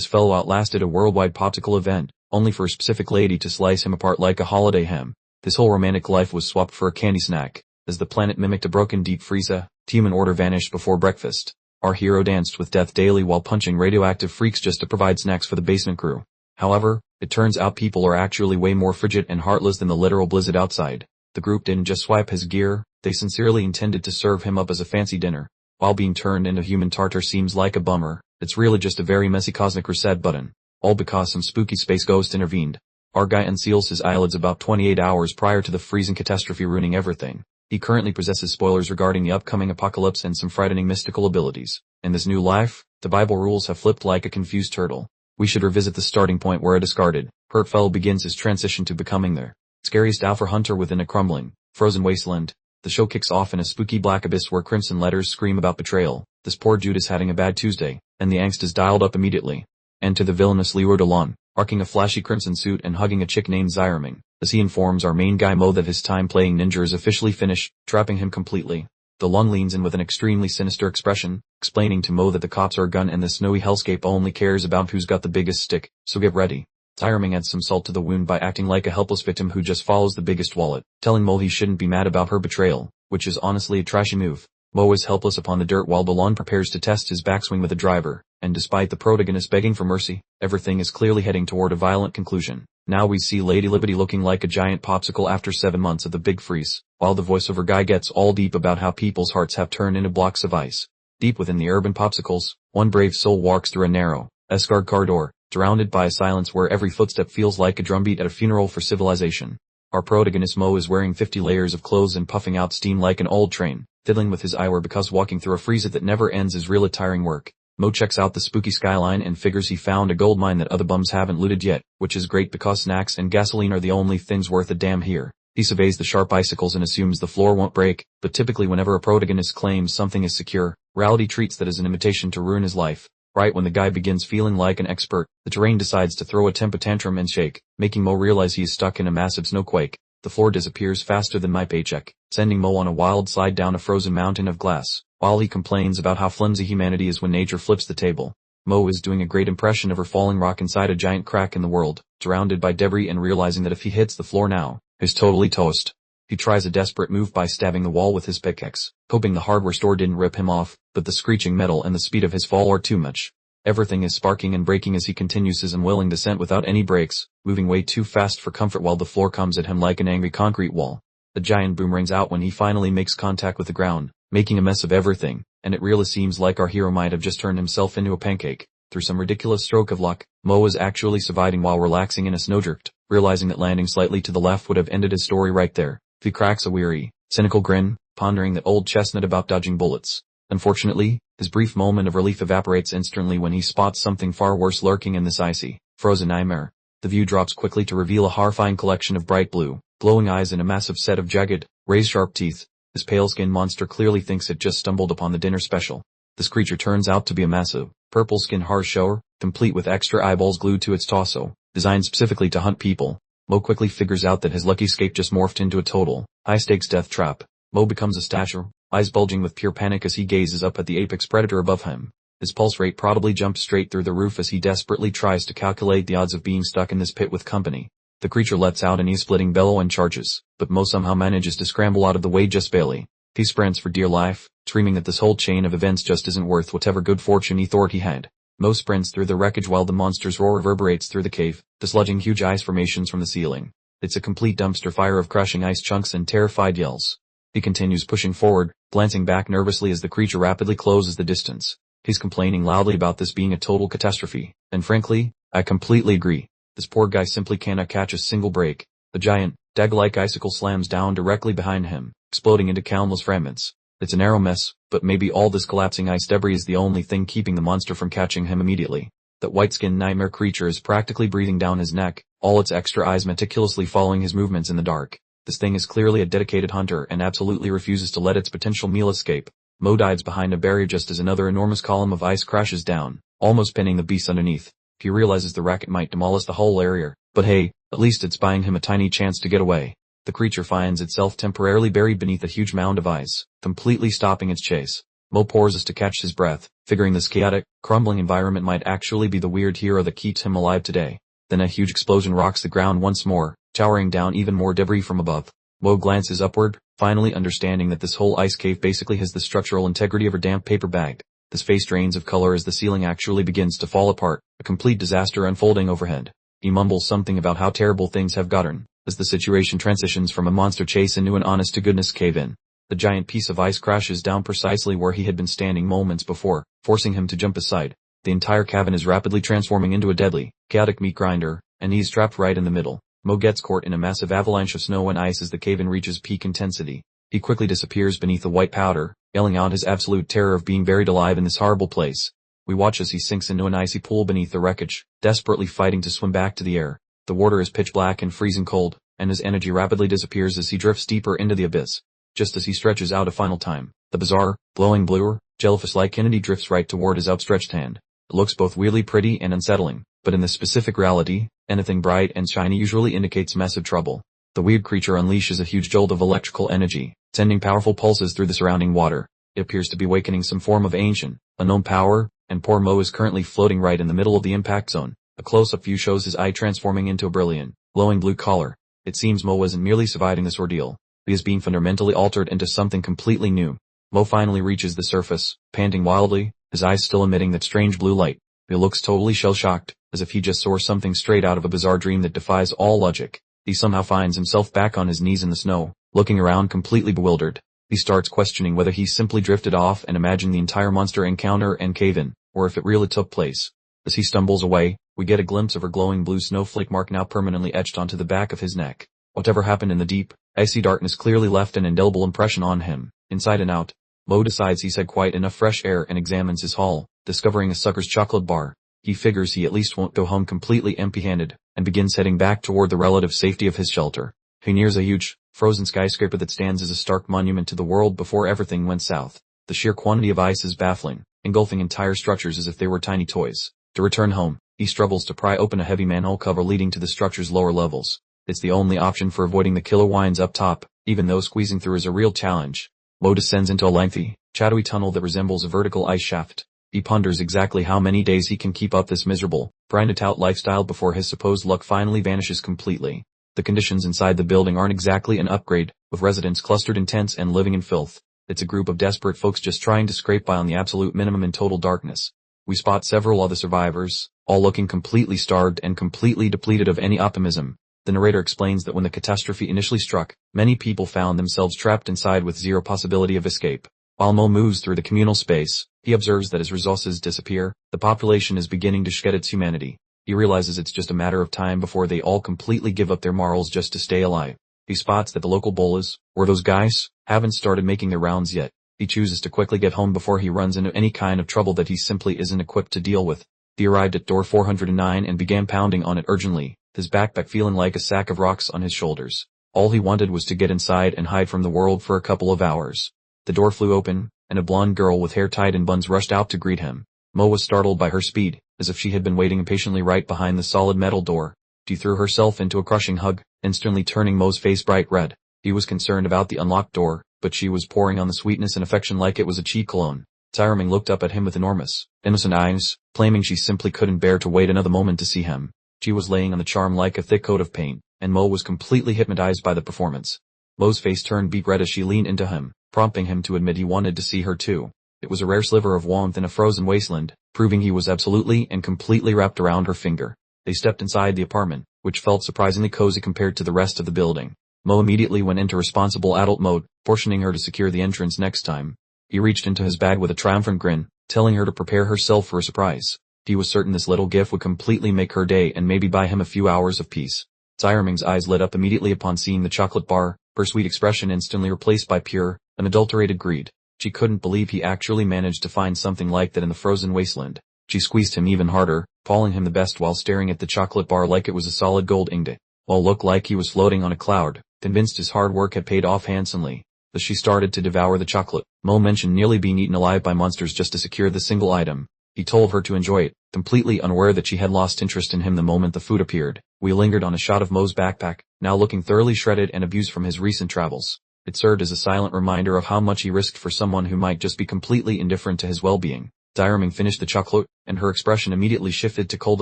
This fellow outlasted a worldwide popsicle event, only for a specific lady to slice him apart like a holiday ham. His whole romantic life was swapped for a candy snack. As the planet mimicked a broken deep freeze, human order vanished before breakfast. Our hero danced with death daily while punching radioactive freaks just to provide snacks for the basement crew. However, it turns out people are actually way more frigid and heartless than the literal blizzard outside. The group didn't just swipe his gear, they sincerely intended to serve him up as a fancy dinner. While being turned into human tartar seems like a bummer, it's really just a very messy cosmic reset button. All because some spooky space ghost intervened. Our guy unseals his eyelids about 28 hours prior to the freezing catastrophe ruining everything. He currently possesses spoilers regarding the upcoming apocalypse and some frightening mystical abilities. In this new life, the Bible rules have flipped like a confused turtle. We should revisit the starting point where a discarded, hurt fellow begins his transition to becoming the scariest alpha hunter within a crumbling, frozen wasteland. The show kicks off in a spooky black abyss where crimson letters scream about betrayal. This poor dude is having a bad Tuesday, and the angst is dialed up immediately. Enter the villainous Leroy Delon, arcing a flashy crimson suit and hugging a chick named Zyrming, as he informs our main guy Mo that his time playing ninja is officially finished, trapping him completely. Delon leans in with an extremely sinister expression, explaining to Mo that the cops are a gun and the snowy hellscape only cares about who's got the biggest stick, so get ready. Zyrming adds some salt to the wound by acting like a helpless victim who just follows the biggest wallet, telling Mo he shouldn't be mad about her betrayal, which is honestly a trashy move. Mo is helpless upon the dirt while Delon prepares to test his backswing with a driver, and despite the protagonist begging for mercy, everything is clearly heading toward a violent conclusion. Now we see Lady Liberty looking like a giant popsicle after 7 months of the big freeze, while the voiceover guy gets all deep about how people's hearts have turned into blocks of ice. Deep within the urban popsicles, one brave soul walks through a narrow, escarred corridor, surrounded by a silence where every footstep feels like a drumbeat at a funeral for civilization. Our protagonist Mo is wearing 50 layers of clothes and puffing out steam like an old train, fiddling with his eyewear because walking through a freezer that never ends is really tiring work. Mo checks out the spooky skyline and figures he found a gold mine that other bums haven't looted yet, which is great because snacks and gasoline are the only things worth a damn here. He surveys the sharp icicles and assumes the floor won't break, but typically whenever a protagonist claims something is secure, reality treats that as an invitation to ruin his life. Right when the guy begins feeling like an expert, the terrain decides to throw a temper tantrum and shake, making Mo realize he is stuck in a massive snowquake. The floor disappears faster than my paycheck, sending Mo on a wild slide down a frozen mountain of glass, while he complains about how flimsy humanity is when nature flips the table. Mo is doing a great impression of a falling rock inside a giant crack in the world, surrounded by debris and realizing that if he hits the floor now, he's totally toast. He tries a desperate move by stabbing the wall with his pickaxe, hoping the hardware store didn't rip him off, but the screeching metal and the speed of his fall are too much. Everything is sparking and breaking as he continues his unwilling descent without any brakes, moving way too fast for comfort while the floor comes at him like an angry concrete wall. The giant boom rings out when he finally makes contact with the ground, making a mess of everything, and it really seems like our hero might have just turned himself into a pancake. Through some ridiculous stroke of luck, Mo is actually surviving while relaxing in a snowdrift, realizing that landing slightly to the left would have ended his story right there. He cracks a weary, cynical grin, pondering that old chestnut about dodging bullets. Unfortunately, his brief moment of relief evaporates instantly when he spots something far worse lurking in this icy, frozen nightmare. The view drops quickly to reveal a horrifying collection of bright blue, glowing eyes and a massive set of jagged, razor-sharp teeth. This pale-skinned monster clearly thinks it just stumbled upon the dinner special. This creature turns out to be a massive, purple-skinned horror shower, complete with extra eyeballs glued to its torso, designed specifically to hunt people. Mo quickly figures out that his lucky escape just morphed into a total, high-stakes death trap. Mo becomes a stasher, eyes bulging with pure panic as he gazes up at the apex predator above him. His pulse rate probably jumps straight through the roof as he desperately tries to calculate the odds of being stuck in this pit with company. The creature lets out an ear-splitting bellow and charges, but Mo somehow manages to scramble out of the way just barely. He sprints for dear life, screaming that this whole chain of events just isn't worth whatever good fortune he thought he had. Mo sprints through the wreckage while the monster's roar reverberates through the cave, dislodging huge ice formations from the ceiling. It's a complete dumpster fire of crushing ice chunks and terrified yells. He continues pushing forward, glancing back nervously as the creature rapidly closes the distance. He's complaining loudly about this being a total catastrophe, and frankly, I completely agree. This poor guy simply cannot catch a single break. The giant, dagger-like icicle slams down directly behind him, exploding into countless fragments. It's a narrow mess, but maybe all this collapsing ice debris is the only thing keeping the monster from catching him immediately. That white-skinned nightmare creature is practically breathing down his neck, all its extra eyes meticulously following his movements in the dark. This thing is clearly a dedicated hunter and absolutely refuses to let its potential meal escape. Mo dives behind a barrier just as another enormous column of ice crashes down, almost pinning the beast underneath. He realizes the racket might demolish the whole area, but hey, at least it's buying him a tiny chance to get away. The creature finds itself temporarily buried beneath a huge mound of ice, completely stopping its chase. Mo pauses to catch his breath, figuring this chaotic, crumbling environment might actually be the weird hero that keeps him alive today. Then a huge explosion rocks the ground once more, showering down even more debris from above. Mo glances upward, finally understanding that this whole ice cave basically has the structural integrity of a damp paper bag. His face drains of color as the ceiling actually begins to fall apart, a complete disaster unfolding overhead. He mumbles something about how terrible things have gotten, as the situation transitions from a monster chase into an honest-to-goodness cave-in. The giant piece of ice crashes down precisely where he had been standing moments before, forcing him to jump aside. The entire cavern is rapidly transforming into a deadly, chaotic meat grinder, and he's trapped right in the middle. Mo gets caught in a massive avalanche of snow and ice as the cave-in reaches peak intensity. He quickly disappears beneath the white powder, yelling out his absolute terror of being buried alive in this horrible place. We watch as he sinks into an icy pool beneath the wreckage, desperately fighting to swim back to the air. The water is pitch black and freezing cold, and his energy rapidly disappears as he drifts deeper into the abyss. Just as he stretches out a final time, the bizarre, glowing blue, jellyfish-like entity drifts right toward his outstretched hand. It looks both weirdly pretty and unsettling, but in this specific reality, anything bright and shiny usually indicates massive trouble. The weird creature unleashes a huge jolt of electrical energy, sending powerful pulses through the surrounding water. It appears to be awakening some form of ancient, unknown power, and poor Mo is currently floating right in the middle of the impact zone. A close-up view shows his eye transforming into a brilliant, glowing blue color. It seems Mo wasn't merely surviving this ordeal. He is being fundamentally altered into something completely new. Mo finally reaches the surface, panting wildly, his eyes still emitting that strange blue light. He looks totally shell-shocked, as if he just saw something straight out of a bizarre dream that defies all logic. He somehow finds himself back on his knees in the snow, looking around completely bewildered. He starts questioning whether he simply drifted off and imagined the entire monster encounter and cave-in, or if it really took place. As he stumbles away, we get a glimpse of her glowing blue snowflake mark now permanently etched onto the back of his neck. Whatever happened in the deep, icy darkness clearly left an indelible impression on him, inside and out. Mo decides he's had quite enough fresh air and examines his haul, discovering a sucker's chocolate bar. He figures he at least won't go home completely empty-handed, and begins heading back toward the relative safety of his shelter. He nears a huge, frozen skyscraper that stands as a stark monument to the world before everything went south. The sheer quantity of ice is baffling, engulfing entire structures as if they were tiny toys. To return home, he struggles to pry open a heavy manhole cover leading to the structure's lower levels. It's the only option for avoiding the killer winds up top, even though squeezing through is a real challenge. Mo descends into a lengthy, shadowy tunnel that resembles a vertical ice shaft. He ponders exactly how many days he can keep up this miserable, grinded-out lifestyle before his supposed luck finally vanishes completely. The conditions inside the building aren't exactly an upgrade, with residents clustered in tents and living in filth. It's a group of desperate folks just trying to scrape by on the absolute minimum in total darkness. We spot several other survivors, all looking completely starved and completely depleted of any optimism. The narrator explains that when the catastrophe initially struck, many people found themselves trapped inside with zero possibility of escape. While Mo moves through the communal space, he observes that as resources disappear, the population is beginning to shed its humanity. He realizes it's just a matter of time before they all completely give up their morals just to stay alive. He spots that the local bolas, or those guys, haven't started making their rounds yet. He chooses to quickly get home before he runs into any kind of trouble that he simply isn't equipped to deal with. He arrived at door 409 and began pounding on it urgently, his backpack feeling like a sack of rocks on his shoulders. All he wanted was to get inside and hide from the world for a couple of hours. The door flew open, and a blonde girl with hair tied in buns rushed out to greet him. Mo was startled by her speed, as if she had been waiting impatiently right behind the solid metal door. She threw herself into a crushing hug, instantly turning Mo's face bright red. He was concerned about the unlocked door, but she was pouring on the sweetness and affection like it was a cheap cologne. Tyraming looked up at him with enormous, innocent eyes, claiming she simply couldn't bear to wait another moment to see him. She was laying on the charm like a thick coat of paint, and Mo was completely hypnotized by the performance. Mo's face turned beet red as she leaned into him, prompting him to admit he wanted to see her too. It was a rare sliver of warmth in a frozen wasteland, proving he was absolutely and completely wrapped around her finger. They stepped inside the apartment, which felt surprisingly cozy compared to the rest of the building. Mo immediately went into responsible adult mode, forcing her to secure the entrance next time. He reached into his bag with a triumphant grin, telling her to prepare herself for a surprise. He was certain this little gift would completely make her day and maybe buy him a few hours of peace. Tyraming's eyes lit up immediately upon seeing the chocolate bar, her sweet expression instantly replaced by pure, unadulterated greed. She couldn't believe he actually managed to find something like that in the frozen wasteland. She squeezed him even harder, calling him the best while staring at the chocolate bar like it was a solid gold ingot. While looked like he was floating on a cloud, convinced his hard work had paid off handsomely. As she started to devour the chocolate, Mo mentioned nearly being eaten alive by monsters just to secure the single item. He told her to enjoy it, completely unaware that she had lost interest in him the moment the food appeared. We lingered on a shot of Mo's backpack, now looking thoroughly shredded and abused from his recent travels. It served as a silent reminder of how much he risked for someone who might just be completely indifferent to his well-being. Zyrming finished the chocolate, and her expression immediately shifted to cold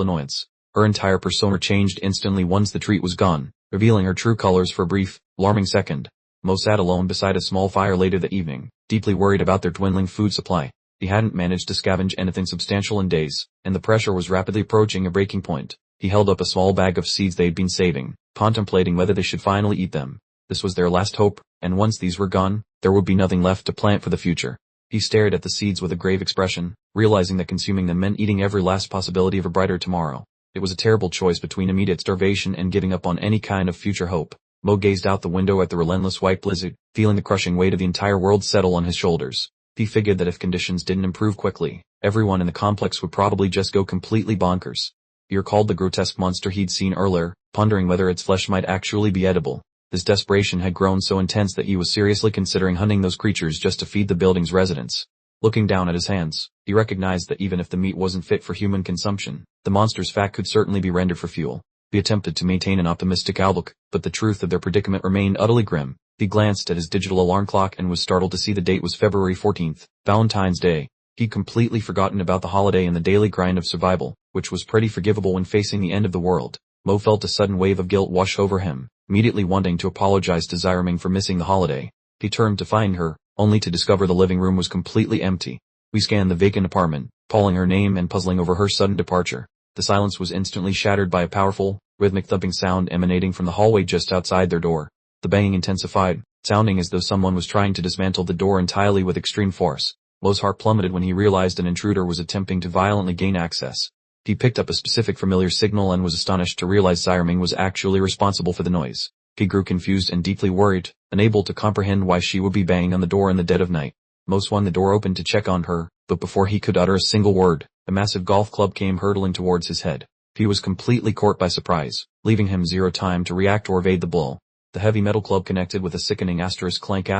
annoyance. Her entire persona changed instantly once the treat was gone, revealing her true colors for a brief, alarming second. Mo sat alone beside a small fire later that evening, deeply worried about their dwindling food supply. He hadn't managed to scavenge anything substantial in days, and the pressure was rapidly approaching a breaking point. He held up a small bag of seeds they'd been saving, contemplating whether they should finally eat them. This was their last hope, and once these were gone, there would be nothing left to plant for the future. He stared at the seeds with a grave expression, realizing that consuming them meant eating every last possibility of a brighter tomorrow. It was a terrible choice between immediate starvation and giving up on any kind of future hope. Mo gazed out the window at the relentless white blizzard, feeling the crushing weight of the entire world settle on his shoulders. He figured that if conditions didn't improve quickly, everyone in the complex would probably just go completely bonkers. He recalled the grotesque monster he'd seen earlier, pondering whether its flesh might actually be edible. His desperation had grown so intense that he was seriously considering hunting those creatures just to feed the building's residents. Looking down at his hands, he recognized that even if the meat wasn't fit for human consumption, the monster's fat could certainly be rendered for fuel. He attempted to maintain an optimistic outlook, but the truth of their predicament remained utterly grim. He glanced at his digital alarm clock and was startled to see the date was February 14th, Valentine's Day. He'd completely forgotten about the holiday and the daily grind of survival, which was pretty forgivable when facing the end of the world. Mo felt a sudden wave of guilt wash over him, immediately wanting to apologize to Zyrming for missing the holiday. He turned to find her, only to discover the living room was completely empty. We scanned the vacant apartment, calling her name and puzzling over her sudden departure. The silence was instantly shattered by a powerful, rhythmic thumping sound emanating from the hallway just outside their door. The banging intensified, sounding as though someone was trying to dismantle the door entirely with extreme force. Mo's heart plummeted when he realized an intruder was attempting to violently gain access. He picked up a specific familiar signal and was astonished to realize Zyrming was actually responsible for the noise. He grew confused and deeply worried, unable to comprehend why she would be banging on the door in the dead of night. Mo swung the door open to check on her, but before he could utter a single word, a massive golf club came hurtling towards his head. He was completely caught by surprise, leaving him zero time to react or evade the blow. The heavy metal club connected with a sickening clank,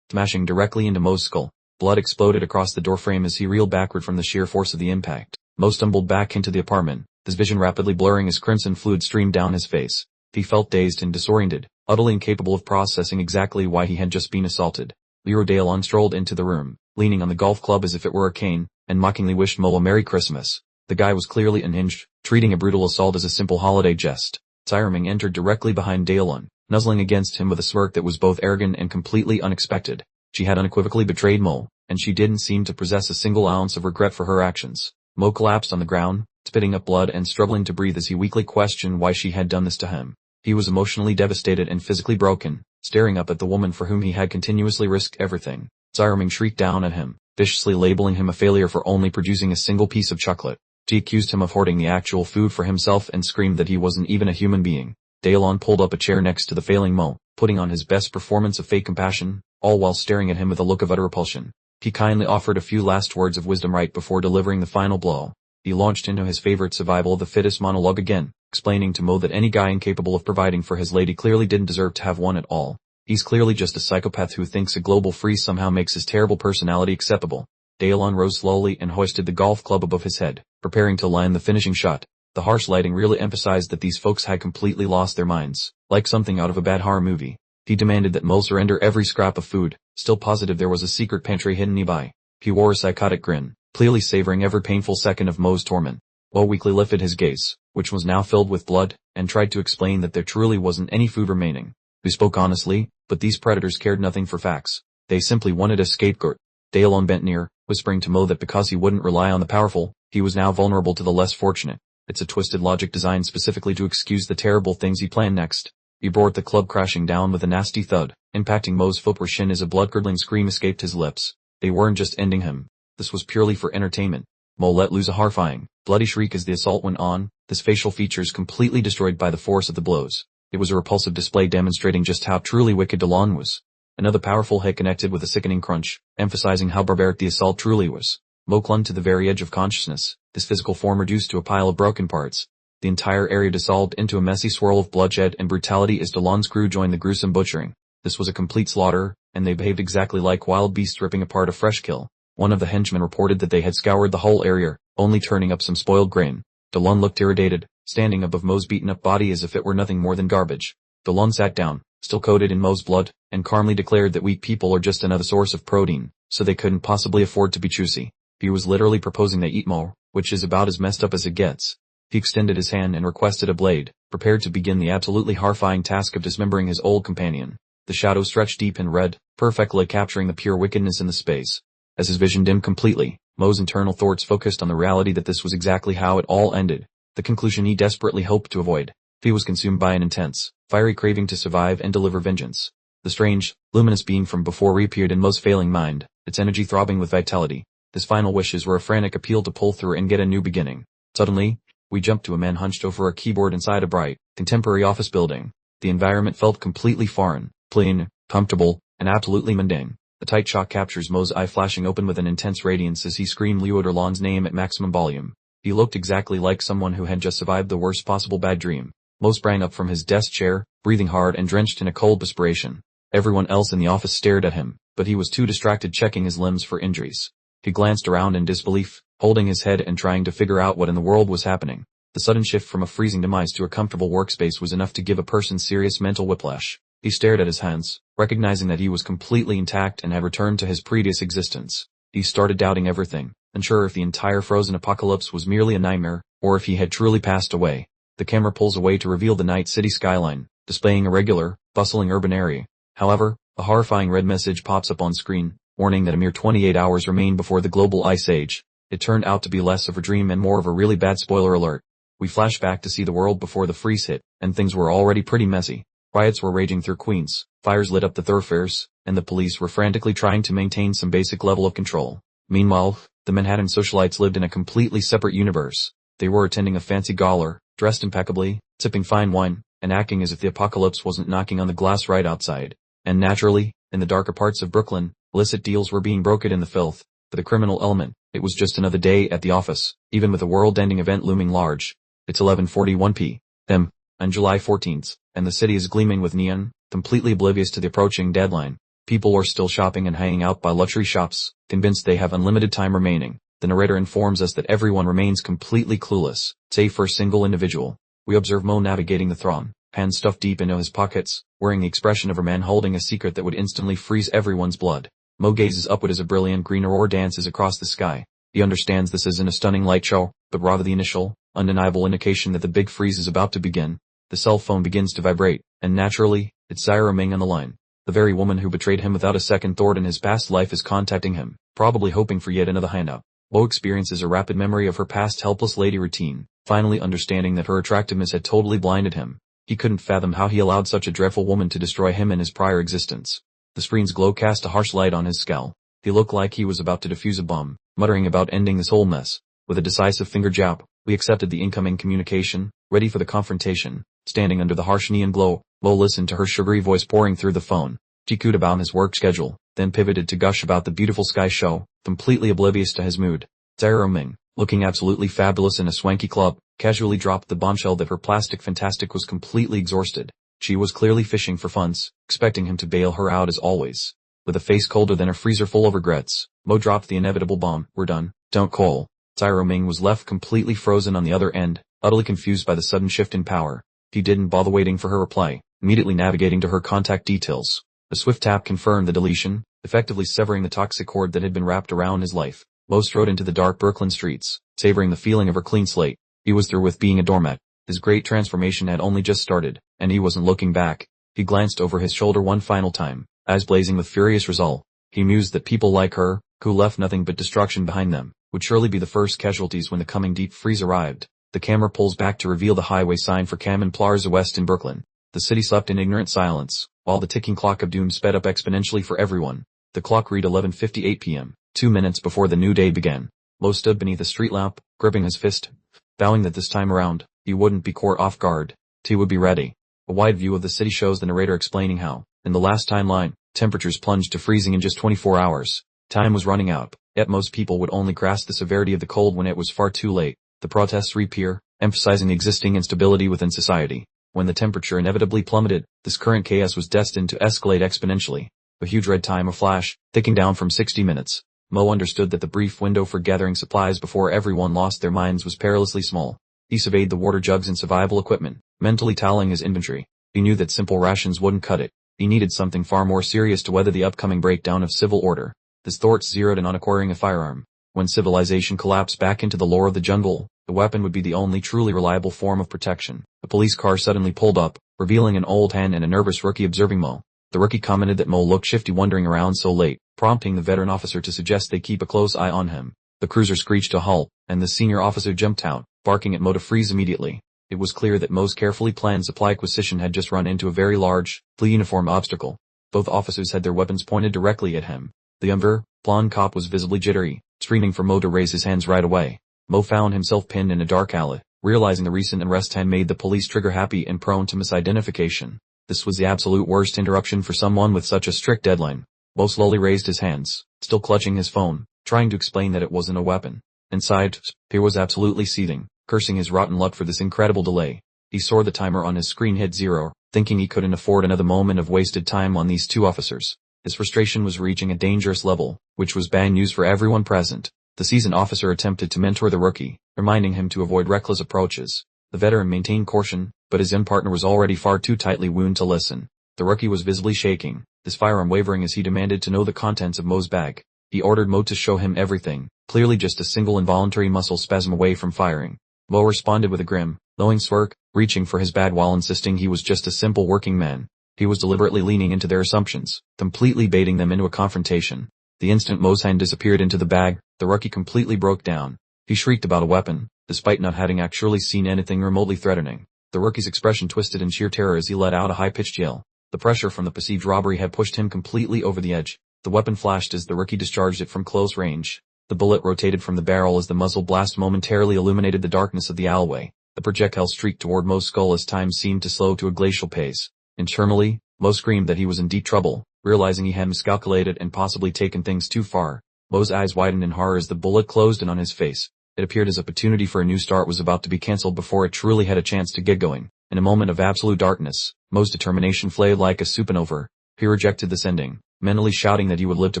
smashing directly into Mo's skull. Blood exploded across the doorframe as he reeled backward from the sheer force of the impact. Mo stumbled back into the apartment, his vision rapidly blurring as crimson fluid streamed down his face. He felt dazed and disoriented, utterly incapable of processing exactly why he had just been assaulted. Leroy Daylon strolled into the room, leaning on the golf club as if it were a cane, and mockingly wished Mo a Merry Christmas. The guy was clearly unhinged, treating a brutal assault as a simple holiday jest. Zyrming entered directly behind Daylon, nuzzling against him with a smirk that was both arrogant and completely unexpected. She had unequivocally betrayed Mo, and she didn't seem to possess a single ounce of regret for her actions. Mo collapsed on the ground, spitting up blood and struggling to breathe as he weakly questioned why she had done this to him. He was emotionally devastated and physically broken, staring up at the woman for whom he had continuously risked everything. Zyrming shrieked down at him, viciously labeling him a failure for only producing a single piece of chocolate. She accused him of hoarding the actual food for himself and screamed that he wasn't even a human being. Daylon pulled up a chair next to the failing Mo, putting on his best performance of fake compassion, all while staring at him with a look of utter repulsion. He kindly offered a few last words of wisdom right before delivering the final blow. He launched into his favorite survival of the fittest monologue again, explaining to Mo that any guy incapable of providing for his lady clearly didn't deserve to have one at all. He's clearly just a psychopath who thinks a global freeze somehow makes his terrible personality acceptable. Daylon rose slowly and hoisted the golf club above his head, preparing to land the finishing shot. The harsh lighting really emphasized that these folks had completely lost their minds, like something out of a bad horror movie. He demanded that Mo surrender every scrap of food, still positive there was a secret pantry hidden nearby. He wore a psychotic grin, clearly savoring every painful second of Mo's torment. Mo weakly lifted his gaze, which was now filled with blood, and tried to explain that there truly wasn't any food remaining. He spoke honestly, but these predators cared nothing for facts. They simply wanted a scapegoat. Daylon bent near, whispering to Mo that because he wouldn't rely on the powerful, he was now vulnerable to the less fortunate. It's a twisted logic designed specifically to excuse the terrible things he planned next. He brought the club crashing down with a nasty thud, impacting Mo's foot or shin as a blood-curdling scream escaped his lips. They weren't just ending him. This was purely for entertainment. Mo let loose a horrifying, bloody shriek as the assault went on, his facial features completely destroyed by the force of the blows. It was a repulsive display demonstrating just how truly wicked Daylon was. Another powerful hit connected with a sickening crunch, emphasizing how barbaric the assault truly was. Mo clung to the very edge of consciousness, his physical form reduced to a pile of broken parts. The entire area dissolved into a messy swirl of bloodshed and brutality as Daylon's crew joined the gruesome butchering. This was a complete slaughter, and they behaved exactly like wild beasts ripping apart a fresh kill. One of the henchmen reported that they had scoured the whole area, only turning up some spoiled grain. Daylon looked irritated, standing above Mo's beaten-up body as if it were nothing more than garbage. Daylon sat down, still coated in Mo's blood, and calmly declared that weak people are just another source of protein, so they couldn't possibly afford to be choosy. He was literally proposing they eat Mo, which is about as messed up as it gets. He extended his hand and requested a blade, prepared to begin the absolutely horrifying task of dismembering his old companion. The shadow stretched deep and red, perfectly capturing the pure wickedness in the space. As his vision dimmed completely, Mo's internal thoughts focused on the reality that this was exactly how it all ended, the conclusion he desperately hoped to avoid. He was consumed by an intense, fiery craving to survive and deliver vengeance. The strange, luminous being from before reappeared in Mo's failing mind, its energy throbbing with vitality. His final wishes were a frantic appeal to pull through and get a new beginning. Suddenly, we jumped to a man hunched over a keyboard inside a bright, contemporary office building. The environment felt completely foreign, plain, comfortable, and absolutely mundane. The tight shot captures Mo's eye flashing open with an intense radiance as he screamed Liu Oderlon's name at maximum volume. He looked exactly like someone who had just survived the worst possible bad dream. Mo sprang up from his desk chair, breathing hard and drenched in a cold perspiration. Everyone else in the office stared at him, but he was too distracted checking his limbs for injuries. He glanced around in disbelief, holding his head and trying to figure out what in the world was happening. The sudden shift from a freezing demise to a comfortable workspace was enough to give a person serious mental whiplash. He stared at his hands, recognizing that he was completely intact and had returned to his previous existence. He started doubting everything, unsure if the entire frozen apocalypse was merely a nightmare, or if he had truly passed away. The camera pulls away to reveal the night city skyline, displaying a regular, bustling urban area. However, a horrifying red message pops up on screen, warning that a mere 28 hours remain before the global ice age. It turned out to be less of a dream and more of a really bad spoiler alert. We flash back to see the world before the freeze hit, and things were already pretty messy. Riots were raging through Queens, fires lit up the thoroughfares, and the police were frantically trying to maintain some basic level of control. Meanwhile, the Manhattan socialites lived in a completely separate universe. They were attending a fancy gala, dressed impeccably, sipping fine wine, and acting as if the apocalypse wasn't knocking on the glass right outside. And naturally, in the darker parts of Brooklyn, illicit deals were being brokered in the filth. For the criminal element, it was just another day at the office, even with a world-ending event looming large. It's 11:41 p.m. on July 14th, and the city is gleaming with neon, completely oblivious to the approaching deadline. People are still shopping and hanging out by luxury shops, convinced they have unlimited time remaining. The narrator informs us that everyone remains completely clueless, save for a single individual. We observe Mo navigating the throng, hands stuffed deep into his pockets, wearing the expression of a man holding a secret that would instantly freeze everyone's blood. Mo gazes upward as a brilliant green aurora dances across the sky. He understands this isn't a stunning light show, but rather the initial, undeniable indication that the big freeze is about to begin. The cell phone begins to vibrate, and naturally, it's Zaira Ming on the line. The very woman who betrayed him without a second thought in his past life is contacting him, probably hoping for yet another handout. Mo experiences a rapid memory of her past helpless lady routine, finally understanding that her attractiveness had totally blinded him. He couldn't fathom how he allowed such a dreadful woman to destroy him in his prior existence. The screen's glow cast a harsh light on his skull. He looked like he was about to defuse a bomb, muttering about ending this whole mess. With a decisive finger jab, we accepted the incoming communication, ready for the confrontation. Standing under the harsh neon glow, Mo listened to her sugary voice pouring through the phone. She cooed about his work schedule, then pivoted to gush about the beautiful sky show, completely oblivious to his mood. Zaira Ming, looking absolutely fabulous in a swanky club, casually dropped the bombshell that her plastic fantastic was completely exhausted. She was clearly fishing for funds, expecting him to bail her out as always. With a face colder than a freezer full of regrets, Mo dropped the inevitable bomb. "We're done, don't call." Zaira Ming was left completely frozen on the other end, utterly confused by the sudden shift in power. He didn't bother waiting for her reply, immediately navigating to her contact details. A swift tap confirmed the deletion, effectively severing the toxic cord that had been wrapped around his life. Mo strode into the dark Brooklyn streets, savoring the feeling of her clean slate. He was through with being a doormat. His great transformation had only just started, and he wasn't looking back. He glanced over his shoulder one final time, eyes blazing with furious resolve. He mused that people like her, who left nothing but destruction behind them, would surely be the first casualties when the coming deep freeze arrived. The camera pulls back to reveal the highway sign for Kamen Plaza West in Brooklyn. The city slept in ignorant silence, while the ticking clock of doom sped up exponentially for everyone. The clock read 11:58 p.m., 2 minutes before the new day began. Mo stood beneath a street lamp, gripping his fist, vowing that this time around, he wouldn't be caught off guard. He would be ready. A wide view of the city shows the narrator explaining how, in the last timeline, temperatures plunged to freezing in just 24 hours. Time was running out, yet most people would only grasp the severity of the cold when it was far too late. The protests reappear, emphasizing the existing instability within society. When the temperature inevitably plummeted, this current chaos was destined to escalate exponentially. A huge red timer flash, ticking down from 60 minutes. Mo understood that the brief window for gathering supplies before everyone lost their minds was perilously small. He surveyed the water jugs and survival equipment, mentally tallying his inventory. He knew that simple rations wouldn't cut it. He needed something far more serious to weather the upcoming breakdown of civil order. His thoughts zeroed in on acquiring a firearm. When civilization collapsed back into the lore of the jungle, the weapon would be the only truly reliable form of protection. A police car suddenly pulled up, revealing an old hand and a nervous rookie observing Mo. The rookie commented that Mo looked shifty wandering around so late, prompting the veteran officer to suggest they keep a close eye on him. The cruiser screeched to a halt, and the senior officer jumped out, barking at Mo to freeze immediately. It was clear that Mo's carefully planned supply acquisition had just run into a very large, uniform obstacle. Both officers had their weapons pointed directly at him. The younger, blonde cop was visibly jittery, screaming for Mo to raise his hands right away. Mo found himself pinned in a dark alley, realizing the recent arrest had made the police trigger-happy and prone to misidentification. This was the absolute worst interruption for someone with such a strict deadline. Mo slowly raised his hands, still clutching his phone, trying to explain that it wasn't a weapon. Inside, Spear was absolutely seething, cursing his rotten luck for this incredible delay. He saw the timer on his screen hit 0, thinking he couldn't afford another moment of wasted time on these two officers. His frustration was reaching a dangerous level, which was bad news for everyone present. The seasoned officer attempted to mentor the rookie, reminding him to avoid reckless approaches. The veteran maintained caution, but his young partner was already far too tightly wound to listen. The rookie was visibly shaking, his firearm wavering as he demanded to know the contents of Mo's bag. He ordered Mo to show him everything, clearly just a single involuntary muscle spasm away from firing. Mo responded with a grim, knowing smirk, reaching for his bag while insisting he was just a simple working man. He was deliberately leaning into their assumptions, completely baiting them into a confrontation. The instant Mo's hand disappeared into the bag, the rookie completely broke down. He shrieked about a weapon, despite not having actually seen anything remotely threatening. The rookie's expression twisted in sheer terror as he let out a high-pitched yell. The pressure from the perceived robbery had pushed him completely over the edge. The weapon flashed as the rookie discharged it from close range. The bullet rotated from the barrel as the muzzle blast momentarily illuminated the darkness of the alleyway. The projectile streaked toward Mo's skull as time seemed to slow to a glacial pace. Internally, Mo screamed that he was in deep trouble, realizing he had miscalculated and possibly taken things too far. Mo's eyes widened in horror as the bullet closed in on his face. It appeared his opportunity for a new start was about to be cancelled before it truly had a chance to get going. In a moment of absolute darkness, Mo's determination flared like a supernova. He rejected this ending, mentally shouting that he would live to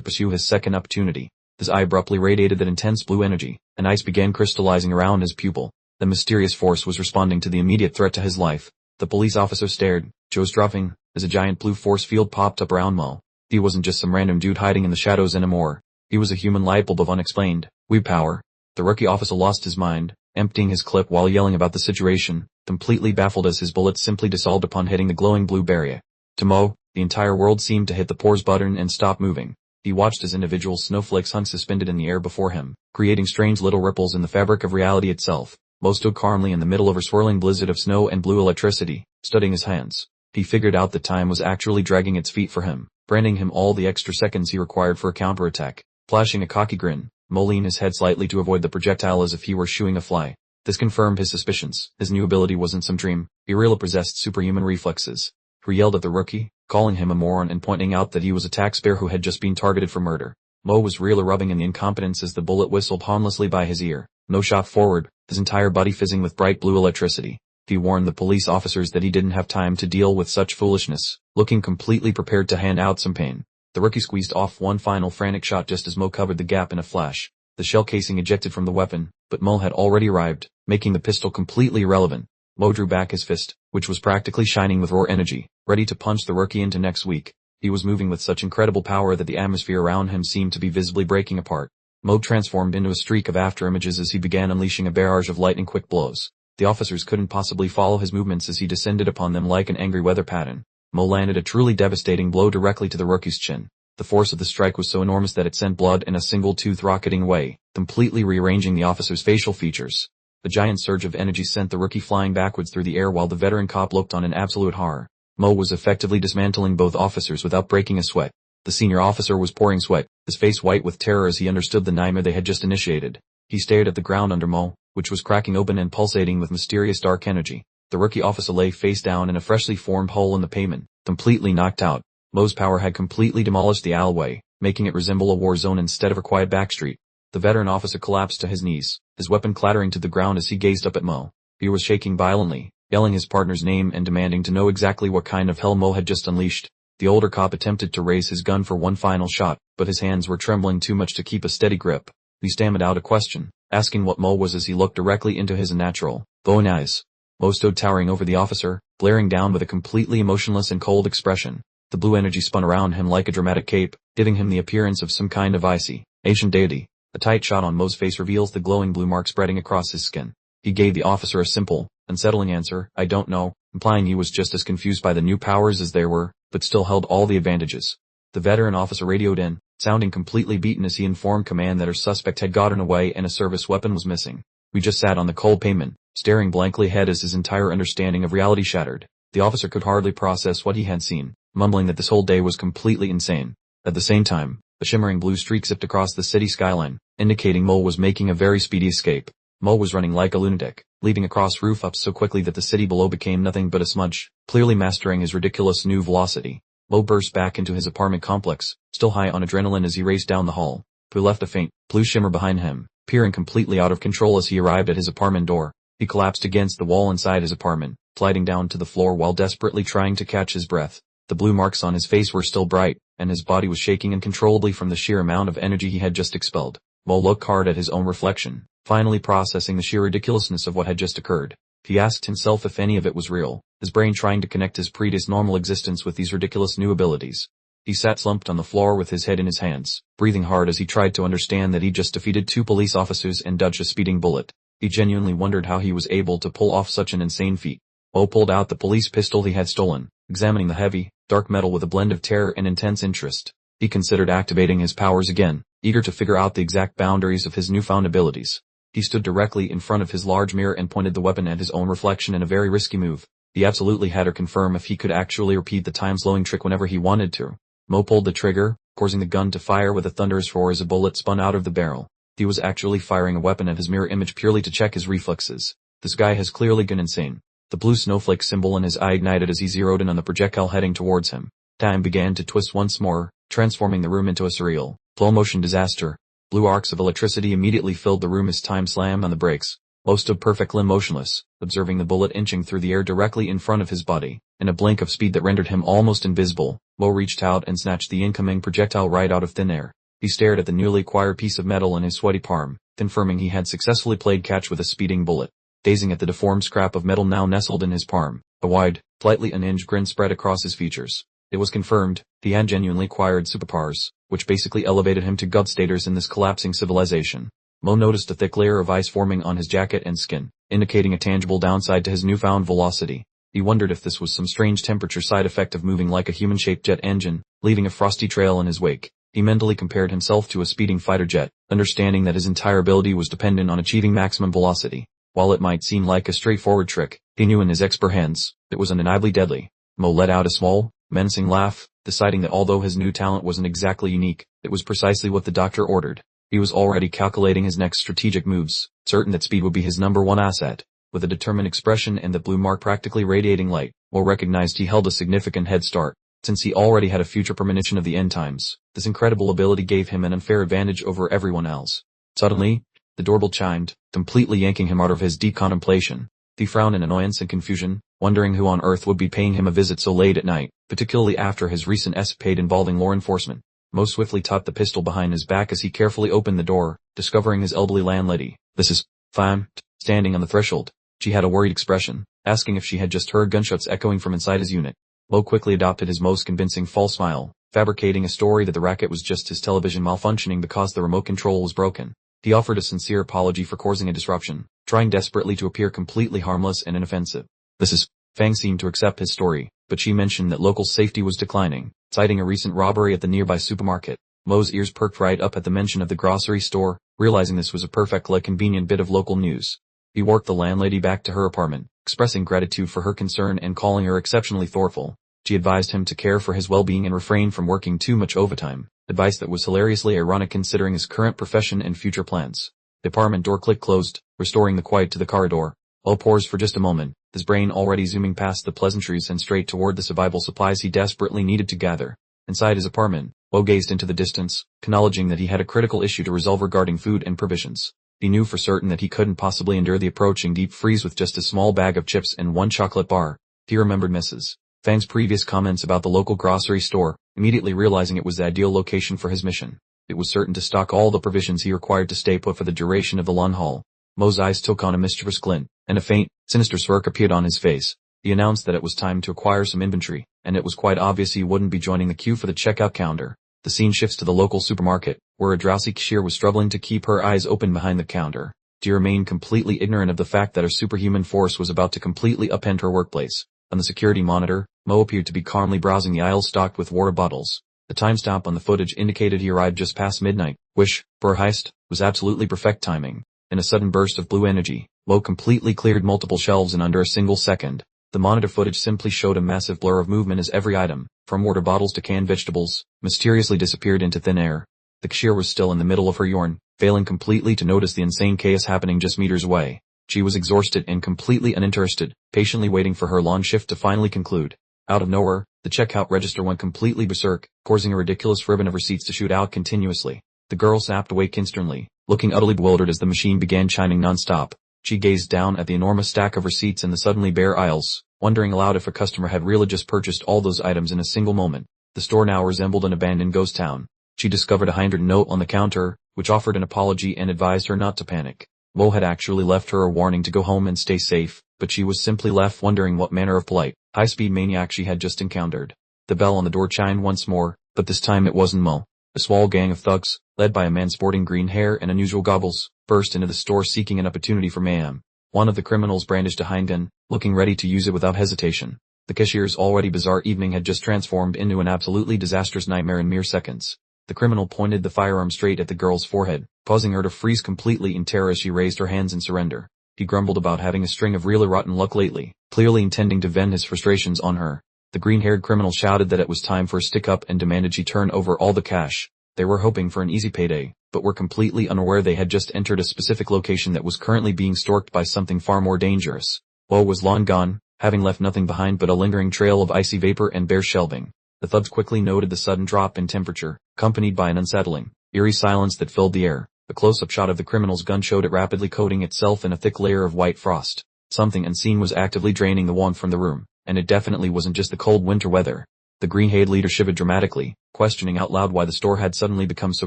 pursue his second opportunity. His eye abruptly radiated that intense blue energy, and ice began crystallizing around his pupil. The mysterious force was responding to the immediate threat to his life. The police officer stared, jaws dropping, as a giant blue force field popped up around Mo. He wasn't just some random dude hiding in the shadows anymore. He was a human light bulb of unexplained, weeb power. The rookie officer lost his mind, emptying his clip while yelling about the situation, completely baffled as his bullet simply dissolved upon hitting the glowing blue barrier. To Mo, the entire world seemed to hit the pause button and stop moving. He watched as individual snowflakes hung suspended in the air before him, creating strange little ripples in the fabric of reality itself. Mo stood calmly in the middle of a swirling blizzard of snow and blue electricity, studying his hands. He figured out that time was actually dragging its feet for him, branding him all the extra seconds he required for a counterattack. Flashing a cocky grin, Mo leaned his head slightly to avoid the projectile as if he were shooing a fly. This confirmed his suspicions. His new ability wasn't some dream. He really possessed superhuman reflexes. He yelled at the rookie, calling him a moron and pointing out that he was a taxpayer who had just been targeted for murder. Mo was really rubbing in the incompetence as the bullet whistled harmlessly by his ear. Mo shot forward, his entire body fizzing with bright blue electricity. He warned the police officers that he didn't have time to deal with such foolishness, looking completely prepared to hand out some pain. The rookie squeezed off one final frantic shot just as Mo covered the gap in a flash. The shell casing ejected from the weapon, but Mo had already arrived, making the pistol completely irrelevant. Mo drew back his fist, which was practically shining with raw energy, ready to punch the rookie into next week. He was moving with such incredible power that the atmosphere around him seemed to be visibly breaking apart. Mo transformed into a streak of after-images as he began unleashing a barrage of lightning-quick blows. The officers couldn't possibly follow his movements as he descended upon them like an angry weather pattern. Mo landed a truly devastating blow directly to the rookie's chin. The force of the strike was so enormous that it sent blood in a single tooth rocketing away, completely rearranging the officer's facial features. The giant surge of energy sent the rookie flying backwards through the air while the veteran cop looked on in absolute horror. Mo was effectively dismantling both officers without breaking a sweat. The senior officer was pouring sweat, his face white with terror as he understood the nightmare they had just initiated. He stared at the ground under Mo, which was cracking open and pulsating with mysterious dark energy. The rookie officer lay face down in a freshly formed hole in the pavement, completely knocked out. Mo's power had completely demolished the alleyway, making it resemble a war zone instead of a quiet backstreet. The veteran officer collapsed to his knees, his weapon clattering to the ground as he gazed up at Mo. He was shaking violently, yelling his partner's name and demanding to know exactly what kind of hell Mo had just unleashed. The older cop attempted to raise his gun for one final shot, but his hands were trembling too much to keep a steady grip. He stammered out a question, asking what Mo was as he looked directly into his unnatural, glowing eyes. Mo stood towering over the officer, glaring down with a completely emotionless and cold expression. The blue energy spun around him like a dramatic cape, giving him the appearance of some kind of icy, ancient deity. A tight shot on Mo's face reveals the glowing blue mark spreading across his skin. He gave the officer a simple, unsettling answer, "I don't know," implying he was just as confused by the new powers as they were, but still held all the advantages. The veteran officer radioed in, sounding completely beaten as he informed command that her suspect had gotten away and a service weapon was missing. We just sat on the cold pavement, staring blankly ahead as his entire understanding of reality shattered. The officer could hardly process what he had seen, mumbling that this whole day was completely insane. At the same time, a shimmering blue streak zipped across the city skyline, indicating Mo was making a very speedy escape. Mo was running like a lunatic, leaping across roof-ups so quickly that the city below became nothing but a smudge, clearly mastering his ridiculous new velocity. Mo burst back into his apartment complex, still high on adrenaline as he raced down the hall. He left a faint, blue shimmer behind him, peering completely out of control as he arrived at his apartment door. He collapsed against the wall inside his apartment, sliding down to the floor while desperately trying to catch his breath. The blue marks on his face were still bright, and his body was shaking uncontrollably from the sheer amount of energy he had just expelled. Mo looked hard at his own reflection, finally processing the sheer ridiculousness of what had just occurred. He asked himself if any of it was real, his brain trying to connect his previous normal existence with these ridiculous new abilities. He sat slumped on the floor with his head in his hands, breathing hard as he tried to understand that he just defeated 2 police officers and dodged a speeding bullet. He genuinely wondered how he was able to pull off such an insane feat. Mo pulled out the police pistol he had stolen, examining the heavy, dark metal with a blend of terror and intense interest. He considered activating his powers again, eager to figure out the exact boundaries of his newfound abilities. He stood directly in front of his large mirror and pointed the weapon at his own reflection in a very risky move. He absolutely had her confirm if he could actually repeat the time-slowing trick whenever he wanted to. Mo pulled the trigger, causing the gun to fire with a thunderous roar as a bullet spun out of the barrel. He was actually firing a weapon at his mirror image purely to check his reflexes. This guy has clearly gone insane. The blue snowflake symbol in his eye ignited as he zeroed in on the projectile heading towards him. Time began to twist once more, transforming the room into a surreal, slow-motion disaster. Blue arcs of electricity immediately filled the room as time slammed on the brakes. Mo stood perfectly motionless, observing the bullet inching through the air directly in front of his body. In a blink of speed that rendered him almost invisible, Mo reached out and snatched the incoming projectile right out of thin air. He stared at the newly acquired piece of metal in his sweaty palm, confirming he had successfully played catch with a speeding bullet. Gazing at the deformed scrap of metal now nestled in his palm, a wide, slightly unhinged grin spread across his features. It was confirmed, he had genuinely acquired superpowers, which basically elevated him to god status in this collapsing civilization. Mo noticed a thick layer of ice forming on his jacket and skin, indicating a tangible downside to his newfound velocity. He wondered if this was some strange temperature side effect of moving like a human-shaped jet engine, leaving a frosty trail in his wake. He mentally compared himself to a speeding fighter jet, understanding that his entire ability was dependent on achieving maximum velocity. While it might seem like a straightforward trick, he knew in his expert hands, it was undeniably deadly. Mo let out a small, menacing laugh, deciding that although his new talent wasn't exactly unique, it was precisely what the doctor ordered. He was already calculating his next strategic moves, certain that speed would be his #1 asset. With a determined expression and the blue mark practically radiating light, Mo recognized he held a significant head start. Since he already had a future premonition of the end times, this incredible ability gave him an unfair advantage over everyone else. Suddenly, the doorbell chimed, completely yanking him out of his deep contemplation. He frowned in annoyance and confusion, wondering who on earth would be paying him a visit so late at night, particularly after his recent escapade involving law enforcement. Mo swiftly tucked the pistol behind his back as he carefully opened the door, discovering his elderly landlady, Mrs. Pham, standing on the threshold. She had a worried expression, asking if she had just heard gunshots echoing from inside his unit. Mo quickly adopted his most convincing false smile, fabricating a story that the racket was just his television malfunctioning because the remote control was broken. He offered a sincere apology for causing a disruption, trying desperately to appear completely harmless and inoffensive. Mrs. Fang seemed to accept his story, but she mentioned that local safety was declining, citing a recent robbery at the nearby supermarket. Mo's ears perked right up at the mention of the grocery store, realizing this was a perfectly convenient bit of local news. He worked the landlady back to her apartment, expressing gratitude for her concern and calling her exceptionally thoughtful. She advised him to care for his well-being and refrain from working too much overtime, advice that was hilariously ironic considering his current profession and future plans. The apartment door clicked closed, restoring the quiet to the corridor. Mo paused for just a moment, his brain already zooming past the pleasantries and straight toward the survival supplies he desperately needed to gather. Inside his apartment, Mo gazed into the distance, acknowledging that he had a critical issue to resolve regarding food and provisions. He knew for certain that he couldn't possibly endure the approaching deep freeze with just a small bag of chips and 1 chocolate bar. He remembered Mrs. Fang's previous comments about the local grocery store, immediately realizing it was the ideal location for his mission. It was certain to stock all the provisions he required to stay put for the duration of the long haul. Mo's eyes took on a mischievous glint, and a faint, sinister smirk appeared on his face. He announced that it was time to acquire some inventory, and it was quite obvious he wouldn't be joining the queue for the checkout counter. The scene shifts to the local supermarket, where a drowsy cashier was struggling to keep her eyes open behind the counter. She remained completely ignorant of the fact that her superhuman force was about to completely upend her workplace. On the security monitor, Mo appeared to be calmly browsing the aisles stocked with water bottles. The timestamp on the footage indicated he arrived just past midnight, which, for a heist, was absolutely perfect timing. In a sudden burst of blue energy, Mo completely cleared multiple shelves in under a single second. The monitor footage simply showed a massive blur of movement as every item, from water bottles to canned vegetables, mysteriously disappeared into thin air. The cashier was still in the middle of her yarn, failing completely to notice the insane chaos happening just meters away. She was exhausted and completely uninterested, patiently waiting for her long shift to finally conclude. Out of nowhere, the checkout register went completely berserk, causing a ridiculous ribbon of receipts to shoot out continuously. The girl snapped awake instantly, looking utterly bewildered as the machine began chiming non-stop. She gazed down at the enormous stack of receipts in the suddenly bare aisles, wondering aloud if a customer had really just purchased all those items in a single moment. The store now resembled an abandoned ghost town. She discovered a handwritten note on the counter, which offered an apology and advised her not to panic. Mo had actually left her a warning to go home and stay safe, but she was simply left wondering what manner of polite, high-speed maniac she had just encountered. The bell on the door chimed once more, but this time it wasn't Mo. A small gang of thugs, led by a man sporting green hair and unusual goggles, burst into the store seeking an opportunity for mayhem. One of the criminals brandished a handgun, looking ready to use it without hesitation. The cashier's already bizarre evening had just transformed into an absolutely disastrous nightmare in mere seconds. The criminal pointed the firearm straight at the girl's forehead, causing her to freeze completely in terror as she raised her hands in surrender. He grumbled about having a string of really rotten luck lately, clearly intending to vent his frustrations on her. The green-haired criminal shouted that it was time for a stick-up and demanded she turn over all the cash. They were hoping for an easy payday, but were completely unaware they had just entered a specific location that was currently being stalked by something far more dangerous. Woe was long gone, having left nothing behind but a lingering trail of icy vapor and bare shelving. The thugs quickly noted the sudden drop in temperature, accompanied by an unsettling, eerie silence that filled the air. A close-up shot of the criminal's gun showed it rapidly coating itself in a thick layer of white frost. Something unseen was actively draining the warmth from the room, and it definitely wasn't just the cold winter weather. The green-haired leader shivered dramatically, questioning out loud why the store had suddenly become so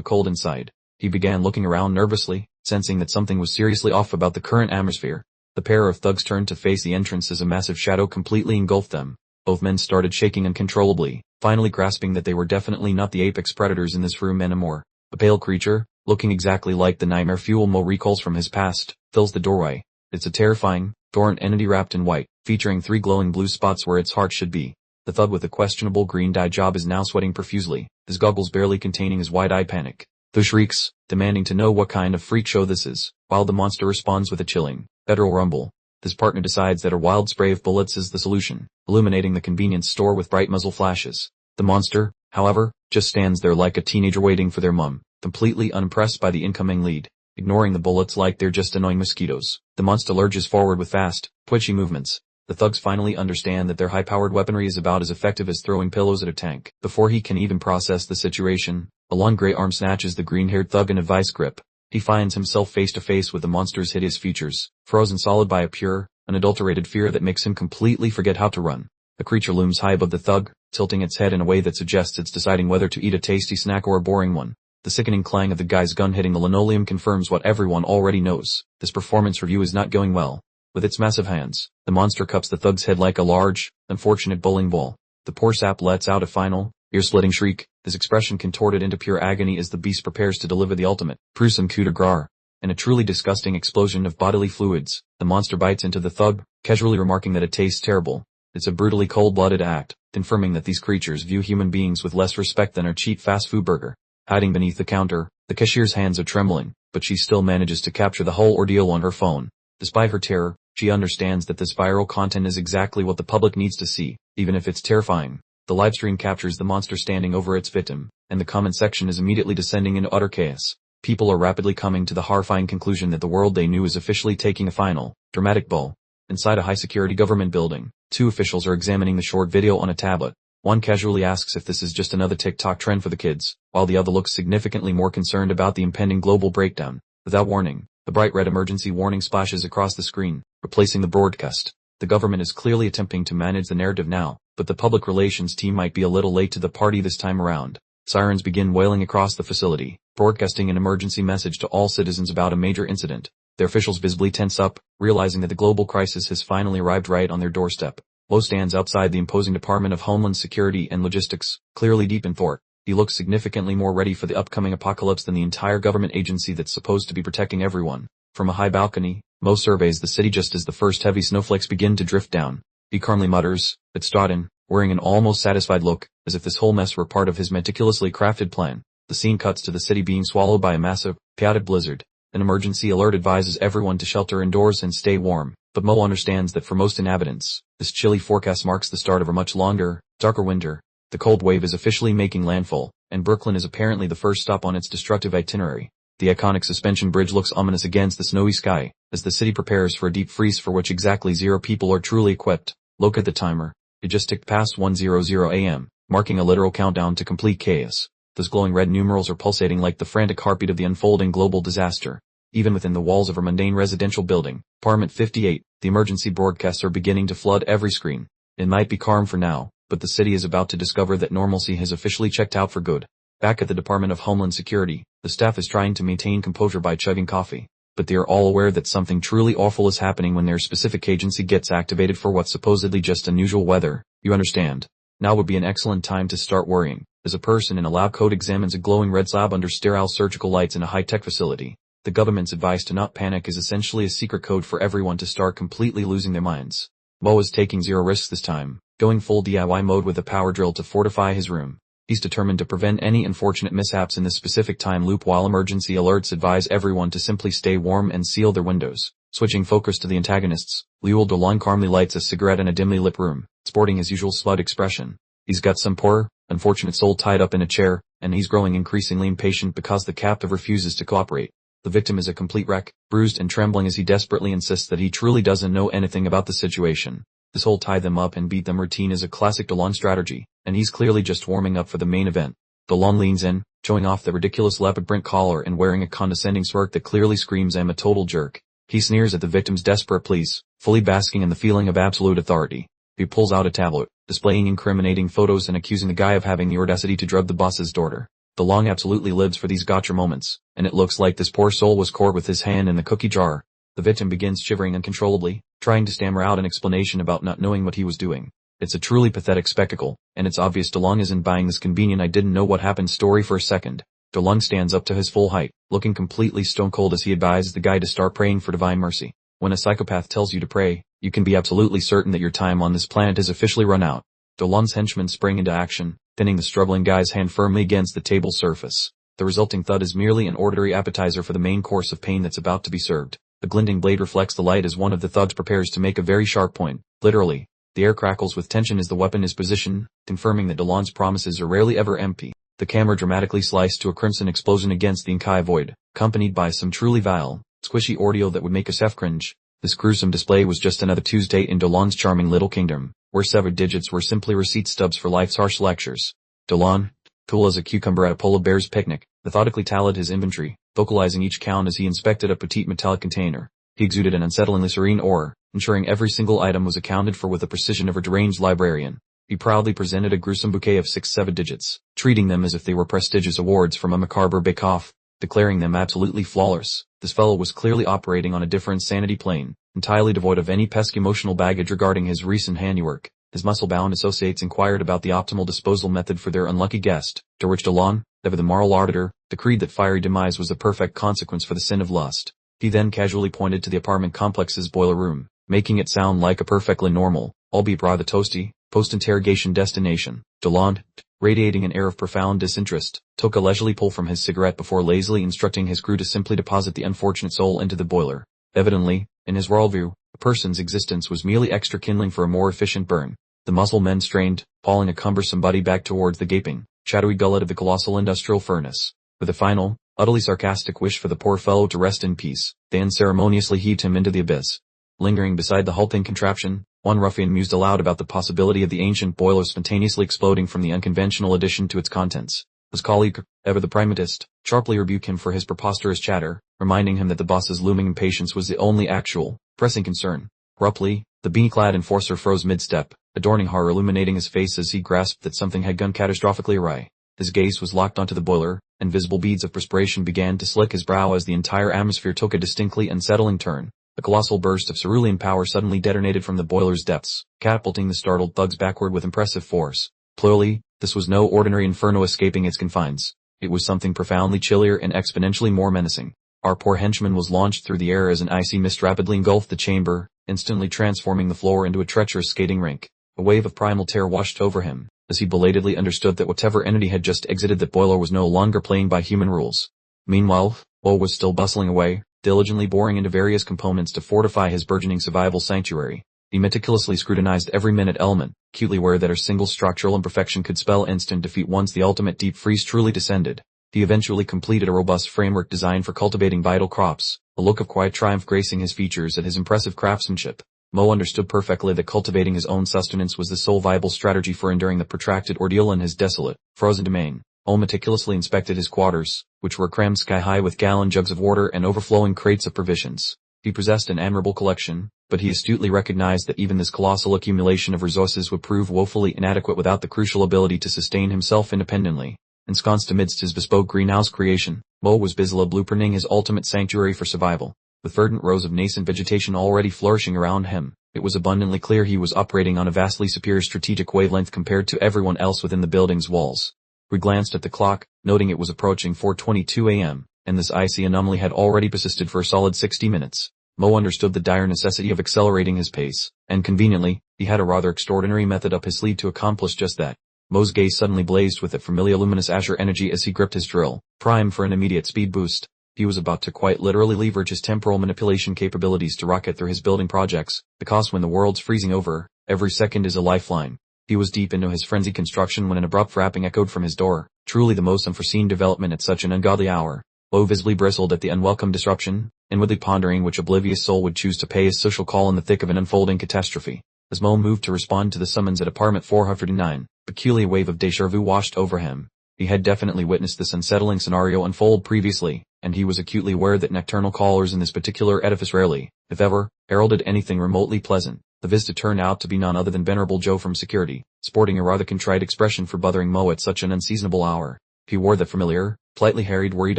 cold inside. He began looking around nervously, sensing that something was seriously off about the current atmosphere. The pair of thugs turned to face the entrance as a massive shadow completely engulfed them. Both men started shaking uncontrollably, finally grasping that they were definitely not the apex predators in this room anymore. A pale creature, looking exactly like the nightmare fuel Mo recalls from his past, fills the doorway. It's a terrifying, torrent entity wrapped in white, featuring 3 glowing blue spots where its heart should be. The thug with the questionable green dye job is now sweating profusely, his goggles barely containing his wide-eyed panic. Thus shrieks, demanding to know what kind of freak show this is, while the monster responds with a chilling, guttural rumble. His partner decides that a wild spray of bullets is the solution, illuminating the convenience store with bright muzzle flashes. The monster, however, just stands there like a teenager waiting for their mom, completely unimpressed by the incoming lead. Ignoring the bullets like they're just annoying mosquitoes, the monster lurches forward with fast, twitchy movements. The thugs finally understand that their high-powered weaponry is about as effective as throwing pillows at a tank. Before he can even process the situation, a long gray arm snatches the green-haired thug in a vice grip. He finds himself face to face with the monster's hideous features, frozen solid by a pure, unadulterated fear that makes him completely forget how to run. The creature looms high above the thug, tilting its head in a way that suggests it's deciding whether to eat a tasty snack or a boring one. The sickening clang of the guy's gun hitting the linoleum confirms what everyone already knows. This performance review is not going well. With its massive hands, the monster cups the thug's head like a large, unfortunate bowling ball. The poor sap lets out a final, ear-splitting shriek, his expression contorted into pure agony as the beast prepares to deliver the ultimate, gruesome coup de grace. In a truly disgusting explosion of bodily fluids, the monster bites into the thug, casually remarking that it tastes terrible. It's a brutally cold-blooded act, confirming that these creatures view human beings with less respect than our cheap fast food burger. Hiding beneath the counter, the cashier's hands are trembling, but she still manages to capture the whole ordeal on her phone. Despite her terror, she understands that this viral content is exactly what the public needs to see, even if it's terrifying. The livestream captures the monster standing over its victim, and the comment section is immediately descending into utter chaos. People are rapidly coming to the horrifying conclusion that the world they knew is officially taking a final, dramatic blow. Inside a high-security government building, 2 officials are examining the short video on a tablet. One casually asks if this is just another TikTok trend for the kids, while the other looks significantly more concerned about the impending global breakdown. Without warning, the bright red emergency warning splashes across the screen, replacing the broadcast. The government is clearly attempting to manage the narrative now, but the public relations team might be a little late to the party this time around. Sirens begin wailing across the facility, broadcasting an emergency message to all citizens about a major incident. Their officials visibly tense up, realizing that the global crisis has finally arrived right on their doorstep. Lo stands outside the imposing Department of Homeland Security and Logistics, clearly deep in thought. He looks significantly more ready for the upcoming apocalypse than the entire government agency that's supposed to be protecting everyone. From a high balcony, Mo surveys the city just as the first heavy snowflakes begin to drift down. He calmly mutters, "It's Stodden," wearing an almost satisfied look, as if this whole mess were part of his meticulously crafted plan. The scene cuts to the city being swallowed by a massive, chaotic blizzard. An emergency alert advises everyone to shelter indoors and stay warm, but Mo understands that for most inhabitants, this chilly forecast marks the start of a much longer, darker winter. The cold wave is officially making landfall, and Brooklyn is apparently the first stop on its destructive itinerary. The iconic suspension bridge looks ominous against the snowy sky, as the city prepares for a deep freeze for which exactly 0 people are truly equipped. Look at the timer. It just ticked past 1:00 a.m., marking a literal countdown to complete chaos. Those glowing red numerals are pulsating like the frantic heartbeat of the unfolding global disaster. Even within the walls of a mundane residential building, Apartment 58, the emergency broadcasts are beginning to flood every screen. It might be calm for now, but the city is about to discover that normalcy has officially checked out for good. Back at the Department of Homeland Security, the staff is trying to maintain composure by chugging coffee, but they are all aware that something truly awful is happening when their specific agency gets activated for what's supposedly just unusual weather. You understand? Now would be an excellent time to start worrying, as a person in a lab coat examines a glowing red slab under sterile surgical lights in a high-tech facility. The government's advice to not panic is essentially a secret code for everyone to start completely losing their minds. Mo is taking 0 risks this time, going full DIY mode with a power drill to fortify his room. He's determined to prevent any unfortunate mishaps in this specific time loop while emergency alerts advise everyone to simply stay warm and seal their windows. Switching focus to the antagonists, Liul Dolan calmly lights a cigarette in a dimly lit room, sporting his usual smug expression. He's got some poor, unfortunate soul tied up in a chair, and he's growing increasingly impatient because the captive refuses to cooperate. The victim is a complete wreck, bruised and trembling as he desperately insists that he truly doesn't know anything about the situation. This whole tie them up and beat them routine is a classic Dolan strategy, and he's clearly just warming up for the main event. Dolan leans in, showing off the ridiculous leopard print collar and wearing a condescending smirk that clearly screams I'm a total jerk. He sneers at the victim's desperate pleas, fully basking in the feeling of absolute authority. He pulls out a tablet, displaying incriminating photos and accusing the guy of having the audacity to drug the boss's daughter. DeLong absolutely lives for these gotcha moments, and it looks like this poor soul was caught with his hand in the cookie jar. The victim begins shivering uncontrollably, trying to stammer out an explanation about not knowing what he was doing. It's a truly pathetic spectacle, and it's obvious DeLong isn't buying this convenient I didn't know what happened story for a second. DeLong stands up to his full height, looking completely stone cold as he advises the guy to start praying for divine mercy. When a psychopath tells you to pray, you can be absolutely certain that your time on this planet has officially run out. DeLong's henchmen spring into action, pinning the struggling guy's hand firmly against the table surface. The resulting thud is merely an ordinary appetizer for the main course of pain that's about to be served. The glinting blade reflects the light as one of the thugs prepares to make a very sharp point. Literally, the air crackles with tension as the weapon is positioned, confirming that DeLong's promises are rarely ever empty. The camera dramatically sliced to a crimson explosion against the Inkai void, accompanied by some truly vile, squishy audio that would make a chef cringe. This gruesome display was just another Tuesday in DeLong's charming little kingdom, where severed digits were simply receipt stubs for life's harsh lectures. DeLong, cool as a cucumber at a polar bear's picnic, methodically tallied his inventory, vocalizing each count as he inspected a petite metallic container. He exuded an unsettlingly serene aura, ensuring every single item was accounted for with the precision of a deranged librarian. He proudly presented a gruesome bouquet of 6 severed digits, treating them as if they were prestigious awards from a macabre bake-off, declaring them absolutely flawless. This fellow was clearly operating on a different sanity plane, entirely devoid of any pesky emotional baggage regarding his recent handiwork. His muscle-bound associates inquired about the optimal disposal method for their unlucky guest, to which DeLong, ever the moral arbiter, decreed that fiery demise was the perfect consequence for the sin of lust. He then casually pointed to the apartment complex's boiler room, making it sound like a perfectly normal, albeit rather toasty, post-interrogation destination. DeLong, radiating an air of profound disinterest, took a leisurely pull from his cigarette before lazily instructing his crew to simply deposit the unfortunate soul into the boiler. Evidently, in his worldview, a person's existence was merely extra kindling for a more efficient burn. The muzzle men strained, hauling a cumbersome body back towards the gaping, shadowy gullet of the colossal industrial furnace. With a final, utterly sarcastic wish for the poor fellow to rest in peace, they unceremoniously heaved him into the abyss. Lingering beside the hulking contraption, one ruffian mused aloud about the possibility of the ancient boiler spontaneously exploding from the unconventional addition to its contents. His colleague, ever the primatist, sharply rebuked him for his preposterous chatter, reminding him that the boss's looming impatience was the only actual, pressing concern. Abruptly, the beanie-clad enforcer froze mid-step, adorning horror illuminating his face as he grasped that something had gone catastrophically awry. His gaze was locked onto the boiler, and visible beads of perspiration began to slick his brow as the entire atmosphere took a distinctly unsettling turn. A colossal burst of cerulean power suddenly detonated from the boiler's depths, catapulting the startled thugs backward with impressive force. Clearly, this was no ordinary inferno escaping its confines. It was something profoundly chillier and exponentially more menacing. Our poor henchman was launched through the air as an icy mist rapidly engulfed the chamber, instantly transforming the floor into a treacherous skating rink. A wave of primal terror washed over him, as he belatedly understood that whatever entity had just exited that boiler was no longer playing by human rules. Meanwhile, Mo was still bustling away, diligently boring into various components to fortify his burgeoning survival sanctuary. He meticulously scrutinized every minute element, acutely aware that a single structural imperfection could spell instant defeat once the ultimate deep freeze truly descended. He eventually completed a robust framework designed for cultivating vital crops, a look of quiet triumph gracing his features at his impressive craftsmanship. Mo understood perfectly that cultivating his own sustenance was the sole viable strategy for enduring the protracted ordeal in his desolate, frozen domain. Mo meticulously inspected his quarters, which were crammed sky-high with gallon jugs of water and overflowing crates of provisions. He possessed an admirable collection, but he astutely recognized that even this colossal accumulation of resources would prove woefully inadequate without the crucial ability to sustain himself independently. Ensconced amidst his bespoke greenhouse creation, Mo was busily blueprinting his ultimate sanctuary for survival. With verdant rows of nascent vegetation already flourishing around him, it was abundantly clear he was operating on a vastly superior strategic wavelength compared to everyone else within the building's walls. We glanced at the clock, noting it was approaching 4:22 a.m., and this icy anomaly had already persisted for a solid 60 minutes. Mo understood the dire necessity of accelerating his pace, and conveniently, he had a rather extraordinary method up his sleeve to accomplish just that. Mo's gaze suddenly blazed with that familiar luminous azure energy as he gripped his drill, primed for an immediate speed boost. He was about to quite literally leverage his temporal manipulation capabilities to rocket through his building projects, because when the world's freezing over, every second is a lifeline. He was deep into his frenzied construction when an abrupt rapping echoed from his door, truly the most unforeseen development at such an ungodly hour. Mo visibly bristled at the unwelcome disruption, inwardly pondering which oblivious soul would choose to pay his social call in the thick of an unfolding catastrophe. As Mo moved to respond to the summons at apartment 409, a peculiar wave of déjà vu washed over him. He had definitely witnessed this unsettling scenario unfold previously, and he was acutely aware that nocturnal callers in this particular edifice rarely, if ever, heralded anything remotely pleasant. The visitor turned out to be none other than Venerable Joe from security, sporting a rather contrite expression for bothering Mo at such an unseasonable hour. He wore the familiar, slightly harried, worried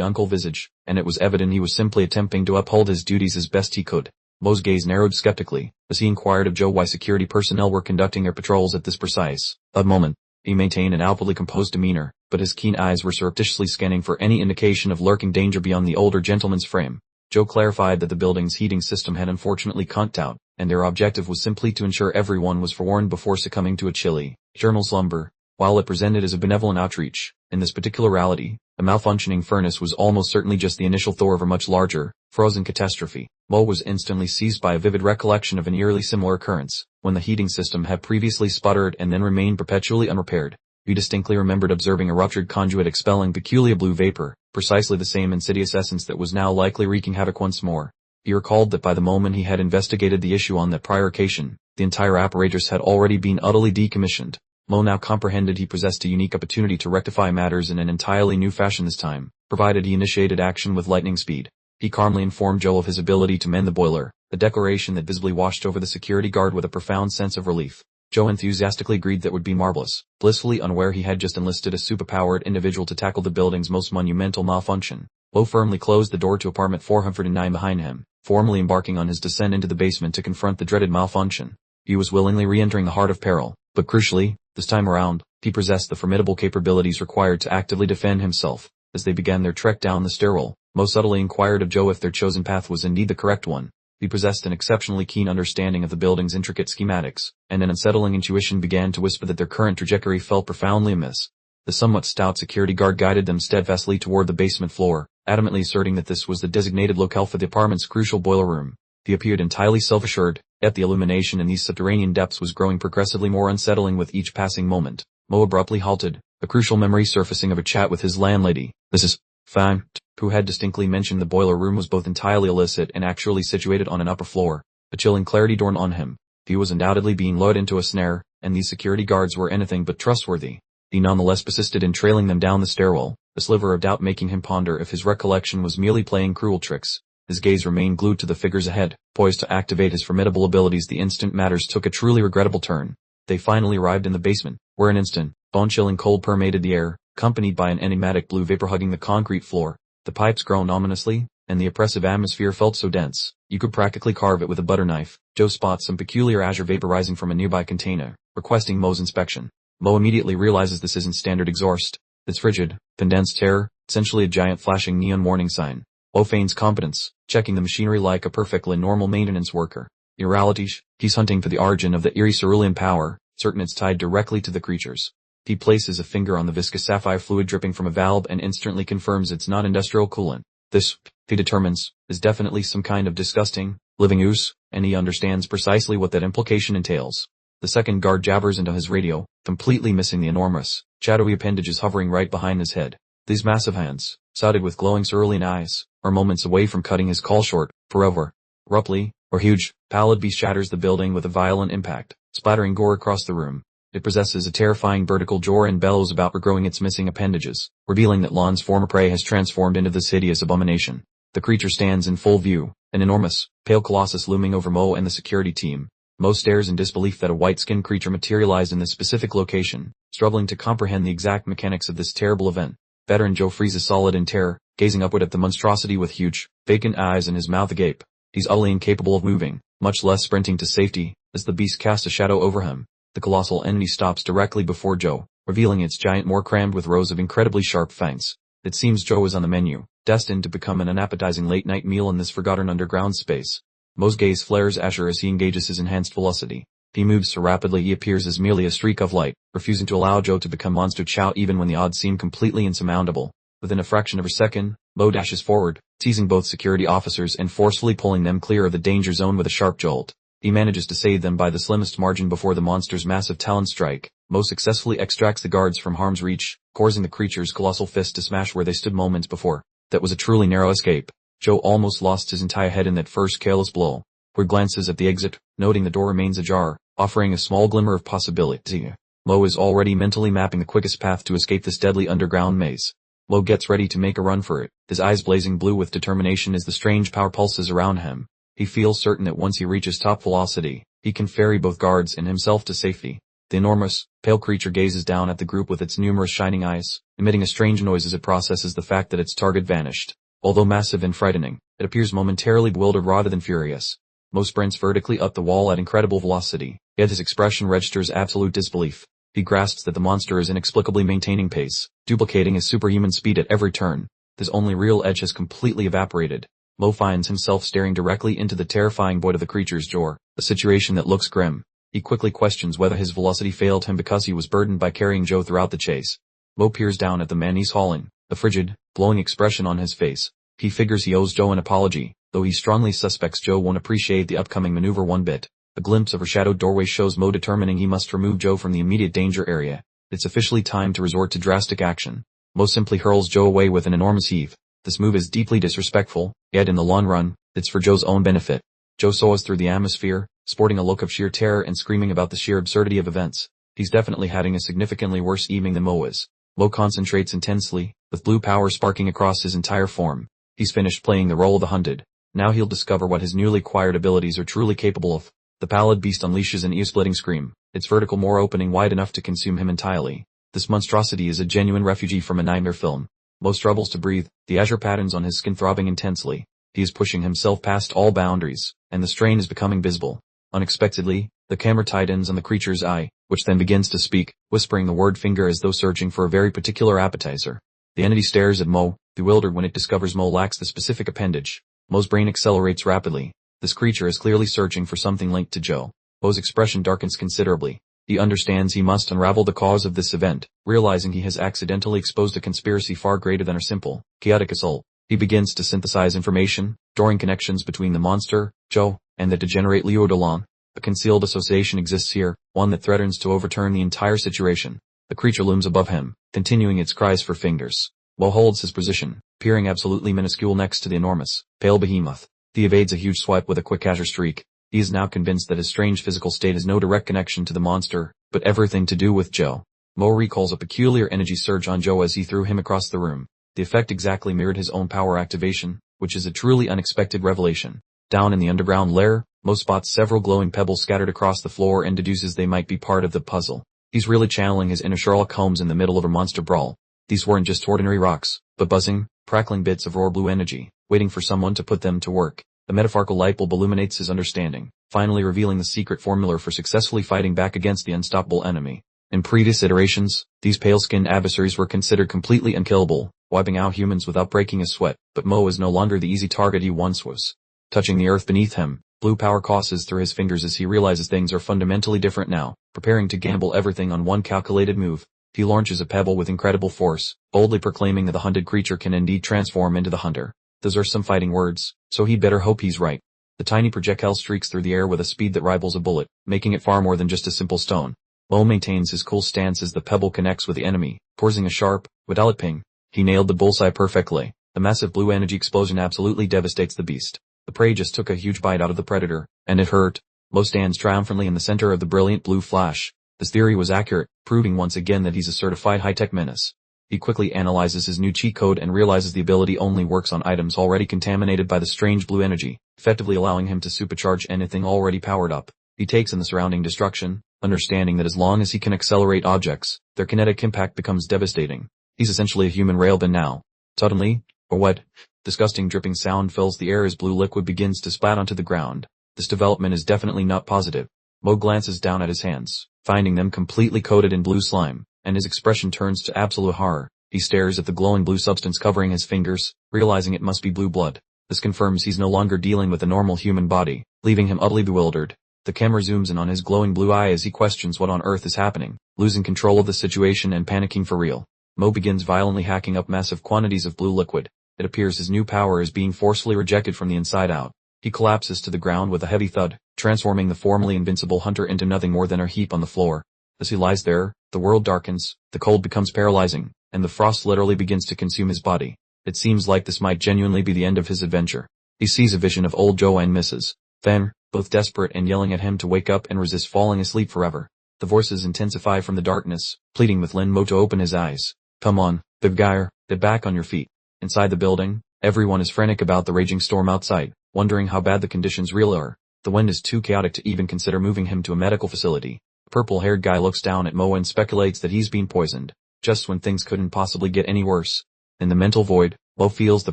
uncle visage, and it was evident he was simply attempting to uphold his duties as best he could. Mo's gaze narrowed skeptically, as he inquired of Joe why security personnel were conducting their patrols at this precise moment. He maintained an outwardly composed demeanor, but his keen eyes were surreptitiously scanning for any indication of lurking danger beyond the older gentleman's frame. Joe clarified that the building's heating system had unfortunately conked out, and their objective was simply to ensure everyone was forewarned before succumbing to a chilly, eternal slumber. While it presented as a benevolent outreach, in this particular reality, a malfunctioning furnace was almost certainly just the initial thaw of a much larger, frozen catastrophe. Mo was instantly seized by a vivid recollection of an eerily similar occurrence, when the heating system had previously sputtered and then remained perpetually unrepaired. He distinctly remembered observing a ruptured conduit expelling peculiar blue vapor, precisely the same insidious essence that was now likely wreaking havoc once more. He recalled that by the moment he had investigated the issue on that prior occasion, the entire apparatus had already been utterly decommissioned. Mo now comprehended he possessed a unique opportunity to rectify matters in an entirely new fashion this time, provided he initiated action with lightning speed. He calmly informed Joe of his ability to mend the boiler, a declaration that visibly washed over the security guard with a profound sense of relief. Joe enthusiastically agreed that would be marvelous, blissfully unaware he had just enlisted a superpowered individual to tackle the building's most monumental malfunction. Mo firmly closed the door to apartment 409 behind him, formally embarking on his descent into the basement to confront the dreaded malfunction. He was willingly re-entering the heart of peril, but crucially, this time around, he possessed the formidable capabilities required to actively defend himself. As they began their trek down the stairwell, Mo subtly inquired of Joe if their chosen path was indeed the correct one. He possessed an exceptionally keen understanding of the building's intricate schematics, and an unsettling intuition began to whisper that their current trajectory felt profoundly amiss. The somewhat stout security guard guided them steadfastly toward the basement floor, adamantly asserting that this was the designated locale for the apartment's crucial boiler room. He appeared entirely self-assured, yet the illumination in these subterranean depths was growing progressively more unsettling with each passing moment. Mo abruptly halted, a crucial memory surfacing of a chat with his landlady, Mrs. Fine, who had distinctly mentioned the boiler room was both entirely illicit and actually situated on an upper floor. A chilling clarity dawned on him. He was undoubtedly being lured into a snare, and these security guards were anything but trustworthy. He nonetheless persisted in trailing them down the stairwell, a sliver of doubt making him ponder if his recollection was merely playing cruel tricks. His gaze remained glued to the figures ahead, poised to activate his formidable abilities the instant matters took a truly regrettable turn. They finally arrived in the basement, where an instant, bone-chilling cold permeated the air, accompanied by an enigmatic blue vapor hugging the concrete floor. The pipes groaned ominously, and the oppressive atmosphere felt so dense, you could practically carve it with a butter knife. Joe spots some peculiar azure vapor rising from a nearby container, requesting Mo's inspection. Mo immediately realizes this isn't standard exhaust. It's frigid, condensed terror, essentially a giant flashing neon warning sign. Mo feigns competence, checking the machinery like a perfectly normal maintenance worker. In reality, he's hunting for the origin of the eerie cerulean power, certain it's tied directly to the creatures. He places a finger on the viscous sapphire fluid dripping from a valve and instantly confirms it's not industrial coolant. This, he determines, is definitely some kind of disgusting, living ooze, and he understands precisely what that implication entails. The second guard jabbers into his radio, completely missing the enormous, shadowy appendages hovering right behind his head. These massive hands, sodded with glowing cerulean eyes, are moments away from cutting his call short, forever. Abruptly, or huge, pallid beast shatters the building with a violent impact, splattering gore across the room. It possesses a terrifying vertical jaw and bellows about regrowing its missing appendages, revealing that Lon's former prey has transformed into this hideous abomination. The creature stands in full view, an enormous, pale colossus looming over Mo and the security team. Mo stares in disbelief that a white-skinned creature materialized in this specific location, struggling to comprehend the exact mechanics of this terrible event. Veteran Joe freezes solid in terror, gazing upward at the monstrosity with huge, vacant eyes and his mouth agape. He's utterly incapable of moving, much less sprinting to safety, as the beast casts a shadow over him. The colossal entity stops directly before Joe, revealing its giant maw crammed with rows of incredibly sharp fangs. It seems Joe is on the menu, destined to become an unappetizing late-night meal in this forgotten underground space. Mo's gaze flares azure as he engages his enhanced velocity. He moves so rapidly he appears as merely a streak of light, refusing to allow Joe to become monster chow even when the odds seem completely insurmountable. Within a fraction of a second, Mo dashes forward, seizing both security officers and forcefully pulling them clear of the danger zone with a sharp jolt. He manages to save them by the slimmest margin before the monster's massive talon strike. Mo successfully extracts the guards from harm's reach, causing the creature's colossal fist to smash where they stood moments before. That was a truly narrow escape. Joe almost lost his entire head in that first careless blow. Ward glances at the exit, noting the door remains ajar, offering a small glimmer of possibility. Mo is already mentally mapping the quickest path to escape this deadly underground maze. Mo gets ready to make a run for it, his eyes blazing blue with determination as the strange power pulses around him. He feels certain that once he reaches top velocity, he can ferry both guards and himself to safety. The enormous, pale creature gazes down at the group with its numerous shining eyes, emitting a strange noise as it processes the fact that its target vanished. Although massive and frightening, it appears momentarily bewildered rather than furious. Mo sprints vertically up the wall at incredible velocity, yet his expression registers absolute disbelief. He grasps that the monster is inexplicably maintaining pace, duplicating his superhuman speed at every turn. His only real edge has completely evaporated. Mo finds himself staring directly into the terrifying void of the creature's jaw, a situation that looks grim. He quickly questions whether his velocity failed him because he was burdened by carrying Joe throughout the chase. Mo peers down at the man he's hauling, a frigid, glowing expression on his face. He figures he owes Joe an apology, though he strongly suspects Joe won't appreciate the upcoming maneuver one bit. A glimpse of her shadowed doorway shows Mo determining he must remove Joe from the immediate danger area. It's officially time to resort to drastic action. Mo simply hurls Joe away with an enormous heave. This move is deeply disrespectful, yet in the long run, it's for Joe's own benefit. Joe soars through the atmosphere, sporting a look of sheer terror and screaming about the sheer absurdity of events. He's definitely having a significantly worse evening than Mo is. Mo concentrates intensely, with blue power sparking across his entire form. He's finished playing the role of the hunted. Now he'll discover what his newly acquired abilities are truly capable of. The pallid beast unleashes an ear-splitting scream, its vertical maw opening wide enough to consume him entirely. This monstrosity is a genuine refugee from a nightmare film. Mo struggles to breathe, the azure patterns on his skin throbbing intensely. He is pushing himself past all boundaries, and the strain is becoming visible. Unexpectedly, the camera tightens on the creature's eye, which then begins to speak, whispering the word finger as though searching for a very particular appetizer. The entity stares at Mo, bewildered when it discovers Mo lacks the specific appendage. Mo's brain accelerates rapidly. This creature is clearly searching for something linked to Joe. Mo's expression darkens considerably. He understands he must unravel the cause of this event, realizing he has accidentally exposed a conspiracy far greater than a simple, chaotic assault. He begins to synthesize information, drawing connections between the monster, Joe, and the degenerate Leo Delon. A concealed association exists here, one that threatens to overturn the entire situation. The creature looms above him, continuing its cries for fingers. Mo holds his position, peering absolutely minuscule next to the enormous, pale behemoth. He evades a huge swipe with a quick azure streak. He is now convinced that his strange physical state has no direct connection to the monster, but everything to do with Joe. Mo recalls a peculiar energy surge on Joe as he threw him across the room. The effect exactly mirrored his own power activation, which is a truly unexpected revelation. Down in the underground lair, Mo spots several glowing pebbles scattered across the floor and deduces they might be part of the puzzle. He's really channeling his inner Sherlock Holmes in the middle of a monster brawl. These weren't just ordinary rocks, but buzzing, crackling bits of raw blue energy, waiting for someone to put them to work. The metaphorical light bulb illuminates his understanding, finally revealing the secret formula for successfully fighting back against the unstoppable enemy. In previous iterations, these pale-skinned adversaries were considered completely unkillable, wiping out humans without breaking a sweat, but Mo is no longer the easy target he once was. Touching the earth beneath him, blue power courses through his fingers as he realizes things are fundamentally different now. Preparing to gamble everything on one calculated move, he launches a pebble with incredible force, boldly proclaiming that the hunted creature can indeed transform into the hunter. Those are some fighting words, so he'd better hope he's right. The tiny projectile streaks through the air with a speed that rivals a bullet, making it far more than just a simple stone. Mo maintains his cool stance as the pebble connects with the enemy, causing a sharp, metallic ping. He nailed the bullseye perfectly. The massive blue energy explosion absolutely devastates the beast. The prey just took a huge bite out of the predator, and it hurt. Mo stands triumphantly in the center of the brilliant blue flash. His theory was accurate, proving once again that he's a certified high-tech menace. He quickly analyzes his new cheat code and realizes the ability only works on items already contaminated by the strange blue energy, effectively allowing him to supercharge anything already powered up. He takes in the surrounding destruction, understanding that as long as he can accelerate objects, their kinetic impact becomes devastating. He's essentially a human railgun now. Suddenly, a wet, disgusting dripping sound fills the air as blue liquid begins to spat onto the ground. This development is definitely not positive. Mo glances down at his hands, finding them completely coated in blue slime, and his expression turns to absolute horror. He stares at the glowing blue substance covering his fingers, realizing it must be blue blood. This confirms he's no longer dealing with a normal human body, leaving him utterly bewildered. The camera zooms in on his glowing blue eye as he questions what on earth is happening, losing control of the situation and panicking for real. Mo begins violently hacking up massive quantities of blue liquid. It appears his new power is being forcefully rejected from the inside out. He collapses to the ground with a heavy thud, transforming the formerly invincible hunter into nothing more than a heap on the floor. As he lies there, the world darkens, the cold becomes paralyzing, and the frost literally begins to consume his body. It seems like this might genuinely be the end of his adventure. He sees a vision of old Joe and Mrs. Fen, both desperate and yelling at him to wake up and resist falling asleep forever. The voices intensify from the darkness, pleading with Lin Mo to open his eyes. Come on, big guy, get back on your feet. Inside the building, everyone is frantic about the raging storm outside, wondering how bad the conditions really are. The wind is too chaotic to even consider moving him to a medical facility. The purple-haired guy looks down at Mo and speculates that he's been poisoned, just when things couldn't possibly get any worse. In the mental void, Mo feels the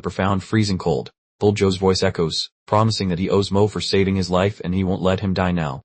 profound freezing cold. Old Joe's voice echoes, promising that he owes Mo for saving his life and he won't let him die now.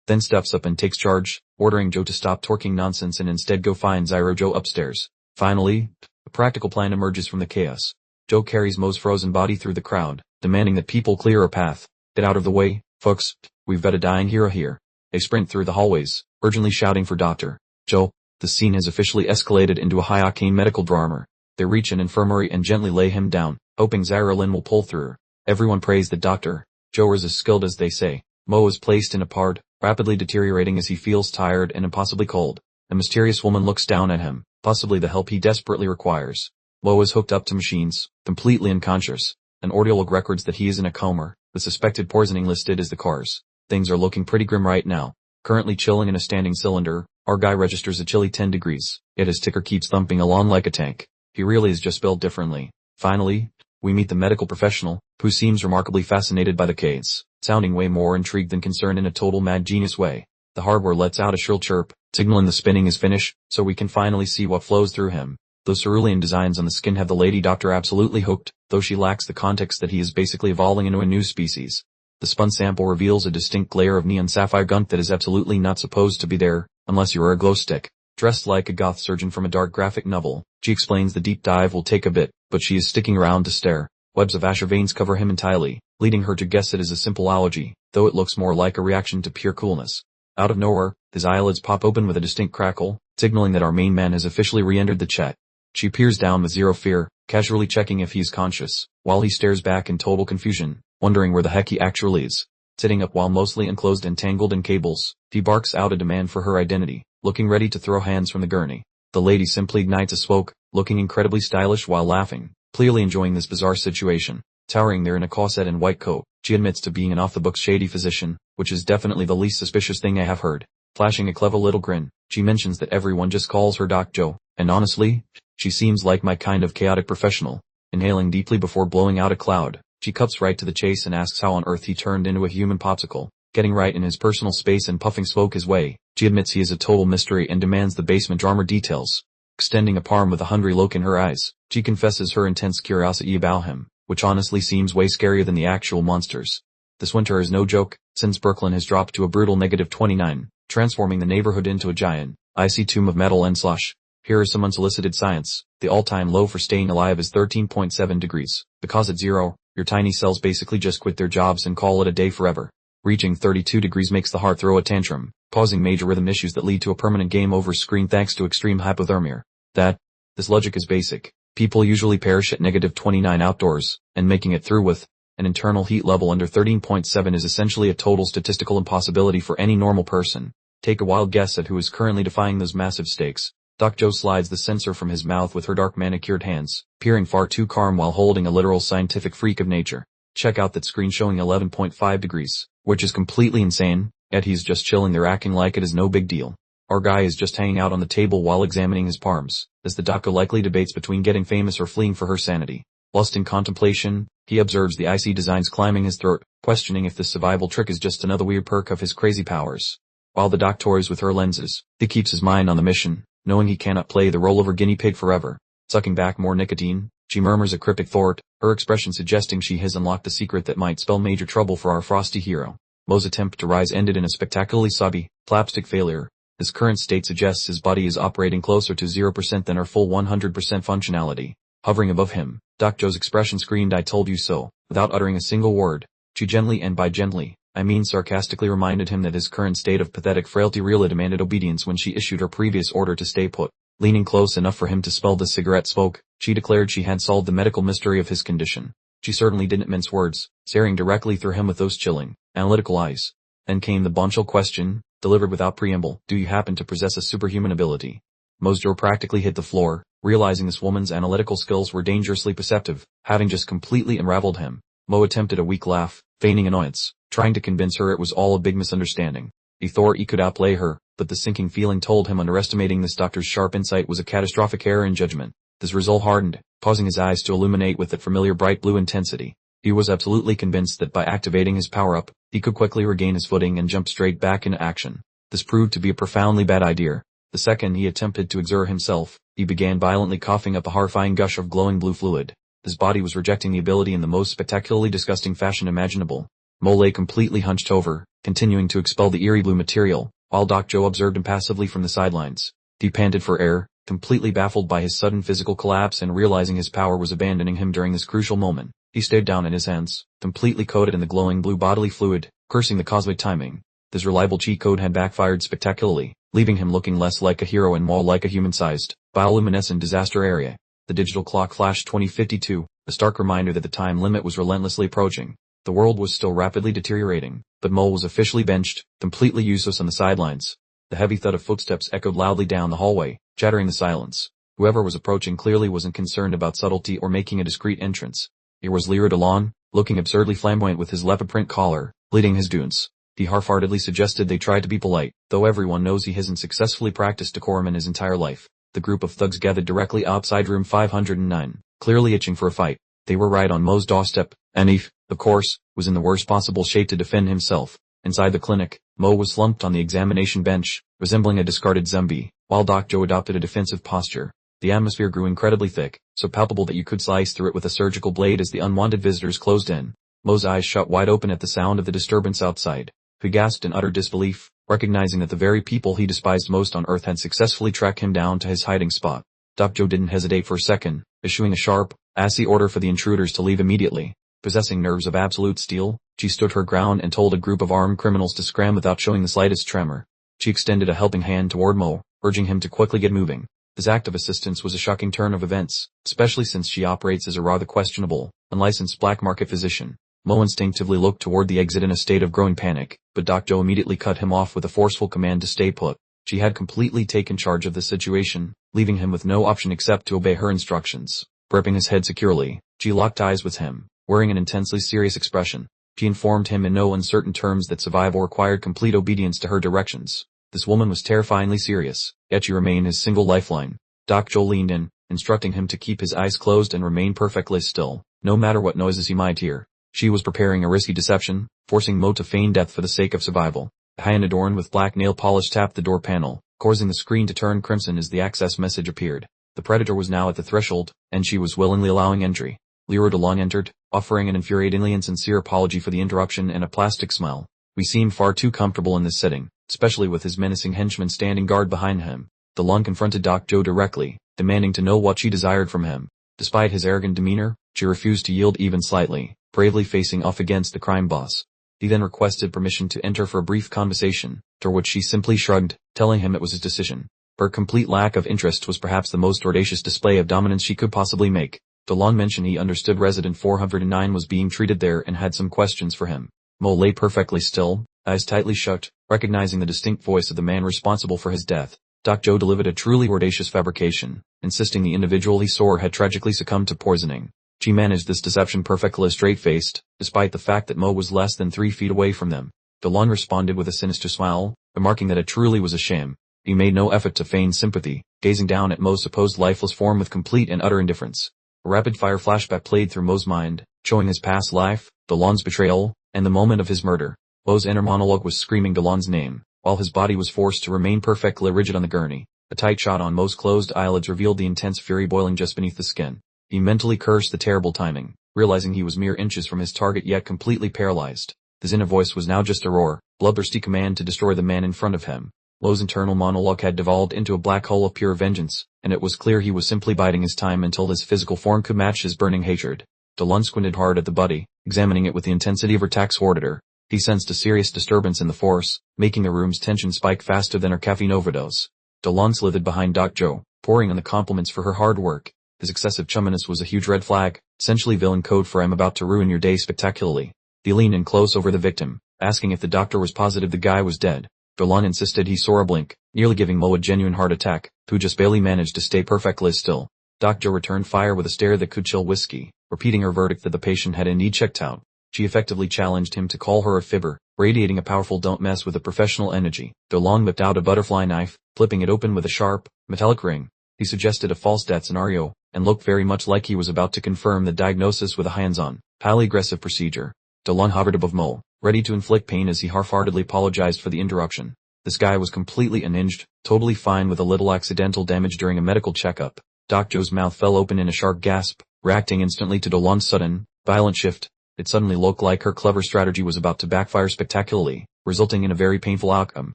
Then steps up and takes charge, ordering Joe to stop talking nonsense and instead go find Zyro Joe upstairs. Finally, a practical plan emerges from the chaos. Joe carries Mo's frozen body through the crowd, demanding that people clear a path. Get out of the way, folks, we've got a dying hero here. They sprint through the hallways, urgently shouting for Dr. Joe. The scene has officially escalated into a high-octane medical drama. They reach an infirmary and gently lay him down, hoping Zyra Lin will pull through. Everyone prays that Dr. Joe is as skilled as they say. Mo is placed in a pod, rapidly deteriorating as he feels tired and impossibly cold. A mysterious woman looks down at him, possibly the help he desperately requires. Mo is hooked up to machines, completely unconscious. An audiolog records that he is in a coma, the suspected poisoning listed as the cause. Things are looking pretty grim right now. Currently chilling in a standing cylinder, our guy registers a chilly 10 degrees, yet his ticker keeps thumping along like a tank. He really is just built differently. Finally, we meet the medical professional, who seems remarkably fascinated by the case, sounding way more intrigued than concerned in a total mad genius way. The hardware lets out a shrill chirp, signaling the spinning is finished, so we can finally see what flows through him. Those cerulean designs on the skin have the lady doctor absolutely hooked, though she lacks the context that he is basically evolving into a new species. The spun sample reveals a distinct layer of neon sapphire gunk that is absolutely not supposed to be there, unless you are a glow stick. Dressed like a goth surgeon from a dark graphic novel, she explains the deep dive will take a bit, but she is sticking around to stare. Webs of Asher veins cover him entirely, leading her to guess it is a simple allergy, though it looks more like a reaction to pure coolness. Out of nowhere, his eyelids pop open with a distinct crackle, signaling that our main man has officially re-entered the chat. She peers down with zero fear, casually checking if he is conscious, while he stares back in total confusion, wondering where the heck he actually is. Sitting up while mostly enclosed and tangled in cables, he barks out a demand for her identity, looking ready to throw hands from the gurney. The lady simply ignites a smoke, looking incredibly stylish while laughing, clearly enjoying this bizarre situation. Towering there in a corset and white coat, she admits to being an off-the-books shady physician, which is definitely the least suspicious thing I have heard. Flashing a clever little grin, she mentions that everyone just calls her Doc Joe, and honestly, she seems like my kind of chaotic professional. Inhaling deeply before blowing out a cloud, she cuts right to the chase and asks how on earth he turned into a human popsicle. Getting right in his personal space and puffing smoke his way, she admits he is a total mystery and demands the basement drama details. extending a palm with a hungry look in her eyes. She confesses her intense curiosity about him, which honestly seems way scarier than the actual monsters. This winter is no joke, since Brooklyn has dropped to a brutal -29, transforming the neighborhood into a giant, icy tomb of metal and slush. Here is some unsolicited science. The all-time low for staying alive is 13.7 degrees. Because at 0, your tiny cells basically just quit their jobs and call it a day forever. Reaching 32 degrees makes the heart throw a tantrum, causing major rhythm issues that lead to a permanent game over screen thanks to extreme hypothermia. This logic is basic. People usually perish at -29 outdoors, and making it through with an internal heat level under 13.7 is essentially a total statistical impossibility for any normal person. Take a wild guess at who is currently defying those massive stakes. Doc Joe slides the sensor from his mouth with her dark manicured hands, peering far too calm while holding a literal scientific freak of nature. Check out that screen showing 11.5 degrees, which is completely insane, yet he's just chilling there acting like it is no big deal. Our guy is just hanging out on the table while examining his palms, as the doco likely debates between getting famous or fleeing for her sanity. Lost in contemplation, he observes the icy designs climbing his throat, questioning if this survival trick is just another weird perk of his crazy powers. While the doc toys with her lenses, he keeps his mind on the mission, knowing he cannot play the role of her guinea pig forever. Sucking back more nicotine, she murmurs a cryptic thought, her expression suggesting she has unlocked the secret that might spell major trouble for our frosty hero. Mo's attempt to rise ended in a spectacularly sobby, slapstick failure. His current state suggests his body is operating closer to 0% than her full 100% functionality. Hovering above him, Doc Joe's expression screamed "I told you so," without uttering a single word. She gently, and by gently, I mean sarcastically, reminded him that his current state of pathetic frailty really demanded obedience when she issued her previous order to stay put. Leaning close enough for him to smell the cigarette smoke, she declared she had solved the medical mystery of his condition. She certainly didn't mince words, staring directly through him with those chilling, analytical eyes. Then came the bombshell question, delivered without preamble: do you happen to possess a superhuman ability? Mo's jaw practically hit the floor, realizing this woman's analytical skills were dangerously perceptive, having just completely unraveled him. Mo attempted a weak laugh, feigning annoyance, trying to convince her it was all a big misunderstanding. He thought he could outplay her, but the sinking feeling told him underestimating this doctor's sharp insight was a catastrophic error in judgment. His resolve hardened, causing his eyes to illuminate with that familiar bright blue intensity. He was absolutely convinced that by activating his power-up, he could quickly regain his footing and jump straight back into action. This proved to be a profoundly bad idea. The second he attempted to exert himself, he began violently coughing up a horrifying gush of glowing blue fluid. His body was rejecting the ability in the most spectacularly disgusting fashion imaginable. Mo lay completely hunched over, continuing to expel the eerie blue material, while Doc Joe observed impassively from the sidelines. He panted for air, completely baffled by his sudden physical collapse and realizing his power was abandoning him during this crucial moment. He stared down at his hands, completely coated in the glowing blue bodily fluid, cursing the cosmic timing. This reliable cheat code had backfired spectacularly, leaving him looking less like a hero and more like a human-sized, bioluminescent disaster area. The digital clock flashed 2052, a stark reminder that the time limit was relentlessly approaching. The world was still rapidly deteriorating, but Mo was officially benched, completely useless on the sidelines. The heavy thud of footsteps echoed loudly down the hallway, shattering the silence. Whoever was approaching clearly wasn't concerned about subtlety or making a discreet entrance. Here was Lear Delon, looking absurdly flamboyant with his leopard print collar, leading his dunes. He half-heartedly suggested they try to be polite, though everyone knows he hasn't successfully practiced decorum in his entire life. The group of thugs gathered directly outside room 509, clearly itching for a fight. They were right on Mo's doorstep, and he, of course, was in the worst possible shape to defend himself. Inside the clinic, Mo was slumped on the examination bench, resembling a discarded zombie, while Doc Joe adopted a defensive posture. The atmosphere grew incredibly thick, so palpable that you could slice through it with a surgical blade as the unwanted visitors closed in. Mo's eyes shut wide open at the sound of the disturbance outside. He gasped in utter disbelief, recognizing that the very people he despised most on earth had successfully tracked him down to his hiding spot. Doc Joe didn't hesitate for a second, issuing a sharp, assy order for the intruders to leave immediately. Possessing nerves of absolute steel, she stood her ground and told a group of armed criminals to scram without showing the slightest tremor. She extended a helping hand toward Mo, urging him to quickly get moving. This act of assistance was a shocking turn of events, especially since she operates as a rather questionable, unlicensed black market physician. Mo instinctively looked toward the exit in a state of growing panic, but Doc Joe immediately cut him off with a forceful command to stay put. She had completely taken charge of the situation, leaving him with no option except to obey her instructions. Gripping his head securely, she locked eyes with him, wearing an intensely serious expression. She informed him in no uncertain terms that survival required complete obedience to her directions. This woman was terrifyingly serious, yet she remained his single lifeline. Doc Joe leaned in, instructing him to keep his eyes closed and remain perfectly still, no matter what noises he might hear. She was preparing a risky deception, forcing Mo to feign death for the sake of survival. A hand adorned with black nail polish tapped the door panel, causing the screen to turn crimson as the access message appeared. The predator was now at the threshold, and she was willingly allowing entry. Leroy DeLong entered, offering an infuriatingly insincere apology for the interruption and a plastic smile. We seemed far too comfortable in this setting, especially with his menacing henchman standing guard behind him. DeLong confronted Doc Joe directly, demanding to know what she desired from him. Despite his arrogant demeanor, she refused to yield even slightly, bravely facing off against the crime boss. He then requested permission to enter for a brief conversation, to which she simply shrugged, telling him it was his decision. Her complete lack of interest was perhaps the most audacious display of dominance she could possibly make. DeLong mentioned he understood Resident 409 was being treated there and had some questions for him. Mo lay perfectly still, eyes tightly shut, recognizing the distinct voice of the man responsible for his death. Doc Joe delivered a truly audacious fabrication, insisting the individual he saw had tragically succumbed to poisoning. She managed this deception perfectly straight-faced, despite the fact that Mo was less than 3 feet away from them. DeLong responded with a sinister smile, remarking that it truly was a sham. He made no effort to feign sympathy, gazing down at Mo's supposed lifeless form with complete and utter indifference. A rapid-fire flashback played through Mo's mind, showing his past life, DeLong's betrayal, and the moment of his murder. Mo's inner monologue was screaming DeLong's name, while his body was forced to remain perfectly rigid on the gurney. A tight shot on Mo's closed eyelids revealed the intense fury boiling just beneath the skin. He mentally cursed the terrible timing, realizing he was mere inches from his target yet completely paralyzed. His inner voice was now just a roar, bloodthirsty command to destroy the man in front of him. Mo's internal monologue had devolved into a black hole of pure vengeance, and it was clear he was simply biding his time until his physical form could match his burning hatred. DeLong squinted hard at the body, examining it with the intensity of her tax auditor. He sensed a serious disturbance in the force, making the room's tension spike faster than her caffeine overdose. DeLong slithered behind Doc Joe, pouring on the compliments for her hard work. His excessive chumminess was a huge red flag, essentially villain code for "I'm about to ruin your day spectacularly." He leaned in close over the victim, asking if the doctor was positive the guy was dead. DeLong insisted he saw a blink, nearly giving Mo a genuine heart attack, who just barely managed to stay perfectly still. Doc Joe returned fire with a stare that could chill whiskey, repeating her verdict that the patient had indeed checked out. She effectively challenged him to call her a fibber, radiating a powerful "don't mess with a professional" energy. DeLong whipped out a butterfly knife, flipping it open with a sharp, metallic ring. He suggested a false death scenario, and looked very much like he was about to confirm the diagnosis with a hands-on, highly aggressive procedure. DeLong hovered above Mo, ready to inflict pain as he half-heartedly apologized for the interruption. This guy was completely unhinged, totally fine with a little accidental damage during a medical checkup. Doc Joe's mouth fell open in a sharp gasp, reacting instantly to DeLong's sudden, violent shift. It suddenly looked like her clever strategy was about to backfire spectacularly, resulting in a very painful outcome.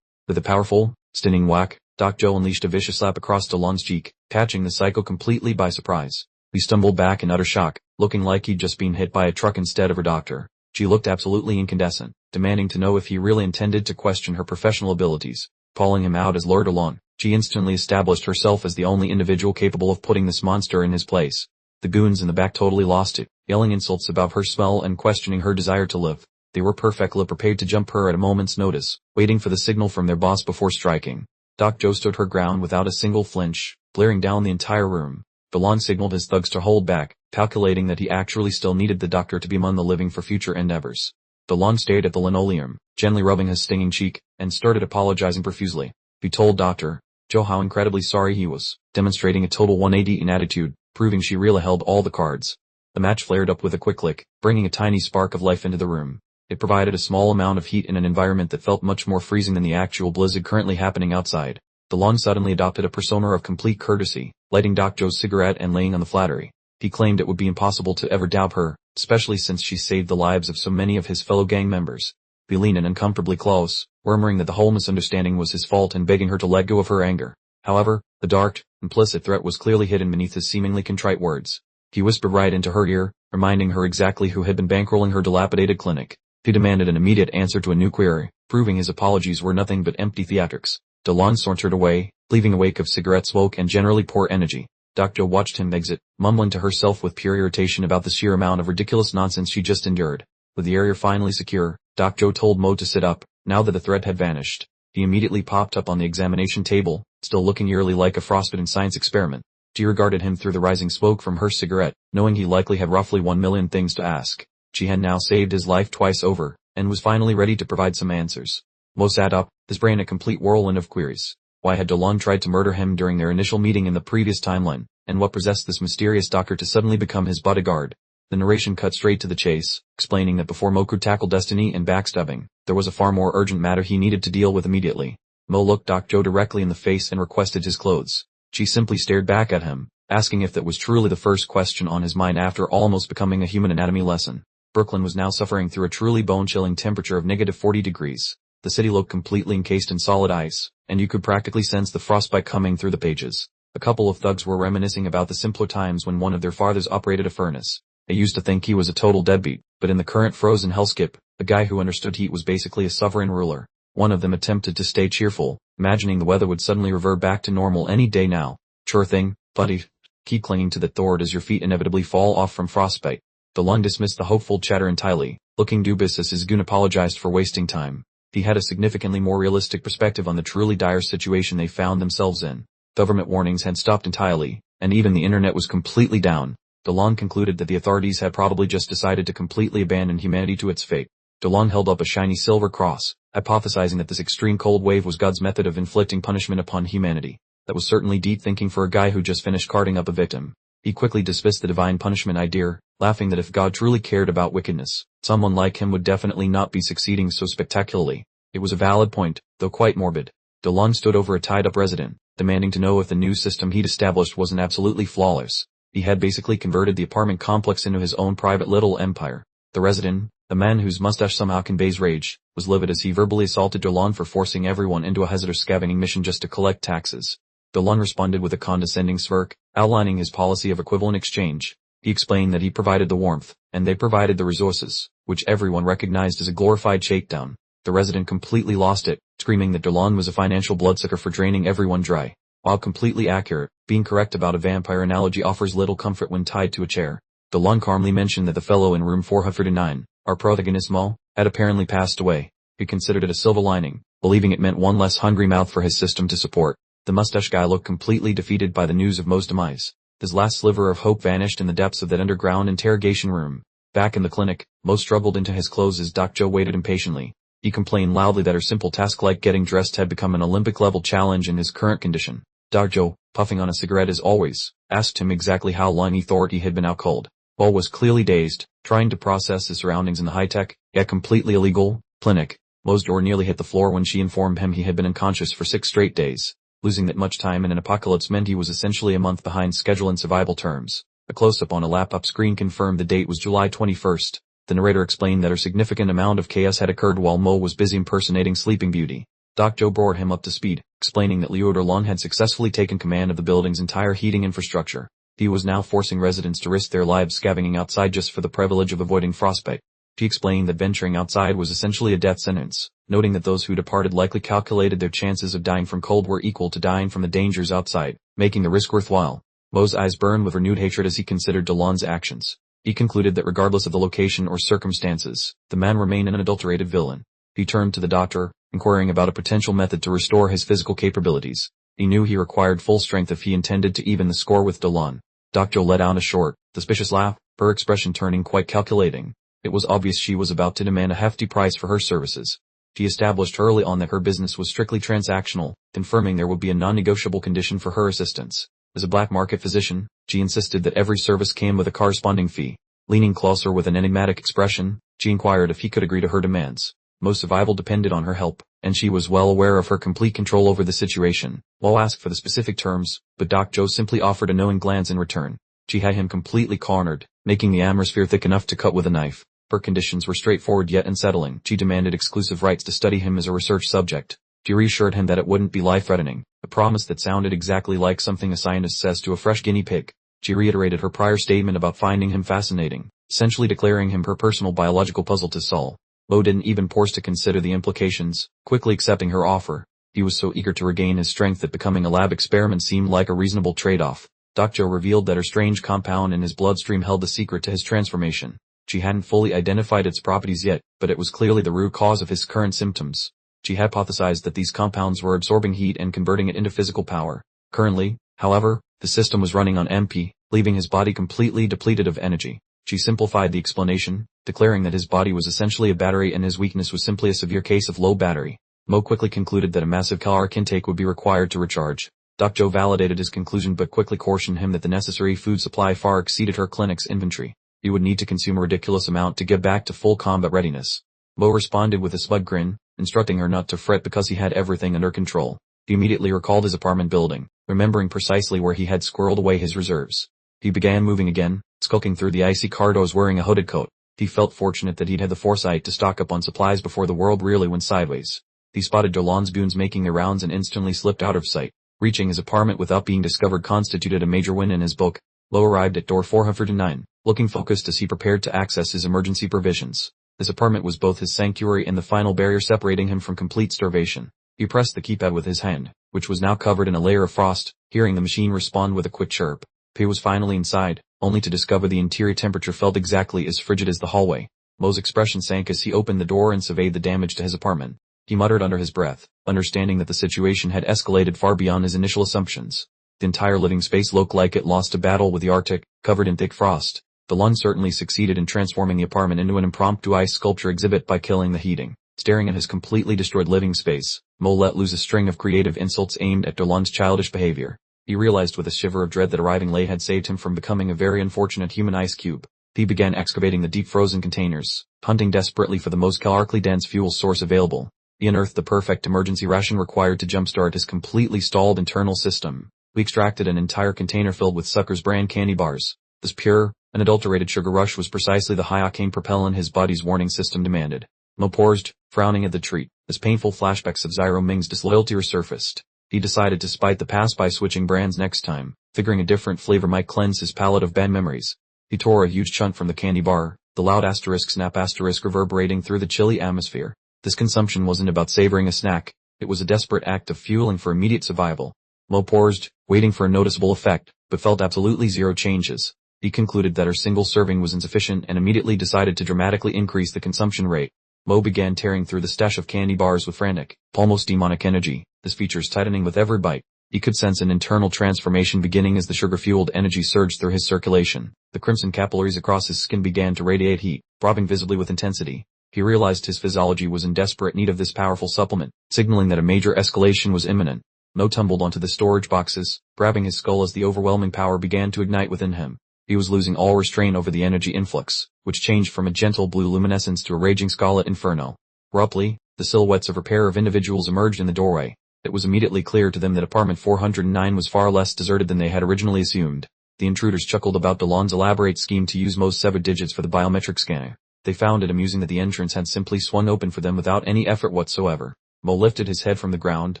With a powerful, stunning whack, Doc Joe unleashed a vicious slap across DeLong's cheek, catching the psycho completely by surprise. He stumbled back in utter shock, looking like he'd just been hit by a truck instead of her doctor. She looked absolutely incandescent, demanding to know if he really intended to question her professional abilities. Calling him out as Lord DeLong, she instantly established herself as the only individual capable of putting this monster in his place. The goons in the back totally lost it, yelling insults about her smell and questioning her desire to live. They were perfectly prepared to jump her at a moment's notice, waiting for the signal from their boss before striking. Doc Joe stood her ground without a single flinch, glaring down the entire room. DeLong signaled his thugs to hold back, calculating that he actually still needed the doctor to be among the living for future endeavors. DeLong stared at the linoleum, gently rubbing his stinging cheek, and started apologizing profusely. He told Dr. Joe how incredibly sorry he was, demonstrating a total 180 in attitude, proving she really held all the cards. The match flared up with a quick click, bringing a tiny spark of life into the room. It provided a small amount of heat in an environment that felt much more freezing than the actual blizzard currently happening outside. DeLong suddenly adopted a persona of complete courtesy, lighting Doc Joe's cigarette and laying on the flattery. He claimed it would be impossible to ever doubt her, especially since she saved the lives of so many of his fellow gang members. He leaned in uncomfortably close, murmuring that the whole misunderstanding was his fault and begging her to let go of her anger. However, the dark, implicit threat was clearly hidden beneath his seemingly contrite words. He whispered right into her ear, reminding her exactly who had been bankrolling her dilapidated clinic. He demanded an immediate answer to a new query, proving his apologies were nothing but empty theatrics. DeLong sauntered away, leaving a wake of cigarette smoke and generally poor energy. Doc Joe watched him exit, mumbling to herself with pure irritation about the sheer amount of ridiculous nonsense she just endured. With the area finally secure, Doc Joe told Mo to sit up, now that the threat had vanished. He immediately popped up on the examination table, still looking eerily like a frostbitten science experiment. She regarded him through the rising smoke from her cigarette, knowing he likely had roughly 1 million things to ask. She had now saved his life twice over, and was finally ready to provide some answers. Mo sat up, his brain a complete whirlwind of queries. Why had DeLong tried to murder him during their initial meeting in the previous timeline, and what possessed this mysterious doctor to suddenly become his bodyguard? The narration cut straight to the chase, explaining that before Mo could tackle destiny and backstabbing, there was a far more urgent matter he needed to deal with immediately. Mo looked Doc Joe directly in the face and requested his clothes. She simply stared back at him, asking if that was truly the first question on his mind after almost becoming a human anatomy lesson. Brooklyn was now suffering through a truly bone-chilling temperature of -40 degrees. The city looked completely encased in solid ice, and you could practically sense the frostbite coming through the pages. A couple of thugs were reminiscing about the simpler times when one of their fathers operated a furnace. They used to think he was a total deadbeat, but in the current frozen hellscape, a guy who understood heat was basically a sovereign ruler. One of them attempted to stay cheerful, imagining the weather would suddenly revert back to normal any day now. Sure thing, buddy. Keep clinging to the thwart as your feet inevitably fall off from frostbite. DeLong dismissed the hopeful chatter entirely, looking dubious as his goon apologized for wasting time. He had a significantly more realistic perspective on the truly dire situation they found themselves in. Government warnings had stopped entirely, and even the internet was completely down. DeLong concluded that the authorities had probably just decided to completely abandon humanity to its fate. DeLong held up a shiny silver cross, hypothesizing that this extreme cold wave was God's method of inflicting punishment upon humanity. That was certainly deep thinking for a guy who just finished carting up a victim. He quickly dismissed the divine punishment idea, laughing that if God truly cared about wickedness, someone like him would definitely not be succeeding so spectacularly. It was a valid point, though quite morbid. DeLong stood over a tied-up resident, demanding to know if the new system he'd established wasn't absolutely flawless. He had basically converted the apartment complex into his own private little empire. The resident, the man whose mustache somehow conveys rage, was livid as he verbally assaulted DeLong for forcing everyone into a hazardous scavenging mission just to collect taxes. DeLong responded with a condescending smirk, outlining his policy of equivalent exchange. He explained that he provided the warmth, and they provided the resources, which everyone recognized as a glorified shakedown. The resident completely lost it, screaming that DeLong was a financial bloodsucker for draining everyone dry. While completely accurate, being correct about a vampire analogy offers little comfort when tied to a chair. DeLong calmly mentioned that the fellow in room 409, our protagonist Mo, had apparently passed away. He considered it a silver lining, believing it meant one less hungry mouth for his system to support. The mustache guy looked completely defeated by the news of Mo's demise. His last sliver of hope vanished in the depths of that underground interrogation room. Back in the clinic, Mo struggled into his clothes as Doc Joe waited impatiently. He complained loudly that her simple task like getting dressed had become an Olympic-level challenge in his current condition. Doc Joe, puffing on a cigarette as always, asked him exactly how long he thought he had been out cold. Mo was clearly dazed, trying to process his surroundings in the high-tech, yet completely illegal, clinic. Mo's jaw nearly hit the floor when she informed him he had been unconscious for 6 straight days. Losing that much time in an apocalypse meant he was essentially a month behind schedule in survival terms. A close-up on a laptop screen confirmed the date was July 21st. The narrator explained that a significant amount of chaos had occurred while Mo was busy impersonating Sleeping Beauty. Doc Joe brought him up to speed, explaining that Liu Derlong had successfully taken command of the building's entire heating infrastructure. He was now forcing residents to risk their lives scavenging outside just for the privilege of avoiding frostbite. She explained that venturing outside was essentially a death sentence, noting that those who departed likely calculated their chances of dying from cold were equal to dying from the dangers outside, making the risk worthwhile. Mo's eyes burned with renewed hatred as he considered DeLong's actions. He concluded that regardless of the location or circumstances, the man remained an unadulterated villain. He turned to the doctor, inquiring about a potential method to restore his physical capabilities. He knew he required full strength if he intended to even the score with DeLong. Doc Joe let out a short, suspicious laugh, her expression turning quite calculating. It was obvious she was about to demand a hefty price for her services. She established early on that her business was strictly transactional, confirming there would be a non-negotiable condition for her assistance. As a black market physician, she insisted that every service came with a corresponding fee. Leaning closer with an enigmatic expression, she inquired if he could agree to her demands. Most survival depended on her help, and she was well aware of her complete control over the situation. Mo asked for the specific terms, but Doc Joe simply offered a knowing glance in return. She had him completely cornered, making the atmosphere thick enough to cut with a knife. Her conditions were straightforward yet unsettling. She demanded exclusive rights to study him as a research subject. She reassured him that it wouldn't be life-threatening, a promise that sounded exactly like something a scientist says to a fresh guinea pig. She reiterated her prior statement about finding him fascinating, essentially declaring him her personal biological puzzle to solve. Mo didn't even pause to consider the implications, quickly accepting her offer. He was so eager to regain his strength that becoming a lab experiment seemed like a reasonable trade-off. Doc Joe revealed that her strange compound in his bloodstream held the secret to his transformation. She hadn't fully identified its properties yet, but it was clearly the root cause of his current symptoms. She hypothesized that these compounds were absorbing heat and converting it into physical power. Currently, however, the system was running on empty, leaving his body completely depleted of energy. She simplified the explanation, declaring that his body was essentially a battery and his weakness was simply a severe case of low battery. Mo quickly concluded that a massive caloric intake would be required to recharge. Doc Joe validated his conclusion but quickly cautioned him that the necessary food supply far exceeded her clinic's inventory. He would need to consume a ridiculous amount to get back to full combat readiness. Mo responded with a smug grin, instructing her not to fret because he had everything under control. He immediately recalled his apartment building, remembering precisely where he had squirreled away his reserves. He began moving again, skulking through the icy corridors wearing a hooded coat. He felt fortunate that he'd had the foresight to stock up on supplies before the world really went sideways. He spotted Dolan's goons making their rounds and instantly slipped out of sight. Reaching his apartment without being discovered constituted a major win in his book. Lo arrived at door 409, looking focused as he prepared to access his emergency provisions. His apartment was both his sanctuary and the final barrier separating him from complete starvation. He pressed the keypad with his hand, which was now covered in a layer of frost, hearing the machine respond with a quick chirp. He was finally inside, only to discover the interior temperature felt exactly as frigid as the hallway. Mo's expression sank as he opened the door and surveyed the damage to his apartment. He muttered under his breath, understanding that the situation had escalated far beyond his initial assumptions. The entire living space looked like it lost a battle with the Arctic, covered in thick frost. Dolan certainly succeeded in transforming the apartment into an impromptu ice sculpture exhibit by killing the heating. Staring at his completely destroyed living space, Mo let loose a string of creative insults aimed at Dolan's childish behavior. He realized with a shiver of dread that arriving late had saved him from becoming a very unfortunate human ice cube. He began excavating the deep frozen containers, hunting desperately for the most calorically dense fuel source available. He unearthed the perfect emergency ration required to jumpstart his completely stalled internal system. We extracted an entire container filled with Suckers brand candy bars. This pure, unadulterated sugar rush was precisely the high-octane propellant his body's warning system demanded. Mo paused, frowning at the treat, as painful flashbacks of Zyro Ming's disloyalty resurfaced. He decided to spite the past by switching brands next time, figuring a different flavor might cleanse his palate of bad memories. He tore a huge chunk from the candy bar, the loud asterisk snap asterisk reverberating through the chilly atmosphere. This consumption wasn't about savoring a snack, it was a desperate act of fueling for immediate survival. Mo paused, waiting for a noticeable effect, but felt absolutely zero changes. He concluded that her single serving was insufficient and immediately decided to dramatically increase the consumption rate. Mo began tearing through the stash of candy bars with frantic, almost demonic energy, his features tightening with every bite. He could sense an internal transformation beginning as the sugar-fueled energy surged through his circulation. The crimson capillaries across his skin began to radiate heat, throbbing visibly with intensity. He realized his physiology was in desperate need of this powerful supplement, signaling that a major escalation was imminent. Mo tumbled onto the storage boxes, grabbing his skull as the overwhelming power began to ignite within him. He was losing all restraint over the energy influx, which changed from a gentle blue luminescence to a raging scarlet inferno. Abruptly, the silhouettes of a pair of individuals emerged in the doorway. It was immediately clear to them that apartment 409 was far less deserted than they had originally assumed. The intruders chuckled about Dolan's elaborate scheme to use Mo's severed digits for the biometric scanner. They found it amusing that the entrance had simply swung open for them without any effort whatsoever. Mo lifted his head from the ground,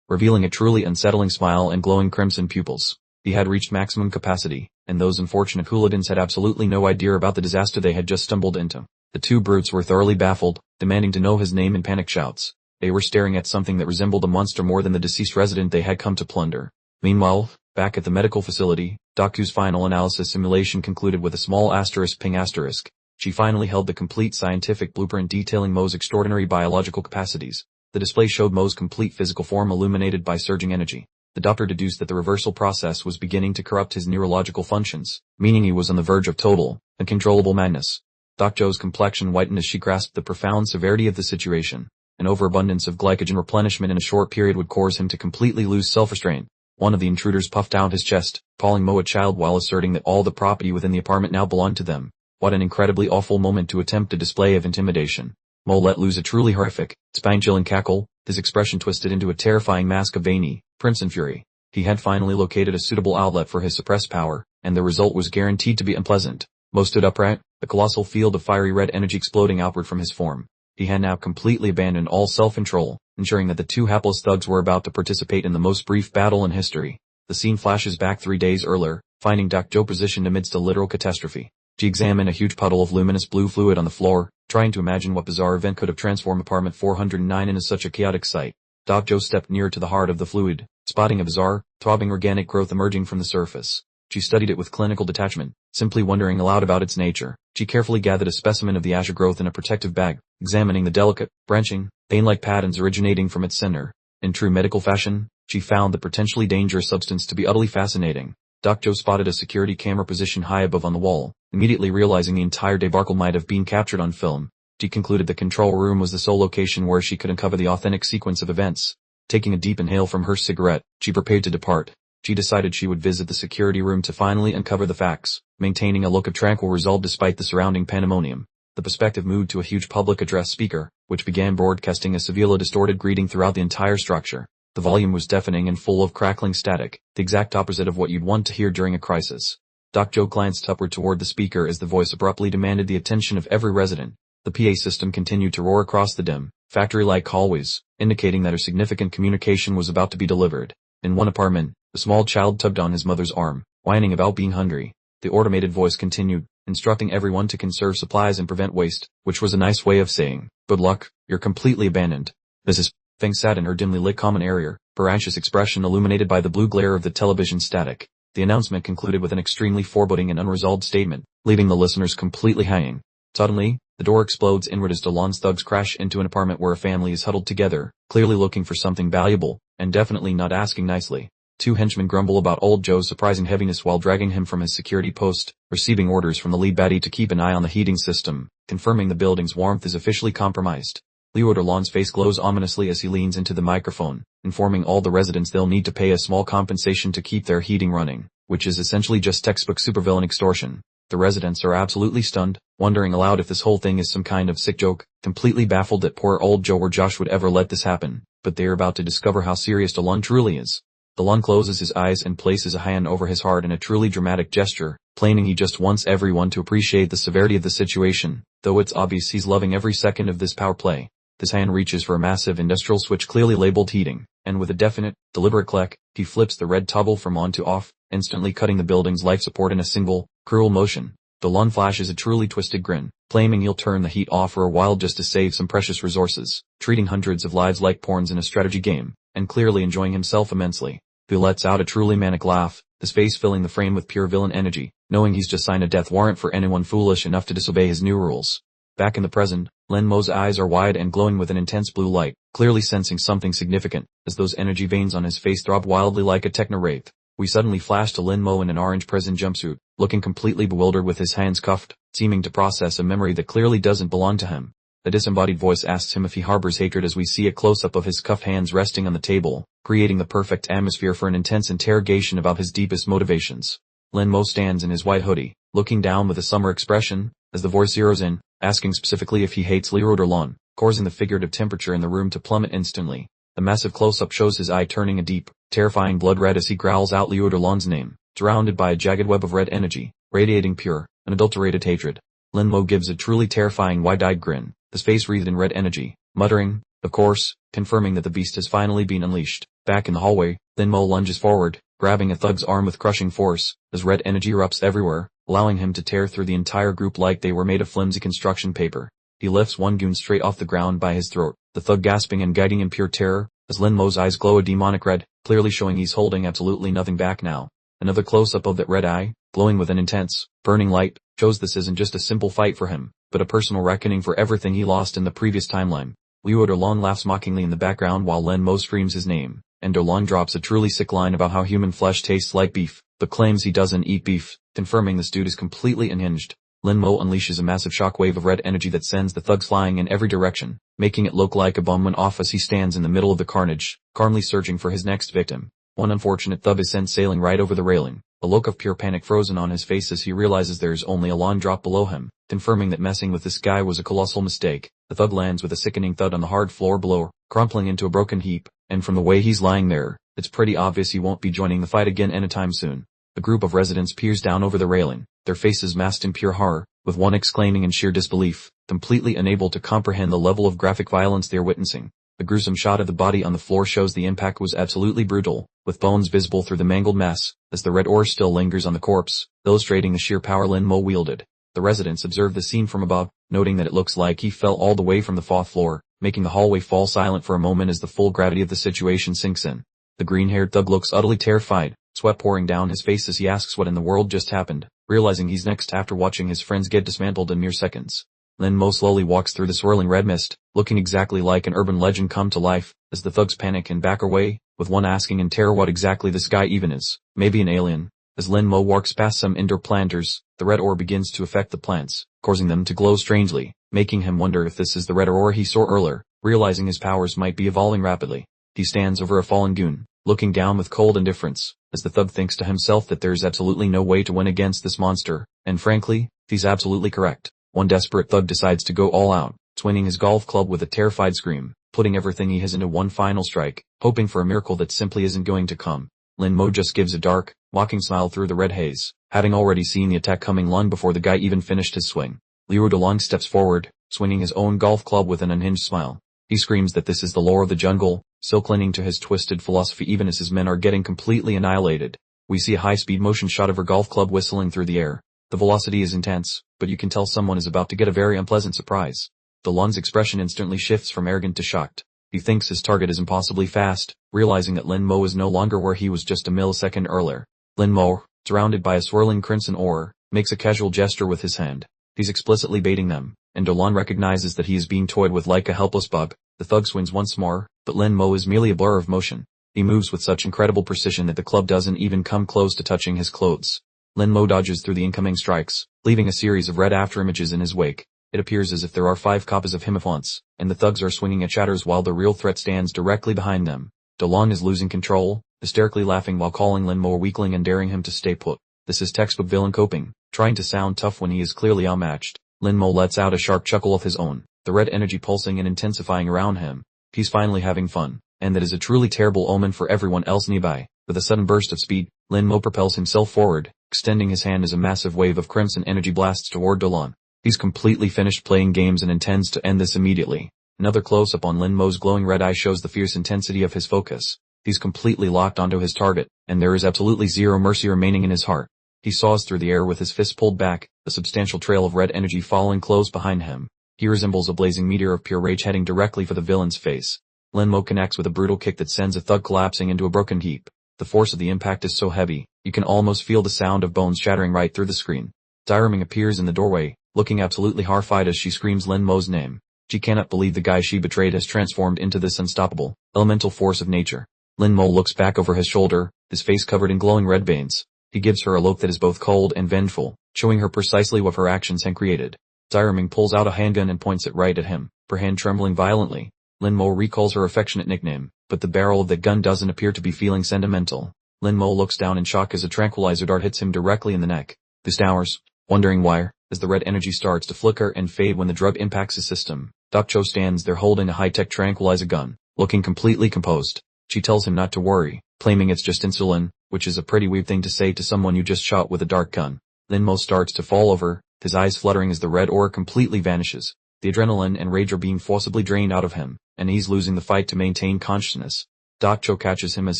revealing a truly unsettling smile and glowing crimson pupils. He had reached maximum capacity, and those unfortunate hooligans had absolutely no idea about the disaster they had just stumbled into. The two brutes were thoroughly baffled, demanding to know his name in panic shouts. They were staring at something that resembled a monster more than the deceased resident they had come to plunder. Meanwhile, back at the medical facility, Doku's final analysis simulation concluded with a small asterisk ping asterisk. She finally held the complete scientific blueprint detailing Mo's extraordinary biological capacities. The display showed Mo's complete physical form illuminated by surging energy. The doctor deduced that the reversal process was beginning to corrupt his neurological functions, meaning he was on the verge of total, uncontrollable madness. Doc Joe's complexion whitened as she grasped the profound severity of the situation. An overabundance of glycogen replenishment in a short period would cause him to completely lose self-restraint. One of the intruders puffed out his chest, calling Mo a child while asserting that all the property within the apartment now belonged to them. What an incredibly awful moment to attempt a display of intimidation. Mo let loose a truly horrific, spine-chilling cackle, his expression twisted into a terrifying mask of veiny, crimson fury. He had finally located a suitable outlet for his suppressed power, and the result was guaranteed to be unpleasant. Mo stood upright, a colossal field of fiery red energy exploding outward from his form. He had now completely abandoned all self-control, ensuring that the two hapless thugs were about to participate in the most brief battle in history. The scene flashes back 3 days earlier, finding Doc Joe positioned amidst a literal catastrophe. She examined a huge puddle of luminous blue fluid on the floor, trying to imagine what bizarre event could have transformed apartment 409 into such a chaotic sight. Doc Joe stepped near to the heart of the fluid, spotting a bizarre, throbbing organic growth emerging from the surface. She studied it with clinical detachment, simply wondering aloud about its nature. She carefully gathered a specimen of the azure growth in a protective bag, examining the delicate, branching, vein-like patterns originating from its center. In true medical fashion, she found the potentially dangerous substance to be utterly fascinating. Doc Joe spotted a security camera positioned high above on the wall, immediately realizing the entire debacle might have been captured on film. She concluded the control room was the sole location where she could uncover the authentic sequence of events. Taking a deep inhale from her cigarette, she prepared to depart. She decided she would visit the security room to finally uncover the facts, maintaining a look of tranquil resolve despite the surrounding pandemonium. the perspective moved to a huge public address speaker, which began broadcasting a severely distorted greeting throughout the entire structure. The volume was deafening and full of crackling static, the exact opposite of what you'd want to hear during a crisis. Doc Joe glanced upward toward the speaker as the voice abruptly demanded the attention of every resident. The PA system continued to roar across the dim, factory-like hallways, indicating that a significant communication was about to be delivered. In one apartment, a small child tugged on his mother's arm, whining about being hungry. The automated voice continued, instructing everyone to conserve supplies and prevent waste, which was a nice way of saying, good luck, you're completely abandoned. Mrs. Feng sat in her dimly lit common area, her anxious expression illuminated by the blue glare of the television static. The announcement concluded with an extremely foreboding and unresolved statement, leaving the listeners completely hanging. Suddenly, the door explodes inward as Delon's thugs crash into an apartment where a family is huddled together, clearly looking for something valuable, and definitely not asking nicely. Two henchmen grumble about old Joe's surprising heaviness while dragging him from his security post, receiving orders from the lead baddie to keep an eye on the heating system, confirming the building's warmth is officially compromised. Leo Delon's face glows ominously as he leans into the microphone, informing all the residents they'll need to pay a small compensation to keep their heating running, which is essentially just textbook supervillain extortion. The residents are absolutely stunned, wondering aloud if this whole thing is some kind of sick joke, completely baffled that poor old Joe or Josh would ever let this happen, but they are about to discover how serious Delon truly is. Delon closes his eyes and places a hand over his heart in a truly dramatic gesture, claiming he just wants everyone to appreciate the severity of the situation, though it's obvious he's loving every second of this power play. His hand reaches for a massive industrial switch clearly labeled heating, and with a definite, deliberate click, he flips the red toggle from on to off, instantly cutting the building's life support in a single, cruel motion. Delon flashes a truly twisted grin, claiming he'll turn the heat off for a while just to save some precious resources, treating hundreds of lives like pawns in a strategy game, and clearly enjoying himself immensely. He lets out a truly manic laugh, his face filling the frame with pure villain energy, knowing he's just signed a death warrant for anyone foolish enough to disobey his new rules. Back in the present, Len Mo's eyes are wide and glowing with an intense blue light, clearly sensing something significant, as those energy veins on his face throb wildly like a techno-wraith. We suddenly flash to Lin Mo in an orange prison jumpsuit, looking completely bewildered with his hands cuffed, seeming to process a memory that clearly doesn't belong to him. The disembodied voice asks him if he harbors hatred as we see a close-up of his cuffed hands resting on the table, creating the perfect atmosphere for an intense interrogation about his deepest motivations. Lin Mo stands in his white hoodie, looking down with a summer expression, as the voice zeroes in, asking specifically if he hates Leroy Delon, causing the figurative temperature in the room to plummet instantly. The massive close-up shows his eye turning a deep, terrifying blood red as he growls out Leroy Delon's name, surrounded by a jagged web of red energy, radiating pure, unadulterated hatred. Lin Mo gives a truly terrifying wide-eyed grin, his face wreathed in red energy, muttering, of course, confirming that the beast has finally been unleashed. Back in the hallway, Lin Mo lunges forward, grabbing a thug's arm with crushing force, as red energy erupts everywhere, allowing him to tear through the entire group like they were made of flimsy construction paper. He lifts one goon straight off the ground by his throat, the thug gasping and gagging in pure terror, as Lin Mo's eyes glow a demonic red, clearly showing he's holding absolutely nothing back now. Another close-up of that red eye, glowing with an intense, burning light, shows this isn't just a simple fight for him, but a personal reckoning for everything he lost in the previous timeline. Liu Delon laughs mockingly in the background while Lin Mo screams his name, and Delon drops a truly sick line about how human flesh tastes like beef, but claims he doesn't eat beef, confirming this dude is completely unhinged. Lin Mo unleashes a massive shockwave of red energy that sends the thugs flying in every direction, making it look like a bomb went off as he stands in the middle of the carnage, calmly searching for his next victim. One unfortunate thug is sent sailing right over the railing, a look of pure panic frozen on his face as he realizes there is only a long drop below him, confirming that messing with this guy was a colossal mistake. The thug lands with a sickening thud on the hard floor below, crumpling into a broken heap, and from the way he's lying there, it's pretty obvious he won't be joining the fight again anytime soon. A group of residents peers down over the railing, their faces masked in pure horror, with one exclaiming in sheer disbelief, completely unable to comprehend the level of graphic violence they are witnessing. The gruesome shot of the body on the floor shows the impact was absolutely brutal, with bones visible through the mangled mess, as the red ore still lingers on the corpse, illustrating the sheer power Lin Mo wielded. The residents observe the scene from above, noting that it looks like he fell all the way from the fourth floor, making the hallway fall silent for a moment as the full gravity of the situation sinks in. The green-haired thug looks utterly terrified, sweat pouring down his face as he asks what in the world just happened, realizing he's next after watching his friends get dismantled in mere seconds. Lin Mo slowly walks through the swirling red mist, looking exactly like an urban legend come to life, as the thugs panic and back away, with one asking in terror what exactly this guy even is, maybe an alien. As Lin Mo walks past some indoor planters, the red ore begins to affect the plants, causing them to glow strangely, making him wonder if this is the red ore he saw earlier. Realizing his powers might be evolving rapidly, he stands over a fallen goon, looking down with cold indifference, as the thug thinks to himself that there's absolutely no way to win against this monster, and frankly, he's absolutely correct. one desperate thug decides to go all out, swinging his golf club with a terrified scream, putting everything he has into one final strike, hoping for a miracle that simply isn't going to come. Lin Mo just gives a dark, mocking smile through the red haze, having already seen the attack coming long before the guy even finished his swing. Liu Delong steps forward, swinging his own golf club with an unhinged smile. He screams that this is the law of the jungle, still clinging to his twisted philosophy even as his men are getting completely annihilated. We see a high-speed motion shot of her golf club whistling through the air. The velocity is intense, but you can tell someone is about to get a very unpleasant surprise. DeLong's expression instantly shifts from arrogant to shocked. He thinks his target is impossibly fast, realizing that Lin Mo is no longer where he was just a millisecond earlier. Lin Mo, surrounded by a swirling crimson aura, makes a casual gesture with his hand. He's explicitly baiting them, and DeLong recognizes that he is being toyed with like a helpless bug. The thug swings once more, but Lin Mo is merely a blur of motion. He moves with such incredible precision that the club doesn't even come close to touching his clothes. Lin Mo dodges through the incoming strikes, leaving a series of red afterimages in his wake. It appears as if there are 5 copies of him at once, and the thugs are swinging at shatters while the real threat stands directly behind them. DeLong is losing control, hysterically laughing while calling Lin Mo a weakling and daring him to stay put. This is textbook villain coping, trying to sound tough when he is clearly outmatched. Lin Mo lets out a sharp chuckle of his own, the red energy pulsing and intensifying around him. He's finally having fun, and that is a truly terrible omen for everyone else nearby. With a sudden burst of speed, Lin Mo propels himself forward, extending his hand as a massive wave of crimson energy blasts toward DeLong. He's completely finished playing games and intends to end this immediately. Another close-up on Lin Mo's glowing red eye shows the fierce intensity of his focus. He's completely locked onto his target, and there is absolutely zero mercy remaining in his heart. He saws through the air with his fist pulled back, a substantial trail of red energy following close behind him. He resembles a blazing meteor of pure rage heading directly for the villain's face. Lin Mo connects with a brutal kick that sends a thug collapsing into a broken heap. The force of the impact is so heavy, you can almost feel the sound of bones shattering right through the screen. Diraming appears in the doorway, looking absolutely horrified as she screams Lin Mo's name. She cannot believe the guy she betrayed has transformed into this unstoppable, elemental force of nature. Lin Mo looks back over his shoulder, his face covered in glowing red veins. He gives her a look that is both cold and vengeful, showing her precisely what her actions had created. Diraming pulls out a handgun and points it right at him, her hand trembling violently. Lin Mo recalls her affectionate nickname, but the barrel of the gun doesn't appear to be feeling sentimental. Lin Mo looks down in shock as a tranquilizer dart hits him directly in the neck. He stowers, wondering why, as the red energy starts to flicker and fade when the drug impacts his system. Dak Cho stands there holding a high-tech tranquilizer gun, looking completely composed. She tells him not to worry, claiming it's just insulin, which is a pretty weird thing to say to someone you just shot with a dark gun. Lin Mo starts to fall over, his eyes fluttering as the red aura completely vanishes. The adrenaline and rage are being forcibly drained out of him, and he's losing the fight to maintain consciousness. Dak Cho catches him as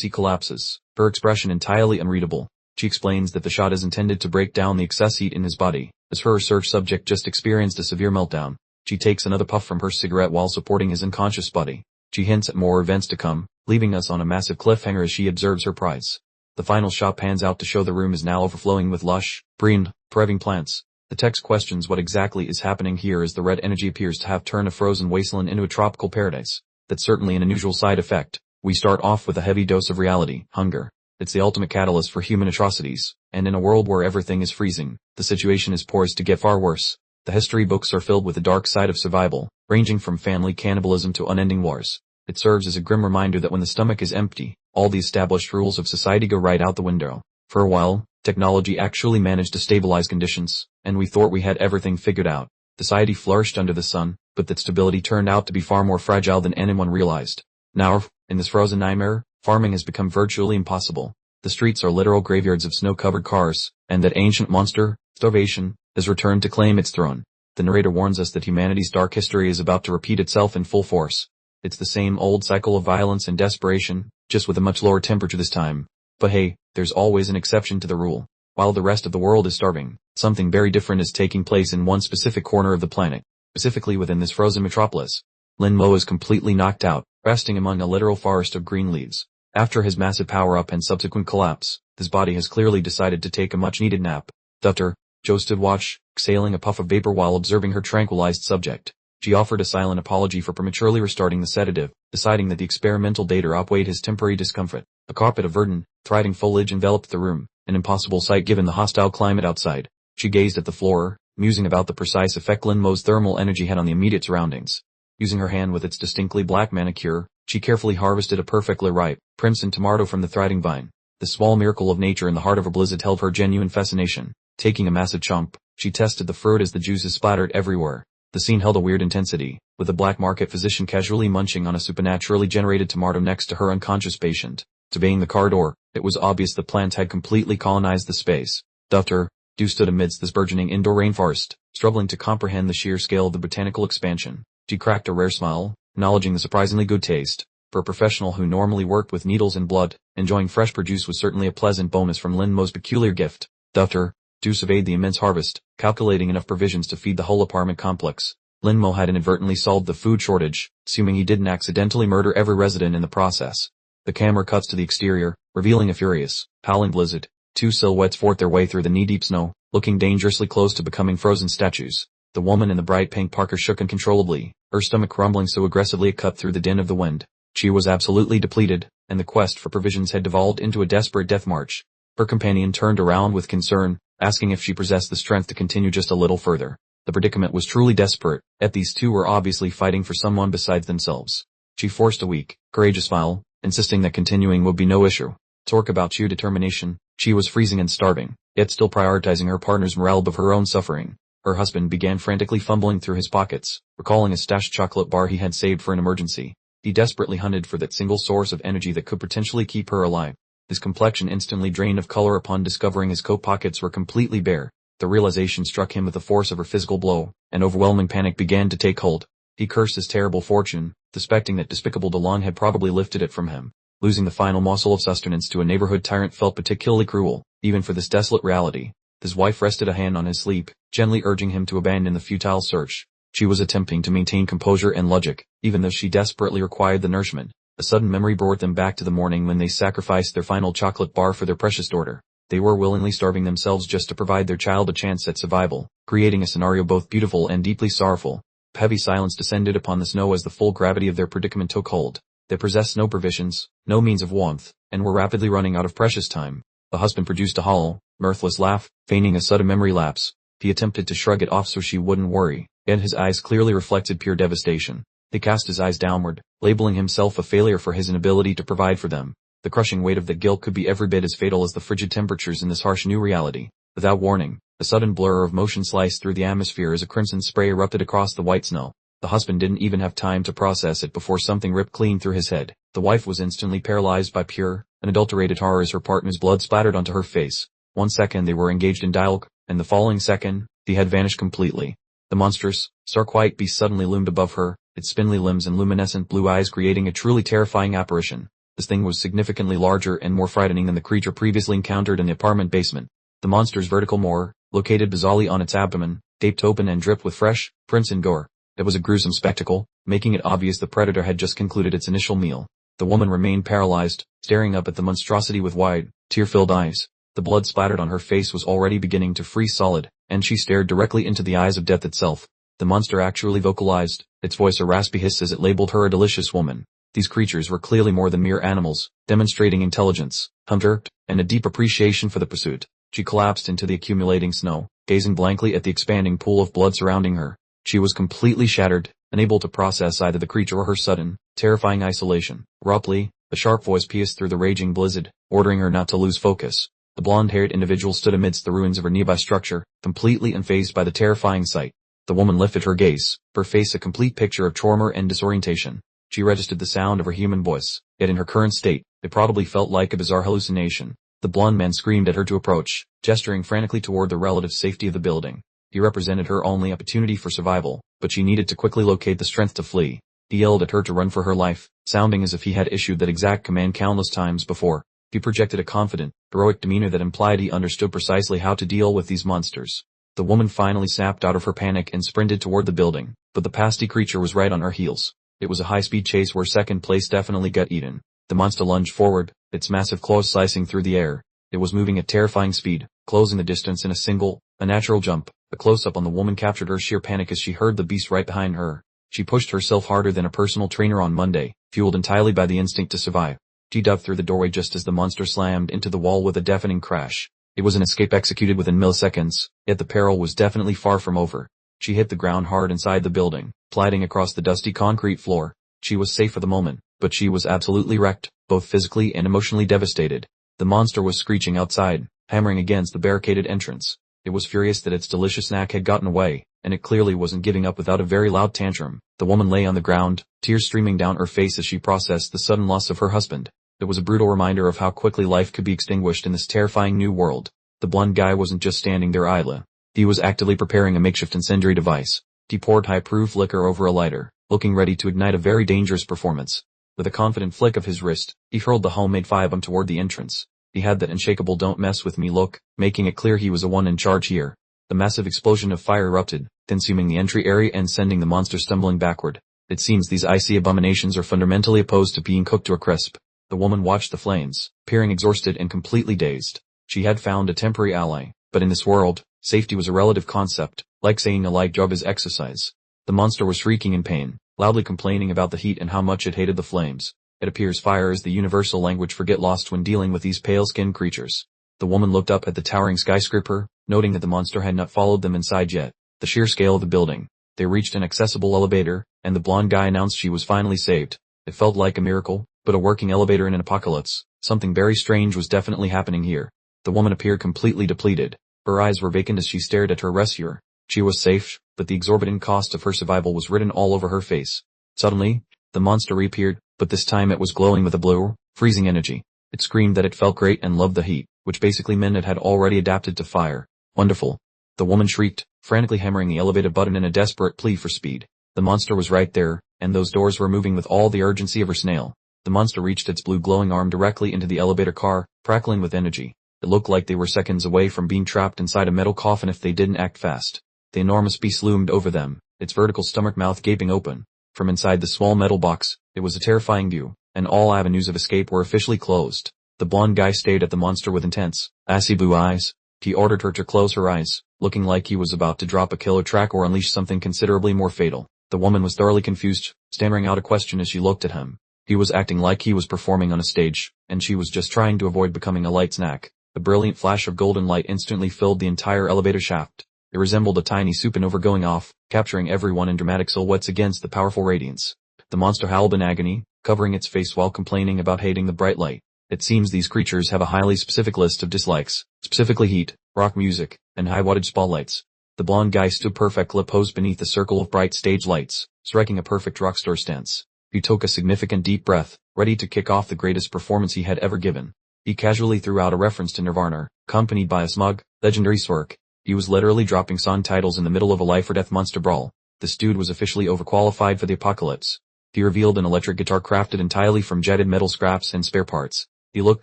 he collapses, her expression entirely unreadable. She explains that the shot is intended to break down the excess heat in his body, as her research subject just experienced a severe meltdown. She takes another puff from her cigarette while supporting his unconscious body. She hints at more events to come, leaving us on a massive cliffhanger as she observes her prize. The final shot pans out to show the room is now overflowing with lush, green, thriving plants. The text questions what exactly is happening here as the red energy appears to have turned a frozen wasteland into a tropical paradise. That's certainly an unusual side effect. We start off with a heavy dose of reality, hunger. It's the ultimate catalyst for human atrocities, and in a world where everything is freezing, the situation is poised to get far worse. The history books are filled with the dark side of survival, ranging from family cannibalism to unending wars. It serves as a grim reminder that when the stomach is empty, all the established rules of society go right out the window. For a while, technology actually managed to stabilize conditions, and we thought we had everything figured out. Society flourished under the sun, but that stability turned out to be far more fragile than anyone realized. Now, in this frozen nightmare, farming has become virtually impossible. The streets are literal graveyards of snow-covered cars, and that ancient monster, starvation, has returned to claim its throne. The narrator warns us that humanity's dark history is about to repeat itself in full force. It's the same old cycle of violence and desperation, just with a much lower temperature this time. But hey, there's always an exception to the rule. While the rest of the world is starving, something very different is taking place in one specific corner of the planet, specifically within this frozen metropolis. Lin Mo is completely knocked out, resting among a literal forest of green leaves. After his massive power-up and subsequent collapse, his body has clearly decided to take a much-needed nap. Dr. Jo stood watch, exhaling a puff of vapor while observing her tranquilized subject. She offered a silent apology for prematurely restarting the sedative, deciding that the experimental data outweighed his temporary discomfort. A carpet of verdant, thriving foliage enveloped the room, an impossible sight given the hostile climate outside. She gazed at the floor, musing about the precise effect Lin Mo's thermal energy had on the immediate surroundings. Using her hand with its distinctly black manicure, she carefully harvested a perfectly ripe, crimson tomato from the thriving vine. The small miracle of nature in the heart of a blizzard held her genuine fascination. Taking a massive chomp, She tested the fruit as the juices splattered everywhere. The scene held a weird intensity, with a black market physician casually munching on a supernaturally generated tomato next to her unconscious patient. Surveying the corridor, it was obvious the plants had completely colonized the space. Dr. Du stood amidst this burgeoning indoor rainforest, struggling to comprehend the sheer scale of the botanical expansion. She cracked a rare smile, acknowledging the surprisingly good taste. For a professional who normally worked with needles and blood, enjoying fresh produce was certainly a pleasant bonus from Lin Mo's peculiar gift. Dr. Du surveyed the immense harvest, calculating enough provisions to feed the whole apartment complex. Lin Mo had inadvertently solved the food shortage, assuming he didn't accidentally murder every resident in the process. The camera cuts to the exterior, revealing a furious, howling blizzard. Two silhouettes fought their way through the knee-deep snow, looking dangerously close to becoming frozen statues. The woman in the bright pink parka shook uncontrollably, her stomach rumbling so aggressively it cut through the din of the wind. She was absolutely depleted, and the quest for provisions had devolved into a desperate death march. Her companion turned around with concern, asking if she possessed the strength to continue just a little further. The predicament was truly desperate, yet these two were obviously fighting for someone besides themselves. She forced a weak, courageous smile, insisting that continuing would be no issue. Talk about sheer determination. She was freezing and starving, yet still prioritizing her partner's morale above her own suffering. Her husband began frantically fumbling through his pockets, recalling a stashed chocolate bar he had saved for an emergency. He desperately hunted for that single source of energy that could potentially keep her alive. His complexion instantly drained of color upon discovering his coat pockets were completely bare. The realization struck him with the force of her physical blow, and overwhelming panic began to take hold. He cursed his terrible fortune, suspecting that despicable DeLong had probably lifted it from him. Losing the final morsel of sustenance to a neighborhood tyrant felt particularly cruel, even for this desolate reality. His wife rested a hand on his sleep, gently urging him to abandon the futile search. She was attempting to maintain composure and logic, even though she desperately required the nourishment. A sudden memory brought them back to the morning when they sacrificed their final chocolate bar for their precious daughter. They were willingly starving themselves just to provide their child a chance at survival, creating a scenario both beautiful and deeply sorrowful. Heavy silence descended upon the snow as the full gravity of their predicament took hold. They possessed no provisions, no means of warmth, and were rapidly running out of precious time. The husband produced a hollow, mirthless laugh, feigning a sudden memory lapse. He attempted to shrug it off so she wouldn't worry, yet his eyes clearly reflected pure devastation. He cast his eyes downward, labeling himself a failure for his inability to provide for them. The crushing weight of that guilt could be every bit as fatal as the frigid temperatures in this harsh new reality. Without warning, a sudden blur of motion sliced through the atmosphere as a crimson spray erupted across the white snow. The husband didn't even have time to process it before something ripped clean through his head. The wife was instantly paralyzed by pure, unadulterated horror as her partner's blood splattered onto her face. 1 second they were engaged in dialogue, and the following second, he had vanished completely. The monstrous, stark-white beast suddenly loomed above her, its spindly limbs and luminescent blue eyes creating a truly terrifying apparition. This thing was significantly larger and more frightening than the creature previously encountered in the apartment basement. The monster's vertical moor, located bizarrely on its abdomen, gaped open and dripped with fresh, crimson gore. It was a gruesome spectacle, making it obvious the predator had just concluded its initial meal. The woman remained paralyzed, staring up at the monstrosity with wide, tear-filled eyes. The blood splattered on her face was already beginning to freeze solid, and she stared directly into the eyes of death itself. The monster actually vocalized, its voice a raspy hiss as it labeled her a delicious woman. These creatures were clearly more than mere animals, demonstrating intelligence, hunger, and a deep appreciation for the pursuit. She collapsed into the accumulating snow, gazing blankly at the expanding pool of blood surrounding her. She was completely shattered, unable to process either the creature or her sudden, terrifying isolation. Abruptly, a sharp voice pierced through the raging blizzard, ordering her not to lose focus. The blonde-haired individual stood amidst the ruins of her nearby structure, completely unfazed by the terrifying sight. The woman lifted her gaze, her face a complete picture of trauma and disorientation. She registered the sound of her human voice, yet in her current state, it probably felt like a bizarre hallucination. The blonde man screamed at her to approach, gesturing frantically toward the relative safety of the building. He represented her only opportunity for survival, but she needed to quickly locate the strength to flee. He yelled at her to run for her life, sounding as if he had issued that exact command countless times before. He projected a confident, heroic demeanor that implied he understood precisely how to deal with these monsters. The woman finally snapped out of her panic and sprinted toward the building, but the pasty creature was right on her heels. It was a high-speed chase where second place definitely got eaten. The monster lunged forward, its massive claws slicing through the air. It was moving at terrifying speed, closing the distance in a single, unnatural jump. A close-up on the woman captured her sheer panic as she heard the beast right behind her. She pushed herself harder than a personal trainer on Monday, fueled entirely by the instinct to survive. She dove through the doorway just as the monster slammed into the wall with a deafening crash. It was an escape executed within milliseconds, yet the peril was definitely far from over. She hit the ground hard inside the building, sliding across the dusty concrete floor. She was safe for the moment, but she was absolutely wrecked, both physically and emotionally devastated. The monster was screeching outside, hammering against the barricaded entrance. It was furious that its delicious snack had gotten away, and it clearly wasn't giving up without a very loud tantrum. The woman lay on the ground, tears streaming down her face as she processed the sudden loss of her husband. It was a brutal reminder of how quickly life could be extinguished in this terrifying new world. The blonde guy wasn't just standing there idly. He was actively preparing a makeshift incendiary device. He poured high-proof liquor over a lighter, looking ready to ignite a very dangerous performance. With a confident flick of his wrist, he hurled the homemade firebomb toward the entrance. He had that unshakable don't mess with me look, making it clear he was the one in charge here. The massive explosion of fire erupted, consuming the entry area and sending the monster stumbling backward. It seems these icy abominations are fundamentally opposed to being cooked to a crisp. The woman watched the flames, peering exhausted and completely dazed. She had found a temporary ally, but in this world, safety was a relative concept, like saying a light job is exercise. The monster was shrieking in pain, loudly complaining about the heat and how much it hated the flames. It appears fire is the universal language for get lost when dealing with these pale-skinned creatures. The woman looked up at the towering skyscraper, noting that the monster had not followed them inside yet. The sheer scale of the building. They reached an accessible elevator, and the blonde guy announced she was finally saved. It felt like a miracle, but a working elevator in an apocalypse. Something very strange was definitely happening here. The woman appeared completely depleted. Her eyes were vacant as she stared at her rescuer. She was safe, but the exorbitant cost of her survival was written all over her face. Suddenly, the monster reappeared, but this time it was glowing with a blue, freezing energy. It screamed that it felt great and loved the heat, which basically meant it had already adapted to fire. Wonderful. The woman shrieked, frantically hammering the elevator button in a desperate plea for speed. The monster was right there, and those doors were moving with all the urgency of her snail. The monster reached its blue glowing arm directly into the elevator car, crackling with energy. It looked like they were seconds away from being trapped inside a metal coffin if they didn't act fast. The enormous beast loomed over them, its vertical stomach mouth gaping open. From inside the small metal box, it was a terrifying view, and all avenues of escape were officially closed. The blonde guy stared at the monster with intense, icy blue eyes. He ordered her to close her eyes, looking like he was about to drop a killer track or unleash something considerably more fatal. The woman was thoroughly confused, stammering out a question as she looked at him. He was acting like he was performing on a stage, and she was just trying to avoid becoming a light snack. A brilliant flash of golden light instantly filled the entire elevator shaft. It resembled a tiny supernova going off, capturing everyone in dramatic silhouettes against the powerful radiance. The monster howled in agony, covering its face while complaining about hating the bright light. It seems these creatures have a highly specific list of dislikes, specifically heat, rock music, and high-wattage spotlights. The blonde guy stood perfectly posed beneath a circle of bright stage lights, striking a perfect rock star stance. He took a significant deep breath, ready to kick off the greatest performance he had ever given. He casually threw out a reference to Nirvana, accompanied by a smug, legendary smirk. He was literally dropping song titles in the middle of a life-or-death monster brawl. This dude was officially overqualified for the apocalypse. He revealed an electric guitar crafted entirely from jetted metal scraps and spare parts. He looked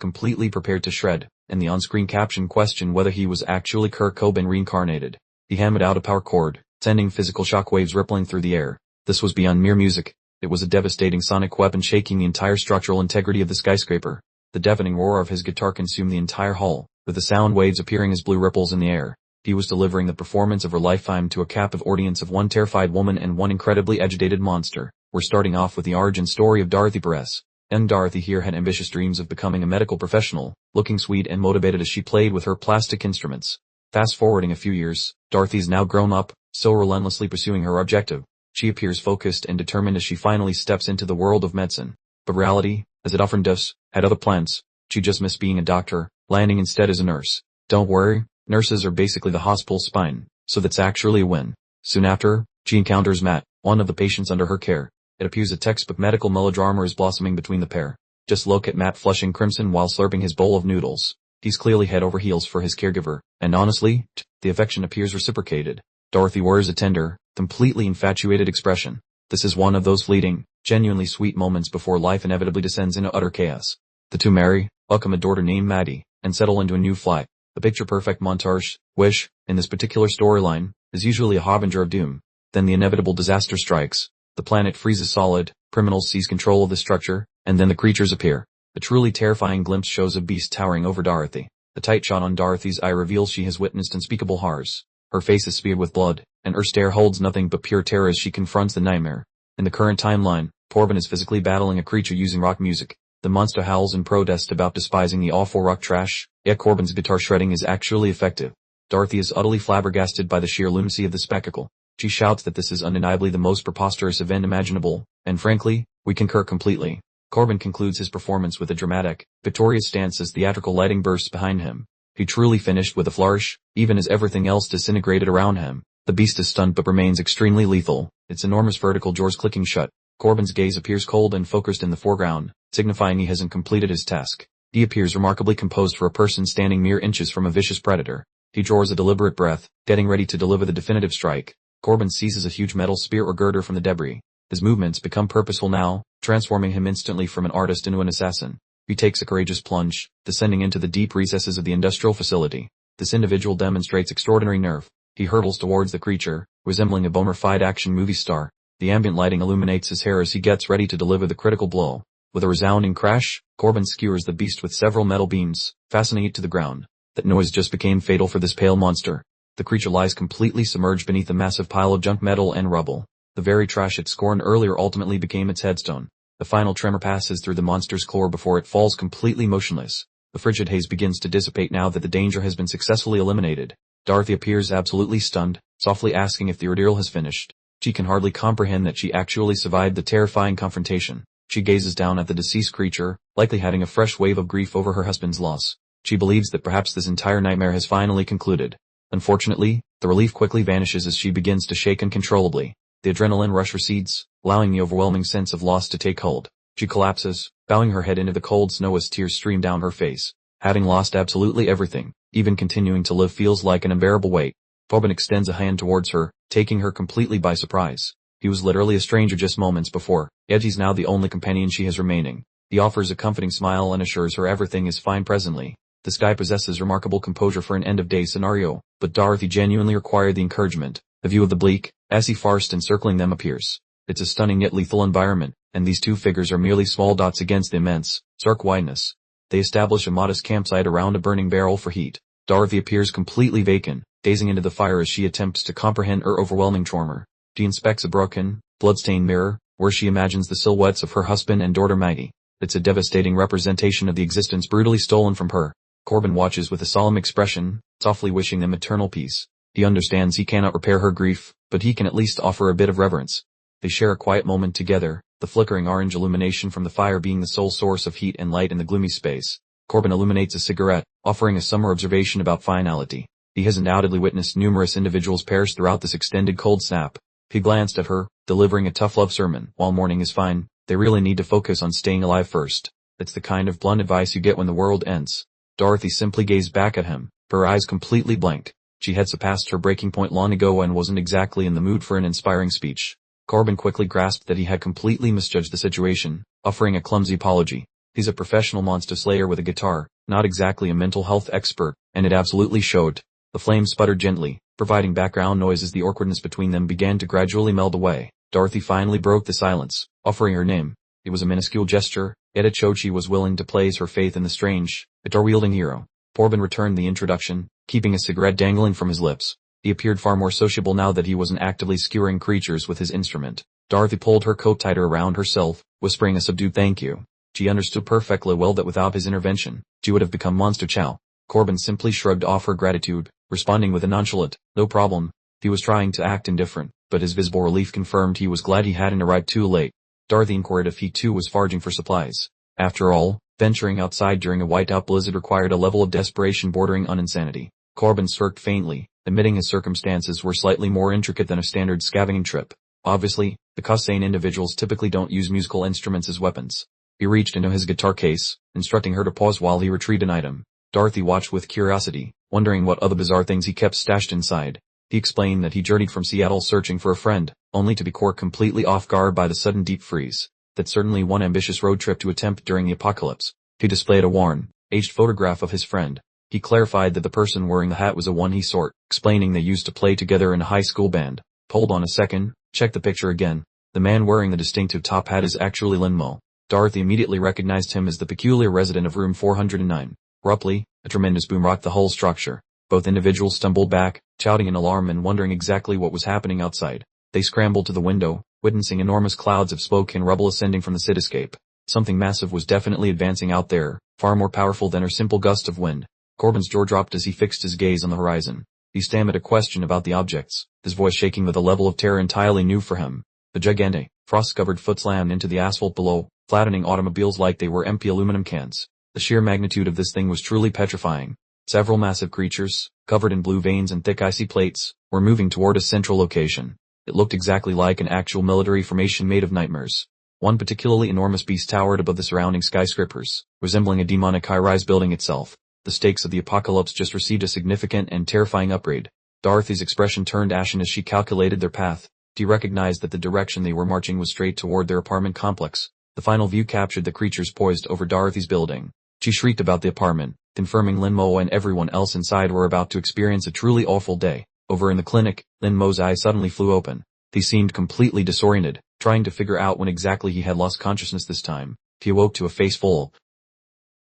completely prepared to shred, and the on-screen caption questioned whether he was actually Kurt Cobain reincarnated. He hammered out a power chord, sending physical shockwaves rippling through the air. This was beyond mere music. It was a devastating sonic weapon shaking the entire structural integrity of the skyscraper. The deafening roar of his guitar consumed the entire hall, with the sound waves appearing as blue ripples in the air. He was delivering the performance of her lifetime to a captive audience of one terrified woman and one incredibly agitated monster. We're starting off with the origin story of Dorothy Perez. And Dorothy here had ambitious dreams of becoming a medical professional, looking sweet and motivated as she played with her plastic instruments. Fast forwarding a few years, Dorothy is now grown up, so relentlessly pursuing her objective. She appears focused and determined as she finally steps into the world of medicine. But reality, as it often does, had other plans. She just missed being a doctor, landing instead as a nurse. Don't worry, nurses are basically the hospital's spine, so that's actually a win. Soon after, she encounters Matt, one of the patients under her care. It appears a textbook medical melodrama is blossoming between the pair. Just look at Matt flushing crimson while slurping his bowl of noodles. He's clearly head over heels for his caregiver, and honestly, the affection appears reciprocated. Dorothy wears a tender, completely infatuated expression. This is one of those fleeting, genuinely sweet moments before life inevitably descends into utter chaos. The two marry, welcome a daughter named Maddie, and settle into a new flight. The picture-perfect montage, which, in this particular storyline, is usually a harbinger of doom. Then the inevitable disaster strikes. The planet freezes solid, criminals seize control of the structure, and then the creatures appear. The truly terrifying glimpse shows a beast towering over Dorothy. The tight shot on Dorothy's eye reveals she has witnessed unspeakable horrors. Her face is smeared with blood, and her stare holds nothing but pure terror as she confronts the nightmare. In the current timeline, Corbin is physically battling a creature using rock music. The monster howls in protest about despising the awful rock trash, yet Corbin's guitar shredding is actually effective. Dorothy is utterly flabbergasted by the sheer lunacy of the spectacle. She shouts that this is undeniably the most preposterous event imaginable, and frankly, we concur completely. Corbin concludes his performance with a dramatic, victorious stance as theatrical lighting bursts behind him. He truly finished with a flourish, even as everything else disintegrated around him. The beast is stunned but remains extremely lethal, its enormous vertical jaws clicking shut. Corbin's gaze appears cold and focused in the foreground, signifying he hasn't completed his task. He appears remarkably composed for a person standing mere inches from a vicious predator. He draws a deliberate breath, getting ready to deliver the definitive strike. Corbin seizes a huge metal spear or girder from the debris. His movements become purposeful now, transforming him instantly from an artist into an assassin. He takes a courageous plunge, descending into the deep recesses of the industrial facility. This individual demonstrates extraordinary nerve. He hurtles towards the creature, resembling a bona fide action movie star. The ambient lighting illuminates his hair as he gets ready to deliver the critical blow. With a resounding crash, Corbin skewers the beast with several metal beams, fastening it to the ground. That noise just became fatal for this pale monster. The creature lies completely submerged beneath a massive pile of junk metal and rubble. The very trash it scorned earlier ultimately became its headstone. The final tremor passes through the monster's core before it falls completely motionless. The frigid haze begins to dissipate now that the danger has been successfully eliminated. Dorothy appears absolutely stunned, softly asking if the ordeal has finished. She can hardly comprehend that she actually survived the terrifying confrontation. She gazes down at the deceased creature, likely having a fresh wave of grief over her husband's loss. She believes that perhaps this entire nightmare has finally concluded. Unfortunately, the relief quickly vanishes as she begins to shake uncontrollably. The adrenaline rush recedes, allowing the overwhelming sense of loss to take hold. She collapses, bowing her head into the cold snow as tears stream down her face. Having lost absolutely everything, even continuing to live feels like an unbearable weight. Corbin extends a hand towards her, taking her completely by surprise. He was literally a stranger just moments before, yet he's now the only companion she has remaining. He offers a comforting smile and assures her everything is fine presently. This guy possesses remarkable composure for an end-of-day scenario, but Dorothy genuinely required the encouragement. A view of the bleak, assy forest encircling them appears. It's a stunning yet lethal environment, and these two figures are merely small dots against the immense, stark wideness. They establish a modest campsite around a burning barrel for heat. Dorothy appears completely vacant, gazing into the fire as she attempts to comprehend her overwhelming trauma. She inspects a broken, blood-stained mirror, where she imagines the silhouettes of her husband and daughter Maggie. It's a devastating representation of the existence brutally stolen from her. Corbin watches with a solemn expression, softly wishing them eternal peace. He understands he cannot repair her grief, but he can at least offer a bit of reverence. They share a quiet moment together, the flickering orange illumination from the fire being the sole source of heat and light in the gloomy space. Corbin illuminates a cigarette, offering a summer observation about finality. He has undoubtedly witnessed numerous individuals perish throughout this extended cold snap. He glanced at her, delivering a tough love sermon. While mourning is fine, they really need to focus on staying alive first. It's the kind of blunt advice you get when the world ends. Dorothy simply gazed back at him, her eyes completely blank. She had surpassed her breaking point long ago and wasn't exactly in the mood for an inspiring speech. Corbin quickly grasped that he had completely misjudged the situation, offering a clumsy apology. He's a professional monster slayer with a guitar, not exactly a mental health expert, and it absolutely showed. The flame sputtered gently, providing background noise as the awkwardness between them began to gradually meld away. Dorothy finally broke the silence, offering her name. It was a minuscule gesture, yet it showed she was willing to place her faith in the strange, guitar-wielding hero. Corbin returned the introduction, keeping a cigarette dangling from his lips. He appeared far more sociable now that he wasn't actively skewering creatures with his instrument. Dorothy pulled her coat tighter around herself, whispering a subdued thank you. She understood perfectly well that without his intervention, she would have become Monster Chow. Corbin simply shrugged off her gratitude, responding with a nonchalant, no problem. He was trying to act indifferent, but his visible relief confirmed he was glad he hadn't arrived too late. Dorothy inquired if he too was foraging for supplies. After all, venturing outside during a whiteout blizzard required a level of desperation bordering on insanity. Corbin smirked faintly, admitting his circumstances were slightly more intricate than a standard scavenging trip. Obviously, because sane individuals typically don't use musical instruments as weapons. He reached into his guitar case, instructing her to pause while he retrieved an item. Dorothy watched with curiosity, wondering what other bizarre things he kept stashed inside. He explained that he journeyed from Seattle searching for a friend, only to be caught completely off guard by the sudden deep freeze. That's certainly one ambitious road trip to attempt during the apocalypse. He displayed a worn, aged photograph of his friend. He clarified that the person wearing the hat was a one he sort, explaining they used to play together in a high school band. Hold on a second, check the picture again. The man wearing the distinctive top hat is actually Linmo. Dorothy immediately recognized him as the peculiar resident of room 409. Abruptly, a tremendous boom rocked the whole structure. Both individuals stumbled back, shouting in alarm and wondering exactly what was happening outside. They scrambled to the window, witnessing enormous clouds of smoke and rubble ascending from the cityscape. Something massive was definitely advancing out there, far more powerful than a simple gust of wind. Corbin's jaw dropped as he fixed his gaze on the horizon. He stammered a question about the objects, his voice shaking with a level of terror entirely new for him. The gigantic, frost-covered foot slammed into the asphalt below, flattening automobiles like they were empty aluminum cans. The sheer magnitude of this thing was truly petrifying. Several massive creatures, covered in blue veins and thick icy plates, were moving toward a central location. It looked exactly like an actual military formation made of nightmares. One particularly enormous beast towered above the surrounding skyscrapers, resembling a demonic high-rise building itself. The stakes of the apocalypse just received a significant and terrifying upgrade. Dorothy's expression turned ashen as she calculated their path. She recognized that the direction they were marching was straight toward their apartment complex. The final view captured the creatures poised over Dorothy's building. She shrieked about the apartment, confirming Lin Mo and everyone else inside were about to experience a truly awful day. Over in the clinic, Lin Mo's eyes suddenly flew open. He seemed completely disoriented, trying to figure out when exactly he had lost consciousness this time. He awoke to a face full.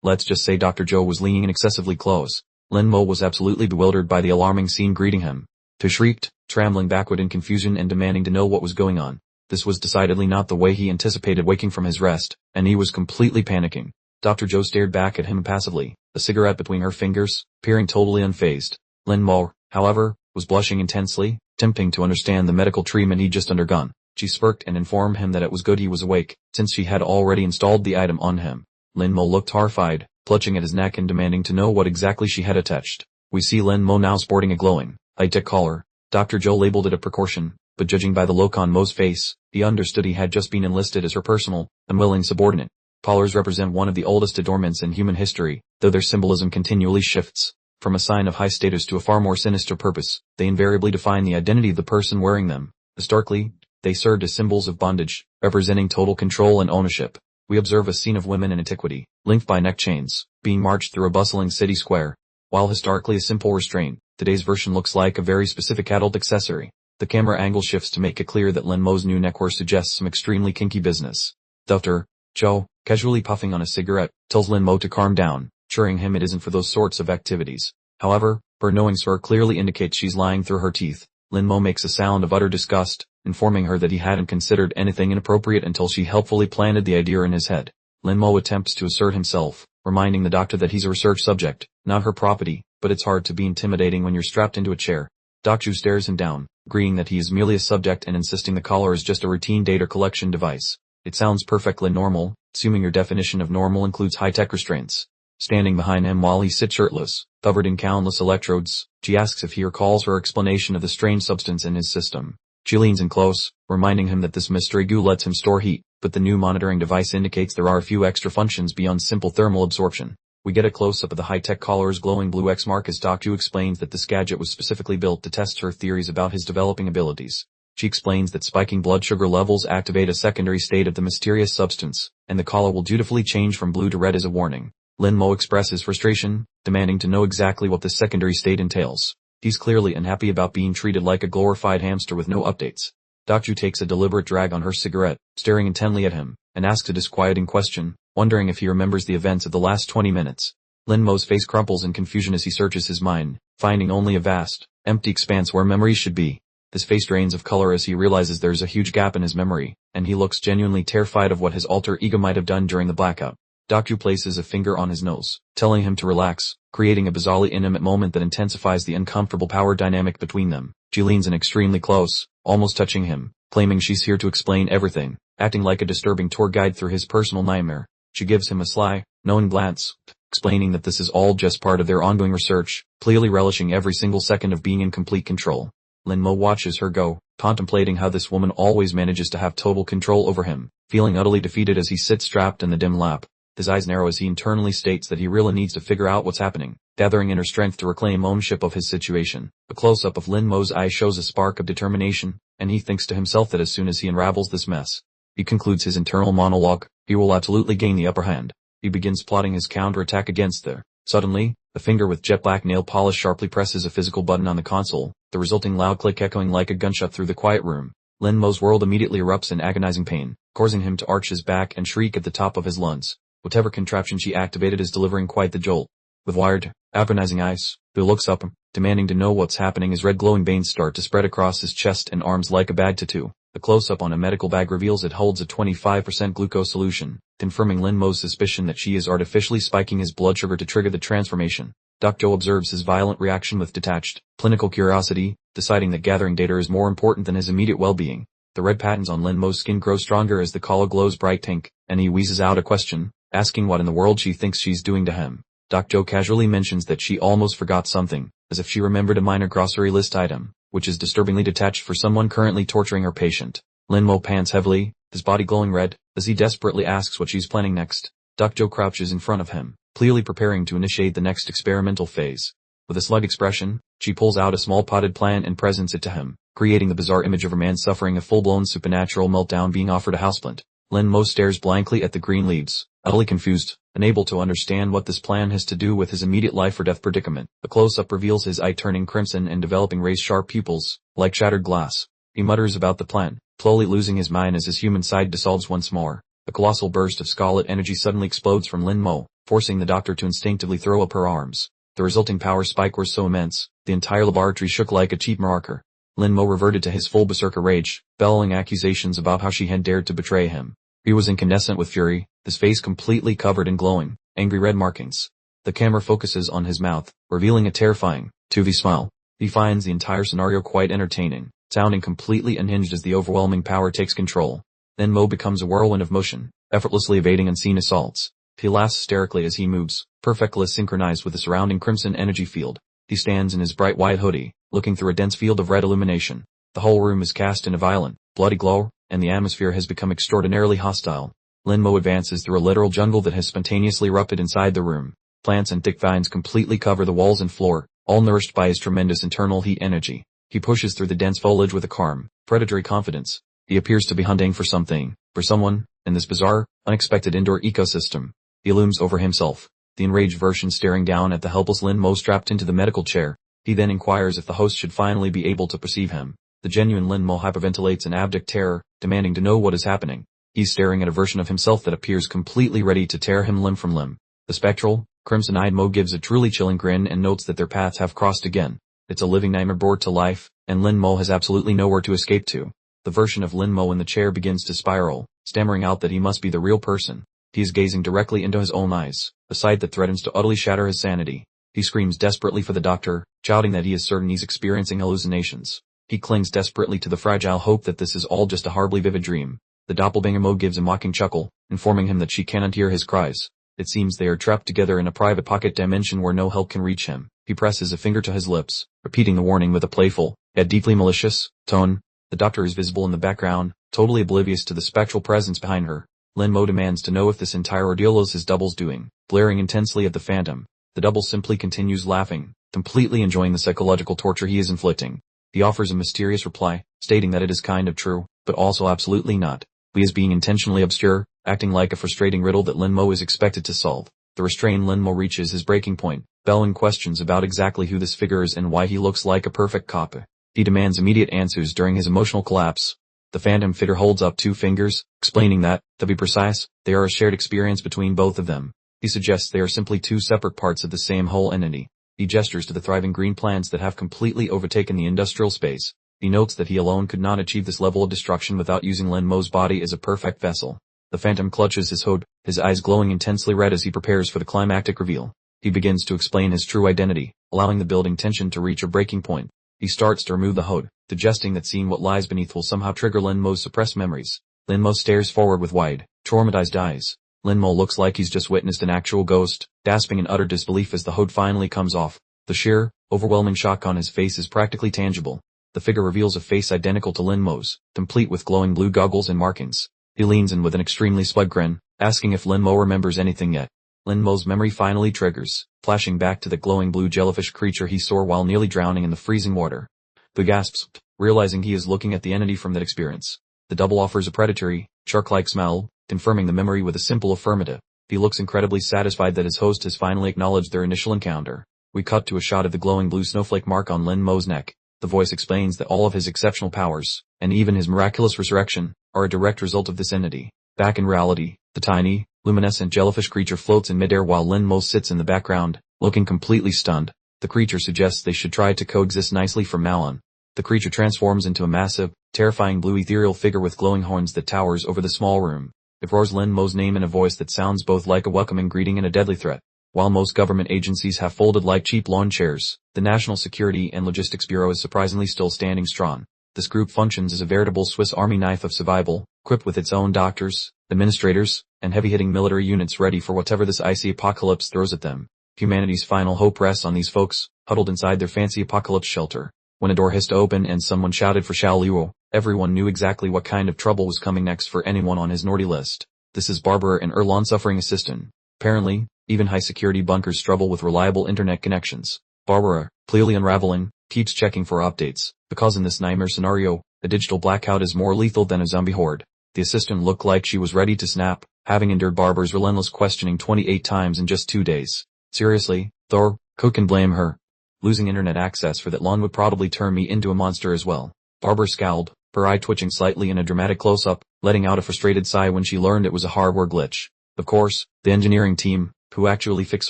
Let's just say Dr. Joe was leaning in excessively close. Lin Mo was absolutely bewildered by the alarming scene greeting him. He shrieked, trembling backward in confusion and demanding to know what was going on. This was decidedly not the way he anticipated waking from his rest, and he was completely panicking. Dr. Joe stared back at him impassively, a cigarette between her fingers, peering totally unfazed. Lin Mo, however, was blushing intensely, attempting to understand the medical treatment he'd just undergone. She smirked and informed him that it was good he was awake, since she had already installed the item on him. Lin Mo looked horrified, clutching at his neck and demanding to know what exactly she had attached. We see Lin Mo now sporting a glowing, high-tech collar. Dr. Joe labeled it a precaution, but judging by the look on Mo's face, he understood he had just been enlisted as her personal, unwilling subordinate. Collars represent one of the oldest adornments in human history, though their symbolism continually shifts. From a sign of high status to a far more sinister purpose, they invariably define the identity of the person wearing them. Historically, they served as symbols of bondage, representing total control and ownership. We observe a scene of women in antiquity, linked by neck chains, being marched through a bustling city square. While historically a simple restraint, today's version looks like a very specific adult accessory. The camera angle shifts to make it clear that Lin Mo's new neckwear suggests some extremely kinky business. Dr. Joe, casually puffing on a cigarette, tells Lin Mo to calm down, assuring him it isn't for those sorts of activities. However, her knowing sir clearly indicates she's lying through her teeth. Lin Mo makes a sound of utter disgust, informing her that he hadn't considered anything inappropriate until she helpfully planted the idea in his head. Lin Mo attempts to assert himself, reminding the doctor that he's a research subject, not her property, but it's hard to be intimidating when you're strapped into a chair. Dr. Ju stares him down, agreeing that he is merely a subject and insisting the collar is just a routine data collection device. It sounds perfectly normal, assuming your definition of normal includes high-tech restraints. Standing behind him while he sits shirtless, covered in countless electrodes, she asks if he recalls her explanation of the strange substance in his system. She leans in close, reminding him that this mystery goo lets him store heat, but the new monitoring device indicates there are a few extra functions beyond simple thermal absorption. We get a close-up of the high-tech collar's glowing blue X mark as Dr. Ju explains that this gadget was specifically built to test her theories about his developing abilities. She explains that spiking blood sugar levels activate a secondary state of the mysterious substance, and the collar will dutifully change from blue to red as a warning. Lin Mo expresses frustration, demanding to know exactly what this secondary state entails. He's clearly unhappy about being treated like a glorified hamster with no updates. Dr. Ju takes a deliberate drag on her cigarette, staring intently at him, and asks a disquieting question, wondering if he remembers the events of the last 20 minutes. Lin Mo's face crumples in confusion as he searches his mind, finding only a vast, empty expanse where memories should be. His face drains of color as he realizes there's a huge gap in his memory, and he looks genuinely terrified of what his alter ego might have done during the blackout. Dr. Ju places a finger on his nose, telling him to relax, creating a bizarrely intimate moment that intensifies the uncomfortable power dynamic between them. She leans in extremely close, almost touching him, claiming she's here to explain everything, acting like a disturbing tour guide through his personal nightmare. She gives him a sly, knowing glance, explaining that this is all just part of their ongoing research, clearly relishing every single second of being in complete control. Lin Mo watches her go, contemplating how this woman always manages to have total control over him, feeling utterly defeated as he sits strapped in the dim lap. His eyes narrow as he internally states that he really needs to figure out what's happening, gathering inner strength to reclaim ownership of his situation. A close-up of Lin Mo's eye shows a spark of determination, and he thinks to himself that as soon as he unravels this mess, he concludes his internal monologue, he will absolutely gain the upper hand. He begins plotting his counterattack against her. Suddenly, a finger with jet black nail polish sharply presses a physical button on the console, the resulting loud click echoing like a gunshot through the quiet room. Lin Mo's world immediately erupts in agonizing pain, causing him to arch his back and shriek at the top of his lungs. Whatever contraption she activated is delivering quite the jolt. With wired, agonizing eyes, he looks up, demanding to know what's happening as red glowing veins start to spread across his chest and arms like a bad tattoo. A close-up on a medical bag reveals it holds a 25% glucose solution, confirming Lin Mo's suspicion that she is artificially spiking his blood sugar to trigger the transformation. Dr. Joe observes his violent reaction with detached, clinical curiosity, deciding that gathering data is more important than his immediate well-being. The red patterns on Lin Mo's skin grow stronger as the collar glows bright pink, and he wheezes out a question, asking what in the world she thinks she's doing to him. Doc Joe casually mentions that she almost forgot something, as if she remembered a minor grocery list item, which is disturbingly detached for someone currently torturing her patient. Lin-Mo pants heavily, his body glowing red, as he desperately asks what she's planning next. Doc Joe crouches in front of him, clearly preparing to initiate the next experimental phase. With a slug expression, she pulls out a small potted plant and presents it to him, creating the bizarre image of a man suffering a full-blown supernatural meltdown being offered a houseplant. Lin-Mo stares blankly at the green leaves, utterly confused, unable to understand what this plan has to do with his immediate life-or-death predicament. A close-up reveals his eye turning crimson and developing razor-sharp pupils, like shattered glass. He mutters about the plan, slowly losing his mind as his human side dissolves once more. A colossal burst of scarlet energy suddenly explodes from Lin-Mo, forcing the doctor to instinctively throw up her arms. The resulting power spike was so immense, the entire laboratory shook like a cheap marker. Lin-Mo reverted to his full berserker rage, bellowing accusations about how she had dared to betray him. He was incandescent with fury, his face completely covered in glowing, angry red markings. The camera focuses on his mouth, revealing a terrifying, 2V smile. He finds the entire scenario quite entertaining, sounding completely unhinged as the overwhelming power takes control. Then Mo becomes a whirlwind of motion, effortlessly evading unseen assaults. He laughs hysterically as he moves, perfectly synchronized with the surrounding crimson energy field. He stands in his bright white hoodie, looking through a dense field of red illumination. The whole room is cast in a violent, bloody glow, and the atmosphere has become extraordinarily hostile. Lin-Mo advances through a literal jungle that has spontaneously erupted inside the room. Plants and thick vines completely cover the walls and floor, all nourished by his tremendous internal heat energy. He pushes through the dense foliage with a calm, predatory confidence. He appears to be hunting for something, for someone, in this bizarre, unexpected indoor ecosystem. He looms over himself, the enraged version staring down at the helpless Lin-Mo strapped into the medical chair. He then inquires if the host should finally be able to perceive him. The genuine Lin-Mo hyperventilates in abject terror, demanding to know what is happening. He's staring at a version of himself that appears completely ready to tear him limb from limb. The spectral, crimson-eyed Mo gives a truly chilling grin and notes that their paths have crossed again. It's a living nightmare brought to life, and Lin-Mo has absolutely nowhere to escape to. The version of Lin-Mo in the chair begins to spiral, stammering out that he must be the real person. He is gazing directly into his own eyes, a sight that threatens to utterly shatter his sanity. He screams desperately for the doctor, shouting that he is certain he's experiencing hallucinations. He clings desperately to the fragile hope that this is all just a horribly vivid dream. The doppelganger Mo gives a mocking chuckle, informing him that she cannot hear his cries. It seems they are trapped together in a private pocket dimension where no help can reach him. He presses a finger to his lips, repeating the warning with a playful, yet deeply malicious, tone. The doctor is visible in the background, totally oblivious to the spectral presence behind her. Lin-Mo demands to know if this entire ordeal is his double's doing, glaring intensely at the phantom. The double simply continues laughing, completely enjoying the psychological torture he is inflicting. He offers a mysterious reply, stating that it is kind of true, but also absolutely not. He is being intentionally obscure, acting like a frustrating riddle that Lin-Mo is expected to solve. The restrained Lin-Mo reaches his breaking point, bellowing questions about exactly who this figure is and why he looks like a perfect copy. He demands immediate answers during his emotional collapse. The phantom figure holds up 2 fingers, explaining that, to be precise, they are a shared experience between both of them. He suggests they are simply 2 separate parts of the same whole entity. He gestures to the thriving green plants that have completely overtaken the industrial space. He notes that he alone could not achieve this level of destruction without using Lin-Mo's body as a perfect vessel. The phantom clutches his hood, his eyes glowing intensely red as he prepares for the climactic reveal. He begins to explain his true identity, allowing the building tension to reach a breaking point. He starts to remove the hood, suggesting that seeing what lies beneath will somehow trigger Lin-Mo's suppressed memories. Lin-Mo stares forward with wide, traumatized eyes. Lin-Mo looks like he's just witnessed an actual ghost, gasping in utter disbelief as the hood finally comes off. The sheer, overwhelming shock on his face is practically tangible. The figure reveals a face identical to Lin-Mo's, complete with glowing blue goggles and markings. He leans in with an extremely smug grin, asking if Lin-Mo remembers anything yet. Lin-Mo's memory finally triggers, flashing back to the glowing blue jellyfish creature he saw while nearly drowning in the freezing water. He gasps, realizing he is looking at the entity from that experience. The double offers a predatory, shark-like smell, confirming the memory with a simple affirmative. He looks incredibly satisfied that his host has finally acknowledged their initial encounter. We cut to a shot of the glowing blue snowflake mark on Lin-Mo's neck. The voice explains that all of his exceptional powers, and even his miraculous resurrection, are a direct result of this entity. Back in reality, the tiny, luminescent jellyfish creature floats in midair while Lin-Mo sits in the background, looking completely stunned. The creature suggests they should try to coexist nicely from now on. The creature transforms into a massive, terrifying blue ethereal figure with glowing horns that towers over the small room. It roars Lin-Mo's name in a voice that sounds both like a welcoming greeting and a deadly threat. While most government agencies have folded like cheap lawn chairs, the National Security and Logistics Bureau is surprisingly still standing strong. This group functions as a veritable Swiss Army knife of survival, equipped with its own doctors, administrators, and heavy-hitting military units ready for whatever this icy apocalypse throws at them. Humanity's final hope rests on these folks, huddled inside their fancy apocalypse shelter. When a door hissed open and someone shouted for Xiao Luo, everyone knew exactly what kind of trouble was coming next for anyone on his naughty list. This is Barbara, an suffering assistant. Apparently, even high-security bunkers struggle with reliable internet connections. Barbara, clearly unraveling, keeps checking for updates, because in this nightmare scenario, a digital blackout is more lethal than a zombie horde. The assistant looked like she was ready to snap, having endured Barbara's relentless questioning 28 times in just 2 days. Seriously, Thor, who can blame her? Losing internet access for that long would probably turn me into a monster as well. Barbara scowled, her eye twitching slightly in a dramatic close-up, letting out a frustrated sigh when she learned it was a hardware glitch. Of course, the engineering team, who actually fix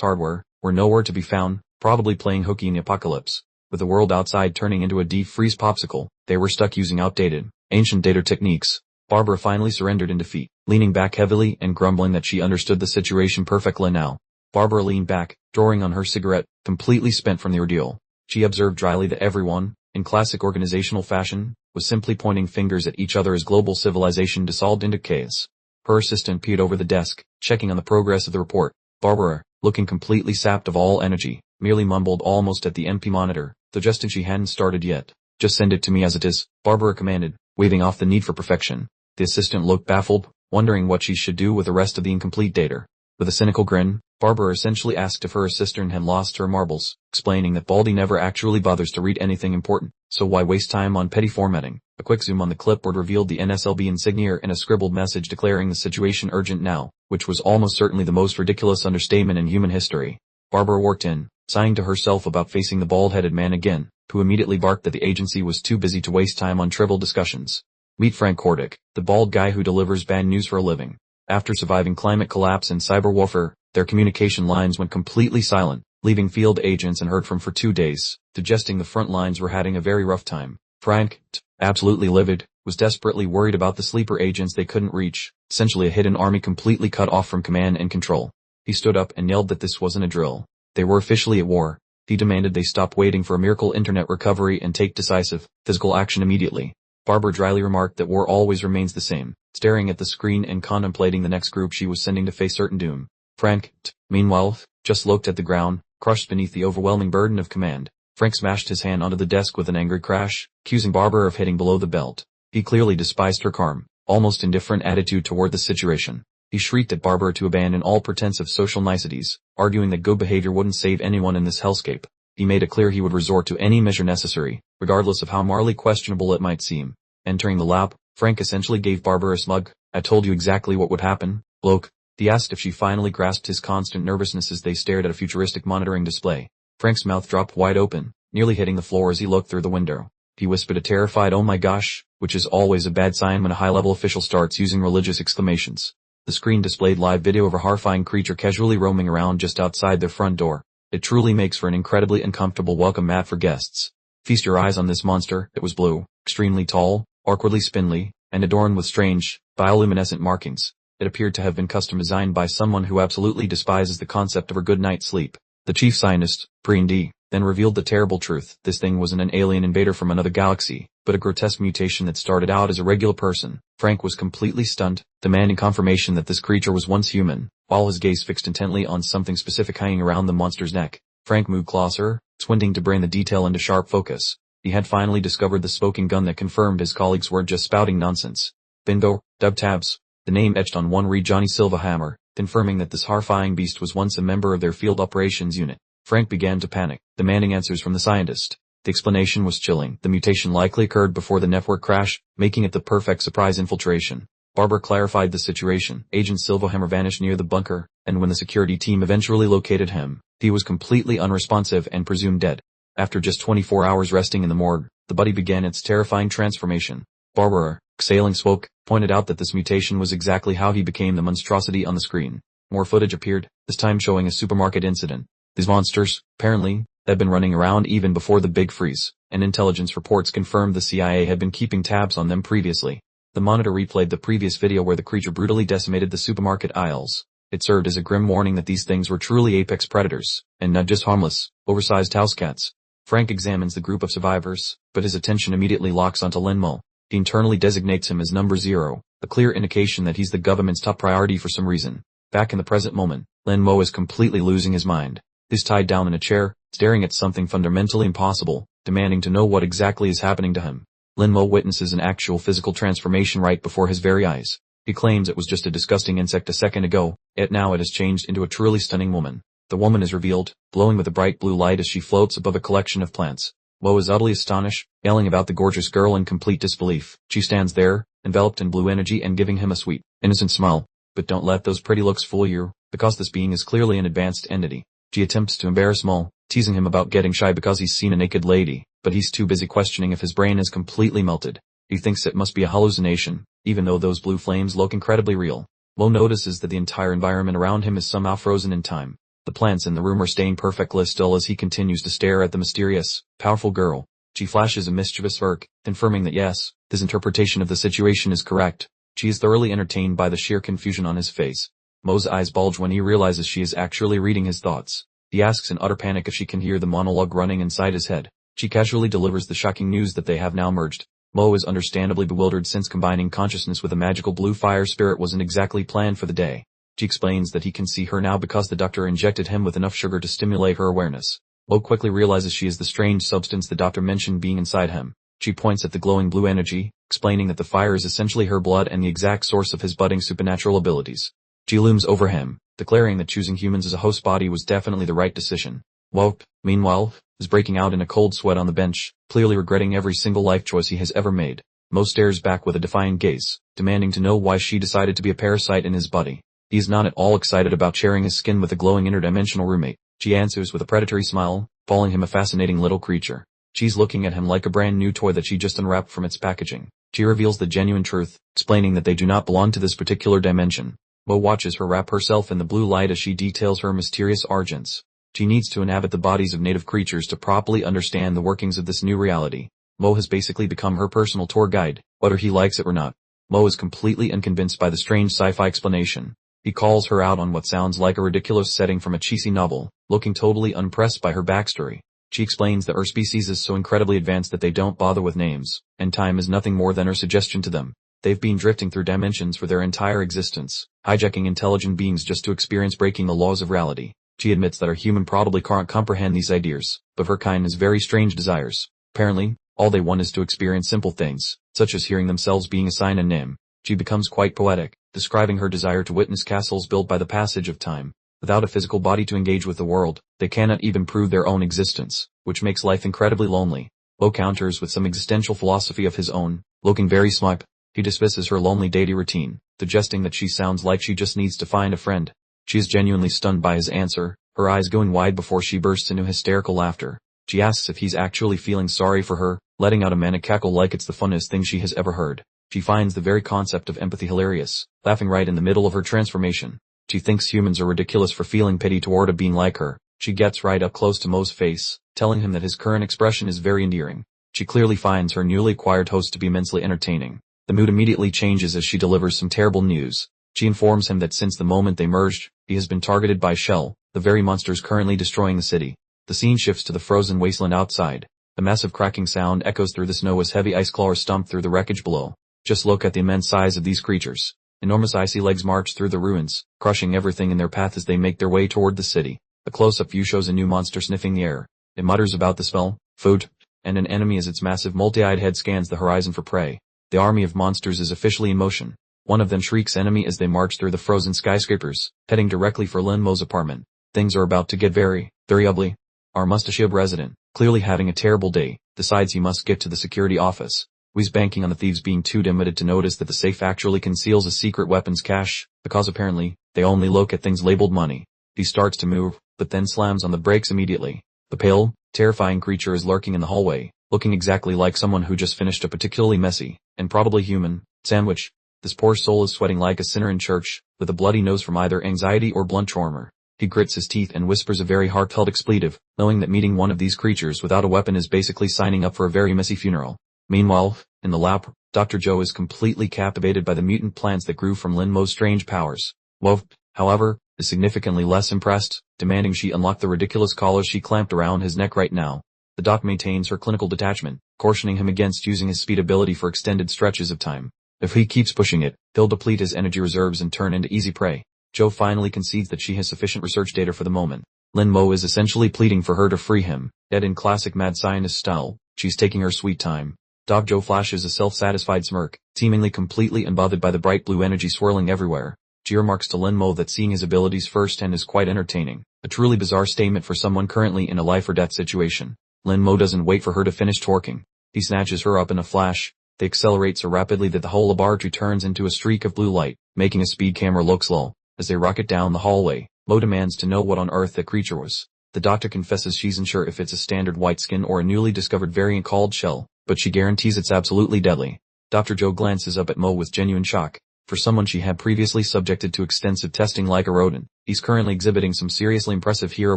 hardware, were nowhere to be found, probably playing hooky in the apocalypse. With the world outside turning into a deep freeze popsicle, they were stuck using outdated, ancient data techniques. Barbara finally surrendered in defeat, leaning back heavily and grumbling that she understood the situation perfectly now. Barbara leaned back, drawing on her cigarette, completely spent from the ordeal. She observed dryly that everyone, in classic organizational fashion, was simply pointing fingers at each other as global civilization dissolved into chaos. Her assistant peered over the desk, checking on the progress of the report. Barbara, looking completely sapped of all energy, merely mumbled almost at the MP monitor, suggesting she hadn't started yet. Just send it to me as it is, Barbara commanded, waving off the need for perfection. The assistant looked baffled, wondering what she should do with the rest of the incomplete data. With a cynical grin, Barbara essentially asked if her assistant had lost her marbles, explaining that Baldy never actually bothers to read anything important, so why waste time on petty formatting. A quick zoom on the clipboard revealed the NSLB insignia and a scribbled message declaring the situation urgent now, which was almost certainly the most ridiculous understatement in human history. Barbara walked in, sighing to herself about facing the bald-headed man again, who immediately barked that the agency was too busy to waste time on trivial discussions. Meet Frank Kordick, the bald guy who delivers bad news for a living. After surviving climate collapse and cyber warfare, their communication lines went completely silent, leaving field agents unheard from for 2 days, suggesting the front lines were having a very rough time. Frank, absolutely livid, was desperately worried about the sleeper agents they couldn't reach, essentially a hidden army completely cut off from command and control. He stood up and yelled that this wasn't a drill. They were officially at war. He demanded they stop waiting for a miracle internet recovery and take decisive, physical action immediately. Barbara dryly remarked that war always remains the same, staring at the screen and contemplating the next group she was sending to face certain doom. Frank, meanwhile, just looked at the ground, crushed beneath the overwhelming burden of command. Frank smashed his hand onto the desk with an angry crash, accusing Barbara of hitting below the belt. He clearly despised her calm, almost indifferent attitude toward the situation. He shrieked at Barbara to abandon all pretense of social niceties, arguing that good behavior wouldn't save anyone in this hellscape. He made it clear he would resort to any measure necessary, regardless of how morally questionable it might seem. Entering the lab, Frank essentially gave Barbara a smug, "I told you exactly what would happen, look." He asked if she finally grasped his constant nervousness as they stared at a futuristic monitoring display. Frank's mouth dropped wide open, nearly hitting the floor as he looked through the window. He whispered a terrified "oh my gosh," which is always a bad sign when a high-level official starts using religious exclamations. The screen displayed live video of a horrifying creature casually roaming around just outside their front door. It truly makes for an incredibly uncomfortable welcome mat for guests. Feast your eyes on this monster. It was blue, extremely tall, awkwardly spindly, and adorned with strange, bioluminescent markings. It appeared to have been custom designed by someone who absolutely despises the concept of a good night's sleep. The chief scientist, Preen then revealed the terrible truth. This thing wasn't an alien invader from another galaxy, but a grotesque mutation that started out as a regular person. Frank was completely stunned, demanding confirmation that this creature was once human, while his gaze fixed intently on something specific hanging around the monster's neck. Frank moved closer, squinting to bring the detail into sharp focus. He had finally discovered the smoking gun that confirmed his colleagues weren't just spouting nonsense. Bingo, dub tabs. The name etched on one read Johnny Silverhammer, confirming that this horrifying beast was once a member of their field operations unit. Frank began to panic, demanding answers from the scientist. The explanation was chilling. The mutation likely occurred before the network crash, making it the perfect surprise infiltration. Barbara clarified the situation. Agent Silverhammer vanished near the bunker, and when the security team eventually located him, he was completely unresponsive and presumed dead. After just 24 hours resting in the morgue, the body began its terrifying transformation. Barbara, exhaling smoke, pointed out that this mutation was exactly how he became the monstrosity on the screen. More footage appeared, this time showing a supermarket incident. These monsters, apparently, had been running around even before the big freeze, and intelligence reports confirmed the CIA had been keeping tabs on them previously. The monitor replayed the previous video where the creature brutally decimated the supermarket aisles. It served as a grim warning that these things were truly apex predators, and not just harmless, oversized house cats. Frank examines the group of survivors, but his attention immediately locks onto Lenmo. He internally designates him as number 0, a clear indication that he's the government's top priority for some reason. Back in the present moment, Lenmo is completely losing his mind. He's tied down in a chair, staring at something fundamentally impossible, demanding to know what exactly is happening to him. Mo witnesses an actual physical transformation right before his very eyes. He claims it was just a disgusting insect a second ago, yet now it has changed into a truly stunning woman. The woman is revealed, glowing with a bright blue light as she floats above a collection of plants. Mo is utterly astonished, yelling about the gorgeous girl in complete disbelief. She stands there, enveloped in blue energy and giving him a sweet, innocent smile. But don't let those pretty looks fool you, because this being is clearly an advanced entity. She attempts to embarrass Mo, teasing him about getting shy because he's seen a naked lady, but he's too busy questioning if his brain is completely melted. He thinks it must be a hallucination, even though those blue flames look incredibly real. Mo notices that the entire environment around him is somehow frozen in time. The plants in the room are staying perfectly still as he continues to stare at the mysterious, powerful girl. She flashes a mischievous smirk, confirming that yes, his interpretation of the situation is correct. She is thoroughly entertained by the sheer confusion on his face. Mo's eyes bulge when he realizes she is actually reading his thoughts. He asks in utter panic if she can hear the monologue running inside his head. She casually delivers the shocking news that they have now merged. Mo is understandably bewildered since combining consciousness with a magical blue fire spirit wasn't exactly planned for the day. She explains that he can see her now because the doctor injected him with enough sugar to stimulate her awareness. Mo quickly realizes she is the strange substance the doctor mentioned being inside him. She points at the glowing blue energy, explaining that the fire is essentially her blood and the exact source of his budding supernatural abilities. She looms over him, declaring that choosing humans as a host body was definitely the right decision. Mo, meanwhile, is breaking out in a cold sweat on the bench, clearly regretting every single life choice he has ever made. Mo stares back with a defiant gaze, demanding to know why she decided to be a parasite in his body. He is not at all excited about sharing his skin with a glowing interdimensional roommate. She answers with a predatory smile, calling him a fascinating little creature. She's looking at him like a brand new toy that she just unwrapped from its packaging. She reveals the genuine truth, explaining that they do not belong to this particular dimension. Mo watches her wrap herself in the blue light as she details her mysterious origins. She needs to inhabit the bodies of native creatures to properly understand the workings of this new reality. Mo has basically become her personal tour guide, whether he likes it or not. Mo is completely unconvinced by the strange sci-fi explanation. He calls her out on what sounds like a ridiculous setting from a cheesy novel, looking totally unimpressed by her backstory. She explains that her species is so incredibly advanced that they don't bother with names, and time is nothing more than her suggestion to them. They've been drifting through dimensions for their entire existence, hijacking intelligent beings just to experience breaking the laws of reality. She admits that her human probably can't comprehend these ideas, but her kind has very strange desires. Apparently, all they want is to experience simple things, such as hearing themselves being assigned a name. She becomes quite poetic, describing her desire to witness castles built by the passage of time. Without a physical body to engage with the world, they cannot even prove their own existence, which makes life incredibly lonely. Mo counters with some existential philosophy of his own, looking very smug. He dismisses her lonely daily routine, suggesting that she sounds like she just needs to find a friend. She is genuinely stunned by his answer, her eyes going wide before she bursts into hysterical laughter. She asks if he's actually feeling sorry for her, letting out a manic cackle like it's the funniest thing she has ever heard. She finds the very concept of empathy hilarious, laughing right in the middle of her transformation. She thinks humans are ridiculous for feeling pity toward a being like her. She gets right up close to Mo's face, telling him that his current expression is very endearing. She clearly finds her newly acquired host to be immensely entertaining. The mood immediately changes as she delivers some terrible news. She informs him that since the moment they merged, he has been targeted by Shell, the very monsters currently destroying the city. The scene shifts to the frozen wasteland outside. A massive cracking sound echoes through the snow as heavy ice claws stomp through the wreckage below. Just look at the immense size of these creatures. Enormous icy legs march through the ruins, crushing everything in their path as they make their way toward the city. A close-up view shows a new monster sniffing the air. It mutters about the smell, food, and an enemy as its massive multi-eyed head scans the horizon for prey. The army of monsters is officially in motion. One of them shrieks enemy as they march through the frozen skyscrapers, heading directly for Lin Mo's apartment. Things are about to get very, very ugly. Our Mustashib resident, clearly having a terrible day, decides he must get to the security office. He's banking on the thieves being too dimwitted to notice that the safe actually conceals a secret weapons cache, because apparently, they only look at things labeled money. He starts to move, but then slams on the brakes immediately. The pale, terrifying creature is lurking in the hallway, looking exactly like someone who just finished a particularly messy, and probably human, sandwich. This poor soul is sweating like a sinner in church, with a bloody nose from either anxiety or blunt trauma. He grits his teeth and whispers a very heartfelt expletive, knowing that meeting one of these creatures without a weapon is basically signing up for a very messy funeral. Meanwhile, in the lab, Dr. Joe is completely captivated by the mutant plants that grew from Lin Mo's strange powers. Wo, however, is significantly less impressed, demanding she unlock the ridiculous collars she clamped around his neck right now. The doc maintains her clinical detachment, cautioning him against using his speed ability for extended stretches of time. If he keeps pushing it, he'll deplete his energy reserves and turn into easy prey. Joe finally concedes that she has sufficient research data for the moment. Lin Mo is essentially pleading for her to free him, yet in classic mad scientist style, she's taking her sweet time. Dog Joe flashes a self-satisfied smirk, seemingly completely unbothered by the bright blue energy swirling everywhere. She remarks to Lin Mo that seeing his abilities firsthand is quite entertaining, a truly bizarre statement for someone currently in a life-or-death situation. Lin Mo doesn't wait for her to finish twerking. He snatches her up in a flash. They accelerate so rapidly that the whole laboratory turns into a streak of blue light, making a speed camera look slow. As they rocket down the hallway, Mo demands to know what on earth that creature was. The doctor confesses she's unsure if it's a standard white skin or a newly discovered variant called Shell, but she guarantees it's absolutely deadly. Dr. Joe glances up at Mo with genuine shock. For someone she had previously subjected to extensive testing like a rodent, he's currently exhibiting some seriously impressive hero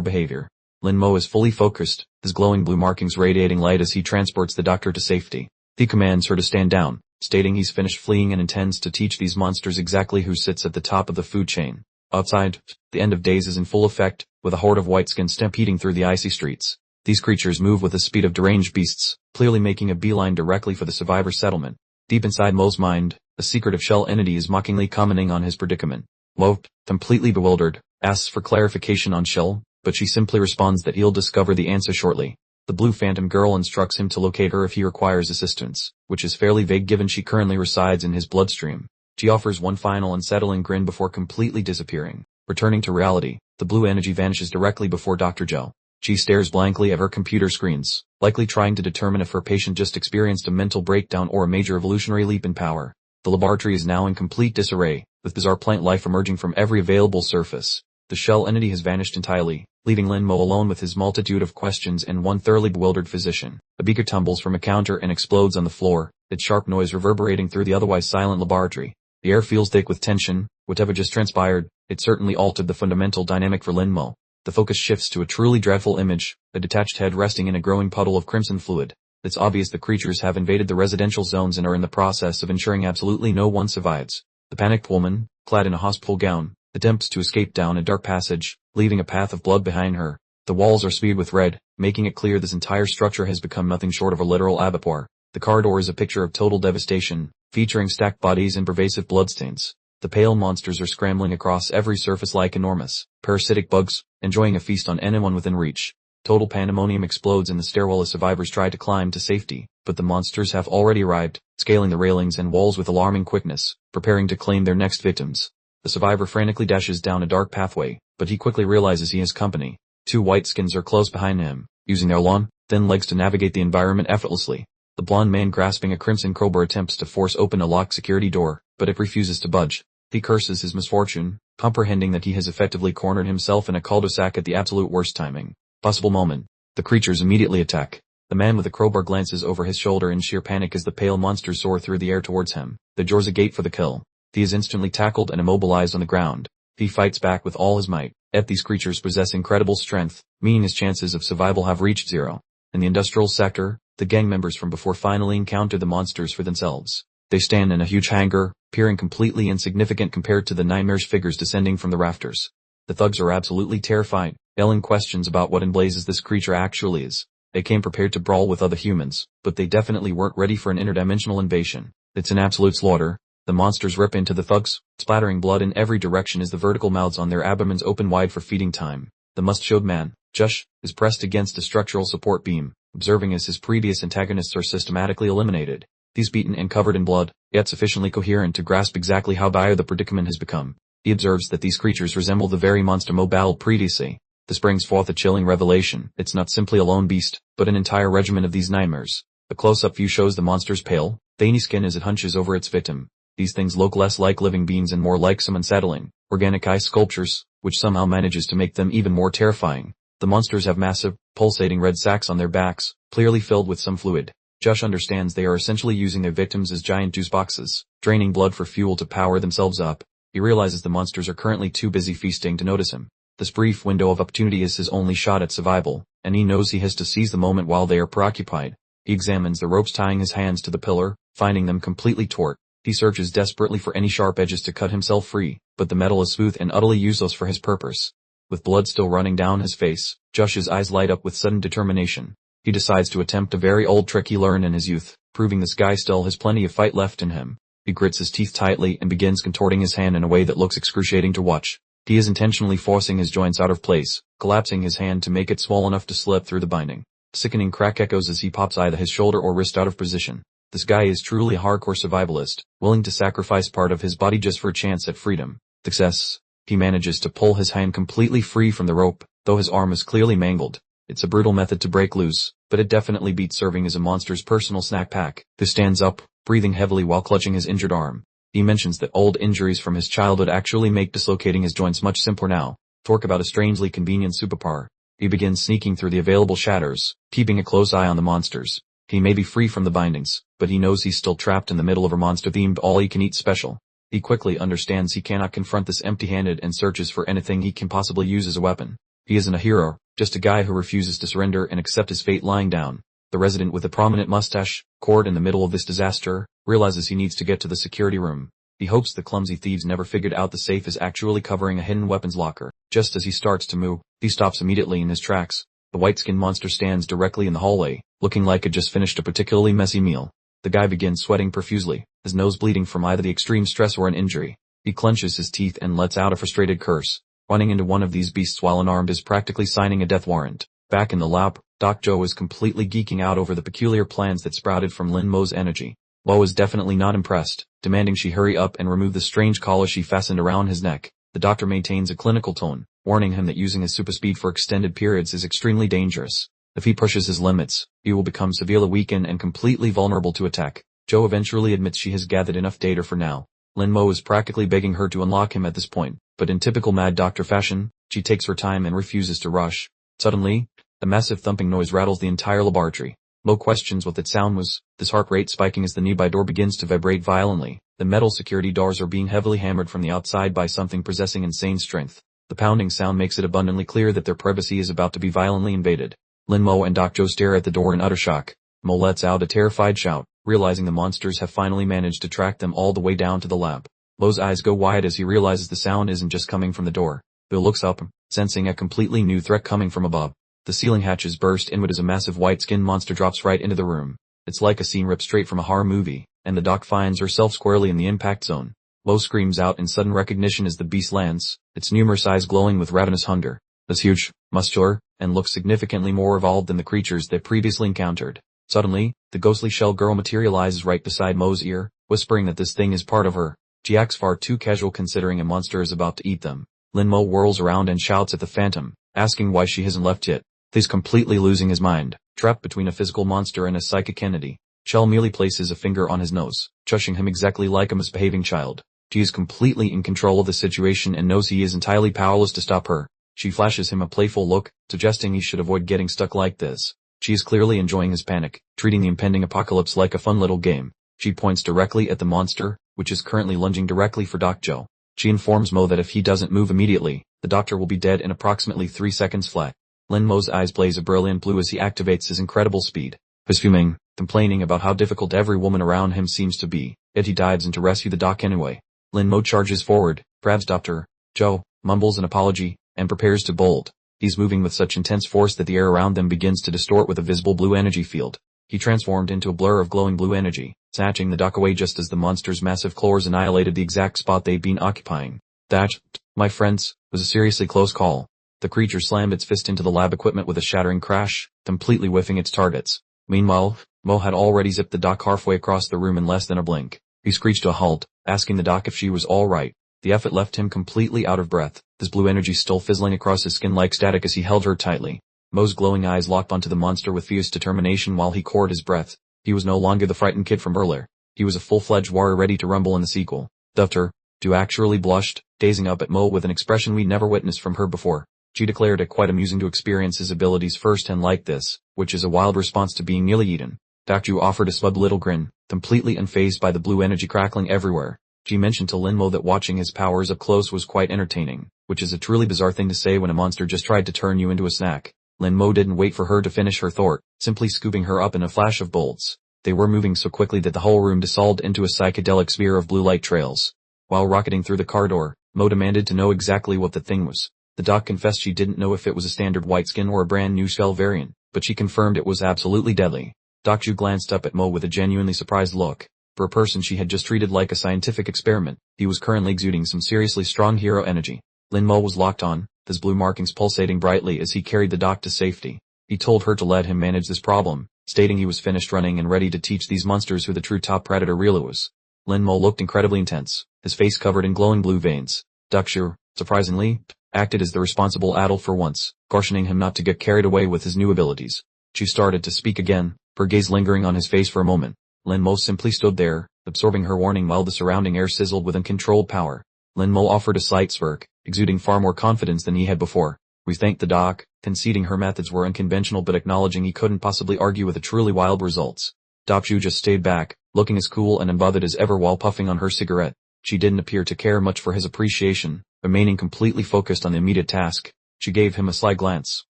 behavior. Lin Mo is fully focused, his glowing blue markings radiating light as he transports the doctor to safety. He commands her to stand down, stating he's finished fleeing and intends to teach these monsters exactly who sits at the top of the food chain. Outside, the end of days is in full effect, with a horde of white skins stampeding through the icy streets. These creatures move with the speed of deranged beasts, clearly making a beeline directly for the survivor settlement. Deep inside Mo's mind, a secretive shell entity is mockingly commenting on his predicament. Mo, completely bewildered, asks for clarification on Shell, but she simply responds that he'll discover the answer shortly. The blue phantom girl instructs him to locate her if he requires assistance, which is fairly vague given she currently resides in his bloodstream. She offers one final unsettling grin before completely disappearing. Returning to reality, the blue energy vanishes directly before Dr. Joe. She stares blankly at her computer screens, likely trying to determine if her patient just experienced a mental breakdown or a major evolutionary leap in power. The laboratory is now in complete disarray, with bizarre plant life emerging from every available surface. The shell entity has vanished entirely, leaving Lin Mo alone with his multitude of questions and one thoroughly bewildered physician. A beaker tumbles from a counter and explodes on the floor, its sharp noise reverberating through the otherwise silent laboratory. The air feels thick with tension. Whatever just transpired, it certainly altered the fundamental dynamic for Lin Mo. The focus shifts to a truly dreadful image, a detached head resting in a growing puddle of crimson fluid. It's obvious the creatures have invaded the residential zones and are in the process of ensuring absolutely no one survives. The panicked woman, clad in a hospital gown, attempts to escape down a dark passage, leaving a path of blood behind her. The walls are smeared with red, making it clear this entire structure has become nothing short of a literal abattoir. The corridor is a picture of total devastation, featuring stacked bodies and pervasive bloodstains. The pale monsters are scrambling across every surface like enormous, parasitic bugs, enjoying a feast on anyone within reach. Total pandemonium explodes in the stairwell as survivors try to climb to safety, but the monsters have already arrived, scaling the railings and walls with alarming quickness, preparing to claim their next victims. The survivor frantically dashes down a dark pathway, but he quickly realizes he has company. Two white skins are close behind him, using their long, thin legs to navigate the environment effortlessly. The blond man grasping a crimson crowbar attempts to force open a locked security door, but it refuses to budge. He curses his misfortune, comprehending that he has effectively cornered himself in a cul-de-sac at the absolute worst timing possible moment. The creatures immediately attack. The man with the crowbar glances over his shoulder in sheer panic as the pale monsters soar through the air towards him. The door's a gate for the kill. He is instantly tackled and immobilized on the ground. He fights back with all his might. Yet these creatures possess incredible strength, meaning his chances of survival have reached zero. In the industrial sector, the gang members from before finally encounter the monsters for themselves. They stand in a huge hangar, appearing completely insignificant compared to the nightmarish figures descending from the rafters. The thugs are absolutely terrified, yelling questions about what in blazes this creature actually is. They came prepared to brawl with other humans, but they definitely weren't ready for an interdimensional invasion. It's an absolute slaughter. The monsters rip into the thugs, splattering blood in every direction as the vertical mouths on their abdomens open wide for feeding time. The must-showed man, Josh, is pressed against a structural support beam, observing as his previous antagonists are systematically eliminated. He's beaten and covered in blood, yet sufficiently coherent to grasp exactly how dire the predicament has become. He observes that these creatures resemble the very monster Mo battled previously. This brings forth a chilling revelation. It's not simply a lone beast, but an entire regiment of these nightmares. A close-up view shows the monster's pale, veiny skin as it hunches over its victim. These things look less like living beings and more like some unsettling, organic ice sculptures, which somehow manages to make them even more terrifying. The monsters have massive, pulsating red sacs on their backs, clearly filled with some fluid. Josh understands they are essentially using their victims as giant juice boxes, draining blood for fuel to power themselves up. He realizes the monsters are currently too busy feasting to notice him. This brief window of opportunity is his only shot at survival, and he knows he has to seize the moment while they are preoccupied. He examines the ropes tying his hands to the pillar, finding them completely taut. He searches desperately for any sharp edges to cut himself free, but the metal is smooth and utterly useless for his purpose. With blood still running down his face, Josh's eyes light up with sudden determination. He decides to attempt a very old trick he learned in his youth, proving this guy still has plenty of fight left in him. He grits his teeth tightly and begins contorting his hand in a way that looks excruciating to watch. He is intentionally forcing his joints out of place, collapsing his hand to make it small enough to slip through the binding. Sickening crack echoes as he pops either his shoulder or wrist out of position. This guy is truly a hardcore survivalist, willing to sacrifice part of his body just for a chance at freedom. Success. He manages to pull his hand completely free from the rope, though his arm is clearly mangled. It's a brutal method to break loose, but it definitely beats serving as a monster's personal snack pack. He stands up, breathing heavily while clutching his injured arm. He mentions that old injuries from his childhood actually make dislocating his joints much simpler now. Talk about a strangely convenient superpower. He begins sneaking through the available shadows, keeping a close eye on the monsters. He may be free from the bindings, but he knows he's still trapped in the middle of a monster-themed all-you-can-eat special. He quickly understands he cannot confront this empty-handed and searches for anything he can possibly use as a weapon. He isn't a hero, just a guy who refuses to surrender and accept his fate lying down. The resident with a prominent mustache, caught in the middle of this disaster, realizes he needs to get to the security room. He hopes the clumsy thieves never figured out the safe is actually covering a hidden weapons locker. Just as he starts to move, he stops immediately in his tracks. The white-skinned monster stands directly in the hallway, looking like it just finished a particularly messy meal. The guy begins sweating profusely, his nose bleeding from either the extreme stress or an injury. He clenches his teeth and lets out a frustrated curse. Running into one of these beasts while unarmed is practically signing a death warrant. Back in the lab, Doc Joe is completely geeking out over the peculiar plans that sprouted from Lin Mo's energy. Mo is definitely not impressed, demanding she hurry up and remove the strange collar she fastened around his neck. The doctor maintains a clinical tone, warning him that using his super speed for extended periods is extremely dangerous. If he pushes his limits, he will become severely weakened and completely vulnerable to attack. Joe eventually admits she has gathered enough data for now. Lin Mo is practically begging her to unlock him at this point, but in typical Mad Doctor fashion, she takes her time and refuses to rush. Suddenly, a massive thumping noise rattles the entire laboratory. Mo questions what that sound was, his heart rate spiking as the nearby door begins to vibrate violently. The metal security doors are being heavily hammered from the outside by something possessing insane strength. The pounding sound makes it abundantly clear that their privacy is about to be violently invaded. Lin Mo and Doc Joe stare at the door in utter shock. Mo lets out a terrified shout, realizing the monsters have finally managed to track them all the way down to the lab. Mo's eyes go wide as he realizes the sound isn't just coming from the door. Bill looks up, sensing a completely new threat coming from above. The ceiling hatches burst inward as a massive white-skinned monster drops right into the room. It's like a scene ripped straight from a horror movie, and the doc finds herself squarely in the impact zone. Mo screams out in sudden recognition as the beast lands, its numerous eyes glowing with ravenous hunger. It's huge, muscular, and looks significantly more evolved than the creatures they previously encountered. Suddenly, the ghostly shell girl materializes right beside Mo's ear, whispering that this thing is part of her. She acts far too casual considering a monster is about to eat them. Lin Mo whirls around and shouts at the phantom, asking why she hasn't left yet. He's completely losing his mind, trapped between a physical monster and a psychic entity. Shell merely places a finger on his nose, shushing him exactly like a misbehaving child. She is completely in control of the situation and knows he is entirely powerless to stop her. She flashes him a playful look, suggesting he should avoid getting stuck like this. She is clearly enjoying his panic, treating the impending apocalypse like a fun little game. She points directly at the monster, which is currently lunging directly for Doc Joe. She informs Mo that if he doesn't move immediately, the doctor will be dead in approximately 3 seconds flat. Lin Mo's eyes blaze a brilliant blue as he activates his incredible speed. He's fuming, complaining about how difficult every woman around him seems to be, yet he dives in to rescue the doc anyway. Lin Mo charges forward, grabs Dr. Joe, mumbles an apology, and prepares to bolt. He's moving with such intense force that the air around them begins to distort with a visible blue energy field. He transformed into a blur of glowing blue energy, snatching the doc away just as the monster's massive claws annihilated the exact spot they'd been occupying. That, my friends, was a seriously close call. The creature slammed its fist into the lab equipment with a shattering crash, completely whiffing its targets. Meanwhile, Mo had already zipped the doc halfway across the room in less than a blink. He screeched to a halt, asking the doc if she was all right. The effort left him completely out of breath, his blue energy still fizzling across his skin like static as he held her tightly. Mo's glowing eyes locked onto the monster with fierce determination while he caught his breath. He was no longer the frightened kid from earlier. He was a full-fledged warrior ready to rumble in the sequel. Dr. Joe actually blushed, gazing up at Mo with an expression we'd never witnessed from her before. She declared it quite amusing to experience his abilities firsthand like this, which is a wild response to being nearly eaten. Dr. Yu offered a smug little grin, completely unfazed by the blue energy crackling everywhere. She mentioned to Lin Mo that watching his powers up close was quite entertaining, which is a truly bizarre thing to say when a monster just tried to turn you into a snack. Lin Mo didn't wait for her to finish her thought, simply scooping her up in a flash of bolts. They were moving so quickly that the whole room dissolved into a psychedelic sphere of blue light trails. While rocketing through the corridor, Mo demanded to know exactly what the thing was. The doc confessed she didn't know if it was a standard white skin or a brand new shell variant, but she confirmed it was absolutely deadly. Doc Ju glanced up at Mo with a genuinely surprised look. For a person she had just treated like a scientific experiment, he was currently exuding some seriously strong hero energy. Lin Mo was locked on, his blue markings pulsating brightly as he carried the dock to safety. He told her to let him manage this problem, stating he was finished running and ready to teach these monsters who the true top predator really was. Lin Mo looked incredibly intense, his face covered in glowing blue veins. Duxu, surprisingly, acted as the responsible adult for once, cautioning him not to get carried away with his new abilities. Chu started to speak again, her gaze lingering on his face for a moment. Lin Mo simply stood there, absorbing her warning while the surrounding air sizzled with uncontrolled power. Lin Mo offered a slight smirk, exuding far more confidence than he had before. We thanked the doc, conceding her methods were unconventional but acknowledging he couldn't possibly argue with the truly wild results. Duxu just stayed back, looking as cool and unbothered as ever while puffing on her cigarette. She didn't appear to care much for his appreciation, remaining completely focused on the immediate task. She gave him a sly glance,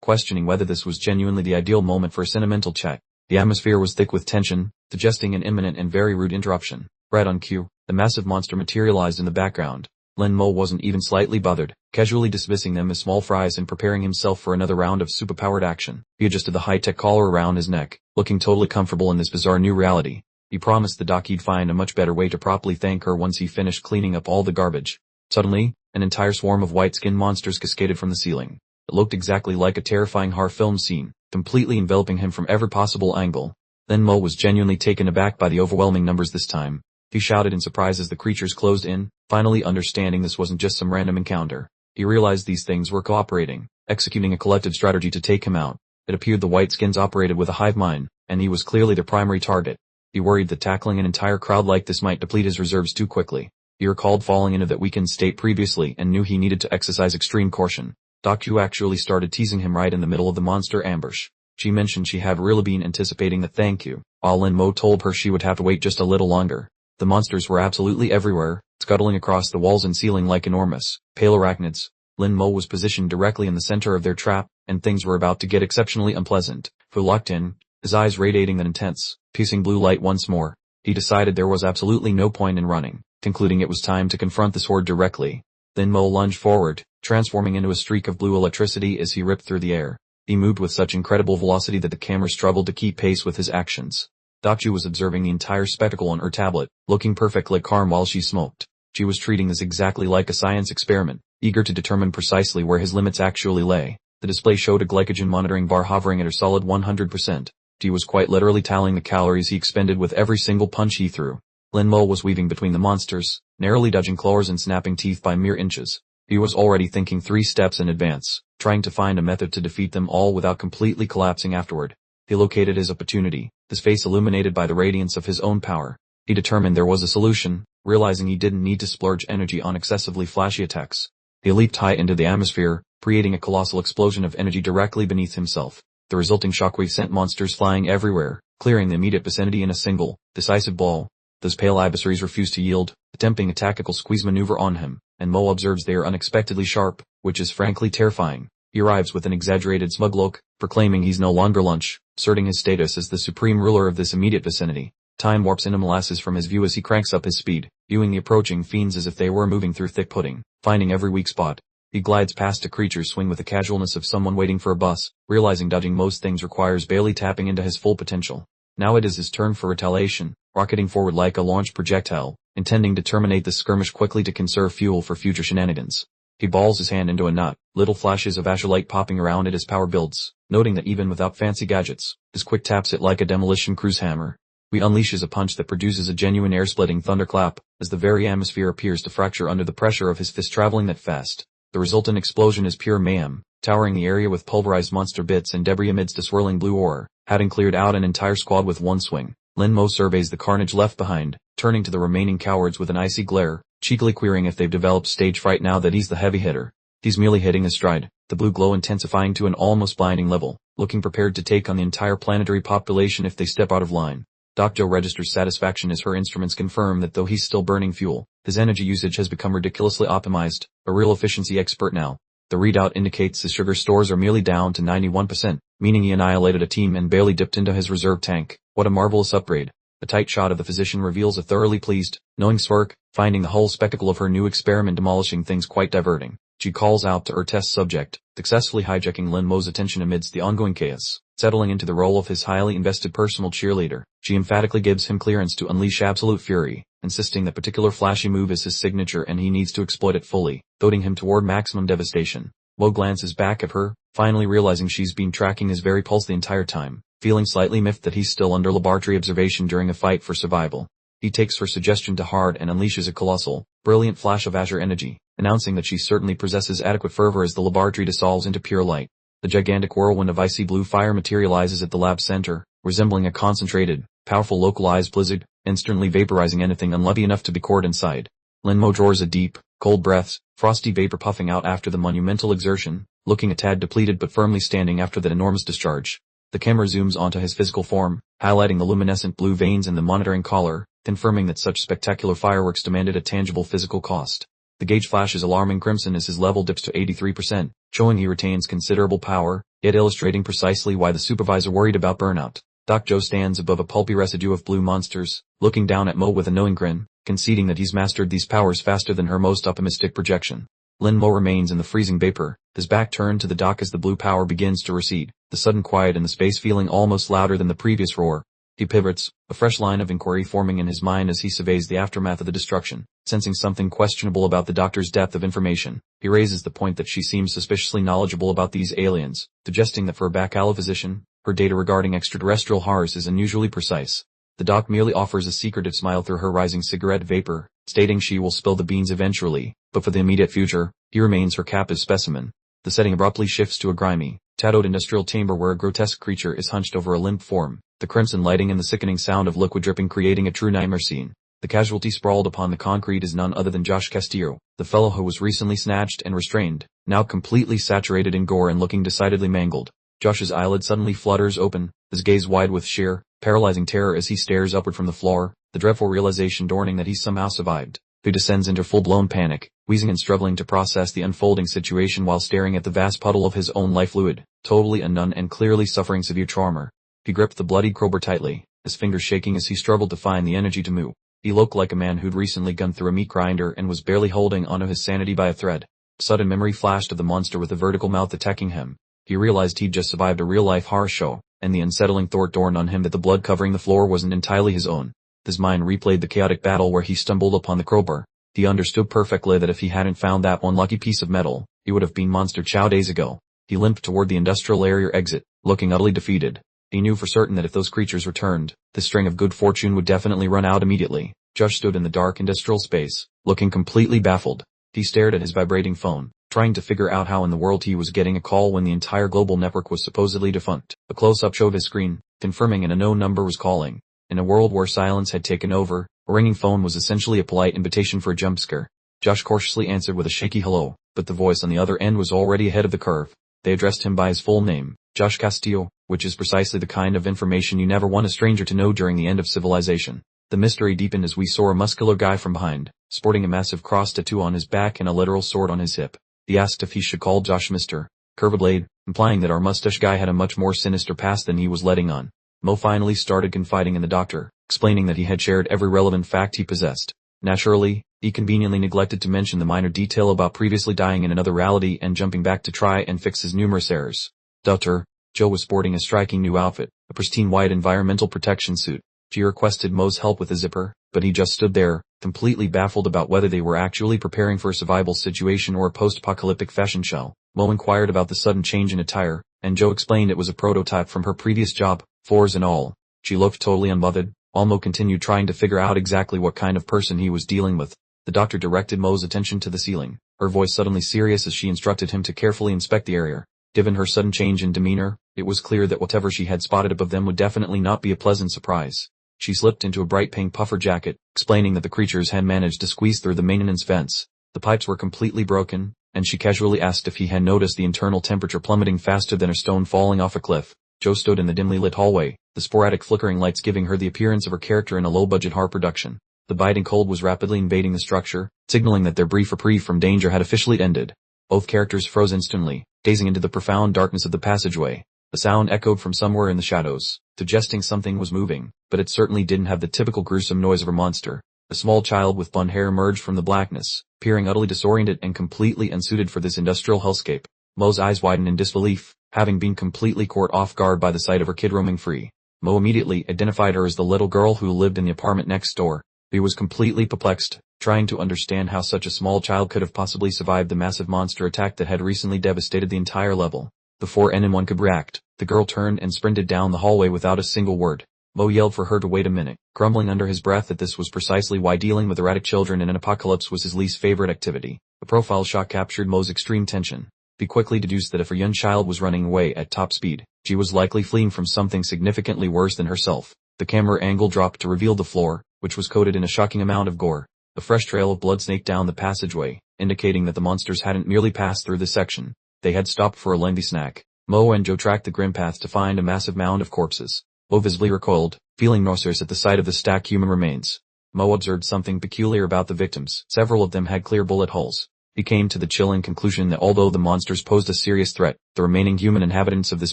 questioning whether this was genuinely the ideal moment for a sentimental check. The atmosphere was thick with tension, suggesting an imminent and very rude interruption. Right on cue, the massive monster materialized in the background. Lin Mo wasn't even slightly bothered, casually dismissing them as small fries and preparing himself for another round of superpowered action. He adjusted the high-tech collar around his neck, looking totally comfortable in this bizarre new reality. He promised the doc he'd find a much better way to properly thank her once he finished cleaning up all the garbage. Suddenly, an entire swarm of white-skinned monsters cascaded from the ceiling. It looked exactly like a terrifying horror film scene, completely enveloping him from every possible angle. Lin Mo was genuinely taken aback by the overwhelming numbers this time. He shouted in surprise as the creatures closed in, finally understanding this wasn't just some random encounter. He realized these things were cooperating, executing a collective strategy to take him out. It appeared the white-skins operated with a hive mind, and he was clearly their primary target. He worried that tackling an entire crowd like this might deplete his reserves too quickly. He recalled falling into that weakened state previously and knew he needed to exercise extreme caution. Duxu actually started teasing him right in the middle of the monster ambush. She mentioned she had really been anticipating the thank you, while Lin Mo told her she would have to wait just a little longer. The monsters were absolutely everywhere, scuttling across the walls and ceiling like enormous, pale arachnids. Lin Mo was positioned directly in the center of their trap, and things were about to get exceptionally unpleasant. Fu locked in, his eyes radiating that intense, piercing blue light once more. He decided there was absolutely no point in running, concluding it was time to confront this horde directly. Lin Mo lunged forward, transforming into a streak of blue electricity as he ripped through the air. He moved with such incredible velocity that the camera struggled to keep pace with his actions. Duxu was observing the entire spectacle on her tablet, looking perfectly calm while she smoked. She was treating this exactly like a science experiment, eager to determine precisely where his limits actually lay. The display showed a glycogen monitoring bar hovering at her solid 100%. She was quite literally tallying the calories he expended with every single punch he threw. Lin Mo was weaving between the monsters, narrowly dodging claws and snapping teeth by mere inches. He was already thinking 3 steps in advance, trying to find a method to defeat them all without completely collapsing afterward. He located his opportunity, his face illuminated by the radiance of his own power. He determined there was a solution, realizing he didn't need to splurge energy on excessively flashy attacks. He leaped high into the atmosphere, creating a colossal explosion of energy directly beneath himself. The resulting shockwave sent monsters flying everywhere, clearing the immediate vicinity in a single, decisive blow. Those pale adversaries refused to yield, attempting a tactical squeeze maneuver on him, and Mo observes they are unexpectedly sharp, which is frankly terrifying. He arrives with an exaggerated smug look, proclaiming he's no longer lunch, asserting his status as the supreme ruler of this immediate vicinity. Time warps into molasses from his view as he cranks up his speed, viewing the approaching fiends as if they were moving through thick pudding, finding every weak spot. He glides past a creature's swing with the casualness of someone waiting for a bus, realizing dodging most things requires barely tapping into his full potential. Now it is his turn for retaliation, rocketing forward like a launched projectile, intending to terminate the skirmish quickly to conserve fuel for future shenanigans. He balls his hand into a knot, little flashes of azure popping around it as power builds, noting that even without fancy gadgets, his quick taps it like a demolition cruise hammer. He unleashes a punch that produces a genuine air-splitting thunderclap, as the very atmosphere appears to fracture under the pressure of his fist traveling that fast. The resultant explosion is pure mayhem, towering the area with pulverized monster bits and debris amidst a swirling blue aura. Having cleared out an entire squad with one swing, Lin Mo surveys the carnage left behind, turning to the remaining cowards with an icy glare, cheekily querying if they've developed stage fright now that he's the heavy hitter. He's merely hitting his stride, the blue glow intensifying to an almost blinding level, looking prepared to take on the entire planetary population if they step out of line. Doc-Jo registers satisfaction as her instruments confirm that though he's still burning fuel, his energy usage has become ridiculously optimized, a real efficiency expert now. The readout indicates his sugar stores are merely down to 91%, meaning he annihilated a team and barely dipped into his reserve tank. What a marvelous upgrade. A tight shot of the physician reveals a thoroughly pleased, knowing smirk, finding the whole spectacle of her new experiment demolishing things quite diverting. She calls out to her test subject, successfully hijacking Lin Mo's attention amidst the ongoing chaos. Settling into the role of his highly invested personal cheerleader, she emphatically gives him clearance to unleash absolute fury, insisting that particular flashy move is his signature and he needs to exploit it fully, goading him toward maximum devastation. Mo glances back at her, finally realizing she's been tracking his very pulse the entire time, feeling slightly miffed that he's still under laboratory observation during a fight for survival. He takes her suggestion to heart and unleashes a colossal, brilliant flash of azure energy, announcing that she certainly possesses adequate fervor as the laboratory dissolves into pure light. The gigantic whirlwind of icy blue fire materializes at the lab center, resembling a concentrated, powerful localized blizzard, instantly vaporizing anything unlucky enough to be caught inside. Mo draws a deep, cold breath, frosty vapor puffing out after the monumental exertion, looking a tad depleted but firmly standing after that enormous discharge. The camera zooms onto his physical form, highlighting the luminescent blue veins in the monitoring collar, confirming that such spectacular fireworks demanded a tangible physical cost. The gauge flashes alarming crimson as his level dips to 83%, showing he retains considerable power, yet illustrating precisely why the supervisor worried about burnout. Doc Joe stands above a pulpy residue of blue monsters, looking down at Mo with a knowing grin, conceding that he's mastered these powers faster than her most optimistic projection. Mo remains in the freezing vapor, his back turned to the dock as the blue power begins to recede, the sudden quiet in the space feeling almost louder than the previous roar. He pivots, a fresh line of inquiry forming in his mind as he surveys the aftermath of the destruction. Sensing something questionable about the doctor's depth of information, he raises the point that she seems suspiciously knowledgeable about these aliens, suggesting that for a baccalaureate physician, her data regarding extraterrestrial horrors is unusually precise. The doc merely offers a secretive smile through her rising cigarette vapor, stating she will spill the beans eventually, but for the immediate future, he remains her captive specimen. The setting abruptly shifts to a grimy, tattooed industrial chamber where a grotesque creature is hunched over a limp form, the crimson lighting and the sickening sound of liquid dripping creating a true nightmare scene. The casualty sprawled upon the concrete is none other than Josh Castillo, the fellow who was recently snatched and restrained, now completely saturated in gore and looking decidedly mangled. Josh's eyelid suddenly flutters open, his gaze wide with sheer, paralyzing terror as he stares upward from the floor, the dreadful realization dawning that he's somehow survived. He descends into full-blown panic, wheezing and struggling to process the unfolding situation while staring at the vast puddle of his own life fluid, totally unknown and clearly suffering severe trauma. He gripped the bloodied crowbar tightly, his fingers shaking as he struggled to find the energy to move. He looked like a man who'd recently gone through a meat grinder and was barely holding onto his sanity by a thread. Sudden memory flashed of the monster with a vertical mouth attacking him. He realized he'd just survived a real-life horror show, and the unsettling thought dawned on him that the blood covering the floor wasn't entirely his own. His mind replayed the chaotic battle where he stumbled upon the crowbar. He understood perfectly that if he hadn't found that one lucky piece of metal, he would have been monster chow days ago. He limped toward the industrial area exit, looking utterly defeated. He knew for certain that if those creatures returned, the string of good fortune would definitely run out immediately. Josh stood in the dark industrial space, looking completely baffled. He stared at his vibrating phone, trying to figure out how in the world he was getting a call when the entire global network was supposedly defunct. A close-up showed his screen, confirming an unknown number was calling. In a world where silence had taken over, a ringing phone was essentially a polite invitation for a jump scare. Josh cautiously answered with a shaky hello, but the voice on the other end was already ahead of the curve. They addressed him by his full name, Josh Castillo, which is precisely the kind of information you never want a stranger to know during the end of civilization. The mystery deepened as we saw a muscular guy from behind, sporting a massive cross tattoo on his back and a literal sword on his hip. He asked if he should call Josh Mr. Curved, implying that our mustache guy had a much more sinister past than he was letting on. Mo finally started confiding in the doctor, explaining that he had shared every relevant fact he possessed. Naturally, he conveniently neglected to mention the minor detail about previously dying in another reality and jumping back to try and fix his numerous errors. Dr. Joe was sporting a striking new outfit, a pristine white environmental protection suit. She requested Mo's help with the zipper, but he just stood there, completely baffled about whether they were actually preparing for a survival situation or a post-apocalyptic fashion show. Mo inquired about the sudden change in attire, and Joe explained it was a prototype from her previous job, floors and all. She looked totally unbothered, while Mo continued trying to figure out exactly what kind of person he was dealing with. The doctor directed Mo's attention to the ceiling, her voice suddenly serious as she instructed him to carefully inspect the area. Given her sudden change in demeanor, it was clear that whatever she had spotted above them would definitely not be a pleasant surprise. She slipped into a bright pink puffer jacket, explaining that the creatures had managed to squeeze through the maintenance vents. The pipes were completely broken, and she casually asked if he had noticed the internal temperature plummeting faster than a stone falling off a cliff. Joe stood in the dimly lit hallway, the sporadic flickering lights giving her the appearance of her character in a low-budget horror production. The biting cold was rapidly invading the structure, signaling that their brief reprieve from danger had officially ended. Both characters froze instantly, gazing into the profound darkness of the passageway. The sound echoed from somewhere in the shadows, suggesting something was moving, but it certainly didn't have the typical gruesome noise of a monster. A small child with blonde hair emerged from the blackness, appearing utterly disoriented and completely unsuited for this industrial hellscape. Mo's eyes widened in disbelief, Having been completely caught off guard by the sight of her kid roaming free, Mo immediately identified her as the little girl who lived in the apartment next door. He was completely perplexed, trying to understand how such a small child could have possibly survived the massive monster attack that had recently devastated the entire level. Before anyone could react, the girl turned and sprinted down the hallway without a single word. Mo yelled for her to wait a minute, grumbling under his breath that this was precisely why dealing with erratic children in an apocalypse was his least favorite activity. The profile shot captured Mo's extreme tension. He quickly deduced that if her young child was running away at top speed, she was likely fleeing from something significantly worse than herself. The camera angle dropped to reveal the floor, which was coated in a shocking amount of gore. A fresh trail of blood snaked down the passageway, indicating that the monsters hadn't merely passed through this section. They had stopped for a lengthy snack. Mo and Joe tracked the grim path to find a massive mound of corpses. Mo visibly recoiled, feeling nauseous at the sight of the stacked human remains. Mo observed something peculiar about the victims. Several of them had clear bullet holes. He came to the chilling conclusion that although the monsters posed a serious threat, the remaining human inhabitants of this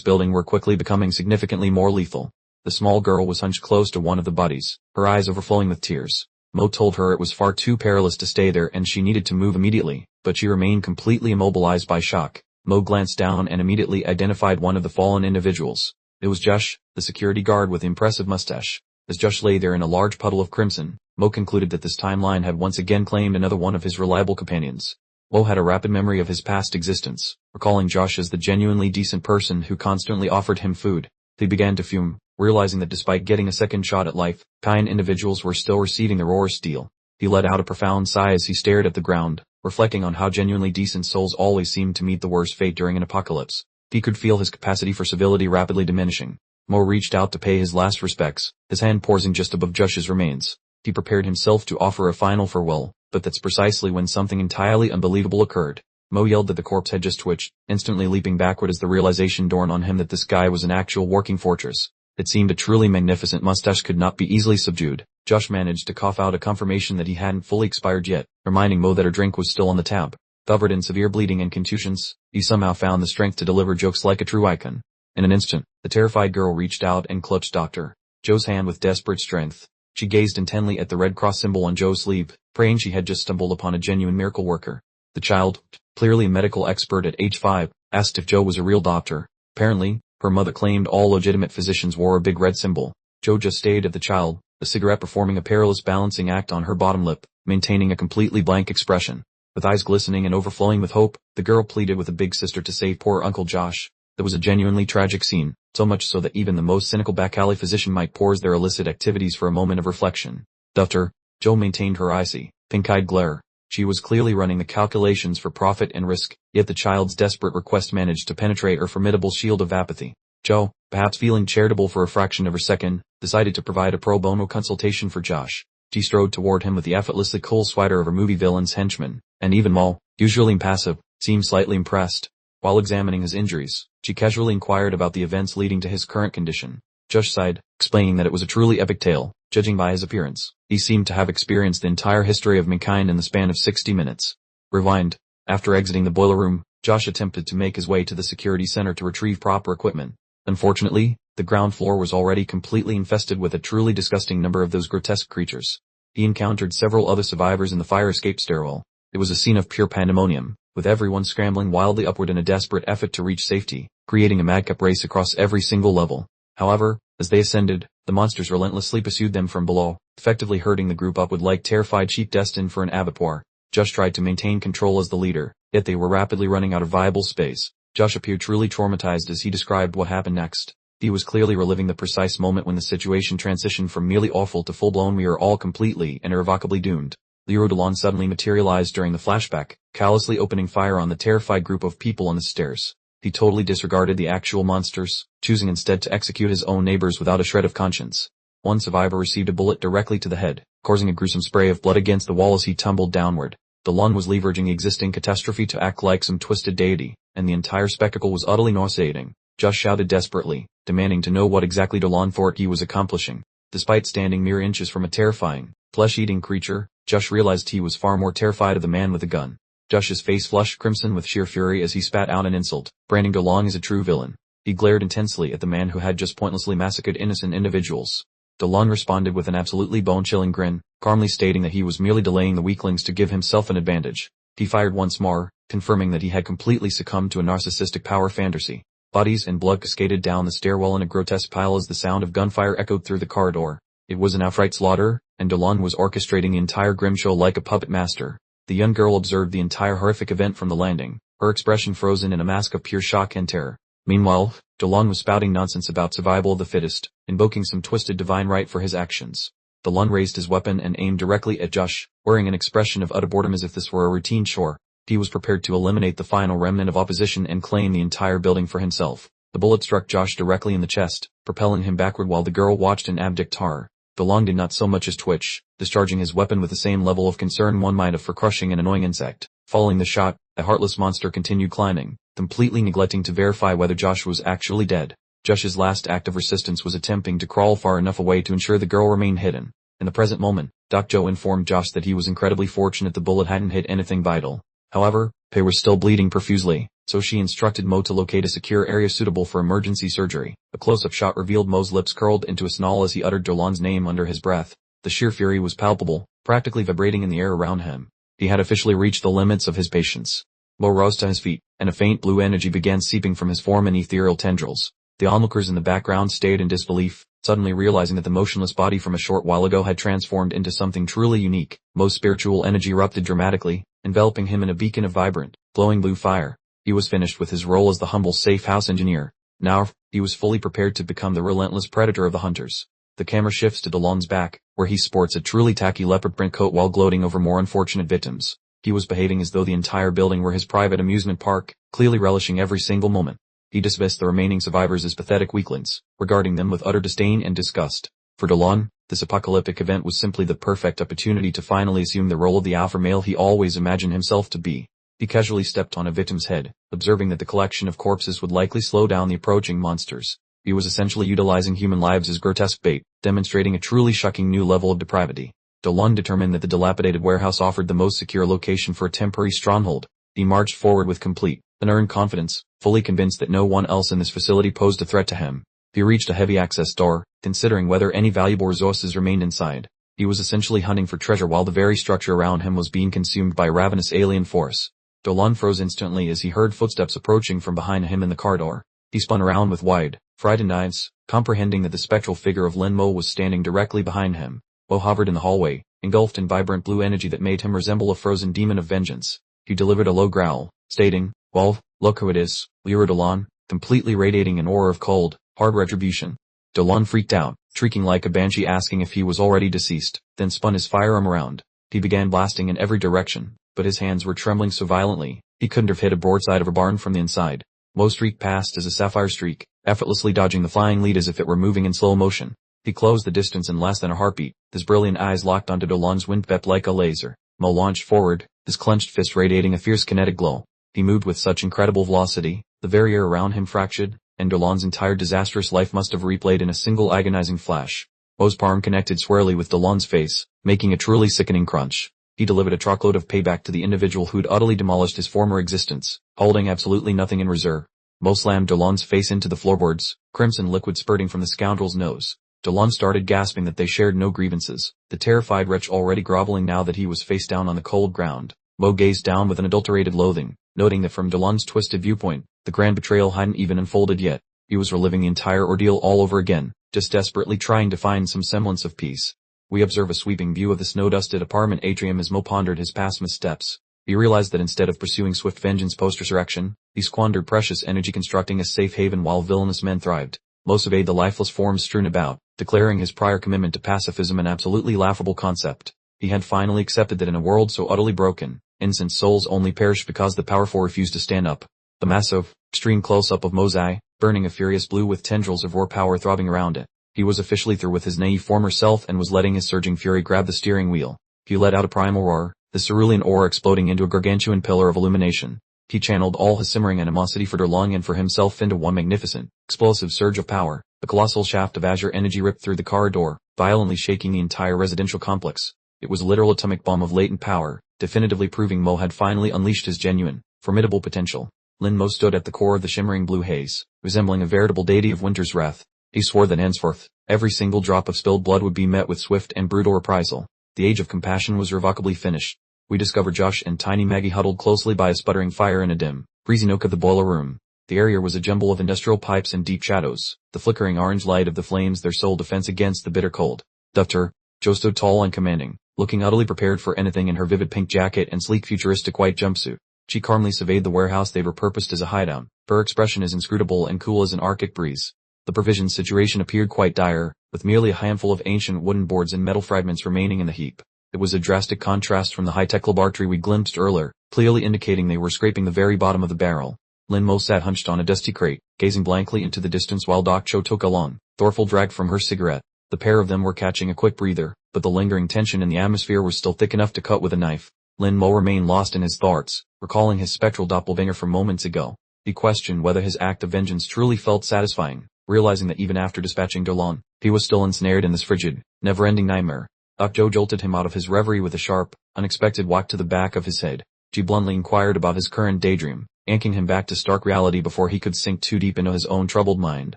building were quickly becoming significantly more lethal. The small girl was hunched close to one of the bodies, her eyes overflowing with tears. Mo told her it was far too perilous to stay there and she needed to move immediately, but she remained completely immobilized by shock. Mo glanced down and immediately identified one of the fallen individuals. It was Josh, the security guard with the impressive mustache. As Josh lay there in a large puddle of crimson, Mo concluded that this timeline had once again claimed another one of his reliable companions. Mo had a rapid memory of his past existence, recalling Josh as the genuinely decent person who constantly offered him food. He began to fume, realizing that despite getting a second shot at life, kind individuals were still receiving the rawest deal. He let out a profound sigh as he stared at the ground, reflecting on how genuinely decent souls always seemed to meet the worst fate during an apocalypse. He could feel his capacity for civility rapidly diminishing. Mo reached out to pay his last respects, his hand pausing just above Josh's remains. He prepared himself to offer a final farewell, but that's precisely when something entirely unbelievable occurred. Mo yelled that the corpse had just twitched, instantly leaping backward as the realization dawned on him that this guy was an actual working fortress. It seemed a truly magnificent mustache could not be easily subdued. Josh managed to cough out a confirmation that he hadn't fully expired yet, reminding Mo that her drink was still on the tab. Covered in severe bleeding and contusions, he somehow found the strength to deliver jokes like a true icon. In an instant, the terrified girl reached out and clutched Dr. Joe's hand with desperate strength. She gazed intently at the Red Cross symbol on Joe's sleeve, praying she had just stumbled upon a genuine miracle worker. The child, clearly a medical expert at age 5, asked if Joe was a real doctor. Apparently, her mother claimed all legitimate physicians wore a big red symbol. Joe just stared at the child, a cigarette performing a perilous balancing act on her bottom lip, maintaining a completely blank expression. With eyes glistening and overflowing with hope, the girl pleaded with the big sister to save poor Uncle Josh. It was a genuinely tragic scene, so much so that even the most cynical back alley physician might pause their illicit activities for a moment of reflection. Dr. Joe maintained her icy, pink-eyed glare. She was clearly running the calculations for profit and risk, yet the child's desperate request managed to penetrate her formidable shield of apathy. Joe, perhaps feeling charitable for a fraction of a second, decided to provide a pro bono consultation for Josh. She strode toward him with the effortlessly cool swagger of a movie villain's henchman, and even Mo, usually impassive, seemed slightly impressed. While examining his injuries, she casually inquired about the events leading to his current condition. Josh sighed, explaining that it was a truly epic tale, judging by his appearance. He seemed to have experienced the entire history of mankind in the span of 60 minutes. Rewind. After exiting the boiler room, Josh attempted to make his way to the security center to retrieve proper equipment. Unfortunately, the ground floor was already completely infested with a truly disgusting number of those grotesque creatures. He encountered several other survivors in the fire escape stairwell. It was a scene of pure pandemonium, with everyone scrambling wildly upward in a desperate effort to reach safety, creating a madcap race across every single level. However, as they ascended, the monsters relentlessly pursued them from below, effectively herding the group upward like terrified sheep destined for an abattoir. Josh tried to maintain control as the leader, yet they were rapidly running out of viable space. Josh appeared truly traumatized as he described what happened next. He was clearly reliving the precise moment when the situation transitioned from merely awful to full-blown "we are all completely and irrevocably doomed." Leroy Delon suddenly materialized during the flashback, callously opening fire on the terrified group of people on the stairs. He totally disregarded the actual monsters, choosing instead to execute his own neighbors without a shred of conscience. One survivor received a bullet directly to the head, causing a gruesome spray of blood against the wall as he tumbled downward. Delon was leveraging the existing catastrophe to act like some twisted deity, and the entire spectacle was utterly nauseating. Josh shouted desperately, demanding to know what exactly Delon thought he was accomplishing. Despite standing mere inches from a terrifying, flesh-eating creature, Josh realized he was far more terrified of the man with the gun. Josh's face flushed crimson with sheer fury as he spat out an insult, branding DeLong as a true villain. He glared intensely at the man who had just pointlessly massacred innocent individuals. DeLong responded with an absolutely bone-chilling grin, calmly stating that he was merely delaying the weaklings to give himself an advantage. He fired once more, confirming that he had completely succumbed to a narcissistic power fantasy. Bodies and blood cascaded down the stairwell in a grotesque pile as the sound of gunfire echoed through the corridor. It was an outright slaughter, and Dolan was orchestrating the entire grim show like a puppet master. The young girl observed the entire horrific event from the landing, her expression frozen in a mask of pure shock and terror. Meanwhile, Dolan was spouting nonsense about survival of the fittest, invoking some twisted divine right for his actions. Dolan raised his weapon and aimed directly at Josh, wearing an expression of utter boredom as if this were a routine chore. He was prepared to eliminate the final remnant of opposition and claim the entire building for himself. The bullet struck Josh directly in the chest, propelling him backward while the girl watched in abject horror. Dolan did not so much as twitch, discharging his weapon with the same level of concern one might have for crushing an annoying insect. Following the shot, a heartless monster continued climbing, completely neglecting to verify whether Josh was actually dead. Josh's last act of resistance was attempting to crawl far enough away to ensure the girl remained hidden. In the present moment, Doc Joe informed Josh that he was incredibly fortunate the bullet hadn't hit anything vital. However, Pei was still bleeding profusely, so she instructed Mo to locate a secure area suitable for emergency surgery. A close-up shot revealed Mo's lips curled into a snarl as he uttered Dolan's name under his breath. The sheer fury was palpable, practically vibrating in the air around him. He had officially reached the limits of his patience. Mo rose to his feet, and a faint blue energy began seeping from his form in ethereal tendrils. The onlookers in the background stayed in disbelief, suddenly realizing that the motionless body from a short while ago had transformed into something truly unique. Mo's spiritual energy erupted dramatically, enveloping him in a beacon of vibrant, glowing blue fire. He was finished with his role as the humble safe house engineer. Now, he was fully prepared to become the relentless predator of the hunters. The camera shifts to Dolan's back, where he sports a truly tacky leopard print coat while gloating over more unfortunate victims. He was behaving as though the entire building were his private amusement park, clearly relishing every single moment. He dismissed the remaining survivors as pathetic weaklings, regarding them with utter disdain and disgust. For Dolan, this apocalyptic event was simply the perfect opportunity to finally assume the role of the alpha male he always imagined himself to be. He casually stepped on a victim's head, observing that the collection of corpses would likely slow down the approaching monsters. He was essentially utilizing human lives as grotesque bait, demonstrating a truly shocking new level of depravity. Dolan determined that the dilapidated warehouse offered the most secure location for a temporary stronghold. He marched forward with complete, unearned confidence, fully convinced that no one else in this facility posed a threat to him. He reached a heavy access door, considering whether any valuable resources remained inside. He was essentially hunting for treasure while the very structure around him was being consumed by a ravenous alien force. Dolan froze instantly as he heard footsteps approaching from behind him in the corridor. He spun around with wide, frightened eyes, comprehending that the spectral figure of Lin Mo was standing directly behind him. Mo hovered in the hallway, engulfed in vibrant blue energy that made him resemble a frozen demon of vengeance. He delivered a low growl, stating, "Well, look who it is, Lira Dolan," completely radiating an aura of cold, hard retribution. Dolan freaked out, shrieking like a banshee asking if he was already deceased, then spun his firearm around. He began blasting in every direction, but his hands were trembling so violently, he couldn't have hit a broadside of a barn from the inside. Mo streaked past as a sapphire streak, effortlessly dodging the flying lead as if it were moving in slow motion. He closed the distance in less than a heartbeat, his brilliant eyes locked onto Dolan's wind-vept like a laser. Mo launched forward, his clenched fist radiating a fierce kinetic glow. He moved with such incredible velocity, the very air around him fractured, and Dolan's entire disastrous life must have replayed in a single agonizing flash. Mo's palm connected squarely with Dolan's face, making a truly sickening crunch. He delivered a truckload of payback to the individual who'd utterly demolished his former existence, holding absolutely nothing in reserve. Mo slammed Dolan's face into the floorboards, crimson liquid spurting from the scoundrel's nose. Dolan started gasping that they shared no grievances, the terrified wretch already groveling now that he was face down on the cold ground. Mo gazed down with an adulterated loathing, noting that from Dolan's twisted viewpoint, the grand betrayal hadn't even unfolded yet. He was reliving the entire ordeal all over again, just desperately trying to find some semblance of peace. We observe a sweeping view of the snow-dusted apartment atrium as Mo pondered his past missteps. He realized that instead of pursuing swift vengeance post-resurrection, he squandered precious energy constructing a safe haven while villainous men thrived. Mo surveyed the lifeless forms strewn about, declaring his prior commitment to pacifism an absolutely laughable concept. He had finally accepted that in a world so utterly broken, innocent souls only perish because the powerful refuse to stand up. The massive, extreme close-up of Mo's eye, burning a furious blue with tendrils of raw power throbbing around it. He was officially through with his naive former self and was letting his surging fury grab the steering wheel. He let out a primal roar, the cerulean aura exploding into a gargantuan pillar of illumination. He channeled all his simmering animosity for Dolan and for himself into one magnificent, explosive surge of power. A colossal shaft of azure energy ripped through the corridor, violently shaking the entire residential complex. It was a literal atomic bomb of latent power, definitively proving Mo had finally unleashed his genuine, formidable potential. Lin Mo stood at the core of the shimmering blue haze, resembling a veritable deity of winter's wrath. He swore that henceforth, every single drop of spilled blood would be met with swift and brutal reprisal. The age of compassion was irrevocably finished. We discovered Josh and Tiny Maggie huddled closely by a sputtering fire in a dim, breezy nook of the boiler room. The area was a jumble of industrial pipes and deep shadows, the flickering orange light of the flames their sole defense against the bitter cold. Dr. Jo stood tall and commanding, looking utterly prepared for anything in her vivid pink jacket and sleek futuristic white jumpsuit. She calmly surveyed the warehouse they'd repurposed as a hideout, her expression as inscrutable and cool as an Arctic breeze. The provisions situation appeared quite dire, with merely a handful of ancient wooden boards and metal fragments remaining in the heap. It was a drastic contrast from the high-tech laboratory we glimpsed earlier, clearly indicating they were scraping the very bottom of the barrel. Lin Mo sat hunched on a dusty crate, gazing blankly into the distance while Doc Cho took a long, thoughtful drag from her cigarette. The pair of them were catching a quick breather, but the lingering tension in the atmosphere was still thick enough to cut with a knife. Lin Mo remained lost in his thoughts, recalling his spectral doppelganger from moments ago. He questioned whether his act of vengeance truly felt satisfying, realizing that even after dispatching Dolan, he was still ensnared in this frigid, never-ending nightmare. Doc Joe jolted him out of his reverie with a sharp, unexpected whack to the back of his head. She bluntly inquired about his current daydream, yanking him back to stark reality before he could sink too deep into his own troubled mind.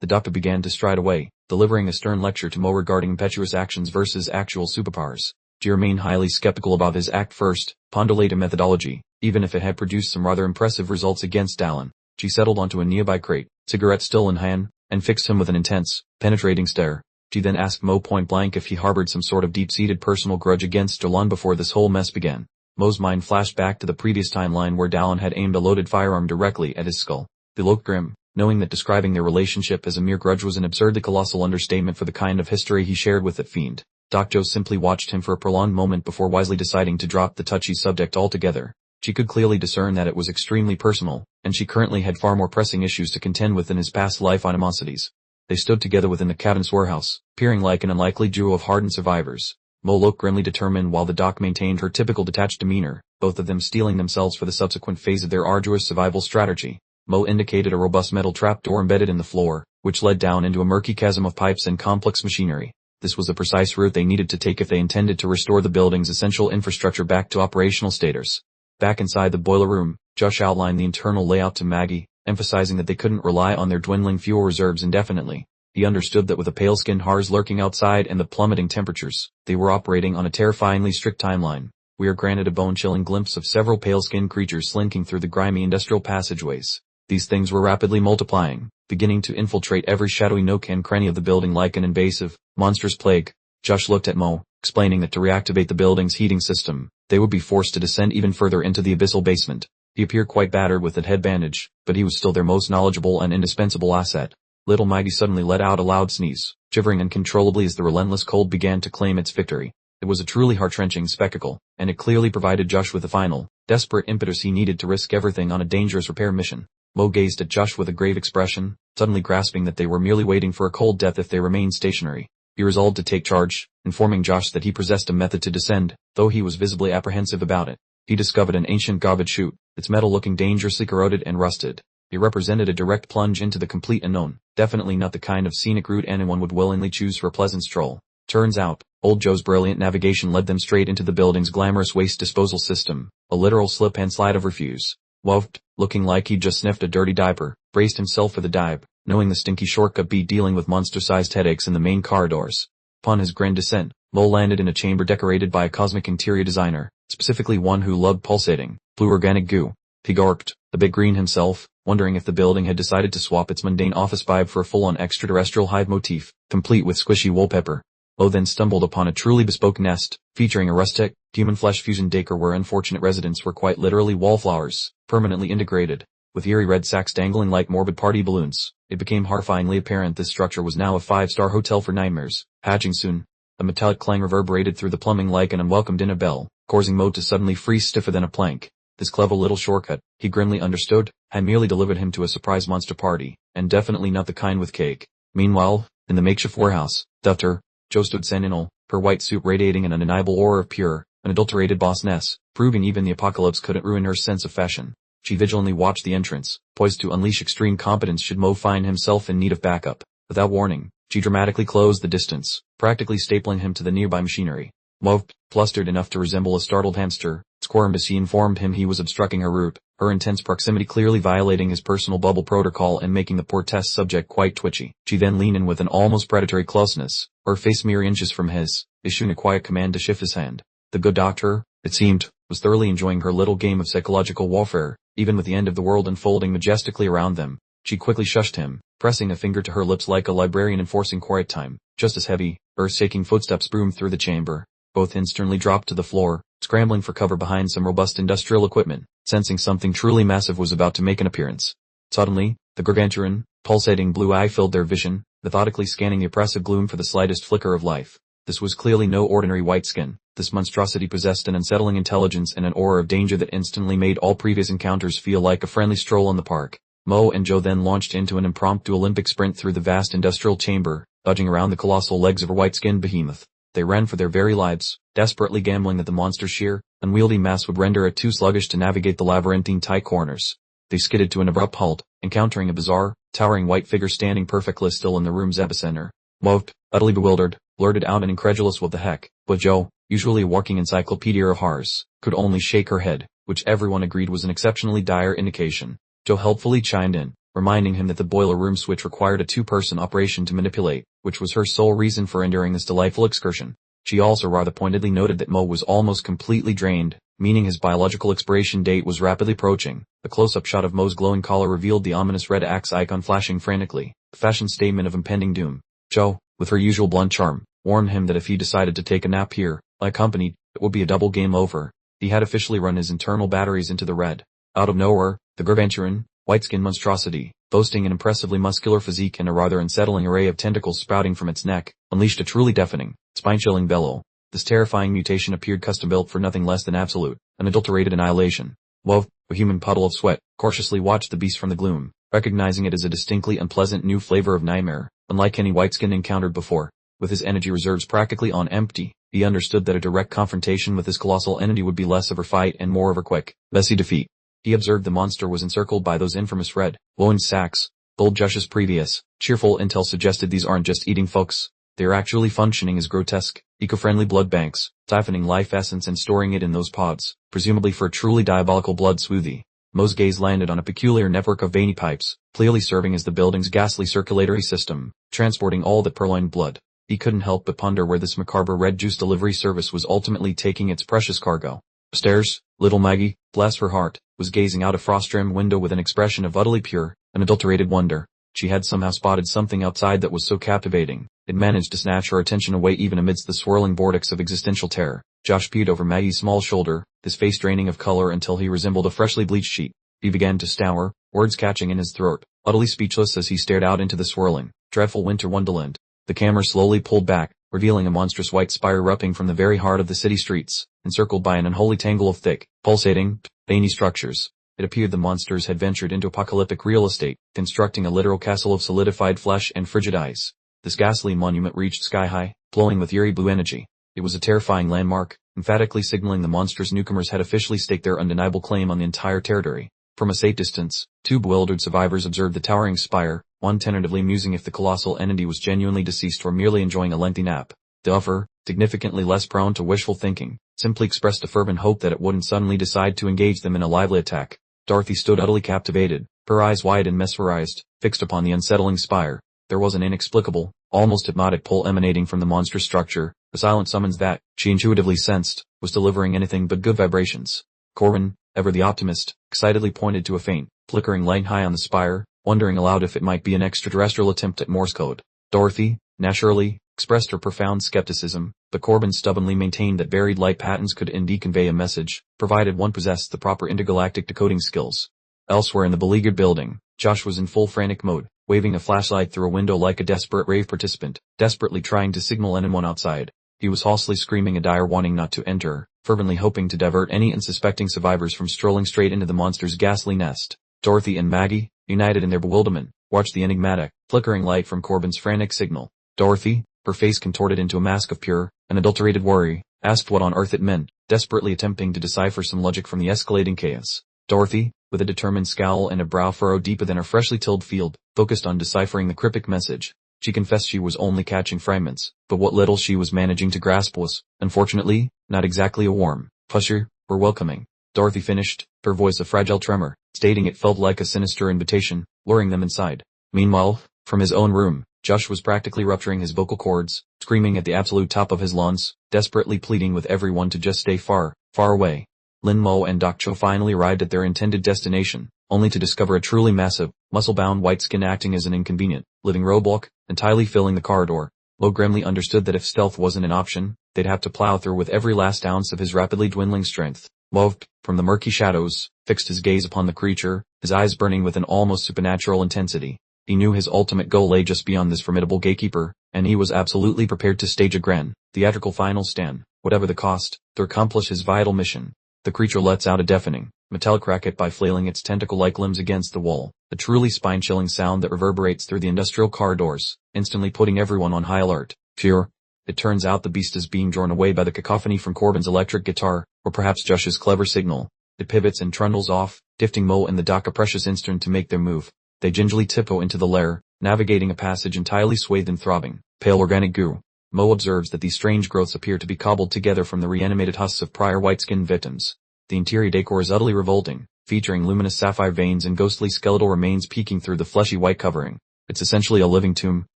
The doctor began to stride away, delivering a stern lecture to Mo regarding impetuous actions versus actual superpowers. She remained highly skeptical about his act first, pondulated methodology, even if it had produced some rather impressive results against Dallin. She settled onto a nearby crate, cigarette still in hand, and fixed him with an intense, penetrating stare. She then asked Mo point blank if he harbored some sort of deep-seated personal grudge against Dallin before this whole mess began. Mo's mind flashed back to the previous timeline where Dallin had aimed a loaded firearm directly at his skull. He looked grim, knowing that describing their relationship as a mere grudge was an absurdly colossal understatement for the kind of history he shared with that fiend. Doc Joe simply watched him for a prolonged moment before wisely deciding to drop the touchy subject altogether. She could clearly discern that it was extremely personal, and she currently had far more pressing issues to contend with than his past life animosities. They stood together within the cabin's warehouse, peering like an unlikely duo of hardened survivors. Mo looked grimly determined while the doc maintained her typical detached demeanor, both of them steeling themselves for the subsequent phase of their arduous survival strategy. Mo indicated a robust metal trapdoor embedded in the floor, which led down into a murky chasm of pipes and complex machinery. This was the precise route they needed to take if they intended to restore the building's essential infrastructure back to operational status. Back inside the boiler room, Josh outlined the internal layout to Maggie, emphasizing that they couldn't rely on their dwindling fuel reserves indefinitely. He understood that with the pale-skinned Hars lurking outside and the plummeting temperatures, they were operating on a terrifyingly strict timeline. We are granted a bone-chilling glimpse of several pale-skinned creatures slinking through the grimy industrial passageways. These things were rapidly multiplying, beginning to infiltrate every shadowy nook and cranny of the building like an invasive, monstrous plague. Josh looked at Mo, explaining that to reactivate the building's heating system, they would be forced to descend even further into the abyssal basement. He appeared quite battered with that head bandage, but he was still their most knowledgeable and indispensable asset. Little Maggie suddenly let out a loud sneeze, shivering uncontrollably as the relentless cold began to claim its victory. It was a truly heart-wrenching spectacle, and it clearly provided Josh with the final, desperate impetus he needed to risk everything on a dangerous repair mission. Mo gazed at Josh with a grave expression, suddenly grasping that they were merely waiting for a cold death if they remained stationary. He resolved to take charge, informing Josh that he possessed a method to descend, though he was visibly apprehensive about it. He discovered an ancient garbage chute, its metal looking dangerously corroded and rusted. It represented a direct plunge into the complete unknown, definitely not the kind of scenic route anyone would willingly choose for a pleasant stroll. Turns out, old Joe's brilliant navigation led them straight into the building's glamorous waste disposal system, a literal slip and slide of refuse. Wolfed, looking like he'd just sniffed a dirty diaper, braced himself for the dive, knowing the stinky shortcut beat dealing with monster-sized headaches in the main corridors. Upon his grand descent, Mo landed in a chamber decorated by a cosmic interior designer, specifically one who loved pulsating, blue organic goo. He gawked, the big green himself, wondering if the building had decided to swap its mundane office vibe for a full-on extraterrestrial hive motif, complete with squishy wallpaper. Mo then stumbled upon a truly bespoke nest, featuring a rustic, human flesh fusion decor where unfortunate residents were quite literally wallflowers, permanently integrated. With eerie red sacks dangling like morbid party balloons, it became horrifyingly apparent this structure was now a five-star hotel for nightmares, hatching soon. A metallic clang reverberated through the plumbing like an unwelcome dinner bell, causing Mo to suddenly freeze stiffer than a plank. This clever little shortcut, he grimly understood, had merely delivered him to a surprise monster party, and definitely not the kind with cake. Meanwhile, in the makeshift warehouse, Dr. Jo stood sentinel, her white suit radiating an undeniable aura of pure, unadulterated bossness, proving even the apocalypse couldn't ruin her sense of fashion. She vigilantly watched the entrance, poised to unleash extreme competence should Mo find himself in need of backup. Without warning, she dramatically closed the distance, practically stapling him to the nearby machinery. Mo, flustered enough to resemble a startled hamster, squirmed as she informed him he was obstructing her route, her intense proximity clearly violating his personal bubble protocol and making the poor test subject quite twitchy. She then leaned in with an almost predatory closeness, her face mere inches from his, issuing a quiet command to shift his hand. The good doctor, it seemed, was thoroughly enjoying her little game of psychological warfare, even with the end of the world unfolding majestically around them. She quickly shushed him, pressing a finger to her lips like a librarian enforcing quiet time. Just as heavy, earth-shaking footsteps boomed through the chamber. Both instantly dropped to the floor, scrambling for cover behind some robust industrial equipment, sensing something truly massive was about to make an appearance. Suddenly, the gargantuan, pulsating blue eye filled their vision, methodically scanning the oppressive gloom for the slightest flicker of life. This was clearly no ordinary white skin. This monstrosity possessed an unsettling intelligence and an aura of danger that instantly made all previous encounters feel like a friendly stroll in the park. Mo and Joe then launched into an impromptu Olympic sprint through the vast industrial chamber, dodging around the colossal legs of a white-skinned behemoth. They ran for their very lives, desperately gambling that the monster's sheer, unwieldy mass would render it too sluggish to navigate the labyrinthine tight corners. They skidded to an abrupt halt, encountering a bizarre, towering white figure standing perfectly still in the room's epicenter. Mo, utterly bewildered, blurted out an incredulous "what the heck," but Joe, usually a walking encyclopedia of horrors, could only shake her head, which everyone agreed was an exceptionally dire indication. Joe helpfully chimed in, reminding him that the boiler room switch required a two-person operation to manipulate, which was her sole reason for enduring this delightful excursion. She also rather pointedly noted that Mo was almost completely drained, meaning his biological expiration date was rapidly approaching. The close-up shot of Mo's glowing collar revealed the ominous red axe icon flashing frantically, a fashion statement of impending doom. Joe, with her usual blunt charm, warned him that if he decided to take a nap here, unaccompanied, it would be a double game over. He had officially run his internal batteries into the red. Out of nowhere, the gargantuan, white-skinned monstrosity, boasting an impressively muscular physique and a rather unsettling array of tentacles sprouting from its neck, unleashed a truly deafening, spine-chilling bellow. This terrifying mutation appeared custom-built for nothing less than absolute, unadulterated annihilation. Whoa, a human puddle of sweat, cautiously watched the beast from the gloom, recognizing it as a distinctly unpleasant new flavor of nightmare, unlike any white-skin encountered before. With his energy reserves practically on empty, he understood that a direct confrontation with this colossal entity would be less of a fight and more of a quick, messy defeat. He observed the monster was encircled by those infamous red, glowing sacks. Told Josh's previous, cheerful intel suggested these aren't just eating folks. They are actually functioning as grotesque, eco-friendly blood banks, siphoning life essence and storing it in those pods, presumably for a truly diabolical blood smoothie. Mo's gaze landed on a peculiar network of veiny pipes, clearly serving as the building's ghastly circulatory system, transporting all that purloined blood. He couldn't help but ponder where this macabre red juice delivery service was ultimately taking its precious cargo. Upstairs, little Maggie, bless her heart, was gazing out a frost-rimmed window with an expression of utterly pure, unadulterated wonder. She had somehow spotted something outside that was so captivating, it managed to snatch her attention away even amidst the swirling vortex of existential terror. Josh peered over Maggie's small shoulder, his face draining of color until he resembled a freshly bleached sheet. He began to stammer, words catching in his throat, utterly speechless as he stared out into the swirling, dreadful winter wonderland. The camera slowly pulled back, revealing a monstrous white spire erupting from the very heart of the city streets, encircled by an unholy tangle of thick, pulsating, veiny structures. It appeared the monsters had ventured into apocalyptic real estate, constructing a literal castle of solidified flesh and frigid ice. This ghastly monument reached sky high, glowing with eerie blue energy. It was a terrifying landmark, emphatically signaling the monstrous newcomers had officially staked their undeniable claim on the entire territory. From a safe distance, two bewildered survivors observed the towering spire, one tentatively musing if the colossal entity was genuinely deceased or merely enjoying a lengthy nap. The other, significantly less prone to wishful thinking, simply expressed a fervent hope that it wouldn't suddenly decide to engage them in a lively attack. Dorothy stood utterly captivated, her eyes wide and mesmerized, fixed upon the unsettling spire. There was an inexplicable, almost hypnotic pull emanating from the monstrous structure, a silent summons that, she intuitively sensed, was delivering anything but good vibrations. Corbin, ever the optimist, excitedly pointed to a faint, flickering light high on the spire, wondering aloud if it might be an extraterrestrial attempt at Morse code. Dorothy, naturally, expressed her profound skepticism, but Corbin stubbornly maintained that varied light patterns could indeed convey a message, provided one possessed the proper intergalactic decoding skills. Elsewhere in the beleaguered building, Josh was in full frantic mode, waving a flashlight through a window like a desperate rave participant, desperately trying to signal anyone outside. He was hoarsely screaming a dire warning not to enter, fervently hoping to divert any unsuspecting survivors from strolling straight into the monster's ghastly nest. Dorothy and Maggie, united in their bewilderment, watched the enigmatic, flickering light from Corbin's frantic signal. Dorothy, her face contorted into a mask of pure, unadulterated worry, asked what on earth it meant, desperately attempting to decipher some logic from the escalating chaos. Dorothy, with a determined scowl and a brow furrow deeper than a freshly tilled field, focused on deciphering the cryptic message. She confessed she was only catching fragments, but what little she was managing to grasp was, unfortunately, not exactly a warm, pusher, or welcoming. Dorothy finished, her voice a fragile tremor, stating it felt like a sinister invitation, luring them inside. Meanwhile, from his own room, Josh was practically rupturing his vocal cords, screaming at the absolute top of his lungs, desperately pleading with everyone to just stay far, far away. Lin Mo and Doc Cho finally arrived at their intended destination, only to discover a truly massive, muscle-bound white skin acting as an inconvenient, living roadblock, entirely filling the corridor. Mo grimly understood that if stealth wasn't an option, they'd have to plow through with every last ounce of his rapidly dwindling strength. Mo, from the murky shadows, fixed his gaze upon the creature, his eyes burning with an almost supernatural intensity. He knew his ultimate goal lay just beyond this formidable gatekeeper, and he was absolutely prepared to stage a grand, theatrical final stand, whatever the cost, to accomplish his vital mission. The creature lets out a deafening, metallic racket by flailing its tentacle-like limbs against the wall, a truly spine-chilling sound that reverberates through the industrial corridors, instantly putting everyone on high alert. Pure. It turns out the beast is being drawn away by the cacophony from Corbin's electric guitar, or perhaps Josh's clever signal. It pivots and trundles off, gifting Mo and the Doc a precious instant to make their move. They gingerly tiptoe into the lair, navigating a passage entirely swathed in throbbing, pale organic goo. Mo observes that these strange growths appear to be cobbled together from the reanimated husks of prior white-skinned victims. The interior decor is utterly revolting, featuring luminous sapphire veins and ghostly skeletal remains peeking through the fleshy white covering. It's essentially a living tomb,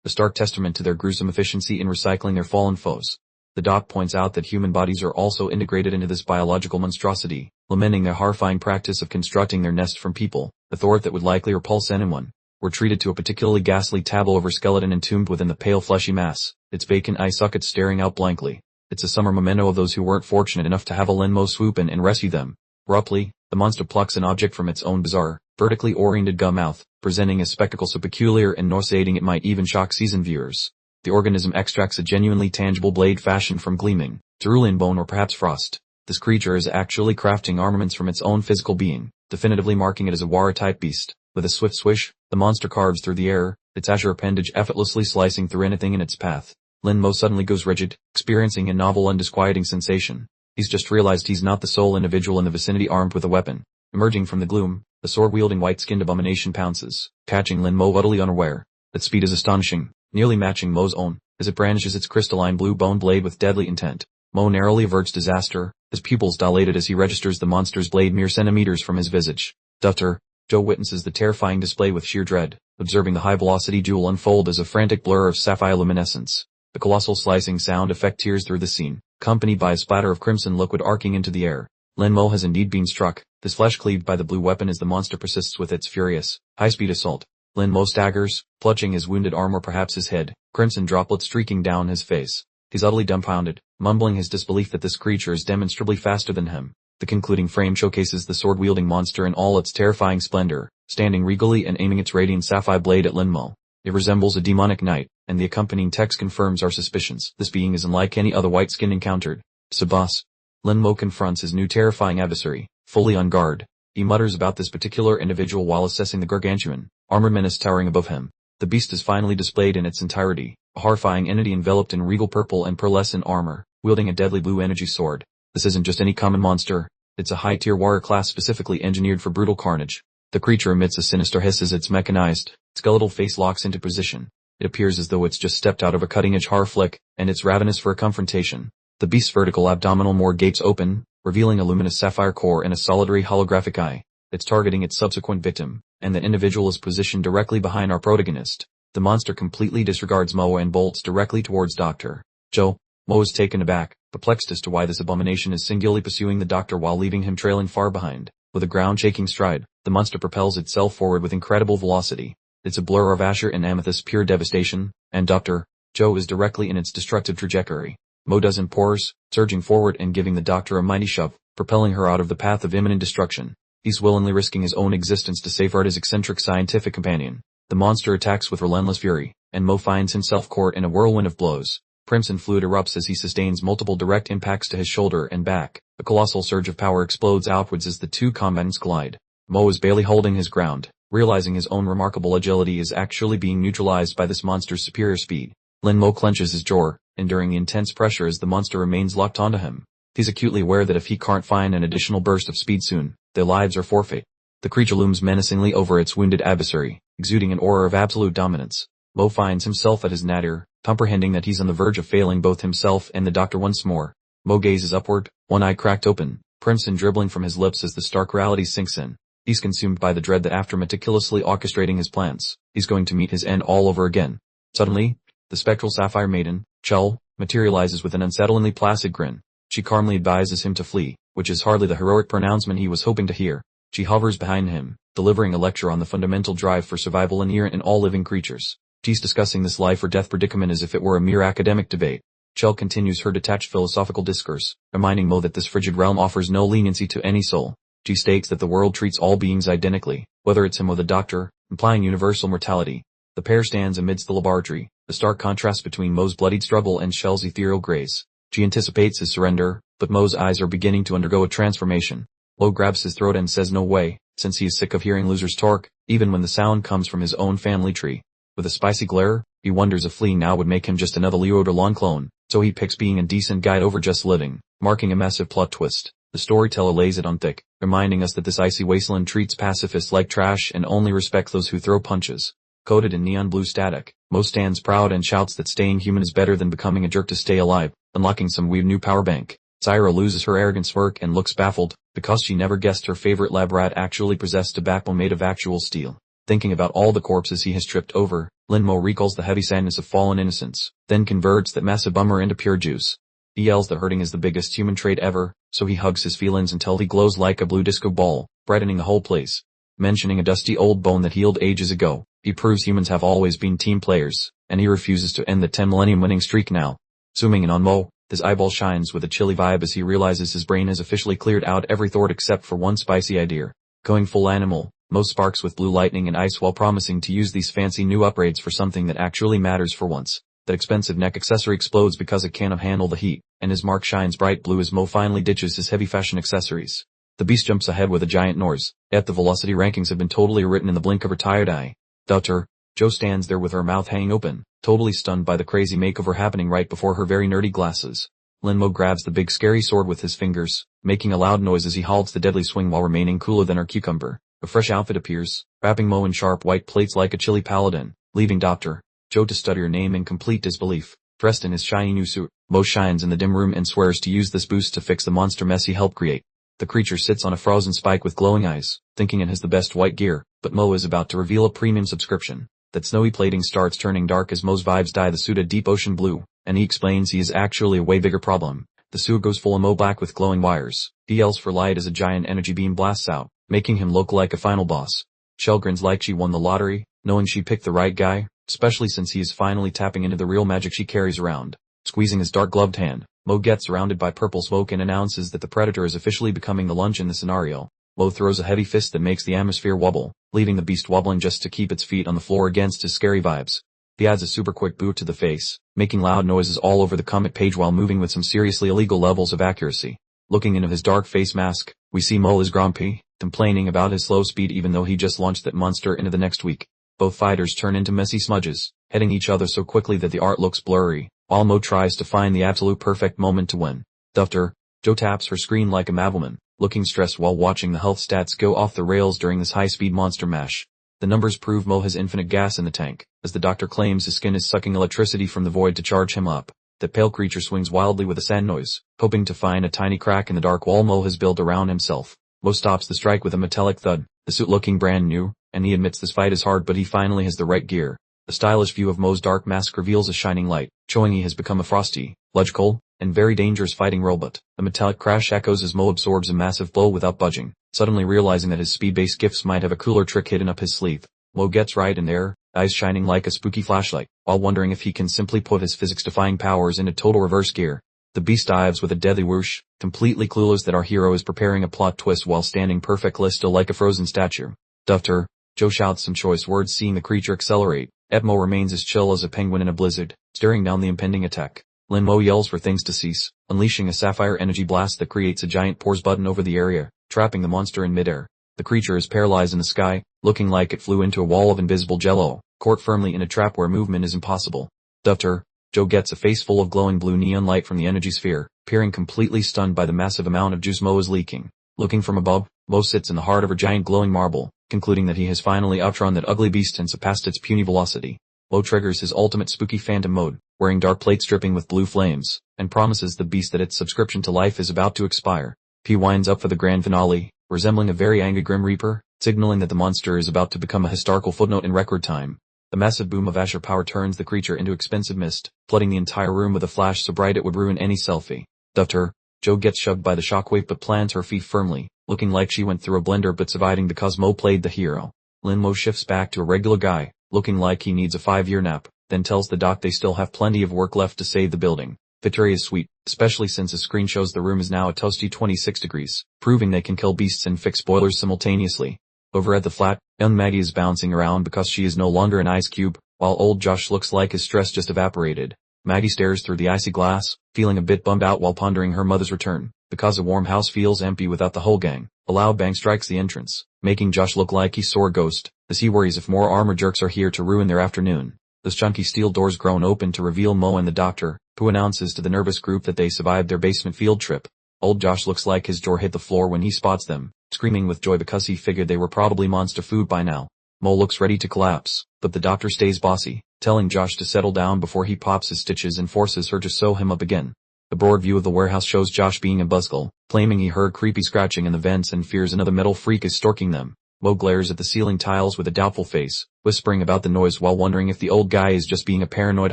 a stark testament to their gruesome efficiency in recycling their fallen foes. The Doc points out that human bodies are also integrated into this biological monstrosity, lamenting their horrifying practice of constructing their nest from people, a thought that would likely repulse anyone. We're treated to a particularly ghastly tableau of her skeleton entombed within the pale fleshy mass, its vacant eye sockets staring out blankly. It's a summer memento of those who weren't fortunate enough to have a Lin Mo swoop in and rescue them. Abruptly, the monster plucks an object from its own bizarre, vertically oriented gum mouth, presenting a spectacle so peculiar and nauseating it might even shock seasoned viewers. The organism extracts a genuinely tangible blade fashioned from gleaming, cerulean bone or perhaps frost. This creature is actually crafting armaments from its own physical being, definitively marking it as a Wara-type beast. With a swift swish, the monster carves through the air, its azure appendage effortlessly slicing through anything in its path. Lin Mo suddenly goes rigid, experiencing a novel and disquieting sensation. He's just realized he's not the sole individual in the vicinity armed with a weapon. Emerging from the gloom, the sword-wielding white-skinned abomination pounces, catching Lin Mo utterly unaware. Its speed is astonishing, nearly matching Mo's own, as it brandishes its crystalline blue bone blade with deadly intent. Mo narrowly averts disaster, his pupils dilated as he registers the monster's blade mere centimeters from his visage. Dr. Joe witnesses the terrifying display with sheer dread, observing the high-velocity duel unfold as a frantic blur of sapphire luminescence. The colossal slicing sound effect tears through the scene, accompanied by a splatter of crimson liquid arcing into the air. Lin Mo has indeed been struck, his flesh cleaved by the blue weapon as the monster persists with its furious, high-speed assault. Lin Mo staggers, clutching his wounded arm or perhaps his head, crimson droplets streaking down his face. He's utterly dumbfounded, mumbling his disbelief that this creature is demonstrably faster than him. The concluding frame showcases the sword-wielding monster in all its terrifying splendor, standing regally and aiming its radiant sapphire blade at Lin Mo. It resembles a demonic knight, and the accompanying text confirms our suspicions. This being is unlike any other white skin encountered. Sabas. Lin Mo confronts his new terrifying adversary, fully on guard. He mutters about this particular individual while assessing the gargantuan, armored menace towering above him. The beast is finally displayed in its entirety, a horrifying entity enveloped in regal purple and pearlescent armor, wielding a deadly blue energy sword. This isn't just any common monster. It's a high-tier warrior class specifically engineered for brutal carnage. The creature emits a sinister hiss as its mechanized, skeletal face locks into position. It appears as though it's just stepped out of a cutting-edge horror flick, and it's ravenous for a confrontation. The beast's vertical abdominal more gapes open, revealing a luminous sapphire core and a solitary holographic eye. It's targeting its subsequent victim, and the individual is positioned directly behind our protagonist. The monster completely disregards Mo and bolts directly towards Dr. Joe. Mo is taken aback, perplexed as to why this abomination is singularly pursuing the doctor while leaving him trailing far behind. With a ground-shaking stride, the monster propels itself forward with incredible velocity. It's a blur of azure and amethyst pure devastation, and Dr. Joe is directly in its destructive trajectory. Mo doesn't pause, surging forward and giving the doctor a mighty shove, propelling her out of the path of imminent destruction. He's willingly risking his own existence to safeguard his eccentric scientific companion. The monster attacks with relentless fury, and Mo finds himself caught in a whirlwind of blows. Crimson fluid erupts as he sustains multiple direct impacts to his shoulder and back. A colossal surge of power explodes outwards as the two combatants collide. Mo is barely holding his ground, realizing his own remarkable agility is actually being neutralized by this monster's superior speed. Lin Mo clenches his jaw, enduring the intense pressure as the monster remains locked onto him. He's acutely aware that if he can't find an additional burst of speed soon, their lives are forfeit. The creature looms menacingly over its wounded adversary, exuding an aura of absolute dominance. Mo finds himself at his nadir, comprehending that he's on the verge of failing both himself and the doctor once more. Mo gazes upward, one eye cracked open, crimson dribbling from his lips as the stark reality sinks in. He's consumed by the dread that after meticulously orchestrating his plans, he's going to meet his end all over again. Suddenly, the spectral sapphire maiden, Chell, materializes with an unsettlingly placid grin. She calmly advises him to flee, which is hardly the heroic pronouncement he was hoping to hear. She hovers behind him, delivering a lecture on the fundamental drive for survival inherent in all living creatures. She's discussing this life or death predicament as if it were a mere academic debate. Chell continues her detached philosophical discourse, reminding Mo that this frigid realm offers no leniency to any soul. She states that the world treats all beings identically, whether it's him or the doctor, implying universal mortality. The pair stands amidst the laboratory, a stark contrast between Mo's bloodied struggle and Shell's ethereal grace. She anticipates his surrender, but Mo's eyes are beginning to undergo a transformation. Mo grabs his throat and says no way, since he is sick of hearing losers talk, even when the sound comes from his own family tree. With a spicy glare, he wonders if fleeing now would make him just another Leo Delon clone, so he picks being a decent guide over just living, marking a massive plot twist. The storyteller lays it on thick, reminding us that this icy wasteland treats pacifists like trash and only respects those who throw punches. Coated in neon blue static, Mo stands proud and shouts that staying human is better than becoming a jerk to stay alive, unlocking some weird new power bank. Syra loses her arrogant smirk and looks baffled, because she never guessed her favorite lab rat actually possessed a backbone made of actual steel. Thinking about all the corpses he has tripped over, Mo recalls the heavy sadness of fallen innocence, then converts that massive bummer into pure juice. He yells that hurting is the biggest human trait ever, so he hugs his feelings until he glows like a blue disco ball, brightening the whole place. Mentioning a dusty old bone that healed ages ago, he proves humans have always been team players, and he refuses to end the 10 millennium winning streak now. Zooming in on Mo, his eyeball shines with a chilly vibe as he realizes his brain has officially cleared out every thought except for one spicy idea. Going full animal, Mo sparks with blue lightning and ice while promising to use these fancy new upgrades for something that actually matters for once. That expensive neck accessory explodes because it cannot handle the heat, and his mark shines bright blue as Mo finally ditches his heavy fashion accessories. The beast jumps ahead with a giant noise, yet the velocity rankings have been totally written in the blink of her tired eye. Dr. Jo stands there with her mouth hanging open, totally stunned by the crazy makeover happening right before her very nerdy glasses. Mo grabs the big scary sword with his fingers, making a loud noise as he halts the deadly swing while remaining cooler than her cucumber. A fresh outfit appears, wrapping Mo in sharp white plates like a chilly paladin, leaving Dr. Jo to study her name in complete disbelief. Dressed in his shiny new suit, Mo shines in the dim room and swears to use this boost to fix the monster mess he helped create. The creature sits on a frozen spike with glowing eyes, thinking it has the best white gear, but Mo is about to reveal a premium subscription. That snowy plating starts turning dark as Mo's vibes dye the suit a deep ocean blue, and he explains he is actually a way bigger problem. The suit goes full Mo black with glowing wires. He yells for light as a giant energy beam blasts out, making him look like a final boss. Shell grins like she won the lottery, knowing she picked the right guy, especially since he is finally tapping into the real magic she carries around. Squeezing his dark-gloved hand, Mo gets surrounded by purple smoke and announces that the predator is officially becoming the lunch in the scenario. Mo throws a heavy fist that makes the atmosphere wobble, leaving the beast wobbling just to keep its feet on the floor against his scary vibes. He adds a super quick boot to the face, making loud noises all over the comic page while moving with some seriously illegal levels of accuracy. Looking into his dark face mask, we see Mo is grumpy, complaining about his slow speed even though he just launched that monster into the next week. Both fighters turn into messy smudges, hitting each other so quickly that the art looks blurry, while Mo tries to find the absolute perfect moment to win. Dr. Jo taps her screen like a madwoman, looking stressed while watching the health stats go off the rails during this high-speed monster mash. The numbers prove Mo has infinite gas in the tank, as the doctor claims his skin is sucking electricity from the void to charge him up. The pale creature swings wildly with a sand noise, hoping to find a tiny crack in the dark wall Mo has built around himself. Mo stops the strike with a metallic thud, the suit looking brand new, and he admits this fight is hard but he finally has the right gear. A stylish view of Mo's dark mask reveals a shining light, showing he has become a frosty, logical, and very dangerous fighting robot. A metallic crash echoes as Mo absorbs a massive blow without budging, suddenly realizing that his speed-based gifts might have a cooler trick hidden up his sleeve. Mo gets right in there, eyes shining like a spooky flashlight, while wondering if he can simply put his physics-defying powers into total reverse gear. The beast dives with a deadly whoosh, completely clueless that our hero is preparing a plot twist while standing perfectly still like a frozen statue. Dr. Jo shouts some choice words seeing the creature accelerate. Mo remains as chill as a penguin in a blizzard, staring down the impending attack. Mo yells for things to cease, unleashing a sapphire energy blast that creates a giant pause button over the area, trapping the monster in midair. The creature is paralyzed in the sky, looking like it flew into a wall of invisible jello, caught firmly in a trap where movement is impossible. Dr. Jo gets a face full of glowing blue neon light from the energy sphere, appearing completely stunned by the massive amount of juice Mo is leaking. Looking from above, Mo sits in the heart of a giant glowing marble, concluding that he has finally outrun that ugly beast and surpassed its puny velocity. Mo triggers his ultimate spooky phantom mode, wearing dark plates dripping with blue flames, and promises the beast that its subscription to life is about to expire. He winds up for the grand finale, resembling a very angry Grim Reaper, signaling that the monster is about to become a historical footnote in record time. The massive boom of Asher power turns the creature into expensive mist, flooding the entire room with a flash so bright it would ruin any selfie. Dr. Joe gets shoved by the shockwave but plants her feet firmly, looking like she went through a blender but surviving because Mo played the hero. Mo shifts back to a regular guy, looking like he needs a 5-year nap, then tells the doc they still have plenty of work left to save the building. Victory is sweet, especially since a screen shows the room is now a toasty 26 degrees, proving they can kill beasts and fix boilers simultaneously. Over at the flat, young Maggie is bouncing around because she is no longer an ice cube, while old Josh looks like his stress just evaporated. Maggie stares through the icy glass, feeling a bit bummed out while pondering her mother's return, because a warm house feels empty without the whole gang. A loud bang strikes the entrance, making Josh look like he saw a ghost, as he worries if more armor jerks are here to ruin their afternoon. Those chunky steel doors groan open to reveal Mo and the doctor, who announces to the nervous group that they survived their basement field trip. Old Josh looks like his jaw hit the floor when he spots them, screaming with joy because he figured they were probably monster food by now. Mo looks ready to collapse, but the doctor stays bossy, telling Josh to settle down before he pops his stitches and forces her to sew him up again. The broad view of the warehouse shows Josh being a buzzkill, claiming he heard creepy scratching in the vents and fears another metal freak is stalking them. Mo glares at the ceiling tiles with a doubtful face, whispering about the noise while wondering if the old guy is just being a paranoid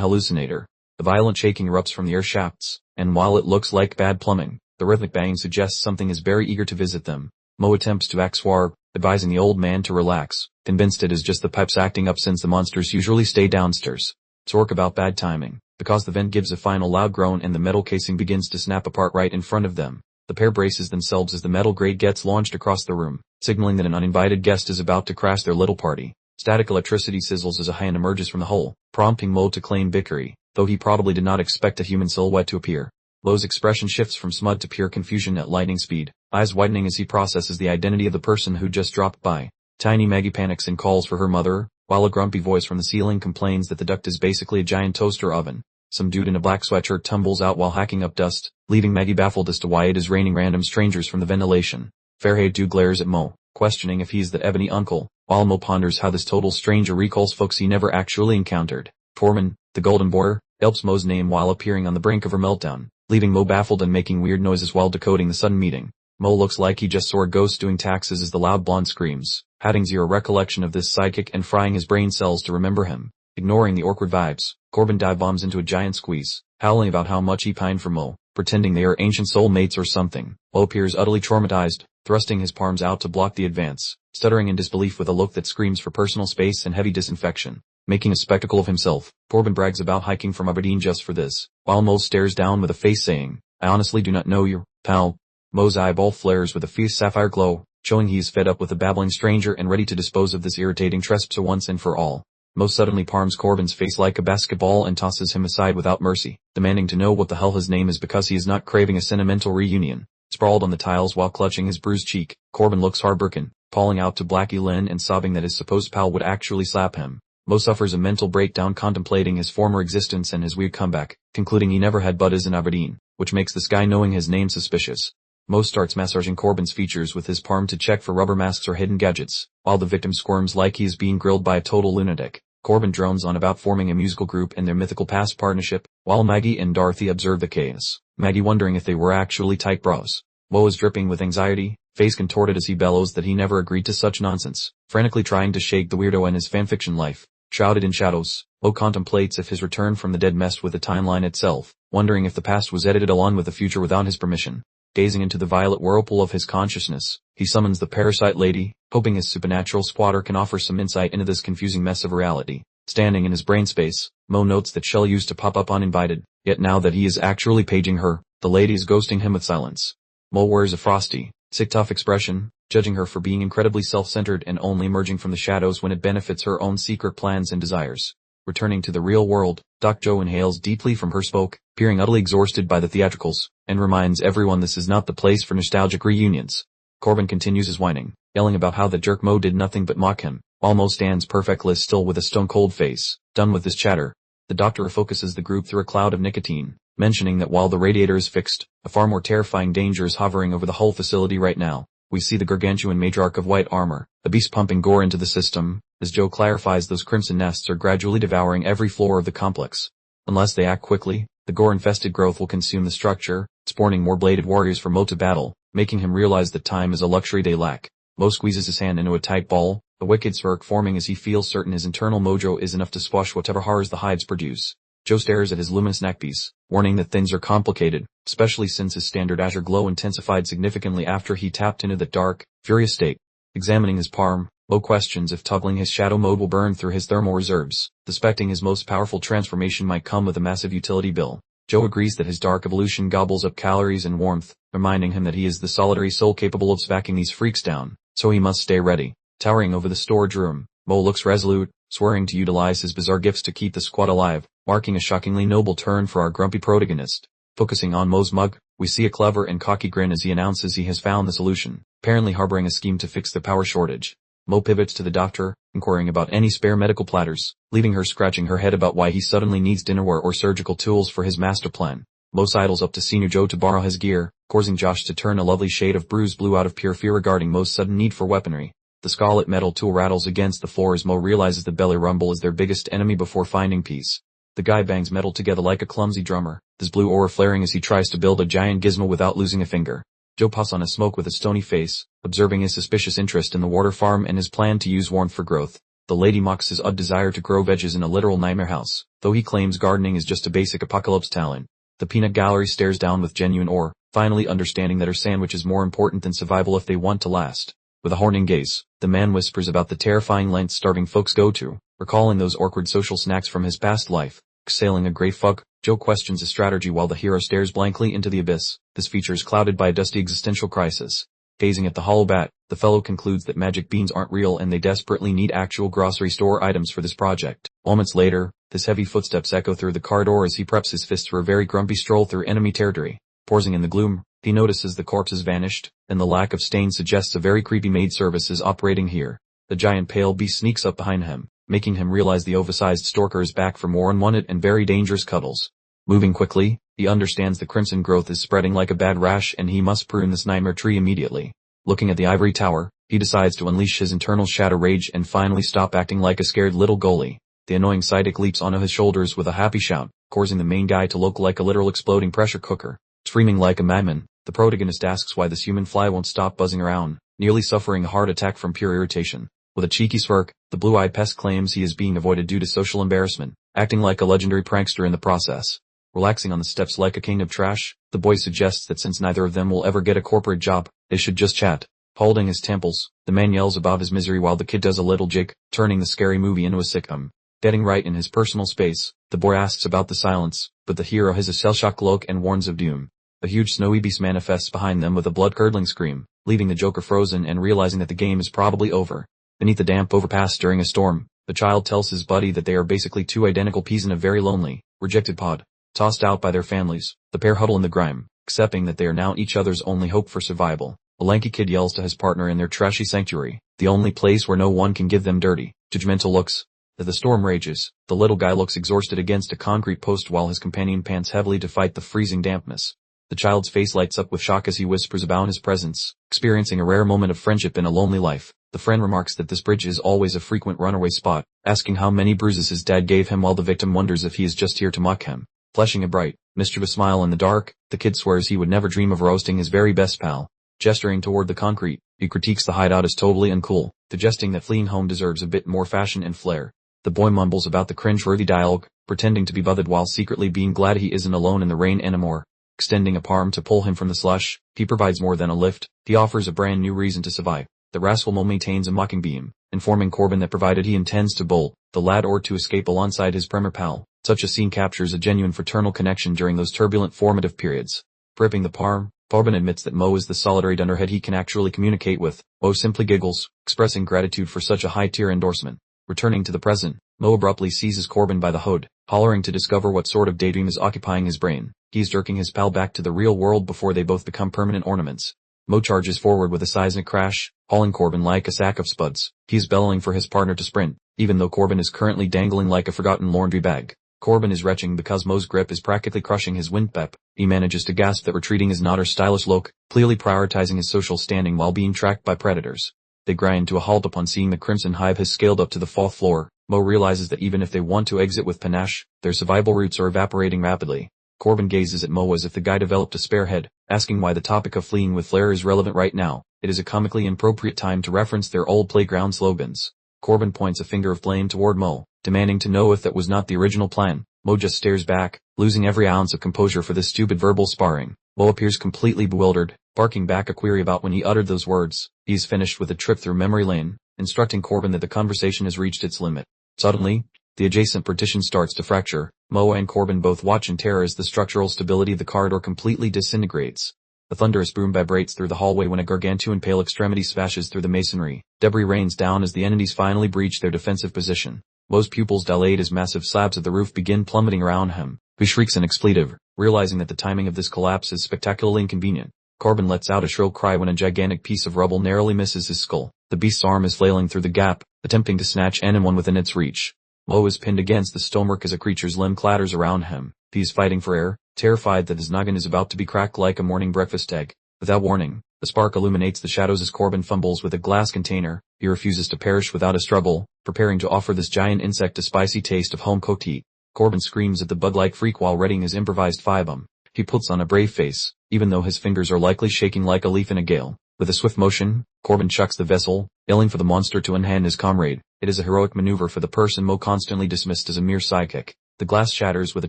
hallucinator. The violent shaking erupts from the air shafts, and while it looks like bad plumbing, the rhythmic banging suggests something is very eager to visit them. Mo attempts to act suave, advising the old man to relax, convinced it is just the pipes acting up since the monsters usually stay downstairs. Talk about bad timing, because the vent gives a final loud groan and the metal casing begins to snap apart right in front of them. The pair braces themselves as the metal grate gets launched across the room, signaling that an uninvited guest is about to crash their little party. Static electricity sizzles as a hand emerges from the hole, prompting Mo to claim victory, though he probably did not expect a human silhouette to appear. Mo's expression shifts from smut to pure confusion at lightning speed, eyes widening as he processes the identity of the person who just dropped by. Tiny Maggie panics and calls for her mother, while a grumpy voice from the ceiling complains that the duct is basically a giant toaster oven. Some dude in a black sweatshirt tumbles out while hacking up dust, leaving Maggie baffled as to why it is raining random strangers from the ventilation. Fairhaired dude glares at Mo, questioning if he's the ebony uncle, while Mo ponders how this total stranger recalls folks he never actually encountered. Tormund, the golden boar, yelps Mo's name while appearing on the brink of her meltdown, leaving Mo baffled and making weird noises while decoding the sudden meeting. Mo looks like he just saw a ghost doing taxes as the loud blonde screams, having zero recollection of this sidekick and frying his brain cells to remember him. Ignoring the awkward vibes, Corbin dive bombs into a giant squeeze, howling about how much he pined for Mo, pretending they are ancient soulmates or something. Mo appears utterly traumatized, thrusting his palms out to block the advance, stuttering in disbelief with a look that screams for personal space and heavy disinfection. Making a spectacle of himself, Corbin brags about hiking from Aberdeen just for this, while Mo stares down with a face saying, "I honestly do not know you, pal." Mo's eyeball flares with a fierce sapphire glow, showing he is fed up with the babbling stranger and ready to dispose of this irritating trespasser once and for all. Mo suddenly palms Corbin's face like a basketball and tosses him aside without mercy, demanding to know what the hell his name is because he is not craving a sentimental reunion. Sprawled on the tiles while clutching his bruised cheek, Corbin looks heartbroken, calling out to Blackie Lynn and sobbing that his supposed pal would actually slap him. Mo suffers a mental breakdown contemplating his former existence and his weird comeback, concluding he never had buddies in Aberdeen, which makes this guy knowing his name suspicious. Mo starts massaging Corbin's features with his palm to check for rubber masks or hidden gadgets, while the victim squirms like he is being grilled by a total lunatic. Corbin drones on about forming a musical group and their mythical past partnership, while Maggie and Dorothy observe the chaos, Maggie wondering if they were actually tight bras. Mo is dripping with anxiety, face contorted as he bellows that he never agreed to such nonsense, frantically trying to shake the weirdo in his fanfiction life. Shrouded in shadows, Mo contemplates if his return from the dead messed with the timeline itself, wondering if the past was edited along with the future without his permission. Gazing into the violet whirlpool of his consciousness, he summons the parasite lady, hoping his supernatural squatter can offer some insight into this confusing mess of reality. Standing in his brain space, Mo notes that Shell used to pop up uninvited, yet now that he is actually paging her, the lady is ghosting him with silence. Mo wears a frosty, sick tough expression, judging her for being incredibly self-centered and only emerging from the shadows when it benefits her own secret plans and desires. Returning to the real world, Doc Joe inhales deeply from her smoke, appearing utterly exhausted by the theatricals, and reminds everyone this is not the place for nostalgic reunions. Corbin continues his whining, yelling about how the jerk Mo did nothing but mock him, while Mo stands perfectly still with a stone-cold face. Done with this chatter, the doctor focuses the group through a cloud of nicotine, mentioning that while the radiator is fixed, a far more terrifying danger is hovering over the whole facility right now. We see the gargantuan matriarch of white armor, a beast pumping gore into the system, as Joe clarifies those crimson nests are gradually devouring every floor of the complex. Unless they act quickly, the gore-infested growth will consume the structure, spawning more bladed warriors for Mo to battle, making him realize that time is a luxury they lack. Mo squeezes his hand into a tight ball, a wicked smirk forming as he feels certain his internal mojo is enough to squash whatever horrors the hives produce. Joe stares at his luminous neckpiece, warning that things are complicated, especially since his standard azure glow intensified significantly after he tapped into that dark, furious state. Examining his palm, Mo questions if toggling his shadow mode will burn through his thermal reserves, suspecting his most powerful transformation might come with a massive utility bill. Joe agrees that his dark evolution gobbles up calories and warmth, reminding him that he is the solitary soul capable of smacking these freaks down, so he must stay ready. Towering over the storage room, Mo looks resolute, swearing to utilize his bizarre gifts to keep the squad alive, marking a shockingly noble turn for our grumpy protagonist. Focusing on Mo's mug, we see a clever and cocky grin as he announces he has found the solution, apparently harboring a scheme to fix the power shortage. Mo pivots to the doctor, inquiring about any spare medical platters, leaving her scratching her head about why he suddenly needs dinnerware or surgical tools for his master plan. Mo sidles up to Senior Joe to borrow his gear, causing Josh to turn a lovely shade of bruised blue out of pure fear regarding Mo's sudden need for weaponry. The scarlet metal tool rattles against the floor as Mo realizes the belly rumble is their biggest enemy before finding peace. The guy bangs metal together like a clumsy drummer, his blue aura flaring as he tries to build a giant gizmo without losing a finger. Joe puffs on a smoke with a stony face, observing his suspicious interest in the water farm and his plan to use warmth for growth. The lady mocks his odd desire to grow veggies in a literal nightmare house, though he claims gardening is just a basic apocalypse talent. The peanut gallery stares down with genuine awe, finally understanding that her sandwich is more important than survival if they want to last. With a haunting gaze, the man whispers about the terrifying lengths starving folks go to, recalling those awkward social snacks from his past life. Exhaling a grey fuck, Joe questions his strategy while the hero stares blankly into the abyss. This feature is clouded by a dusty existential crisis. Gazing at the hollow bat, the fellow concludes that magic beans aren't real and they desperately need actual grocery store items for this project. Moments later, his heavy footsteps echo through the corridor as he preps his fist for a very grumpy stroll through enemy territory. Pausing in the gloom, he notices the corpse has vanished, and the lack of stain suggests a very creepy maid service is operating here. The giant pale beast sneaks up behind him, making him realize the oversized stalker is back for more unwanted and very dangerous cuddles. Moving quickly, he understands the crimson growth is spreading like a bad rash and he must prune this nightmare tree immediately. Looking at the ivory tower, he decides to unleash his internal shadow rage and finally stop acting like a scared little goalie. The annoying sidekick leaps onto his shoulders with a happy shout, causing the main guy to look like a literal exploding pressure cooker. Screaming like a madman, the protagonist asks why this human fly won't stop buzzing around, nearly suffering a heart attack from pure irritation. With a cheeky smirk, the blue-eyed pest claims he is being avoided due to social embarrassment, acting like a legendary prankster in the process. Relaxing on the steps like a king of trash, the boy suggests that since neither of them will ever get a corporate job, they should just chat. Holding his temples, the man yells above his misery while the kid does a little jig, turning the scary movie into a sitcom. Getting right in his personal space, the boy asks about the silence, but the hero has a shell-shocked look and warns of doom. A huge snowy beast manifests behind them with a blood-curdling scream, leaving the Joker frozen and realizing that the game is probably over. Beneath the damp overpass during a storm, the child tells his buddy that they are basically two identical peas in a very lonely, rejected pod. Tossed out by their families, the pair huddle in the grime, accepting that they are now each other's only hope for survival. A lanky kid yells to his partner in their trashy sanctuary, the only place where no one can give them dirty, judgmental looks. As the storm rages, the little guy looks exhausted against a concrete post while his companion pants heavily to fight the freezing dampness. The child's face lights up with shock as he whispers about his presence, experiencing a rare moment of friendship in a lonely life. The friend remarks that this bridge is always a frequent runaway spot, asking how many bruises his dad gave him while the victim wonders if he is just here to mock him. Flashing a bright, mischievous smile in the dark, the kid swears he would never dream of roasting his very best pal. Gesturing toward the concrete, he critiques the hideout as totally uncool, suggesting that fleeing home deserves a bit more fashion and flair. The boy mumbles about the cringe-worthy dialogue, pretending to be bothered while secretly being glad he isn't alone in the rain anymore. Extending a palm to pull him from the slush, he provides more than a lift, he offers a brand new reason to survive. The rascal Mo maintains a mocking beam, informing Corbin that provided he intends to bolt the lad or to escape alongside his premier pal, such a scene captures a genuine fraternal connection during those turbulent formative periods. Gripping the palm, Corbin admits that Mo is the solitary dunderhead he can actually communicate with. Mo simply giggles, expressing gratitude for such a high-tier endorsement. Returning to the present, Mo abruptly seizes Corbin by the hood, hollering to discover what sort of daydream is occupying his brain. He's jerking his pal back to the real world before they both become permanent ornaments. Mo charges forward with a seismic crash, hauling Corbin like a sack of spuds. He's bellowing for his partner to sprint, even though Corbin is currently dangling like a forgotten laundry bag. Corbin is retching because Mo's grip is practically crushing his windpipe. He manages to gasp that retreating is not her stylish look, clearly prioritizing his social standing while being tracked by predators. They grind to a halt upon seeing the Crimson Hive has scaled up to the 4th floor. Mo realizes that even if they want to exit with panache, their survival routes are evaporating rapidly. Corbin gazes at Mo as if the guy developed a spare head, asking why the topic of fleeing with flair is relevant right now. It is a comically inappropriate time to reference their old playground slogans. Corbin points a finger of blame toward Mo, demanding to know if that was not the original plan. Mo just stares back, Losing every ounce of composure for this stupid verbal sparring, Mo appears completely bewildered, barking back a query about when he uttered those words. He is finished with a trip through memory lane, instructing Corbin that the conversation has reached its limit. Suddenly, the adjacent partition starts to fracture. Mo and Corbin both watch in terror as the structural stability of the corridor completely disintegrates. A thunderous boom vibrates through the hallway when a gargantuan pale extremity smashes through the masonry. Debris rains down as the entities finally breach their defensive position. Mo's pupils dilate as massive slabs of the roof begin plummeting around him. He shrieks an expletive, realizing that the timing of this collapse is spectacularly inconvenient. Corbin lets out a shrill cry when a gigantic piece of rubble narrowly misses his skull. The beast's arm is flailing through the gap, attempting to snatch anyone within its reach. Mo is pinned against the stonework as a creature's limb clatters around him. He is fighting for air, terrified that his noggin is about to be cracked like a morning breakfast egg. Without warning, a spark illuminates the shadows as Corbin fumbles with a glass container. He refuses to perish without a struggle, preparing to offer this giant insect a spicy taste of home-cooked heat. Corbin screams at the bug-like freak while readying his improvised firebomb. He puts on a brave face, even though his fingers are likely shaking like a leaf in a gale. With a swift motion, Corbin chucks the vessel, yelling for the monster to unhand his comrade. It is a heroic maneuver for the person Mo constantly dismissed as a mere sidekick. The glass shatters with a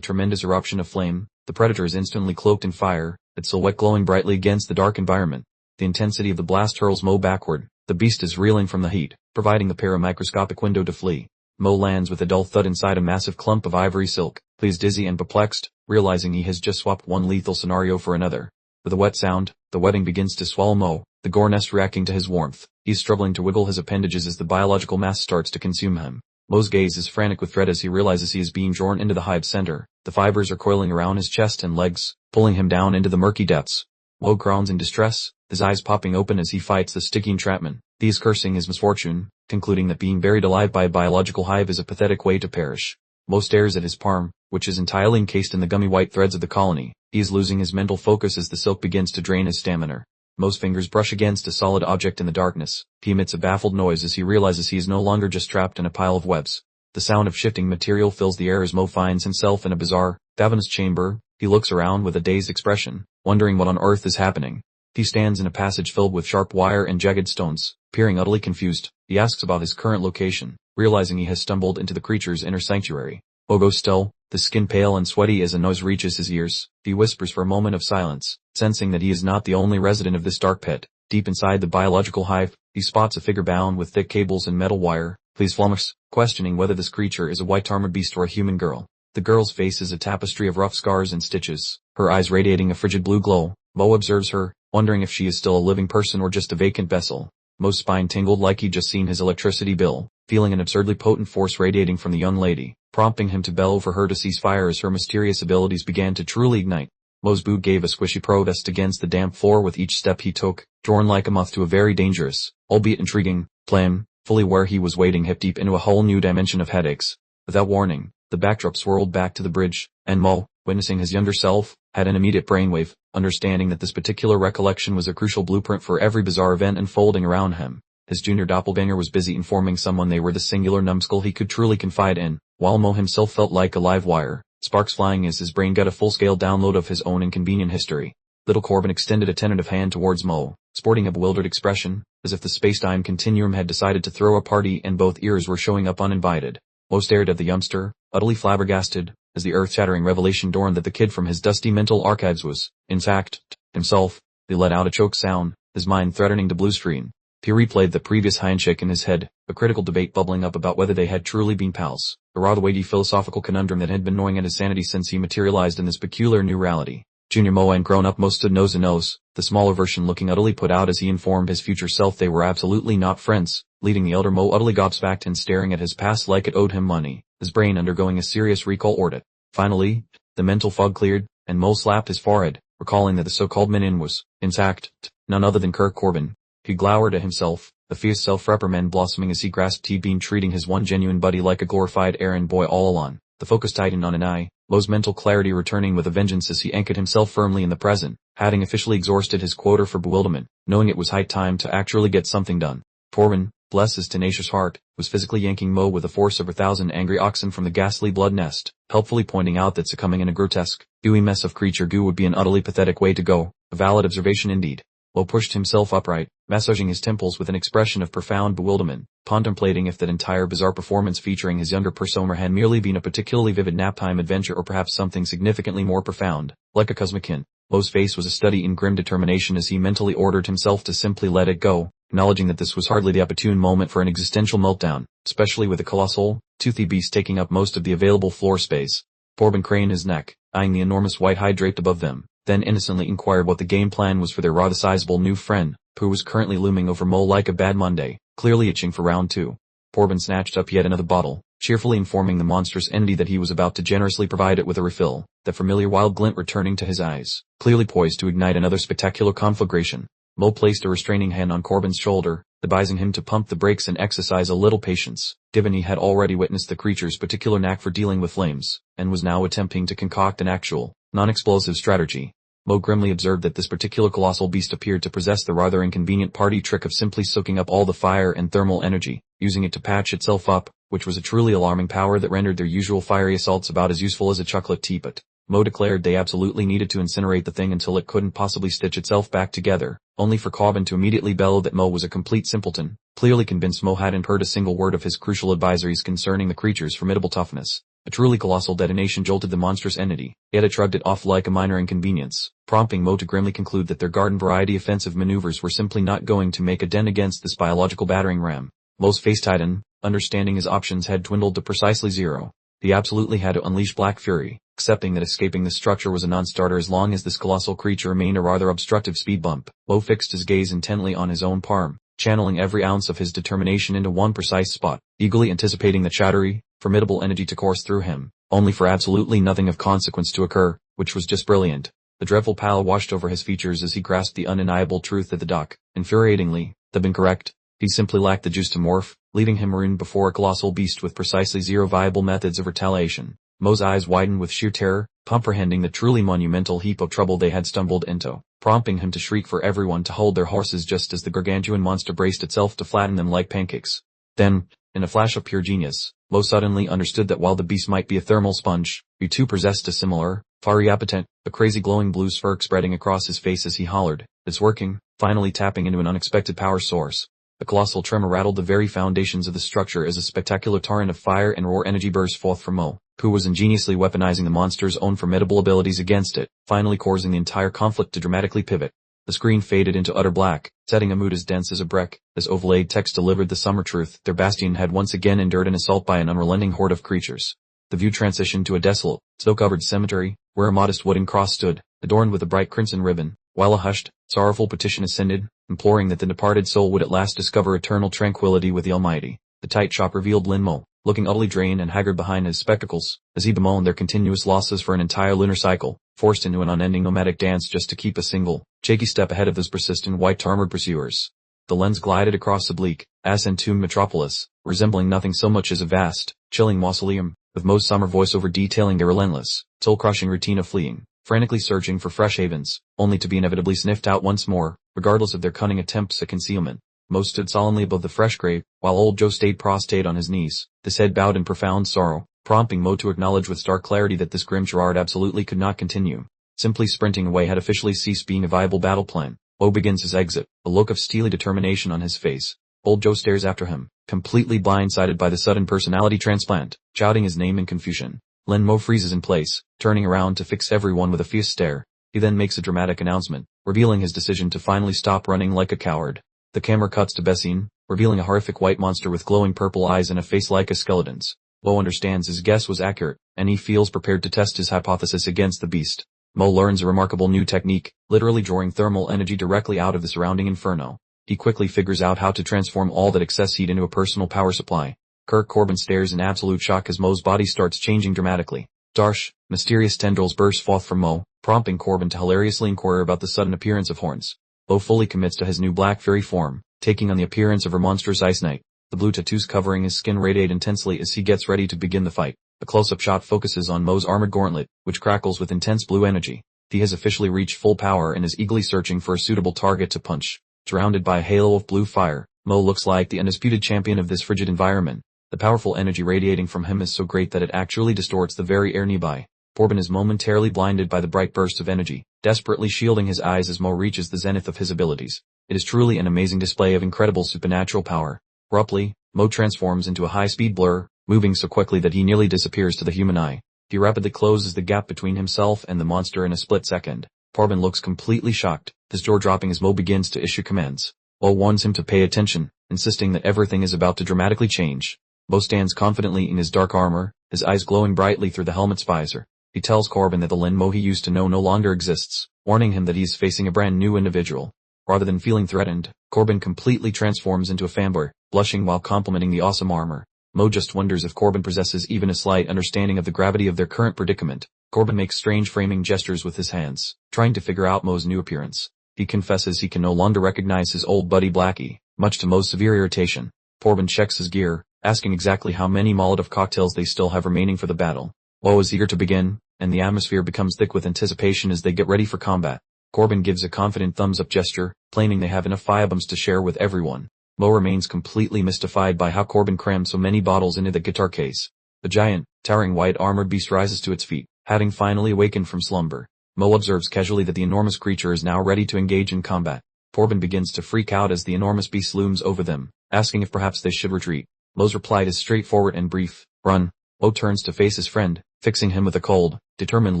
tremendous eruption of flame. The predator is instantly cloaked in fire, its silhouette glowing brightly against the dark environment. The intensity of the blast hurls Mo backward. The beast is reeling from the heat, providing the pair a microscopic window to flee. Mo lands with a dull thud inside a massive clump of ivory silk. He is dizzy and perplexed, realizing he has just swapped one lethal scenario for another. With a wet sound, the wetting begins to swallow Mo, the gore nest reacting to his warmth. He is struggling to wiggle his appendages as the biological mass starts to consume him. Mo's gaze is frantic with dread as he realizes he is being drawn into the hive's center. The fibers are coiling around his chest and legs, pulling him down into the murky depths. Mo groans in distress, his eyes popping open as he fights the sticky entrapment. He is cursing his misfortune, concluding that being buried alive by a biological hive is a pathetic way to perish. Mo stares at his palm, which is entirely encased in the gummy white threads of the colony. He is losing his mental focus as the silk begins to drain his stamina. Mo's fingers brush against a solid object in the darkness. He emits a baffled noise as he realizes he is no longer just trapped in a pile of webs. The sound of shifting material fills the air as Mo finds himself in a bizarre, cavernous chamber. He looks around with a dazed expression, wondering what on earth is happening. He stands in a passage filled with sharp wire and jagged stones, peering utterly confused. He asks about his current location, realizing he has stumbled into the creature's inner sanctuary. Mo goes still, the skin pale and sweaty as a noise reaches his ears. He whispers for a moment of silence, sensing that he is not the only resident of this dark pit. Deep inside the biological hive, he spots a figure bound with thick cables and metal wire. Please flummox, questioning whether this creature is a white-armored beast or a human girl. The girl's face is a tapestry of rough scars and stitches, her eyes radiating a frigid blue glow. Mo observes her, wondering if she is still a living person or just a vacant vessel. Mo's spine tingled like he'd just seen his electricity bill, feeling an absurdly potent force radiating from the young lady, prompting him to bellow for her to cease fire as her mysterious abilities began to truly ignite. Mo's boot gave a squishy protest against the damp floor with each step he took, drawn like a moth to a very dangerous, albeit intriguing, flame, fully where he was wading hip-deep into a whole new dimension of headaches. Without warning, the backdrop swirled back to the bridge, and Mo, witnessing his younger self, had an immediate brainwave, understanding that this particular recollection was a crucial blueprint for every bizarre event unfolding around him. His junior doppelganger was busy informing someone they were the singular numbskull he could truly confide in, while Mo himself felt like a live wire, sparks flying as his brain got a full-scale download of his own inconvenient history. Little Corbin extended a tentative hand towards Mo, sporting a bewildered expression, as if the space-time continuum had decided to throw a party and both ears were showing up uninvited. Mo stared at the youngster, utterly flabbergasted, as the earth-shattering revelation dawned that the kid from his dusty mental archives was, in fact, himself. He let out a choked sound, his mind threatening to blue screen. He replayed the previous handshake in his head, a critical debate bubbling up about whether they had truly been pals, a rather weighty philosophical conundrum that had been gnawing at his sanity since he materialized in this peculiar new reality. Junior Mo and grown-up Mo stood nose to nose, the smaller version looking utterly put out as he informed his future self they were absolutely not friends, leaving the elder Mo utterly gobsmacked and staring at his past like it owed him money, his brain undergoing a serious recall audit. Finally, the mental fog cleared, and Mo slapped his forehead, recalling that the so-called Minin was, in fact, none other than Kirk Corbin. He glowered at himself, a fierce self-reprimand blossoming as he grasped he'd been treating his one genuine buddy like a glorified errand boy all along. The focus tightened on an eye, Mo's mental clarity returning with a vengeance as he anchored himself firmly in the present, having officially exhausted his quota for bewilderment, knowing it was high time to actually get something done. Corbin, bless his tenacious heart, was physically yanking Mo with the force of 1,000 angry oxen from the ghastly blood nest, helpfully pointing out that succumbing in a grotesque, gooey mess of creature goo would be an utterly pathetic way to go, a valid observation indeed. Mo pushed himself upright, massaging his temples with an expression of profound bewilderment, contemplating if that entire bizarre performance featuring his younger persona had merely been a particularly vivid naptime adventure or perhaps something significantly more profound, like a cosmic hint. Mo's face was a study in grim determination as he mentally ordered himself to simply let it go, acknowledging that this was hardly the opportune moment for an existential meltdown, especially with the colossal, toothy beast taking up most of the available floor space. Corbin craned his neck, eyeing the enormous white hide draped above them, then innocently inquired what the game plan was for their rather sizable new friend, who was currently looming over Mo like a bad Monday, clearly itching for round 2. Corbin snatched up yet another bottle, cheerfully informing the monstrous entity that he was about to generously provide it with a refill, that familiar wild glint returning to his eyes, clearly poised to ignite another spectacular conflagration. Mo placed a restraining hand on Corbin's shoulder, advising him to pump the brakes and exercise a little patience, given he had already witnessed the creature's particular knack for dealing with flames, and was now attempting to concoct an actual, non-explosive strategy. Mo grimly observed that this particular colossal beast appeared to possess the rather inconvenient party trick of simply soaking up all the fire and thermal energy, using it to patch itself up, which was a truly alarming power that rendered their usual fiery assaults about as useful as a chocolate teapot. Mo declared they absolutely needed to incinerate the thing until it couldn't possibly stitch itself back together, only for Corbin to immediately bellow that Mo was a complete simpleton, clearly convinced Mo hadn't heard a single word of his crucial advisories concerning the creature's formidable toughness. A truly colossal detonation jolted the monstrous entity, yet it shrugged it off like a minor inconvenience, prompting Mo to grimly conclude that their garden variety offensive maneuvers were simply not going to make a dent against this biological battering ram. Mo's face tightened, understanding his options had dwindled to precisely zero. He absolutely had to unleash black fury, accepting that escaping the structure was a non-starter as long as this colossal creature remained a rather obstructive speed bump. Mo fixed his gaze intently on his own palm, channeling every ounce of his determination into one precise spot, eagerly anticipating the chattery, formidable entity to course through him, only for absolutely nothing of consequence to occur, which was just brilliant. The dreadful pallor washed over his features as he grasped the undeniable truth that the duck, infuriatingly, had been correct. He simply lacked the juice to morph, leaving him marooned before a colossal beast with precisely zero viable methods of retaliation. Mo's eyes widened with sheer terror, comprehending the truly monumental heap of trouble they had stumbled into, prompting him to shriek for everyone to hold their horses just as the gargantuan monster braced itself to flatten them like pancakes. Then, in a flash of pure genius, Mo suddenly understood that while the beast might be a thermal sponge, he too possessed a similar, fiery appetite, a crazy glowing blue smirk spreading across his face as he hollered, "It's working," finally tapping into an unexpected power source. A colossal tremor rattled the very foundations of the structure as a spectacular torrent of fire and roar energy burst forth from Mo, who was ingeniously weaponizing the monster's own formidable abilities against it, finally causing the entire conflict to dramatically pivot. The screen faded into utter black, setting a mood as dense as a brick, as overlaid text delivered the summer truth. Their bastion had once again endured an assault by an unrelenting horde of creatures. The view transitioned to a desolate, snow-covered cemetery, where a modest wooden cross stood, adorned with a bright crimson ribbon, while a hushed, sorrowful petition ascended, imploring that the departed soul would at last discover eternal tranquility with the Almighty. The tight shop revealed Lin Mo, looking utterly drained and haggard behind his spectacles, as he bemoaned their continuous losses for an entire lunar cycle, forced into an unending nomadic dance just to keep a single, shaky step ahead of those persistent white-armored pursuers. The lens glided across the bleak, ActionToon metropolis, resembling nothing so much as a vast, chilling mausoleum, with Mo's summer voiceover detailing their relentless, soul-crushing routine of fleeing, frantically searching for fresh havens, only to be inevitably sniffed out once more, regardless of their cunning attempts at concealment. Mo stood solemnly above the fresh grave, while old Joe stayed prostrate on his knees, his head bowed in profound sorrow, prompting Mo to acknowledge with stark clarity that this grim charade absolutely could not continue. Simply sprinting away had officially ceased being a viable battle plan. Mo begins his exit, a look of steely determination on his face. Old Joe stares after him, completely blindsided by the sudden personality transplant, shouting his name in confusion. Lin Mo freezes in place, turning around to fix everyone with a fierce stare. He then makes a dramatic announcement, revealing his decision to finally stop running like a coward. The camera cuts to Bessine, revealing a horrific white monster with glowing purple eyes and a face like a skeleton's. Mo understands his guess was accurate, and he feels prepared to test his hypothesis against the beast. Mo learns a remarkable new technique, literally drawing thermal energy directly out of the surrounding inferno. He quickly figures out how to transform all that excess heat into a personal power supply. Corbin stares in absolute shock as Mo's body starts changing dramatically. Darsh, mysterious tendrils burst forth from Mo, prompting Corbin to hilariously inquire about the sudden appearance of horns. Mo fully commits to his new black fury form, taking on the appearance of a monstrous ice knight. The blue tattoos covering his skin radiate intensely as he gets ready to begin the fight. A close-up shot focuses on Mo's armored gauntlet, which crackles with intense blue energy. He has officially reached full power and is eagerly searching for a suitable target to punch. Surrounded by a halo of blue fire, Mo looks like the undisputed champion of this frigid environment. The powerful energy radiating from him is so great that it actually distorts the very air nearby. Corbin is momentarily blinded by the bright burst of energy, desperately shielding his eyes as Mo reaches the zenith of his abilities. It is truly an amazing display of incredible supernatural power. Abruptly, Mo transforms into a high-speed blur, moving so quickly that he nearly disappears to the human eye. He rapidly closes the gap between himself and the monster in a split second. Corbin looks completely shocked, his jaw dropping as Mo begins to issue commands. Mo warns him to pay attention, insisting that everything is about to dramatically change. Mo stands confidently in his dark armor, his eyes glowing brightly through the helmet's visor. He tells Corbin that the Lin Mo he used to know no longer exists, warning him that he is facing a brand new individual. Rather than feeling threatened, Corbin completely transforms into a fanboy, blushing while complimenting the awesome armor. Mo just wonders if Corbin possesses even a slight understanding of the gravity of their current predicament. Corbin makes strange framing gestures with his hands, trying to figure out Mo's new appearance. He confesses he can no longer recognize his old buddy Blackie, much to Mo's severe irritation. Corbin checks his gear, asking exactly how many Molotov cocktails they still have remaining for the battle. Mo is eager to begin, and the atmosphere becomes thick with anticipation as they get ready for combat. Corbin gives a confident thumbs-up gesture, claiming they have enough firebombs to share with everyone. Mo remains completely mystified by how Corbin crammed so many bottles into the guitar case. The giant, towering white-armored beast rises to its feet, having finally awakened from slumber. Mo observes casually that the enormous creature is now ready to engage in combat. Corbin begins to freak out as the enormous beast looms over them, asking if perhaps they should retreat. Mo's reply is straightforward and brief: run. Mo turns to face his friend, fixing him with a cold, determined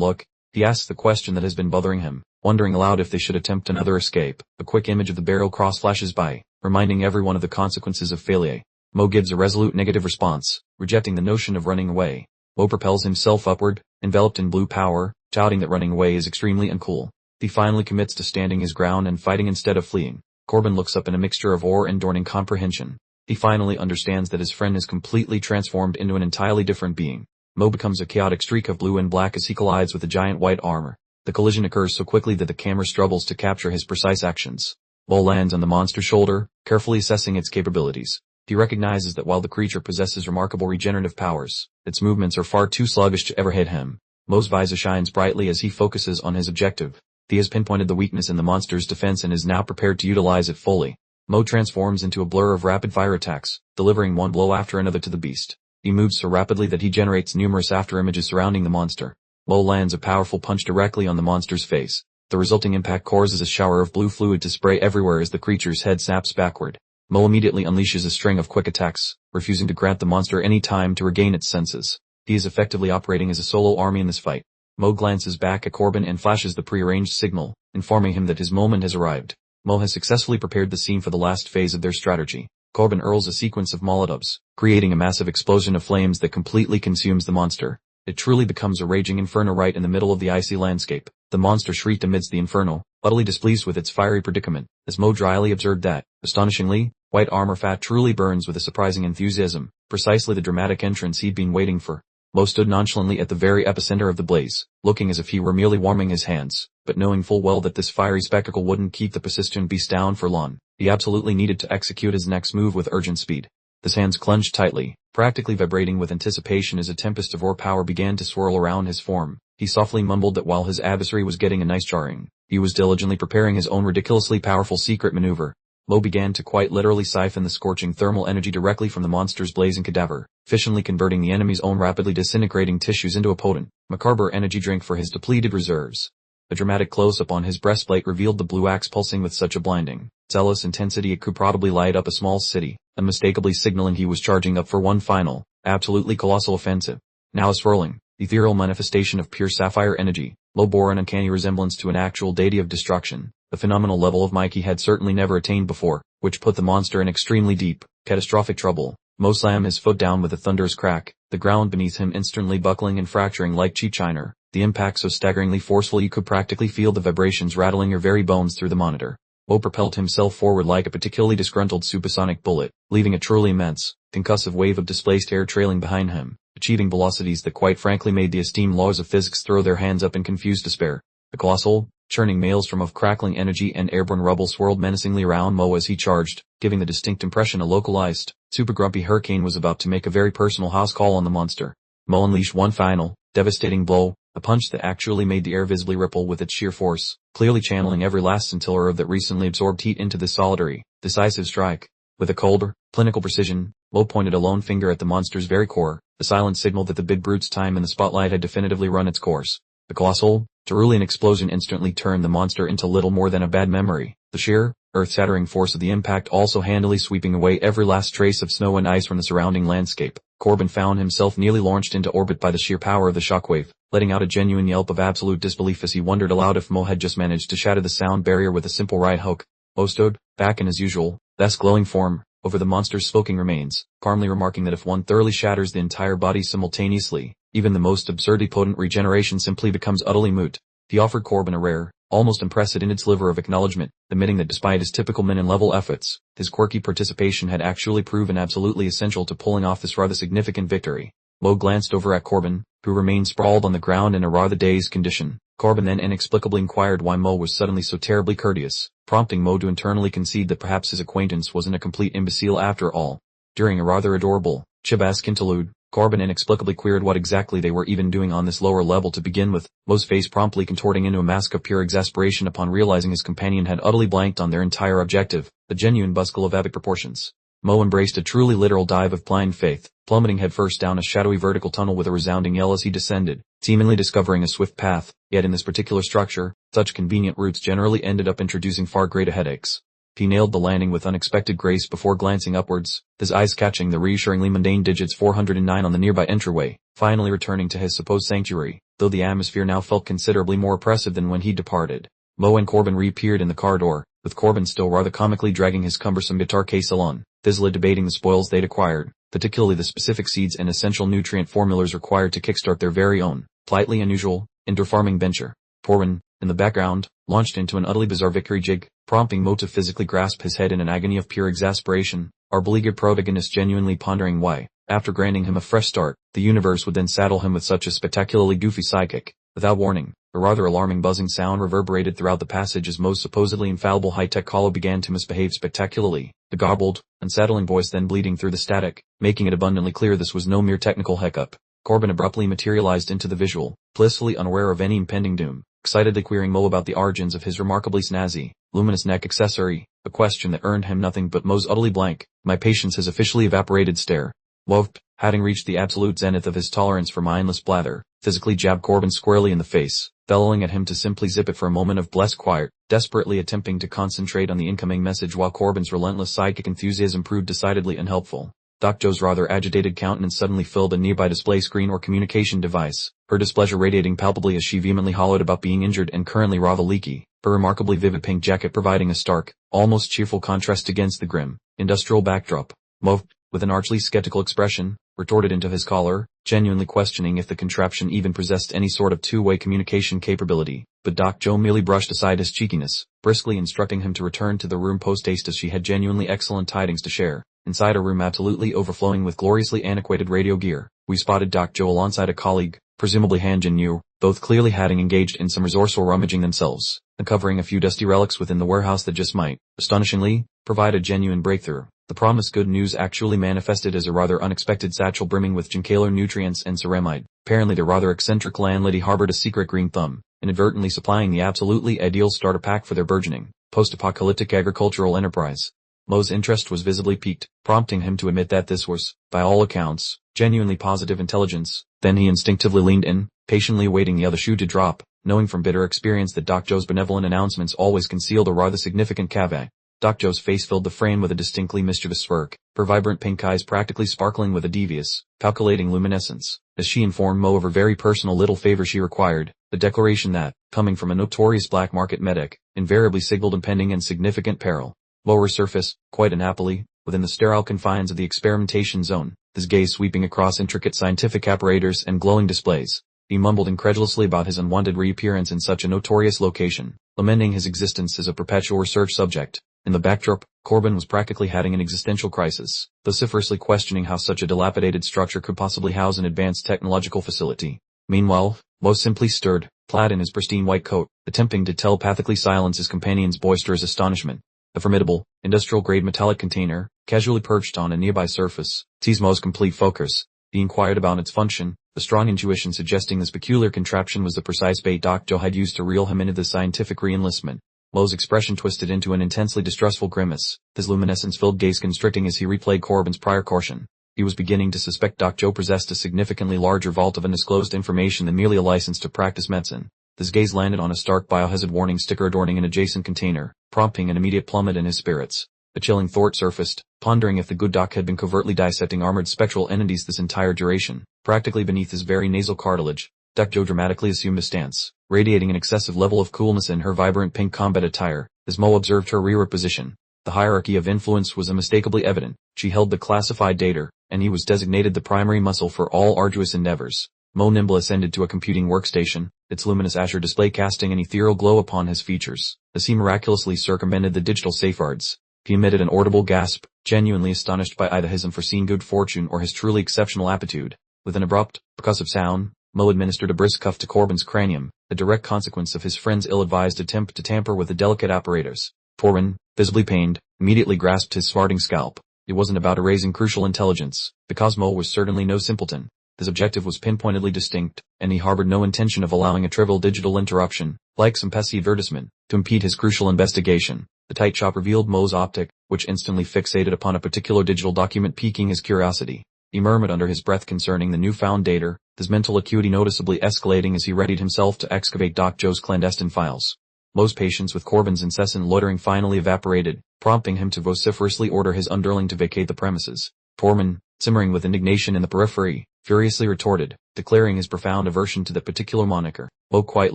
look. He asks the question that has been bothering him, wondering aloud if they should attempt another escape. A quick image of the barrel cross flashes by, reminding everyone of the consequences of failure. Mo gives a resolute negative response, rejecting the notion of running away. Mo propels himself upward, enveloped in blue power, shouting that running away is extremely uncool. He finally commits to standing his ground and fighting instead of fleeing. Corbin looks up in a mixture of awe and dawning comprehension. He finally understands that his friend is completely transformed into an entirely different being. Mo becomes a chaotic streak of blue and black as he collides with the giant white armor. The collision occurs so quickly that the camera struggles to capture his precise actions. Mo lands on the monster's shoulder, carefully assessing its capabilities. He recognizes that while the creature possesses remarkable regenerative powers, its movements are far too sluggish to ever hit him. Mo's visor shines brightly as he focuses on his objective. He has pinpointed the weakness in the monster's defense and is now prepared to utilize it fully. Mo transforms into a blur of rapid-fire attacks, delivering one blow after another to the beast. He moves so rapidly that he generates numerous afterimages surrounding the monster. Mo lands a powerful punch directly on the monster's face. The resulting impact causes a shower of blue fluid to spray everywhere as the creature's head snaps backward. Mo immediately unleashes a string of quick attacks, refusing to grant the monster any time to regain its senses. He is effectively operating as a solo army in this fight. Mo glances back at Corbin and flashes the prearranged signal, informing him that his moment has arrived. Mo has successfully prepared the scene for the last phase of their strategy. Corbin hurls a sequence of Molotovs, creating a massive explosion of flames that completely consumes the monster. It truly becomes a raging inferno right in the middle of the icy landscape. The monster shrieked amidst the inferno, utterly displeased with its fiery predicament, as Mo dryly observed that, astonishingly, white armor fat truly burns with a surprising enthusiasm, precisely the dramatic entrance he'd been waiting for. Mo stood nonchalantly at the very epicenter of the blaze, looking as if he were merely warming his hands, but knowing full well that this fiery spectacle wouldn't keep the persistent beast down for long. He absolutely needed to execute his next move with urgent speed. His hands clenched tightly, practically vibrating with anticipation as a tempest of raw power began to swirl around his form. He softly mumbled that while his adversary was getting a nice jarring, he was diligently preparing his own ridiculously powerful secret maneuver. Mo began to quite literally siphon the scorching thermal energy directly from the monster's blazing cadaver, efficiently converting the enemy's own rapidly disintegrating tissues into a potent, macabre energy drink for his depleted reserves. A dramatic close-up on his breastplate revealed the blue axe pulsing with such a blinding, zealous intensity it could probably light up a small city, unmistakably signaling he was charging up for one final, absolutely colossal offensive. Now a swirling, ethereal manifestation of pure sapphire energy, Mo bore an uncanny resemblance to an actual deity of destruction. The phenomenal level of might he had certainly never attained before, which put the monster in extremely deep, catastrophic trouble. Mo slammed his foot down with a thunderous crack, the ground beneath him instantly buckling and fracturing like cheap china. The impact so staggeringly forceful you could practically feel the vibrations rattling your very bones through the monitor. Mo propelled himself forward like a particularly disgruntled supersonic bullet, leaving a truly immense, concussive wave of displaced air trailing behind him, achieving velocities that quite frankly made the esteemed laws of physics throw their hands up in confused despair. The colossal, churning maelstrom of crackling energy and airborne rubble swirled menacingly around Mo as he charged, giving the distinct impression a localized, super grumpy hurricane was about to make a very personal house call on the monster. Mo unleashed one final, devastating blow, a punch that actually made the air visibly ripple with its sheer force, clearly channeling every last scintilla of that recently absorbed heat into this solitary, decisive strike. With a cold, clinical precision, Mo pointed a lone finger at the monster's very core, a silent signal that the big brute's time in the spotlight had definitively run its course. The colossal, cerulean explosion instantly turned the monster into little more than a bad memory. The sheer, earth-shattering force of the impact also handily sweeping away every last trace of snow and ice from the surrounding landscape. Corbin found himself nearly launched into orbit by the sheer power of the shockwave, letting out a genuine yelp of absolute disbelief as he wondered aloud if Mo had just managed to shatter the sound barrier with a simple right hook. Mo stood, back in his usual, best glowing form, over the monster's smoking remains, calmly remarking that if one thoroughly shatters the entire body simultaneously, even the most absurdly potent regeneration simply becomes utterly moot. He offered Corbin a rare, almost unprecedented sliver of acknowledgement, admitting that despite his typical min-and-level efforts, his quirky participation had actually proven absolutely essential to pulling off this rather significant victory. Mo glanced over at Corbin, who remained sprawled on the ground in a rather dazed condition. Corbin then inexplicably inquired why Mo was suddenly so terribly courteous, prompting Mo to internally concede that perhaps his acquaintance wasn't a complete imbecile after all. During a rather adorable, Chibasque interlude, Corbin inexplicably queried what exactly they were even doing on this lower level to begin with, Mo's face promptly contorting into a mask of pure exasperation upon realizing his companion had utterly blanked on their entire objective, a genuine buzzkill of epic proportions. Mo embraced a truly literal dive of blind faith, plummeting headfirst down a shadowy vertical tunnel with a resounding yell as he descended, seemingly discovering a swift path, yet in this particular structure, such convenient routes generally ended up introducing far greater headaches. He nailed the landing with unexpected grace before glancing upwards, his eyes catching the reassuringly mundane digits 409 on the nearby entryway, finally returning to his supposed sanctuary, though the atmosphere now felt considerably more oppressive than when he departed. Mo and Corbin reappeared in the car door, with Corbin still rather comically dragging his cumbersome guitar case along, busily debating the spoils they'd acquired, particularly the specific seeds and essential nutrient formulas required to kickstart their very own, slightly unusual, indoor farming venture. Corbin, in the background, launched into an utterly bizarre victory jig, prompting Mo to physically grasp his head in an agony of pure exasperation, our beleaguered protagonist genuinely pondering why, after granting him a fresh start, the universe would then saddle him with such a spectacularly goofy sidekick. Without warning, a rather alarming buzzing sound reverberated throughout the passage as Mo's supposedly infallible high-tech collar began to misbehave spectacularly, the garbled, unsettling voice then bleeding through the static, making it abundantly clear this was no mere technical hiccup. Corbin abruptly materialized into the visual, blissfully unaware of any impending doom, excitedly querying Mo about the origins of his remarkably snazzy, luminous neck accessory, a question that earned him nothing but Mo's utterly blank, "My patience has officially evaporated" stare. Mo, having reached the absolute zenith of his tolerance for mindless blather, physically jabbed Corbin squarely in the face, bellowing at him to simply zip it for a moment of blessed quiet, desperately attempting to concentrate on the incoming message while Corbin's relentless sidekick enthusiasm proved decidedly unhelpful. Doc Joe's rather agitated countenance suddenly filled a nearby display screen or communication device, her displeasure radiating palpably as she vehemently hollered about being injured and currently rather leaky, her remarkably vivid pink jacket providing a stark, almost cheerful contrast against the grim, industrial backdrop. Mo, with an archly skeptical expression, retorted into his collar, genuinely questioning if the contraption even possessed any sort of two-way communication capability, but Doc Joe merely brushed aside his cheekiness, briskly instructing him to return to the room post-haste as she had genuinely excellent tidings to share. Inside a room absolutely overflowing with gloriously antiquated radio gear, we spotted Doc Joe alongside a colleague, presumably Han Jin Yu, both clearly having engaged in some resourceful rummaging themselves, uncovering a few dusty relics within the warehouse that just might, astonishingly, provide a genuine breakthrough. The promised good news actually manifested as a rather unexpected satchel brimming with ginkgo nutrients and ceramide. Apparently the rather eccentric landlady harbored a secret green thumb, inadvertently supplying the absolutely ideal starter pack for their burgeoning, post-apocalyptic agricultural enterprise. Mo's interest was visibly piqued, prompting him to admit that this was, by all accounts, genuinely positive intelligence. Then he instinctively leaned in, patiently awaiting the other shoe to drop, knowing from bitter experience that Doc Joe's benevolent announcements always concealed a rather significant caveat. Doc Joe's face filled the frame with a distinctly mischievous smirk, her vibrant pink eyes practically sparkling with a devious, calculating luminescence, as she informed Mo of her very personal little favor she required, the declaration that, coming from a notorious black market medic, invariably signaled impending and significant peril. Lower surface, quite unhappily, within the sterile confines of the experimentation zone, his gaze sweeping across intricate scientific apparatus and glowing displays, he mumbled incredulously about his unwanted reappearance in such a notorious location, lamenting his existence as a perpetual research subject. In the backdrop, Corbin was practically having an existential crisis, vociferously questioning how such a dilapidated structure could possibly house an advanced technological facility. Meanwhile, Mo simply stood, clad in his pristine white coat, attempting to telepathically silence his companion's boisterous astonishment. A formidable, industrial-grade metallic container, casually perched on a nearby surface, seized Mo's complete focus. He inquired about its function, a strong intuition suggesting this peculiar contraption was the precise bait Doc Joe had used to reel him into the scientific re-enlistment. Mo's expression twisted into an intensely distrustful grimace, his luminescence-filled gaze constricting as he replayed Corbin's prior caution. He was beginning to suspect Doc Joe possessed a significantly larger vault of undisclosed information than merely a license to practice medicine. His gaze landed on a stark biohazard warning sticker adorning an adjacent container, prompting an immediate plummet in his spirits. A chilling thought surfaced, pondering if the good doc had been covertly dissecting armored spectral entities this entire duration. Practically beneath his very nasal cartilage, Doc Joe dramatically assumed a stance, radiating an excessive level of coolness in her vibrant pink combat attire, as Mo observed her rear position. The hierarchy of influence was unmistakably evident. She held the classified data, and he was designated the primary muscle for all arduous endeavors. Mo nimble ascended to a computing workstation, its luminous azure display casting an ethereal glow upon his features, as he miraculously circumvented the digital safeguards. He emitted an audible gasp, genuinely astonished by either his unforeseen good fortune or his truly exceptional aptitude. With an abrupt, percussive sound, Mo administered a brisk cuff to Corbin's cranium, a direct consequence of his friend's ill-advised attempt to tamper with the delicate apparatus. Corbin, visibly pained, immediately grasped his smarting scalp. It wasn't about erasing crucial intelligence, because Mo was certainly no simpleton. His objective was pinpointedly distinct, and he harbored no intention of allowing a trivial digital interruption, like some pesky advertisement, to impede his crucial investigation. The tight chop revealed Mo's optic, which instantly fixated upon a particular digital document piquing his curiosity. He murmured under his breath concerning the newfound data, his mental acuity noticeably escalating as he readied himself to excavate Doc Joe's clandestine files. Mo's patience with Corbin's incessant loitering finally evaporated, prompting him to vociferously order his underling to vacate the premises. Corbin, simmering with indignation in the periphery, furiously retorted, declaring his profound aversion to that particular moniker. Mo quite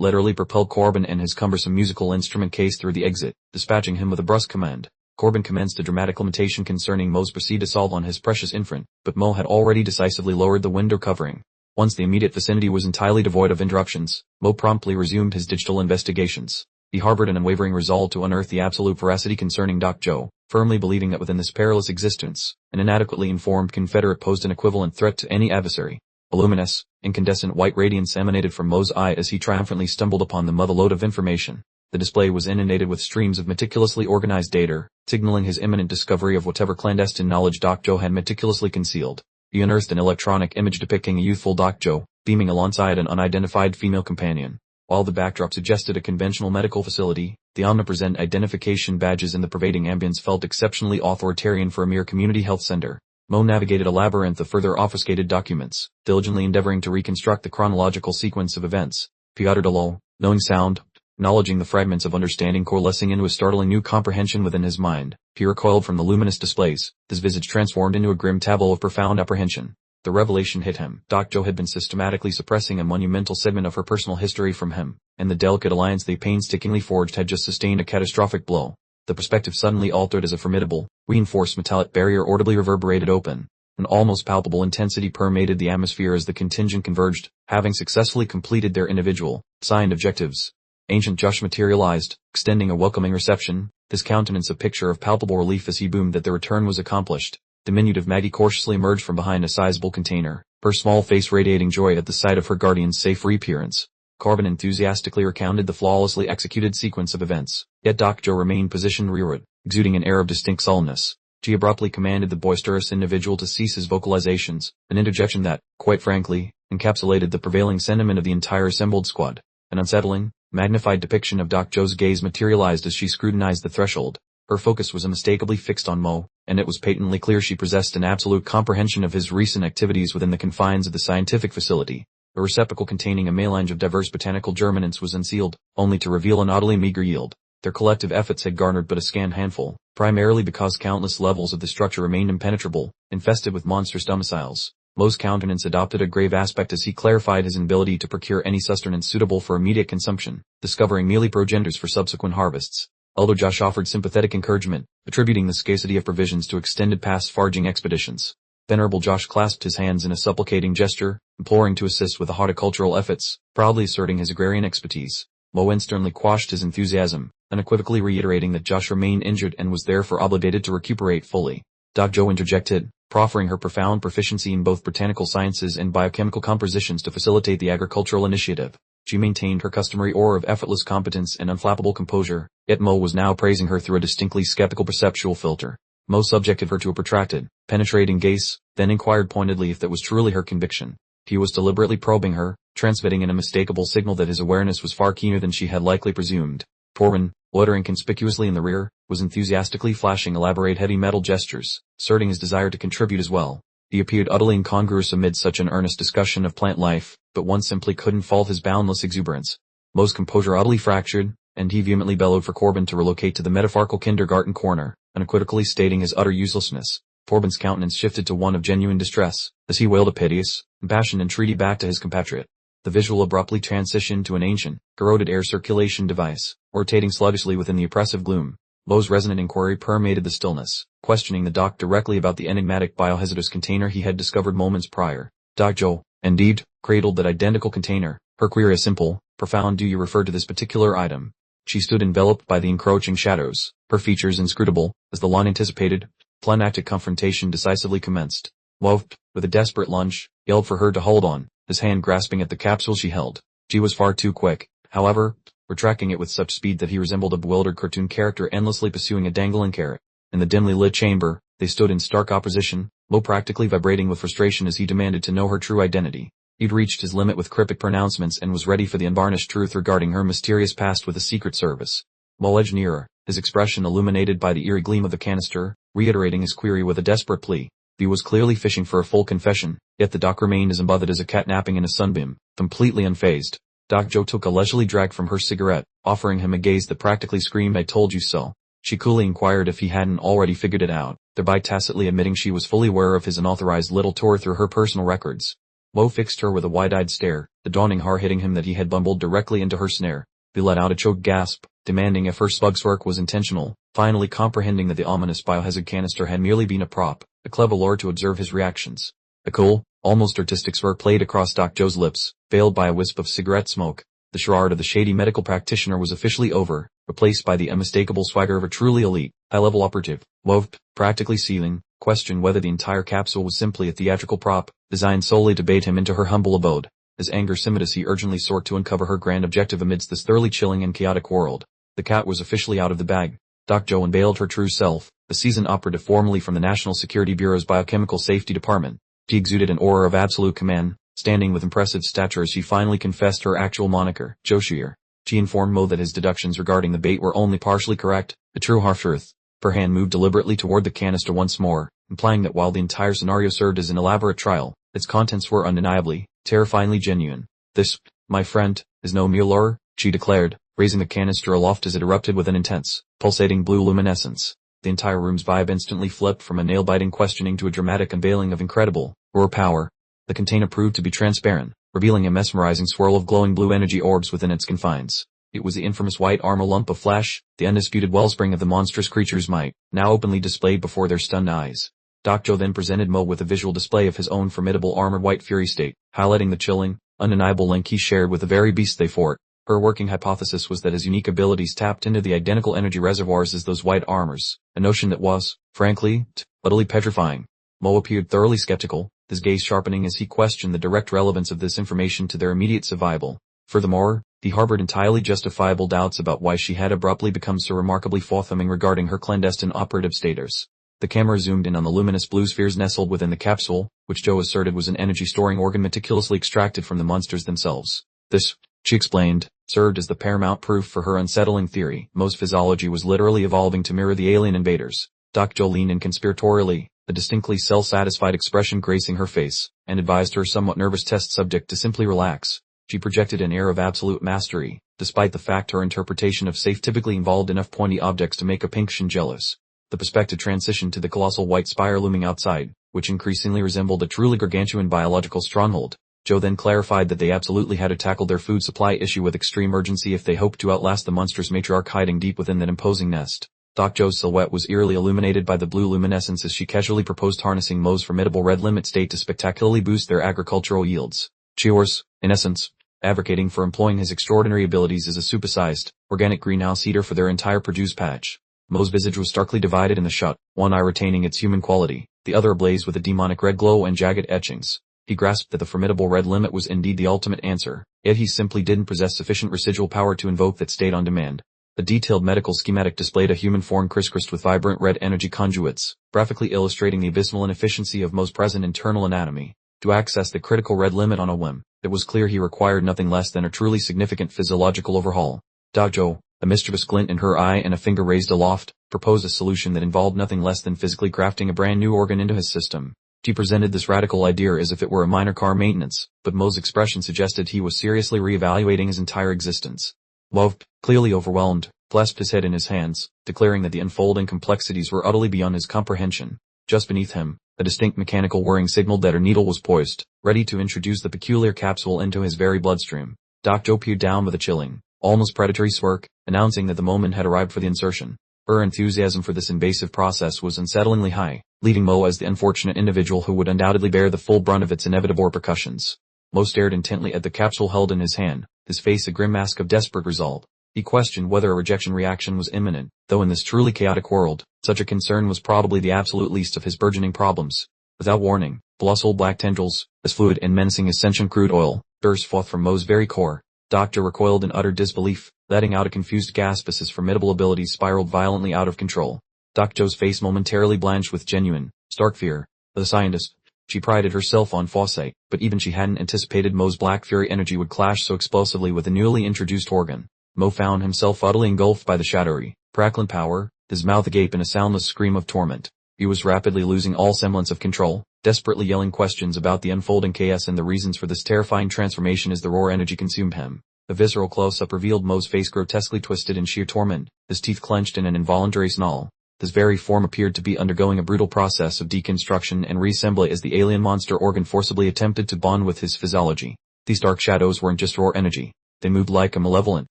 literally propelled Corbin and his cumbersome musical instrument case through the exit, dispatching him with a brusque command. Corbin commenced a dramatic lamentation concerning Mo's perceived assault on his precious infant, but Mo had already decisively lowered the window covering. Once the immediate vicinity was entirely devoid of interruptions, Mo promptly resumed his digital investigations. He harbored an unwavering resolve to unearth the absolute veracity concerning Doc Joe, firmly believing that within this perilous existence, an inadequately informed Confederate posed an equivalent threat to any adversary. A luminous, incandescent white radiance emanated from Mo's eye as he triumphantly stumbled upon the motherlode of information. The display was inundated with streams of meticulously organized data, signaling his imminent discovery of whatever clandestine knowledge Doc Joe had meticulously concealed. He unearthed an electronic image depicting a youthful Doc Joe, beaming alongside an unidentified female companion. While the backdrop suggested a conventional medical facility, the omnipresent identification badges in the pervading ambience felt exceptionally authoritarian for a mere community health center. Mo navigated a labyrinth of further obfuscated documents, diligently endeavoring to reconstruct the chronological sequence of events. He uttered a low, knowing sound, acknowledging the fragments of understanding coalescing into a startling new comprehension within his mind. He recoiled from the luminous displays, his visage transformed into a grim tableau of profound apprehension. The revelation hit him. Doc Joe had been systematically suppressing a monumental segment of her personal history from him, and the delicate alliance they painstakingly forged had just sustained a catastrophic blow. The perspective suddenly altered as a formidable, reinforced metallic barrier audibly reverberated open. An almost palpable intensity permeated the atmosphere as the contingent converged, having successfully completed their individual, signed objectives. Ancient Josh materialized, extending a welcoming reception, his countenance a picture of palpable relief as he boomed that the return was accomplished. Diminutive Maggie cautiously emerged from behind a sizable container, her small face radiating joy at the sight of her guardian's safe reappearance. Corbin enthusiastically recounted the flawlessly executed sequence of events, yet Doc Joe remained positioned rearward, exuding an air of distinct sullenness. She abruptly commanded the boisterous individual to cease his vocalizations, an interjection that, quite frankly, encapsulated the prevailing sentiment of the entire assembled squad. An unsettling, magnified depiction of Doc Joe's gaze materialized as she scrutinized the threshold. Her focus was unmistakably fixed on Mo, and it was patently clear she possessed an absolute comprehension of his recent activities within the confines of the scientific facility. A receptacle containing a melange of diverse botanical germinants was unsealed, only to reveal an oddly meager yield. Their collective efforts had garnered but a scant handful, primarily because countless levels of the structure remained impenetrable, infested with monstrous domiciles. Mo's countenance adopted a grave aspect as he clarified his inability to procure any sustenance suitable for immediate consumption, discovering merely progenitors for subsequent harvests. Elder Josh offered sympathetic encouragement, attributing the scarcity of provisions to extended past foraging expeditions. Venerable Josh clasped his hands in a supplicating gesture, imploring to assist with the horticultural efforts, proudly asserting his agrarian expertise. Mo sternly quashed his enthusiasm, unequivocally reiterating that Josh remained injured and was therefore obligated to recuperate fully. Doc Joe interjected, proffering her profound proficiency in both botanical sciences and biochemical compositions to facilitate the agricultural initiative. She maintained her customary aura of effortless competence and unflappable composure, yet Mo was now praising her through a distinctly skeptical perceptual filter. Mo subjected her to a protracted, penetrating gaze, then inquired pointedly if that was truly her conviction. He was deliberately probing her, transmitting an unmistakable signal that his awareness was far keener than she had likely presumed. Corbin, loitering conspicuously in the rear, was enthusiastically flashing elaborate heavy metal gestures, asserting his desire to contribute as well. He appeared utterly incongruous amid such an earnest discussion of plant life, but one simply couldn't fault his boundless exuberance. Mo's composure utterly fractured, and he vehemently bellowed for Corbin to relocate to the metaphorical kindergarten corner, unequivocally stating his utter uselessness. Corbin's countenance shifted to one of genuine distress, as he wailed a piteous, impassioned entreaty back to his compatriot. The visual abruptly transitioned to an ancient, corroded air circulation device, rotating sluggishly within the oppressive gloom. Mo's resonant inquiry permeated the stillness, questioning the doc directly about the enigmatic biohazardous container he had discovered moments prior. Doc Joe, indeed, cradled that identical container. Her query a simple, profound "do you refer to this particular item?" She stood enveloped by the encroaching shadows, her features inscrutable, as the long-anticipated, climactic confrontation decisively commenced. Wolf, with a desperate lunge, yelled for her to hold on, his hand grasping at the capsule she held. She was far too quick, however, retracting it with such speed that he resembled a bewildered cartoon character endlessly pursuing a dangling carrot. In the dimly lit chamber, they stood in stark opposition, Mo practically vibrating with frustration as he demanded to know her true identity. He'd reached his limit with cryptic pronouncements and was ready for the unvarnished truth regarding her mysterious past with the Secret Service. Mo edged nearer, his expression illuminated by the eerie gleam of the canister, reiterating his query with a desperate plea. He was clearly fishing for a full confession, yet the doc remained as unbothered as a cat napping in a sunbeam, completely unfazed. Doc Joe took a leisurely drag from her cigarette, offering him a gaze that practically screamed, "I told you so." She coolly inquired if he hadn't already figured it out, thereby tacitly admitting she was fully aware of his unauthorized little tour through her personal records. Mo fixed her with a wide-eyed stare, the dawning horror hitting him that he had bumbled directly into her snare. He let out a choked gasp, demanding if her spug's work was intentional, finally comprehending that the ominous biohazard canister had merely been a prop, a clever lure to observe his reactions. A cool, almost artistic smirk played across Doc Joe's lips, veiled by a wisp of cigarette smoke. The charade of the shady medical practitioner was officially over, replaced by the unmistakable swagger of a truly elite, high-level operative. Mo, practically seething, questioned whether the entire capsule was simply a theatrical prop, designed solely to bait him into her humble abode. His anger simmered as he urgently sought to uncover her grand objective amidst this thoroughly chilling and chaotic world. The cat was officially out of the bag. Doc Joe unveiled her true self, a seasoned operative formerly from the National Security Bureau's Biochemical Safety Department. She exuded an aura of absolute command, standing with impressive stature as she finally confessed her actual moniker, Joshier. She informed Mo that his deductions regarding the bait were only partially correct, the true half-truth. Her hand moved deliberately toward the canister once more, implying that while the entire scenario served as an elaborate trial, its contents were undeniably, terrifyingly genuine. "This, my friend, is no mere lure," she declared, raising the canister aloft as it erupted with an intense, pulsating blue luminescence. The entire room's vibe instantly flipped from a nail-biting questioning to a dramatic unveiling of incredible, raw power. The container proved to be transparent, revealing a mesmerizing swirl of glowing blue energy orbs within its confines. It was the infamous white armor lump of flash, the undisputed wellspring of the monstrous creature's might, now openly displayed before their stunned eyes. Doc Joe then presented Mo with a visual display of his own formidable armored white fury state, highlighting the chilling, undeniable link he shared with the very beast they fought. Her working hypothesis was that his unique abilities tapped into the identical energy reservoirs as those white armors, a notion that was, frankly, utterly petrifying. Mo appeared thoroughly skeptical, his gaze sharpening as he questioned the direct relevance of this information to their immediate survival. Furthermore, he harbored entirely justifiable doubts about why she had abruptly become so remarkably forthcoming regarding her clandestine operative status. The camera zoomed in on the luminous blue spheres nestled within the capsule, which Joe asserted was an energy-storing organ meticulously extracted from the monsters themselves. This, she explained, served as the paramount proof for her unsettling theory. Mo's physiology was literally evolving to mirror the alien invaders. Doc Joe leaned in conspiratorially, a distinctly self-satisfied expression gracing her face, and advised her somewhat nervous test subject to simply relax. She projected an air of absolute mastery, despite the fact her interpretation of safe typically involved enough pointy objects to make a Pinkshin jealous. The perspective transitioned to the colossal white spire looming outside, which increasingly resembled a truly gargantuan biological stronghold. Joe then clarified that they absolutely had to tackle their food supply issue with extreme urgency if they hoped to outlast the monstrous matriarch hiding deep within that imposing nest. Doc Joe's silhouette was eerily illuminated by the blue luminescence as she casually proposed harnessing Mo's formidable red limit state to spectacularly boost their agricultural yields. She was, in essence, advocating for employing his extraordinary abilities as a supersized, organic greenhouse heater for their entire produce patch. Mo's visage was starkly divided in the shut, one eye retaining its human quality, the other ablaze with a demonic red glow and jagged etchings. He grasped that the formidable red limit was indeed the ultimate answer, yet he simply didn't possess sufficient residual power to invoke that state on demand. A detailed medical schematic displayed a human form crisscrossed with vibrant red energy conduits, graphically illustrating the abysmal inefficiency of Mo's present internal anatomy. To access the critical red limit on a whim, it was clear he required nothing less than a truly significant physiological overhaul. Doc Joe, a mischievous glint in her eye and a finger raised aloft, proposed a solution that involved nothing less than physically grafting a brand new organ into his system. She presented this radical idea as if it were a minor car maintenance, but Mo's expression suggested he was seriously re-evaluating his entire existence. Mo, clearly overwhelmed, clasped his head in his hands, declaring that the unfolding complexities were utterly beyond his comprehension. Just beneath him, a distinct mechanical whirring signaled that her needle was poised, ready to introduce the peculiar capsule into his very bloodstream. Doc Joe peered down with a chilling, almost predatory smirk, announcing that the moment had arrived for the insertion. Her enthusiasm for this invasive process was unsettlingly high, leaving Mo as the unfortunate individual who would undoubtedly bear the full brunt of its inevitable repercussions. Mo stared intently at the capsule held in his hand, his face a grim mask of desperate resolve. He questioned whether a rejection reaction was imminent, though in this truly chaotic world, such a concern was probably the absolute least of his burgeoning problems. Without warning, colossal black tendrils, as fluid and menacing as sentient crude oil, burst forth from Mo's very core. Doctor recoiled in utter disbelief, letting out a confused gasp as his formidable abilities spiraled violently out of control. Doc Joe's face momentarily blanched with genuine, stark fear. The scientist, she prided herself on foresight, but even she hadn't anticipated Mo's black fury energy would clash so explosively with the newly introduced organ. Mo found himself utterly engulfed by the shadowy, crackling power, his mouth agape in a soundless scream of torment. He was rapidly losing all semblance of control, desperately yelling questions about the unfolding chaos and the reasons for this terrifying transformation as the raw energy consumed him. A visceral close-up revealed Mo's face grotesquely twisted in sheer torment, his teeth clenched in an involuntary snarl. His very form appeared to be undergoing a brutal process of deconstruction and reassembly as the alien monster organ forcibly attempted to bond with his physiology. These dark shadows weren't just raw energy. They moved like a malevolent,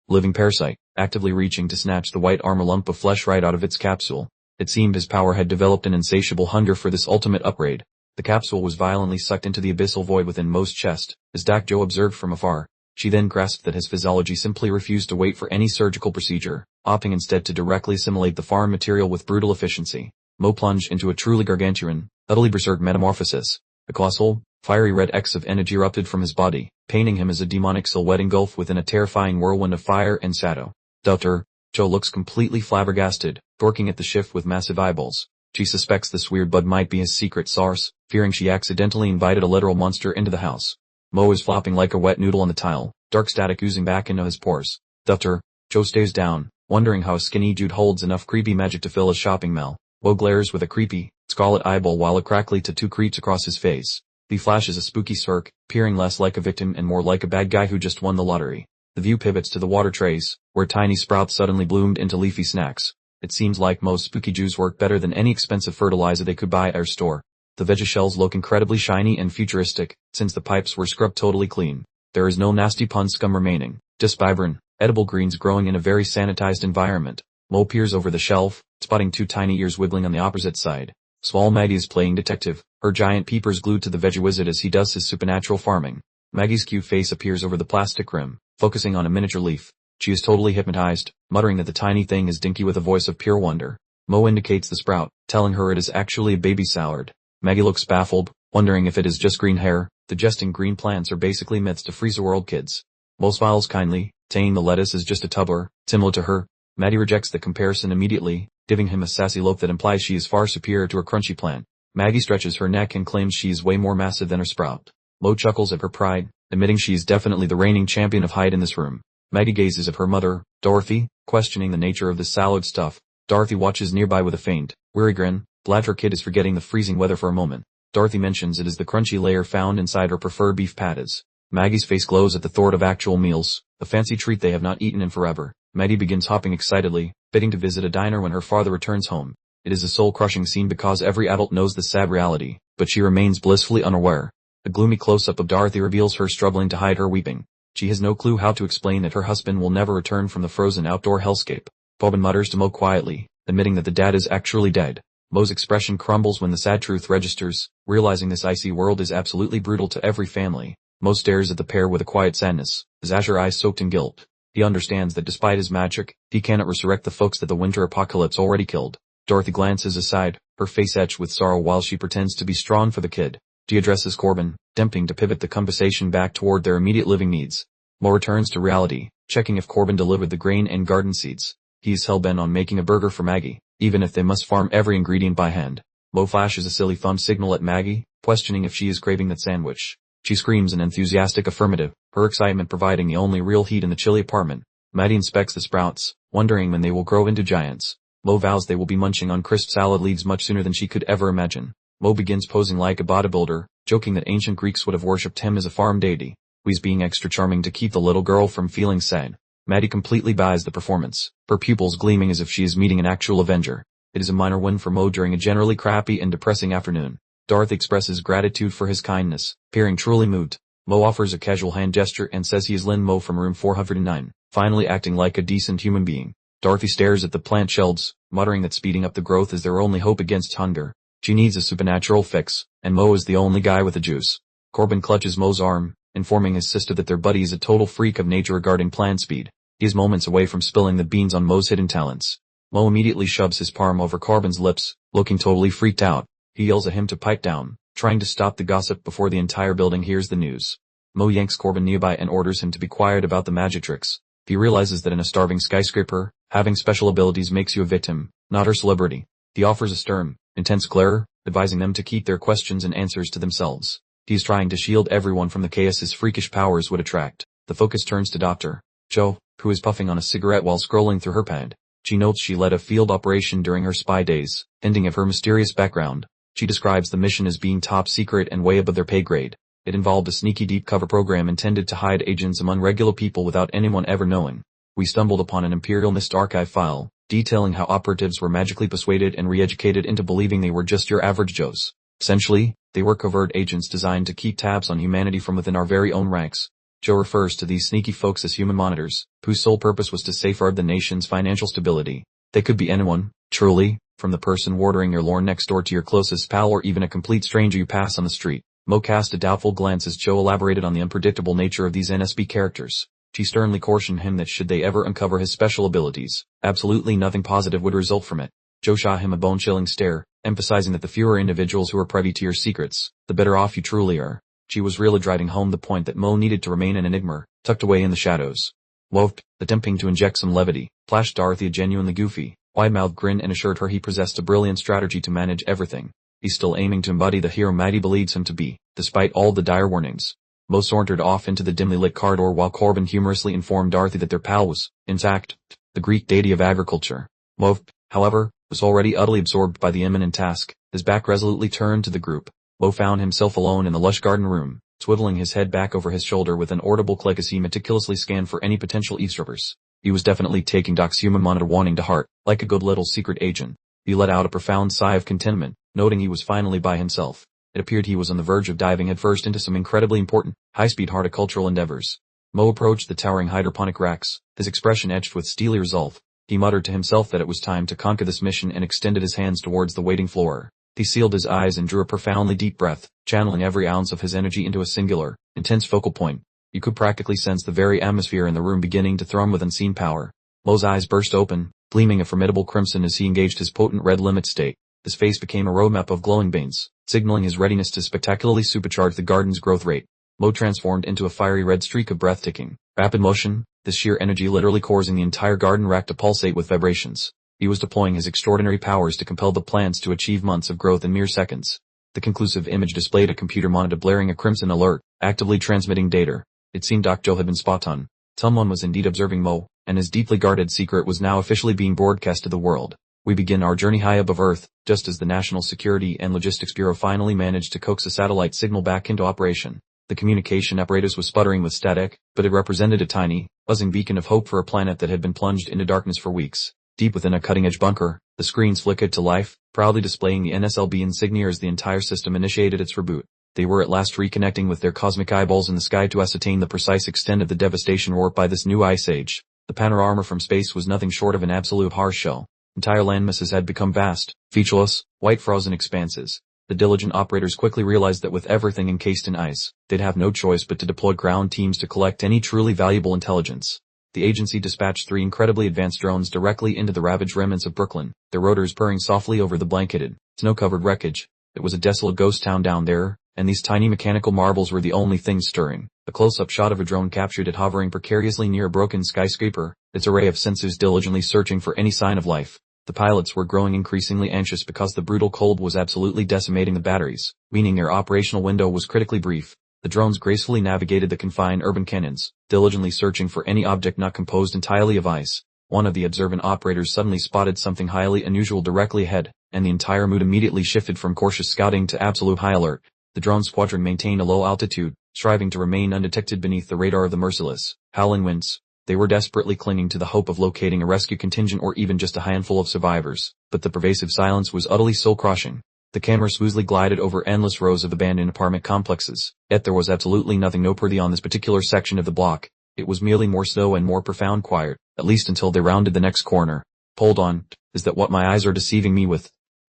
living parasite, actively reaching to snatch the white armor lump of flesh right out of its capsule. It seemed his power had developed an insatiable hunger for this ultimate upgrade. The capsule was violently sucked into the abyssal void within Mo's chest, as Doc Joe observed from afar. She then grasped that his physiology simply refused to wait for any surgical procedure, opting instead to directly assimilate the foreign material with brutal efficiency. Mo plunged into a truly gargantuan, utterly berserk metamorphosis. A colossal, fiery red X of energy erupted from his body, painting him as a demonic silhouette engulfed within a terrifying whirlwind of fire and shadow. Dr. Joe looks completely flabbergasted, dorking at the shift with massive eyeballs. She suspects this weird bud might be his secret source, fearing she accidentally invited a literal monster into the house. Mo is flopping like a wet noodle on the tile, dark static oozing back into his pores. Dr. Joe stares down, wondering how a skinny dude holds enough creepy magic to fill a shopping mall. Mo glares with a creepy, scarlet eyeball while a crackly tattoo creeps across his face. He flashes a spooky smirk, peering less like a victim and more like a bad guy who just won the lottery. The view pivots to the water trays, where tiny sprouts suddenly bloomed into leafy snacks. It seems like most spooky juice work better than any expensive fertilizer they could buy at our store. The veggie shells look incredibly shiny and futuristic, since the pipes were scrubbed totally clean. There is no nasty pun scum remaining, just vibrant, edible greens growing in a very sanitized environment. Mo peers over the shelf, spotting two tiny ears wiggling on the opposite side. Small Maggie is playing detective, her giant peepers glued to the veggie wizard as he does his supernatural farming. Maggie's cute face appears over the plastic rim, focusing on a miniature leaf. She is totally hypnotized, muttering that the tiny thing is dinky with a voice of pure wonder. Mo indicates the sprout, telling her it is actually a baby salad. Maggie looks baffled, wondering if it is just green hair. The jesting green plants are basically myths to freeze the world kids. Mo smiles kindly, saying the lettuce is just a tuber, similar to her. Maddie rejects the comparison immediately, giving him a sassy look that implies she is far superior to a crunchy plant. Maggie stretches her neck and claims she is way more massive than her sprout. Mo chuckles at her pride, admitting she is definitely the reigning champion of height in this room. Maggie gazes at her mother, Dorothy, questioning the nature of this salad stuff. Dorothy watches nearby with a faint, weary grin, glad her kid is forgetting the freezing weather for a moment. Dorothy mentions it is the crunchy layer found inside her preferred beef patties. Maggie's face glows at the thought of actual meals, a fancy treat they have not eaten in forever. Maggie begins hopping excitedly, bidding to visit a diner when her father returns home. It is a soul-crushing scene because every adult knows the sad reality, but she remains blissfully unaware. A gloomy close-up of Dorothy reveals her struggling to hide her weeping. She has no clue how to explain that her husband will never return from the frozen outdoor hellscape. Bobbin mutters to Mo quietly, admitting that the dad is actually dead. Mo's expression crumbles when the sad truth registers, realizing this icy world is absolutely brutal to every family. Mo stares at the pair with a quiet sadness, his azure eyes soaked in guilt. He understands that despite his magic, he cannot resurrect the folks that the winter apocalypse already killed. Dorothy glances aside, her face etched with sorrow while she pretends to be strong for the kid. She addresses Corbin, attempting to pivot the conversation back toward their immediate living needs. Mo returns to reality, checking if Corbin delivered the grain and garden seeds. He is hell-bent on making a burger for Maggie, even if they must farm every ingredient by hand. Mo flashes a silly thumb signal at Maggie, questioning if she is craving that sandwich. She screams an enthusiastic affirmative, her excitement providing the only real heat in the chilly apartment. Maddie inspects the sprouts, wondering when they will grow into giants. Mo vows they will be munching on crisp salad leaves much sooner than she could ever imagine. Mo begins posing like a bodybuilder, joking that ancient Greeks would have worshipped him as a farm deity. He's being extra charming to keep the little girl from feeling sad. Maddie completely buys the performance, her pupils gleaming as if she is meeting an actual Avenger. It is a minor win for Mo during a generally crappy and depressing afternoon. Darth expresses gratitude for his kindness, appearing truly moved. Mo offers a casual hand gesture and says he is Lin Mo from room 409, finally acting like a decent human being. Dorothy stares at the plant shelves, muttering that speeding up the growth is their only hope against hunger. She needs a supernatural fix, and Mo is the only guy with the juice. Corbin clutches Mo's arm, informing his sister that their buddy is a total freak of nature regarding plant speed. He is moments away from spilling the beans on Mo's hidden talents. Mo immediately shoves his palm over Corbin's lips, looking totally freaked out. He yells at him to pipe down, trying to stop the gossip before the entire building hears the news. Mo yanks Corbin nearby and orders him to be quiet about the magic tricks. He realizes that in a starving skyscraper, having special abilities makes you a victim, not a celebrity. He offers a stern, intense glare, advising them to keep their questions and answers to themselves. He is trying to shield everyone from the chaos his freakish powers would attract. The focus turns to Dr. Jo, who is puffing on a cigarette while scrolling through her pad. She notes she led a field operation during her spy days, hinting of her mysterious background. She describes the mission as being top secret and way above their pay grade. It involved a sneaky deep cover program intended to hide agents among regular people without anyone ever knowing. We stumbled upon an Imperial Mist archive file, detailing how operatives were magically persuaded and re-educated into believing they were just your average Joes. Essentially, they were covert agents designed to keep tabs on humanity from within our very own ranks. Joe refers to these sneaky folks as human monitors, whose sole purpose was to safeguard the nation's financial stability. They could be anyone, truly, from the person watering your lawn next door to your closest pal or even a complete stranger you pass on the street. Mo cast a doubtful glance as Joe elaborated on the unpredictable nature of these NSB characters. She sternly cautioned him that should they ever uncover his special abilities, absolutely nothing positive would result from it. Joe shot him a bone-chilling stare, emphasizing that the fewer individuals who are privy to your secrets, the better off you truly are. She was really driving home the point that Mo needed to remain an enigma, tucked away in the shadows. Wolf, attempting to inject some levity, flashed Dorothy a genuinely goofy, wide-mouthed grin and assured her he possessed a brilliant strategy to manage everything. He's still aiming to embody the hero Maddie believes him to be, despite all the dire warnings. Mo sauntered off into the dimly lit corridor while Corbin humorously informed Dorothy that their pal was, intact, the Greek deity of agriculture. Mo, however, was already utterly absorbed by the imminent task, his back resolutely turned to the group. Mo found himself alone in the lush garden room, swiveling his head back over his shoulder with an audible click as he meticulously scanned for any potential eavesdroppers. He was definitely taking Doc's human monitor warning to heart, like a good little secret agent. He let out a profound sigh of contentment, noting he was finally by himself. It appeared he was on the verge of diving headfirst into some incredibly important, high-speed horticultural endeavors. Mo approached the towering hydroponic racks, his expression etched with steely resolve. He muttered to himself that it was time to conquer this mission and extended his hands towards the waiting floor. He sealed his eyes and drew a profoundly deep breath, channeling every ounce of his energy into a singular, intense focal point. You could practically sense the very atmosphere in the room beginning to thrum with unseen power. Mo's eyes burst open, gleaming a formidable crimson as he engaged his potent red limit state. His face became a roadmap of glowing veins, signaling his readiness to spectacularly supercharge the garden's growth rate. Mo transformed into a fiery red streak of breathtaking, rapid motion, this sheer energy literally causing the entire garden rack to pulsate with vibrations. He was deploying his extraordinary powers to compel the plants to achieve months of growth in mere seconds. The conclusive image displayed a computer monitor blaring a crimson alert, actively transmitting data. It seemed Doc Joe had been spot on. Someone was indeed observing Mo, and his deeply guarded secret was now officially being broadcast to the world. We begin our journey high above Earth, just as the National Security and Logistics Bureau finally managed to coax a satellite signal back into operation. The communication apparatus was sputtering with static, but it represented a tiny, buzzing beacon of hope for a planet that had been plunged into darkness for weeks. Deep within a cutting-edge bunker, the screens flickered to life, proudly displaying the NSLB insignia as the entire system initiated its reboot. They were at last reconnecting with their cosmic eyeballs in the sky to ascertain the precise extent of the devastation wrought by this new ice age. The panorama from space was nothing short of an absolute horror show. Entire landmasses had become vast, featureless, white frozen expanses. The diligent operators quickly realized that with everything encased in ice, they'd have no choice but to deploy ground teams to collect any truly valuable intelligence. The agency dispatched 3 incredibly advanced drones directly into the ravaged remnants of Brooklyn, their rotors purring softly over the blanketed, snow-covered wreckage. It was a desolate ghost town down there, and these tiny mechanical marbles were the only things stirring. A close-up shot of a drone captured it hovering precariously near a broken skyscraper, its array of sensors diligently searching for any sign of life. The pilots were growing increasingly anxious because the brutal cold was absolutely decimating the batteries, meaning their operational window was critically brief. The drones gracefully navigated the confined urban canyons, diligently searching for any object not composed entirely of ice. One of the observant operators suddenly spotted something highly unusual directly ahead, and the entire mood immediately shifted from cautious scouting to absolute high alert. The drone squadron maintained a low altitude, striving to remain undetected beneath the radar of the merciless, howling winds. They were desperately clinging to the hope of locating a rescue contingent or even just a handful of survivors, but the pervasive silence was utterly soul-crushing. The camera smoothly glided over endless rows of abandoned apartment complexes, yet there was absolutely nothing noteworthy on this particular section of the block. It was merely more slow and more profound quiet, at least until they rounded the next corner. Hold on, is that what my eyes are deceiving me with?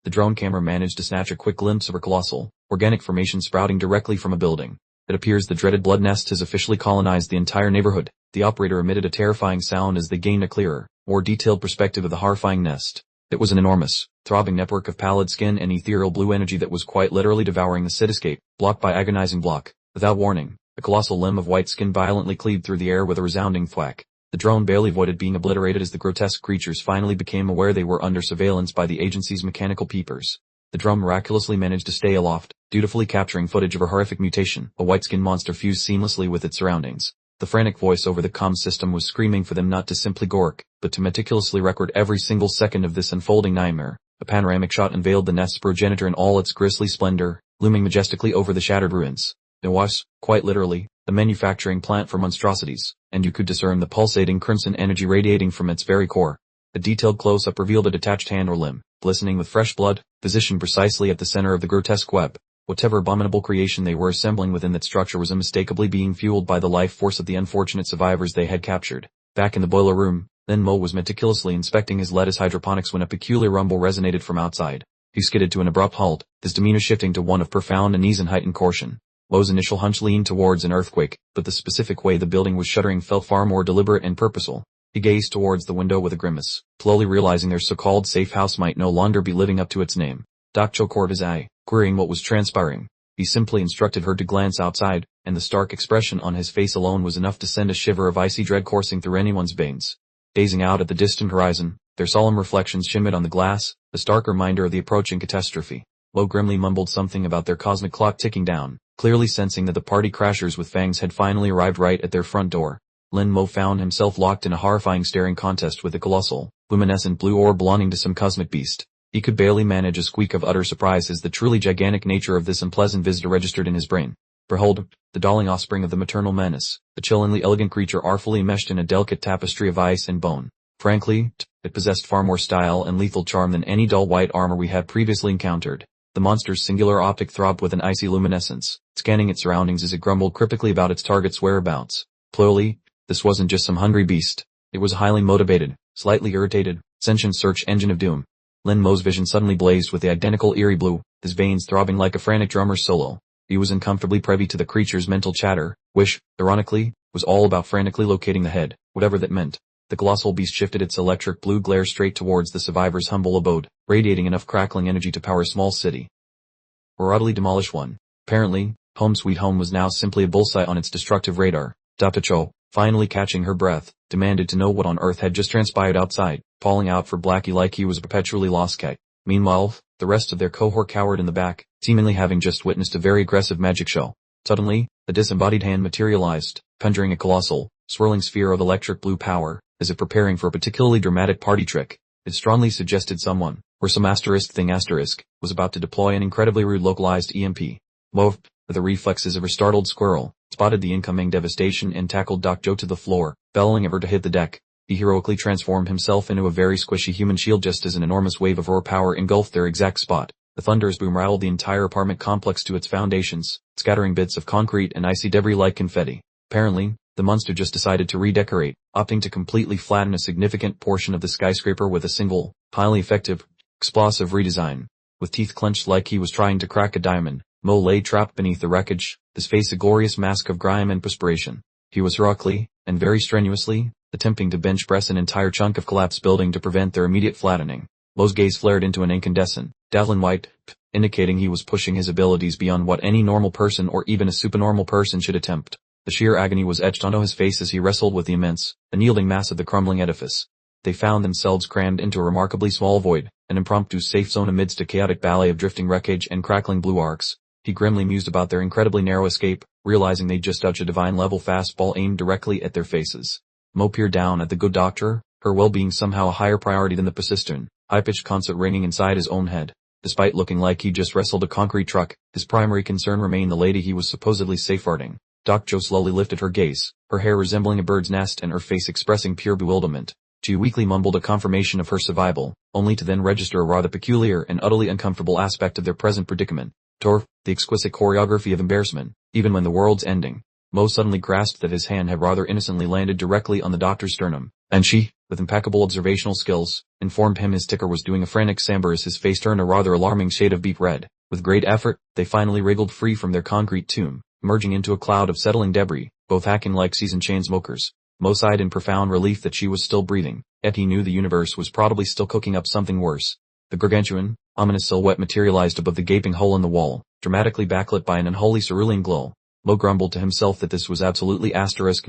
The drone camera managed to snatch a quick glimpse of a colossal, organic formation sprouting directly from a building. It appears the dreaded blood nest has officially colonized the entire neighborhood. The operator emitted a terrifying sound as they gained a clearer, more detailed perspective of the horrifying nest. It was an enormous, throbbing network of pallid skin and ethereal blue energy that was quite literally devouring the cityscape, block by agonizing block. Without warning, a colossal limb of white skin violently cleaved through the air with a resounding thwack. The drone barely avoided being obliterated as the grotesque creatures finally became aware they were under surveillance by the agency's mechanical peepers. The drone miraculously managed to stay aloft, dutifully capturing footage of a horrific mutation. A white-skinned monster fused seamlessly with its surroundings. The frantic voice over the comm system was screaming for them not to simply gork, but to meticulously record every single second of this unfolding nightmare. A panoramic shot unveiled the nest's progenitor in all its grisly splendor, looming majestically over the shattered ruins. It was, quite literally, a manufacturing plant for monstrosities, and you could discern the pulsating crimson energy radiating from its very core. A detailed close-up revealed a detached hand or limb, glistening with fresh blood, positioned precisely at the center of the grotesque web. Whatever abominable creation they were assembling within that structure was unmistakably being fueled by the life force of the unfortunate survivors they had captured. Back in the boiler room, Lin Mo was meticulously inspecting his lettuce hydroponics when a peculiar rumble resonated from outside. He skidded to an abrupt halt, his demeanor shifting to one of profound unease and heightened caution. Mo's initial hunch leaned towards an earthquake, but the specific way the building was shuddering felt far more deliberate and purposeful. He gazed towards the window with a grimace, slowly realizing their so-called safe house might no longer be living up to its name. Dak Cho caught his eye, querying what was transpiring. He simply instructed her to glance outside, and the stark expression on his face alone was enough to send a shiver of icy dread coursing through anyone's veins. Gazing out at the distant horizon, their solemn reflections shimmered on the glass, a stark reminder of the approaching catastrophe. Mo grimly mumbled something about their cosmic clock ticking down, clearly sensing that the party crashers with fangs had finally arrived right at their front door. Lin Mo found himself locked in a horrifying staring contest with the colossal, luminescent blue orb belonging to some cosmic beast. He could barely manage a squeak of utter surprise as the truly gigantic nature of this unpleasant visitor registered in his brain. Behold, the darling offspring of the maternal menace, a chillingly elegant creature artfully meshed in a delicate tapestry of ice and bone. Frankly, it possessed far more style and lethal charm than any dull white armor we had previously encountered. The monster's singular optic throbbed with an icy luminescence, scanning its surroundings as it grumbled cryptically about its target's whereabouts. Clearly, this wasn't just some hungry beast. It was a highly motivated, slightly irritated, sentient search engine of doom. Lin Mo's vision suddenly blazed with the identical eerie blue, his veins throbbing like a frantic drummer's solo. He was uncomfortably privy to the creature's mental chatter, which, ironically, was all about frantically locating the head, whatever that meant. The colossal beast shifted its electric blue glare straight towards the survivor's humble abode, radiating enough crackling energy to power a small city. Or utterly demolish one. Apparently, Home Sweet Home was now simply a bullseye on its destructive radar. Dr. Cho, finally catching her breath, demanded to know what on earth had just transpired outside, calling out for Blackie like he was a perpetually lost cat. Meanwhile, the rest of their cohort cowered in the back, seemingly having just witnessed a very aggressive magic show. Suddenly, a disembodied hand materialized, conjuring a colossal, swirling sphere of electric blue power, as if preparing for a particularly dramatic party trick. It strongly suggested someone, or some asterisk thing asterisk, was about to deploy an incredibly rude localized EMP. Mo, with the reflexes of a startled squirrel, spotted the incoming devastation and tackled Doc Joe to the floor, bellowing at her to hit the deck. He heroically transformed himself into a very squishy human shield just as an enormous wave of roar power engulfed their exact spot. The thunderous boom rattled the entire apartment complex to its foundations, scattering bits of concrete and icy debris like confetti. Apparently, the monster just decided to redecorate, opting to completely flatten a significant portion of the skyscraper with a single, highly effective, explosive redesign. With teeth clenched like he was trying to crack a diamond, Mo lay trapped beneath the wreckage, his face a glorious mask of grime and perspiration. He was heroically, and very strenuously, attempting to bench press an entire chunk of collapsed building to prevent their immediate flattening. Mo's gaze flared into an incandescent, dazzling white, indicating he was pushing his abilities beyond what any normal person or even a supernormal person should attempt. The sheer agony was etched onto his face as he wrestled with the immense, unyielding mass of the crumbling edifice. They found themselves crammed into a remarkably small void, an impromptu safe zone amidst a chaotic ballet of drifting wreckage and crackling blue arcs. He grimly mused about their incredibly narrow escape, realizing they'd just dodged a divine-level fastball aimed directly at their faces. Mo peered down at the good doctor, her well-being somehow a higher priority than the persistent, high-pitched concert ringing inside his own head. Despite looking like he just wrestled a concrete truck, his primary concern remained the lady he was supposedly safeguarding. Doc Jo slowly lifted her gaze, her hair resembling a bird's nest and her face expressing pure bewilderment. She weakly mumbled a confirmation of her survival, only to then register a rather peculiar and utterly uncomfortable aspect of their present predicament. The exquisite choreography of embarrassment, even when the world's ending. Mo suddenly grasped that his hand had rather innocently landed directly on the doctor's sternum, and she, with impeccable observational skills, informed him his ticker was doing a frantic samber as his face turned a rather alarming shade of beet red. With great effort, they finally wriggled free from their concrete tomb, emerging into a cloud of settling debris, both hacking like seasoned chain smokers. Mo sighed in profound relief that she was still breathing, yet he knew the universe was probably still cooking up something worse. The gargantuan, ominous silhouette materialized above the gaping hole in the wall, dramatically backlit by an unholy cerulean glow. Mo grumbled to himself that this was absolutely not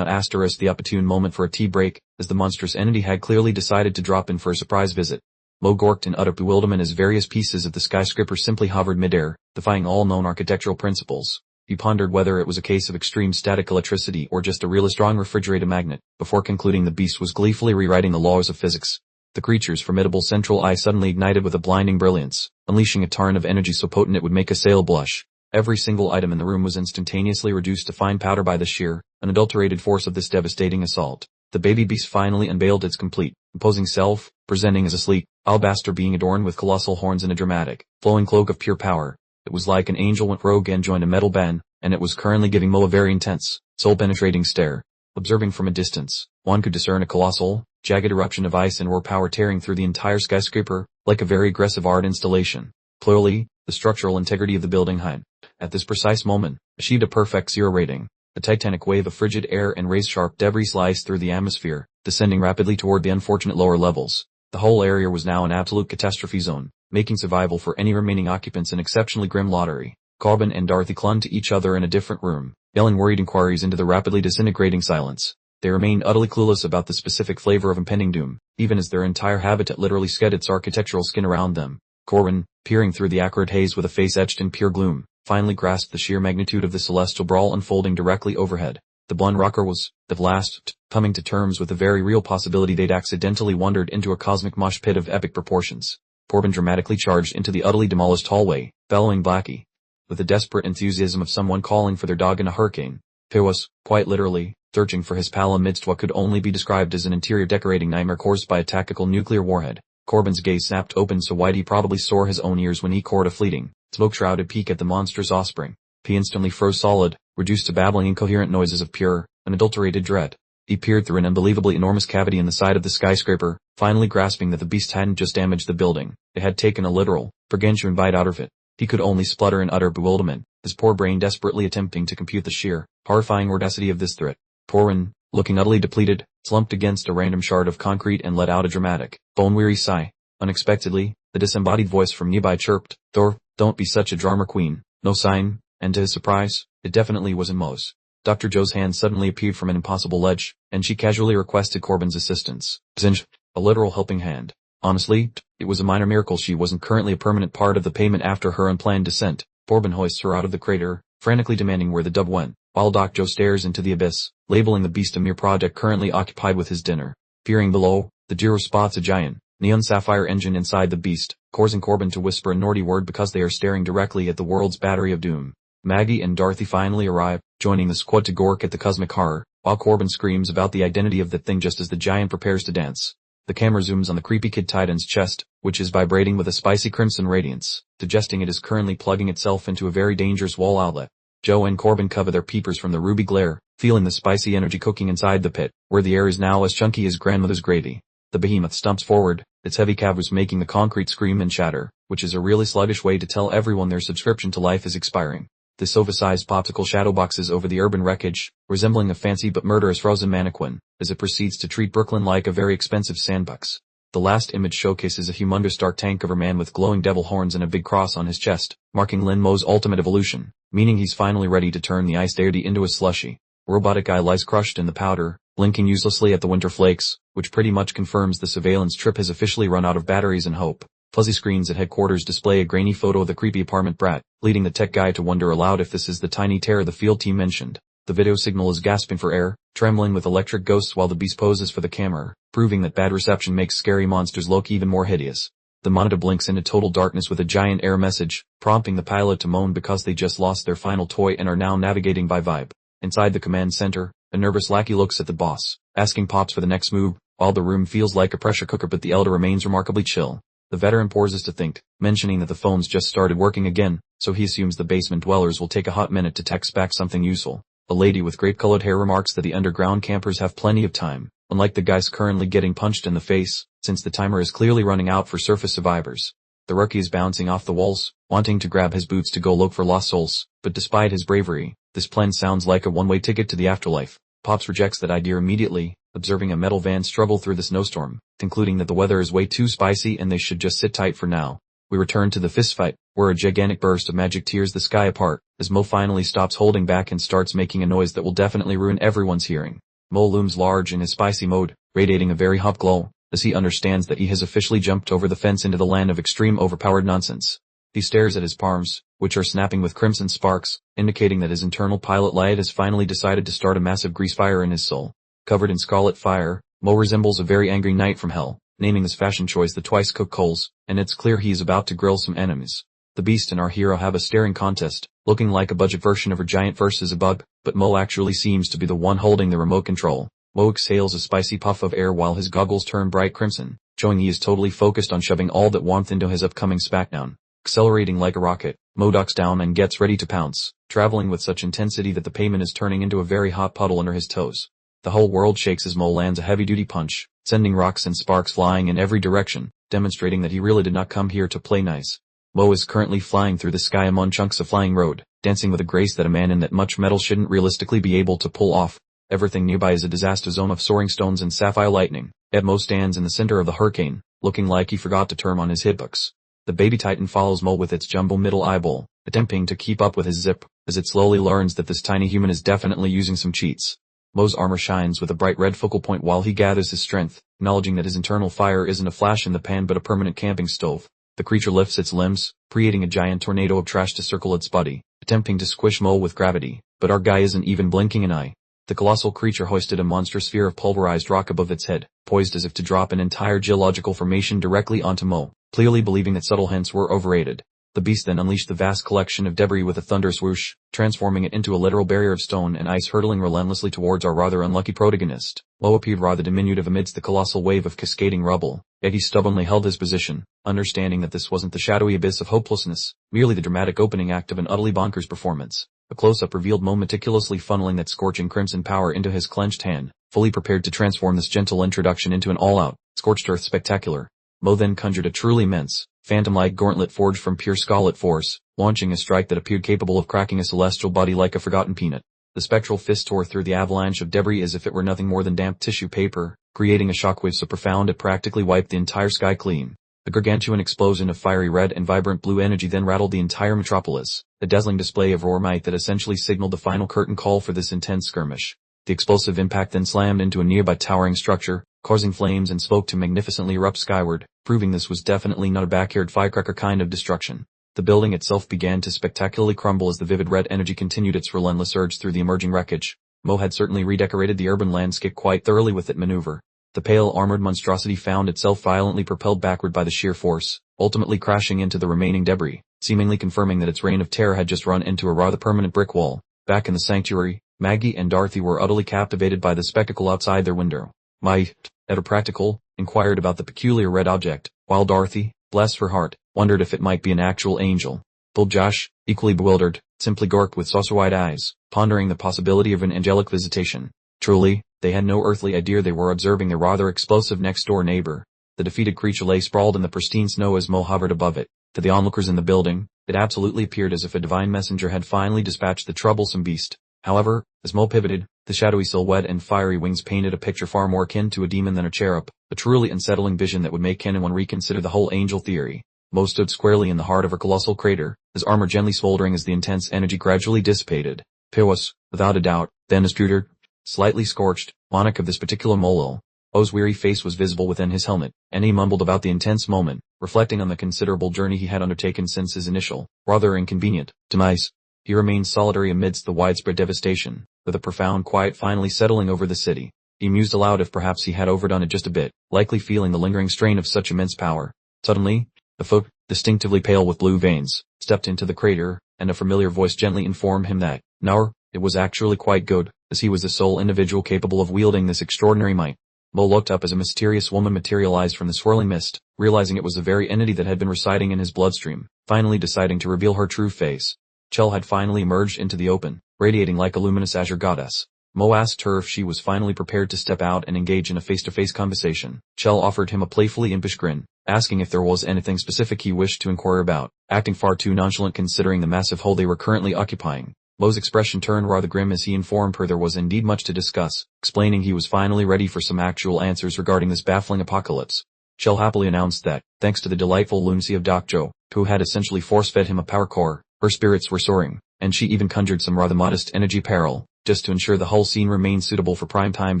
the opportune moment for a tea break, as the monstrous entity had clearly decided to drop in for a surprise visit. Mo gawked in utter bewilderment as various pieces of the skyscraper simply hovered midair, defying all known architectural principles. He pondered whether it was a case of extreme static electricity or just a really strong refrigerator magnet, before concluding the beast was gleefully rewriting the laws of physics. The creature's formidable central eye suddenly ignited with a blinding brilliance, unleashing a torrent of energy so potent it would make a sail blush. Every single item in the room was instantaneously reduced to fine powder by the sheer, unadulterated force of this devastating assault. The baby beast finally unveiled its complete, imposing self, presenting as a sleek, alabaster being adorned with colossal horns and a dramatic, flowing cloak of pure power. It was like an angel went rogue and joined a metal band, and it was currently giving Mo a very intense, soul-penetrating stare. Observing from a distance, one could discern a colossal, jagged eruption of ice and roar power tearing through the entire skyscraper, like a very aggressive art installation. Clearly, the structural integrity of the building had, at this precise moment, achieved a perfect 0 rating. A titanic wave of frigid air and razor-sharp debris sliced through the atmosphere, descending rapidly toward the unfortunate lower levels. The whole area was now an absolute catastrophe zone, making survival for any remaining occupants an exceptionally grim lottery. Corbin and Dorothy clung to each other in a different room, yelling worried inquiries into the rapidly disintegrating silence. They remained utterly clueless about the specific flavor of impending doom, even as their entire habitat literally shed its architectural skin around them. Corbin, peering through the acrid haze with a face etched in pure gloom, finally grasped the sheer magnitude of the celestial brawl unfolding directly overhead. The blonde rocker was, at last, coming to terms with the very real possibility they'd accidentally wandered into a cosmic mosh pit of epic proportions. Corbin dramatically charged into the utterly demolished hallway, bellowing Blackie, with the desperate enthusiasm of someone calling for their dog in a hurricane. He was, quite literally, searching for his pal amidst what could only be described as an interior decorating nightmare caused by a tactical nuclear warhead. Corbin's gaze snapped open so wide he probably saw his own ears when he caught a fleeting, smoke-shrouded peek at the monstrous offspring. He instantly froze solid, reduced to babbling incoherent noises of pure, unadulterated dread. He peered through an unbelievably enormous cavity in the side of the skyscraper, finally grasping that the beast hadn't just damaged the building, it had taken a literal, gargantuan bite out of it. He could only splutter in utter bewilderment, his poor brain desperately attempting to compute the sheer, horrifying audacity of this threat. Corbin, looking utterly depleted, slumped against a random shard of concrete and let out a dramatic, bone-weary sigh. Unexpectedly, the disembodied voice from nearby chirped, "Don't be such a drama queen." No sign, and to his surprise, it definitely wasn't Mo's. Dr. Joe's hand suddenly appeared from an impossible ledge, and she casually requested Corbin's assistance. Zinj, a literal helping hand. Honestly, it was a minor miracle she wasn't currently a permanent part of the payment after her unplanned descent. Corbin hoists her out of the crater, frantically demanding where the dub went, while Doc Joe stares into the abyss, labeling the beast a mere project currently occupied with his dinner. Peering below, the Jiro spots a giant, neon sapphire engine inside the beast, causing Corbin to whisper a naughty word because they are staring directly at the world's battery of doom. Maggie and Dorothy finally arrive, joining the squad to gawk at the cosmic horror, while Corbin screams about the identity of that thing just as the giant prepares to dance. The camera zooms on the creepy kid titan's chest, which is vibrating with a spicy crimson radiance, suggesting it is currently plugging itself into a very dangerous wall outlet. Joe and Corbin cover their peepers from the ruby glare, feeling the spicy energy cooking inside the pit, where the air is now as chunky as grandmother's gravy. The behemoth stumps forward, its heavy cavers making the concrete scream and shatter, which is a really sluggish way to tell everyone their subscription to life is expiring. This oversized popsicle shadow boxes over the urban wreckage, resembling a fancy but murderous frozen mannequin, as it proceeds to treat Brooklyn like a very expensive sandbox. The last image showcases a humongous dark tank cover man with glowing devil horns and a big cross on his chest, marking Lin Mo's ultimate evolution, meaning he's finally ready to turn the ice deity into a slushy. Robotic eye lies crushed in the powder, blinking uselessly at the winter flakes, which pretty much confirms the surveillance trip has officially run out of batteries and hope. Fuzzy screens at headquarters display a grainy photo of the creepy apartment brat, leading the tech guy to wonder aloud if this is the tiny terror the field team mentioned. The video signal is gasping for air, trembling with electric ghosts while the beast poses for the camera, proving that bad reception makes scary monsters look even more hideous. The monitor blinks into total darkness with a giant error message, prompting the pilot to moan because they just lost their final toy and are now navigating by vibe. Inside the command center, a nervous lackey looks at the boss, asking Pops for the next move, while the room feels like a pressure cooker but the elder remains remarkably chill. The veteran pauses to think, mentioning that the phone's just started working again, so he assumes the basement dwellers will take a hot minute to text back something useful. A lady with grape-colored hair remarks that the underground campers have plenty of time, unlike the guys currently getting punched in the face, since the timer is clearly running out for surface survivors. The rookie is bouncing off the walls, wanting to grab his boots to go look for lost souls, but despite his bravery, this plan sounds like a one-way ticket to the afterlife. Pops rejects that idea immediately, observing a metal van struggle through the snowstorm, concluding that the weather is way too spicy and they should just sit tight for now. We return to the fistfight, where a gigantic burst of magic tears the sky apart, as Mo finally stops holding back and starts making a noise that will definitely ruin everyone's hearing. Mo looms large in his spicy mode, radiating a very hot glow, as he understands that he has officially jumped over the fence into the land of extreme overpowered nonsense. He stares at his palms, which are snapping with crimson sparks, indicating that his internal pilot light has finally decided to start a massive grease fire in his soul. Covered in scarlet fire, Mo resembles a very angry knight from hell, naming his fashion choice the twice-cooked coals, and it's clear he is about to grill some enemies. The Beast and our hero have a staring contest, looking like a budget version of her giant versus a bug, but Mo actually seems to be the one holding the remote control. Mo exhales a spicy puff of air while his goggles turn bright crimson, showing he is totally focused on shoving all that warmth into his upcoming smackdown. Accelerating like a rocket, Mo ducks down and gets ready to pounce, traveling with such intensity that the pavement is turning into a very hot puddle under his toes. The whole world shakes as Mo lands a heavy-duty punch, sending rocks and sparks flying in every direction, demonstrating that he really did not come here to play nice. Mo is currently flying through the sky among chunks of flying road, dancing with a grace that a man in that much metal shouldn't realistically be able to pull off. Everything nearby is a disaster zone of soaring stones and sapphire lightning, yet Mo stands in the center of the hurricane, looking like he forgot to turn on his hitbox. The baby titan follows Mo with its jumbo middle eyeball, attempting to keep up with his zip, as it slowly learns that this tiny human is definitely using some cheats. Mo's armor shines with a bright red focal point while he gathers his strength, acknowledging that his internal fire isn't a flash in the pan but a permanent camping stove. The creature lifts its limbs, creating a giant tornado of trash to circle its body, attempting to squish Mo with gravity, but our guy isn't even blinking an eye. The colossal creature hoisted a monstrous sphere of pulverized rock above its head, poised as if to drop an entire geological formation directly onto Mo, clearly believing that subtle hints were overrated. The beast then unleashed the vast collection of debris with a thunderous whoosh, transforming it into a literal barrier of stone and ice hurtling relentlessly towards our rather unlucky protagonist. Mo appeared rather diminutive amidst the colossal wave of cascading rubble, yet he stubbornly held his position, understanding that this wasn't the shadowy abyss of hopelessness, merely the dramatic opening act of an utterly bonkers performance. A close-up revealed Mo meticulously funneling that scorching crimson power into his clenched hand, fully prepared to transform this gentle introduction into an all-out, scorched earth spectacular. Mo then conjured a truly immense, phantom-like gauntlet forged from pure scarlet force, launching a strike that appeared capable of cracking a celestial body like a forgotten peanut. The spectral fist tore through the avalanche of debris as if it were nothing more than damp tissue paper, creating a shockwave so profound it practically wiped the entire sky clean. The gargantuan explosion of fiery red and vibrant blue energy then rattled the entire metropolis, a dazzling display of roar might that essentially signaled the final curtain call for this intense skirmish. The explosive impact then slammed into a nearby towering structure, causing flames and smoke to magnificently erupt skyward, proving this was definitely not a backyard firecracker kind of destruction. The building itself began to spectacularly crumble as the vivid red energy continued its relentless surge through the emerging wreckage. Mo had certainly redecorated the urban landscape quite thoroughly with that maneuver. The pale armored monstrosity found itself violently propelled backward by the sheer force, ultimately crashing into the remaining debris, seemingly confirming that its reign of terror had just run into a rather permanent brick wall. Back in the sanctuary, Maggie and Dorothy were utterly captivated by the spectacle outside their window. My, Ever practical, inquired about the peculiar red object, while Dorothy, bless her heart, wondered if it might be an actual angel. Old Josh, equally bewildered, simply gawked with saucer-wide eyes, pondering the possibility of an angelic visitation. Truly, they had no earthly idea they were observing their rather explosive next-door neighbor. The defeated creature lay sprawled in the pristine snow as Mo hovered above it. To the onlookers in the building, it absolutely appeared as if a divine messenger had finally dispatched the troublesome beast. However, as Mo pivoted, the shadowy silhouette and fiery wings painted a picture far more akin to a demon than a cherub, a truly unsettling vision that would make anyone reconsider the whole angel theory. Mo stood squarely in the heart of a colossal crater, his armor gently smoldering as the intense energy gradually dissipated. It was, without a doubt, then disputed, slightly scorched, monarch of this particular molil. Mo's weary face was visible within his helmet, and he mumbled about the intense moment, reflecting on the considerable journey he had undertaken since his initial, rather inconvenient, demise. He remained solitary amidst the widespread devastation, with a profound quiet finally settling over the city. He mused aloud if perhaps he had overdone it just a bit, likely feeling the lingering strain of such immense power. Suddenly, a foot, distinctively pale with blue veins, stepped into the crater, and a familiar voice gently informed him that, "Now, It was actually quite good, as he was the sole individual capable of wielding this extraordinary might. Mo looked up as a mysterious woman materialized from the swirling mist, realizing it was the very entity that had been residing in his bloodstream, finally deciding to reveal her true face. Chell had finally emerged into the open, radiating like a luminous azure goddess. Mo asked her if she was finally prepared to step out and engage in a face-to-face conversation. Chell offered him a playfully impish grin, asking if there was anything specific he wished to inquire about, acting far too nonchalant considering the massive hole they were currently occupying. Mo's expression turned rather grim as he informed her there was indeed much to discuss, explaining he was finally ready for some actual answers regarding this baffling apocalypse. Chell happily announced that, thanks to the delightful lunacy of Doc Joe, who had essentially force-fed him a power core, her spirits were soaring, and she even conjured some rather modest energy peril, just to ensure the whole scene remained suitable for prime-time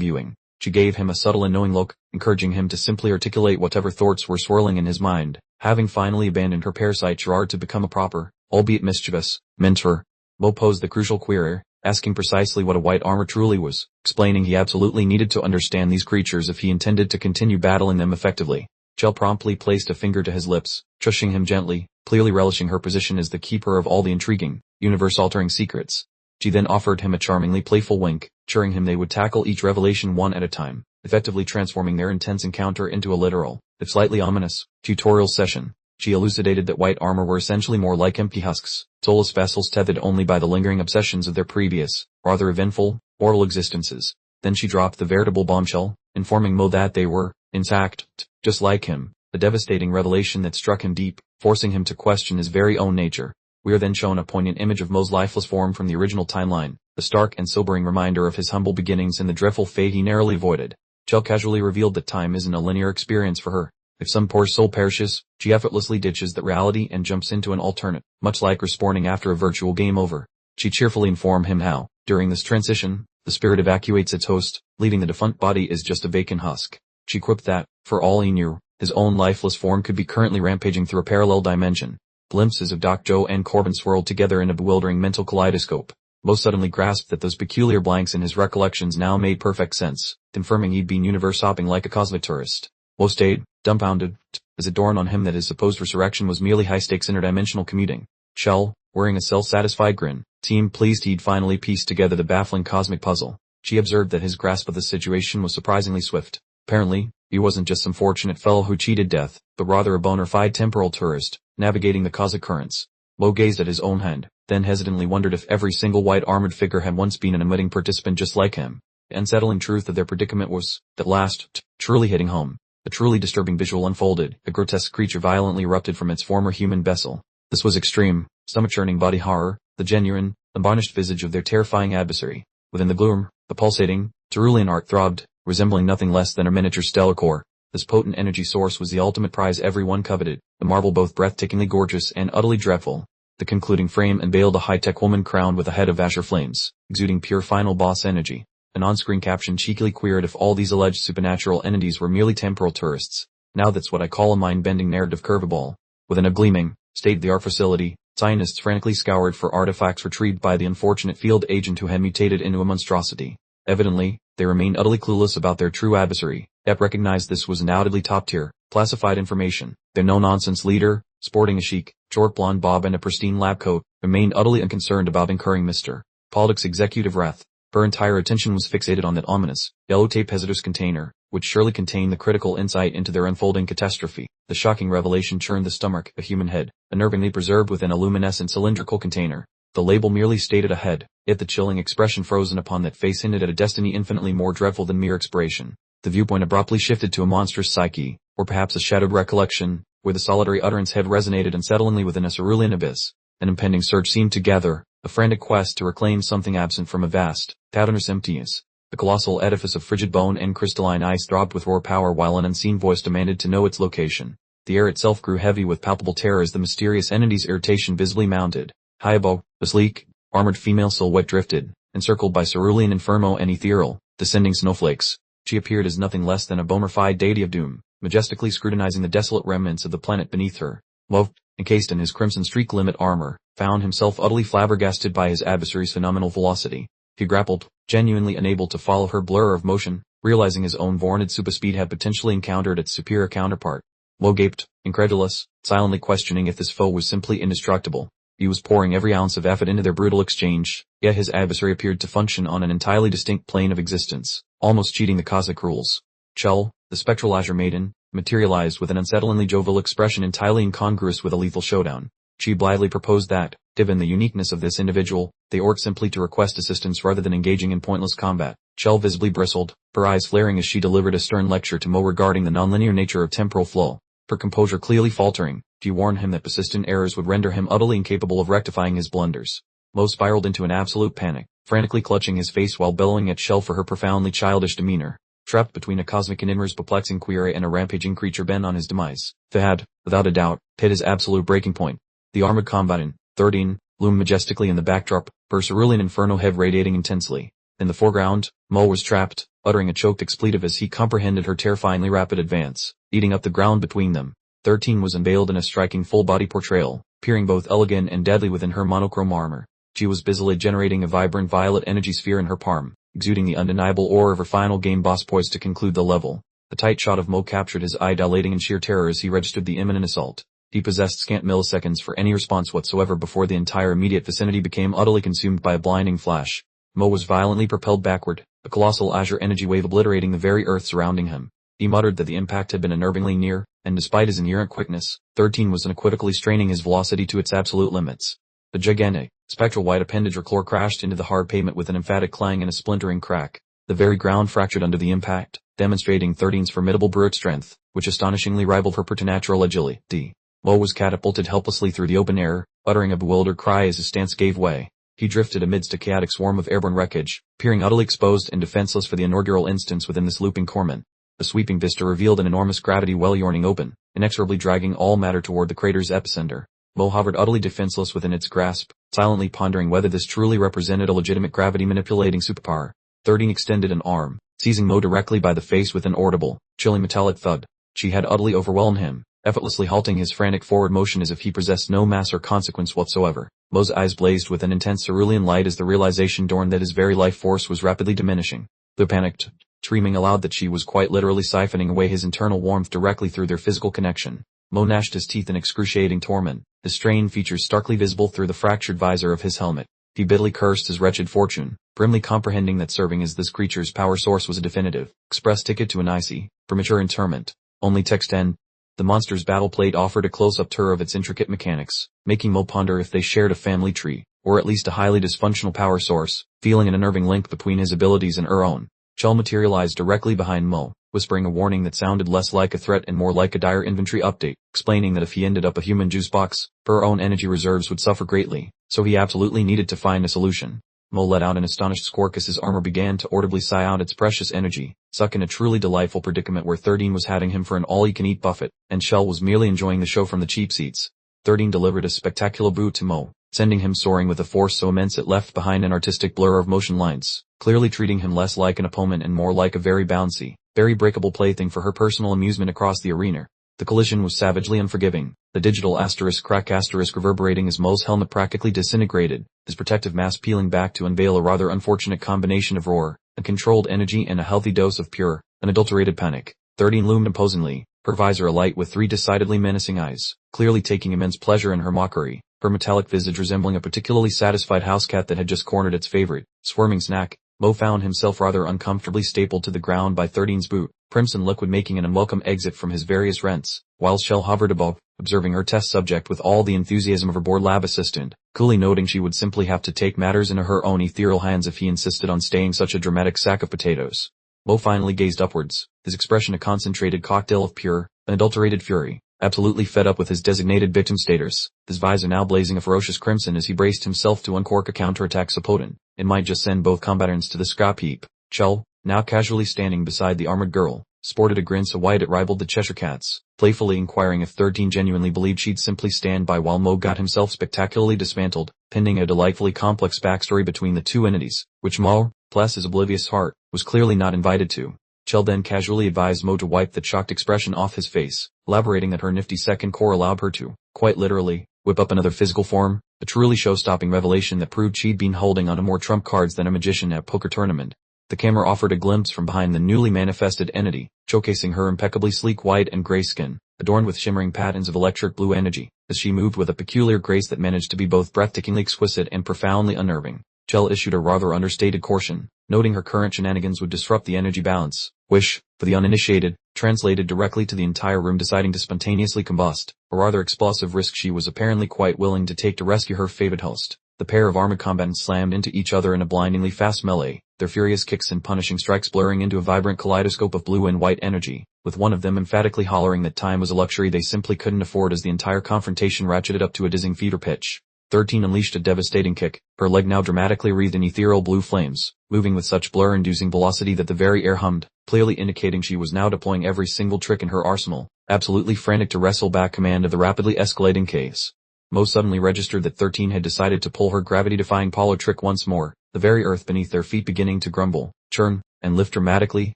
viewing. She gave him a subtle and knowing look, encouraging him to simply articulate whatever thoughts were swirling in his mind, having finally abandoned her parasite charade to become a proper, albeit mischievous, mentor. Mo posed the crucial query, asking precisely what a white armor truly was, explaining he absolutely needed to understand these creatures if he intended to continue battling them effectively. Chell promptly placed a finger to his lips, shushing him gently, clearly relishing her position as the keeper of all the intriguing, universe-altering secrets. She then offered him a charmingly playful wink, assuring him they would tackle each revelation one at a time, effectively transforming their intense encounter into a literal, if slightly ominous, tutorial session. She elucidated that white armor were essentially more like empty husks, soulless vessels tethered only by the lingering obsessions of their previous, rather eventful, mortal existences. Then she dropped the veritable bombshell, informing Mo that they were, intact, just like him, a devastating revelation that struck him deep, forcing him to question his very own nature. We are then shown a poignant image of Mo's lifeless form from the original timeline, a stark and sobering reminder of his humble beginnings and the dreadful fate he narrowly avoided. Chell casually revealed that time isn't a linear experience for her. If some poor soul perishes, she effortlessly ditches that reality and jumps into an alternate, much like respawning after a virtual game over. She cheerfully informed him how, during this transition, the spirit evacuates its host, leaving the defunct body as just a vacant husk. She quipped that, for all he knew, his own lifeless form could be currently rampaging through a parallel dimension. Glimpses of Doc Joe and Corbin swirled together in a bewildering mental kaleidoscope. Mo suddenly grasped that those peculiar blanks in his recollections now made perfect sense, confirming he'd been universe-hopping like a cosmic tourist. Mo stayed, dumbfounded, as it dawned on him that his supposed resurrection was merely high-stakes interdimensional commuting. Chell, wearing a self-satisfied grin, seemed pleased he'd finally pieced together the baffling cosmic puzzle. She observed that his grasp of the situation was surprisingly swift. Apparently, he wasn't just some fortunate fellow who cheated death, but rather a bona fide temporal tourist, navigating the cosmic currents. Mo gazed at his own hand, then hesitantly wondered if every single white armored figure had once been an unwitting participant just like him. The unsettling truth of their predicament was, at last, truly hitting home. A truly disturbing visual unfolded, a grotesque creature violently erupted from its former human vessel. This was extreme, stomach-churning body horror, the genuine, unvarnished visage of their terrifying adversary. Within the gloom, the pulsating, cerulean art throbbed, resembling nothing less than a miniature stellar core. This potent energy source was the ultimate prize everyone coveted, a marvel both breathtakingly gorgeous and utterly dreadful. The concluding frame unveiled a high-tech woman crowned with a head of azure flames, exuding pure final boss energy. An on-screen caption cheekily queried if all these alleged supernatural entities were merely temporal tourists. Now that's what I call a mind-bending narrative curveball. Within a gleaming, state-of-the-art facility, scientists frantically scoured for artifacts retrieved by the unfortunate field agent who had mutated into a monstrosity. Evidently, they remained utterly clueless about their true adversary, yet recognized this was undoubtedly top-tier, classified information. Their no-nonsense leader, sporting a chic, short blonde bob and a pristine lab coat, remained utterly unconcerned about incurring Mr. Pollock's executive wrath. Her entire attention was fixated on that ominous, yellow tape hazardous container, which surely contained the critical insight into their unfolding catastrophe. The shocking revelation churned the stomach, a human head, unnervingly preserved within a luminescent cylindrical container. The label merely stated a head, yet the chilling expression frozen upon that face hinted at a destiny infinitely more dreadful than mere expiration. The viewpoint abruptly shifted to a monstrous psyche, or perhaps a shadowed recollection, where the solitary utterance had resonated unsettlingly within a cerulean abyss. An impending search seemed to gather, a frantic quest to reclaim something absent from a vast, cavernous emptiness. The colossal edifice of frigid bone and crystalline ice throbbed with raw power while an unseen voice demanded to know its location. The air itself grew heavy with palpable terror as the mysterious entity's irritation visibly mounted. High above, a sleek, armored female silhouette drifted, encircled by cerulean inferno and ethereal, descending snowflakes. She appeared as nothing less than a bona fide deity of doom, majestically scrutinizing the desolate remnants of the planet beneath her. Mo, encased in his crimson streak limit armor, found himself utterly flabbergasted by his adversary's phenomenal velocity. He grappled, genuinely unable to follow her blur of motion, realizing his own vaunted superspeed had potentially encountered its superior counterpart. Mo gaped, incredulous, silently questioning if this foe was simply indestructible. He was pouring every ounce of effort into their brutal exchange, yet his adversary appeared to function on an entirely distinct plane of existence, almost cheating the cosmic rules. Chell, the spectral azure maiden, materialized with an unsettlingly jovial expression entirely incongruous with a lethal showdown. She blithely proposed that, given the uniqueness of this individual, they ought simply to request assistance rather than engaging in pointless combat. Chell visibly bristled, her eyes flaring as she delivered a stern lecture to Mo regarding the nonlinear nature of temporal flow. Her composure clearly faltering, she warned him that persistent errors would render him utterly incapable of rectifying his blunders. Mo spiraled into an absolute panic, frantically clutching his face while bellowing at Chell for her profoundly childish demeanor. Trapped between a cosmic enigma's perplexing query and a rampaging creature bent on his demise, they had, without a doubt, hit his absolute breaking point. The armored combatant, 13, loomed majestically in the backdrop, her cerulean inferno head radiating intensely. In the foreground, Mo was trapped, uttering a choked expletive as he comprehended her terrifyingly rapid advance, eating up the ground between them. 13 was unveiled in a striking full-body portrayal, appearing both elegant and deadly within her monochrome armor. She was busily generating a vibrant violet energy sphere in her palm, exuding the undeniable aura of her final game boss poised to conclude the level. The tight shot of Mo captured his eye dilating in sheer terror as he registered the imminent assault. He possessed scant milliseconds for any response whatsoever before the entire immediate vicinity became utterly consumed by a blinding flash. Mo was violently propelled backward, a colossal azure energy wave obliterating the very earth surrounding him. He muttered that the impact had been unnervingly near, and despite his inherent quickness, 13 was unequivocally straining his velocity to its absolute limits. The gigantic, spectral white appendage or claw crashed into the hard pavement with an emphatic clang and a splintering crack. The very ground fractured under the impact, demonstrating 13's formidable brute strength, which astonishingly rivaled her preternatural agility. Mo was catapulted helplessly through the open air, uttering a bewildered cry as his stance gave way. He drifted amidst a chaotic swarm of airborne wreckage, appearing utterly exposed and defenseless for the inaugural instance within this looping corpsman. The sweeping vista revealed an enormous gravity well yawning open, inexorably dragging all matter toward the crater's epicenter. Mo hovered utterly defenseless within its grasp, silently pondering whether this truly represented a legitimate gravity-manipulating superpower. 13 extended an arm, seizing Mo directly by the face with an audible, chilling metallic thud. She had utterly overwhelmed him, effortlessly halting his frantic forward motion as if he possessed no mass or consequence whatsoever. Mo's eyes blazed with an intense cerulean light as the realization dawned that his very life force was rapidly diminishing. The panicked, screaming aloud that she was quite literally siphoning away his internal warmth directly through their physical connection. Mo gnashed his teeth in excruciating torment, his strained features starkly visible through the fractured visor of his helmet. He bitterly cursed his wretched fortune, grimly comprehending that serving as this creature's power source was a definitive, express ticket to an icy, premature interment. Only text end. The monster's battle plate offered a close-up tour of its intricate mechanics, making Mo ponder if they shared a family tree, or at least a highly dysfunctional power source, feeling an unnerving link between his abilities and her own. Chell materialized directly behind Mo, whispering a warning that sounded less like a threat and more like a dire inventory update, explaining that if he ended up a human juice box, her own energy reserves would suffer greatly, so he absolutely needed to find a solution. Mo let out an astonished squawk as his armor began to audibly sigh out its precious energy, stuck in a truly delightful predicament where 13 was having him for an all-you-can-eat buffet, and Chell was merely enjoying the show from the cheap seats. 13 delivered a spectacular boot to Mo, sending him soaring with a force so immense it left behind an artistic blur of motion lines, clearly treating him less like an opponent and more like a very bouncy, very breakable plaything for her personal amusement across the arena. The collision was savagely unforgiving, the digital asterisk crack asterisk reverberating as Mo's helmet practically disintegrated, his protective mask peeling back to unveil a rather unfortunate combination of roar, uncontrolled energy and a healthy dose of pure, unadulterated panic. 13 loomed imposingly, her visor alight with 3 decidedly menacing eyes, clearly taking immense pleasure in her mockery, her metallic visage resembling a particularly satisfied house cat that had just cornered its favorite, squirming snack. Mo found himself rather uncomfortably stapled to the ground by 13's boot, crimson liquid making an unwelcome exit from his various rents, while Chell hovered above, observing her test subject with all the enthusiasm of her bored lab assistant, coolly noting she would simply have to take matters into her own ethereal hands if he insisted on staying such a dramatic sack of potatoes. Mo finally gazed upwards, his expression a concentrated cocktail of pure, unadulterated fury, absolutely fed up with his designated victim status, his visor now blazing a ferocious crimson as he braced himself to uncork a counterattack so potent, it might just send both combatants to the scrap heap. Chell, now casually standing beside the armored girl, sported a grin so wide it rivaled the Cheshire Cat's, playfully inquiring if 13 genuinely believed she'd simply stand by while Mo got himself spectacularly dismantled, pending a delightfully complex backstory between the two entities, which Mo, bless his oblivious heart, was clearly not invited to. Chell then casually advised Mo to wipe the shocked expression off his face, elaborating that her nifty second core allowed her to, quite literally, whip up another physical form, a truly show-stopping revelation that proved she'd been holding onto more trump cards than a magician at a poker tournament. The camera offered a glimpse from behind the newly manifested entity, showcasing her impeccably sleek white and gray skin, adorned with shimmering patterns of electric blue energy, as she moved with a peculiar grace that managed to be both breathtakingly exquisite and profoundly unnerving. Chell issued a rather understated caution, noting her current shenanigans would disrupt the energy balance, which, for the uninitiated, translated directly to the entire room deciding to spontaneously combust, a rather explosive risk she was apparently quite willing to take to rescue her favorite host. The pair of armored combatants slammed into each other in a blindingly fast melee, their furious kicks and punishing strikes blurring into a vibrant kaleidoscope of blue and white energy, with one of them emphatically hollering that time was a luxury they simply couldn't afford as the entire confrontation ratcheted up to a dizzying fever pitch. 13 unleashed a devastating kick, her leg now dramatically wreathed in ethereal blue flames, moving with such blur-inducing velocity that the very air hummed, clearly indicating she was now deploying every single trick in her arsenal, absolutely frantic to wrestle back command of the rapidly escalating case. Mo suddenly registered that 13 had decided to pull her gravity-defying Polo trick once more, the very earth beneath their feet beginning to grumble, churn, and lift dramatically,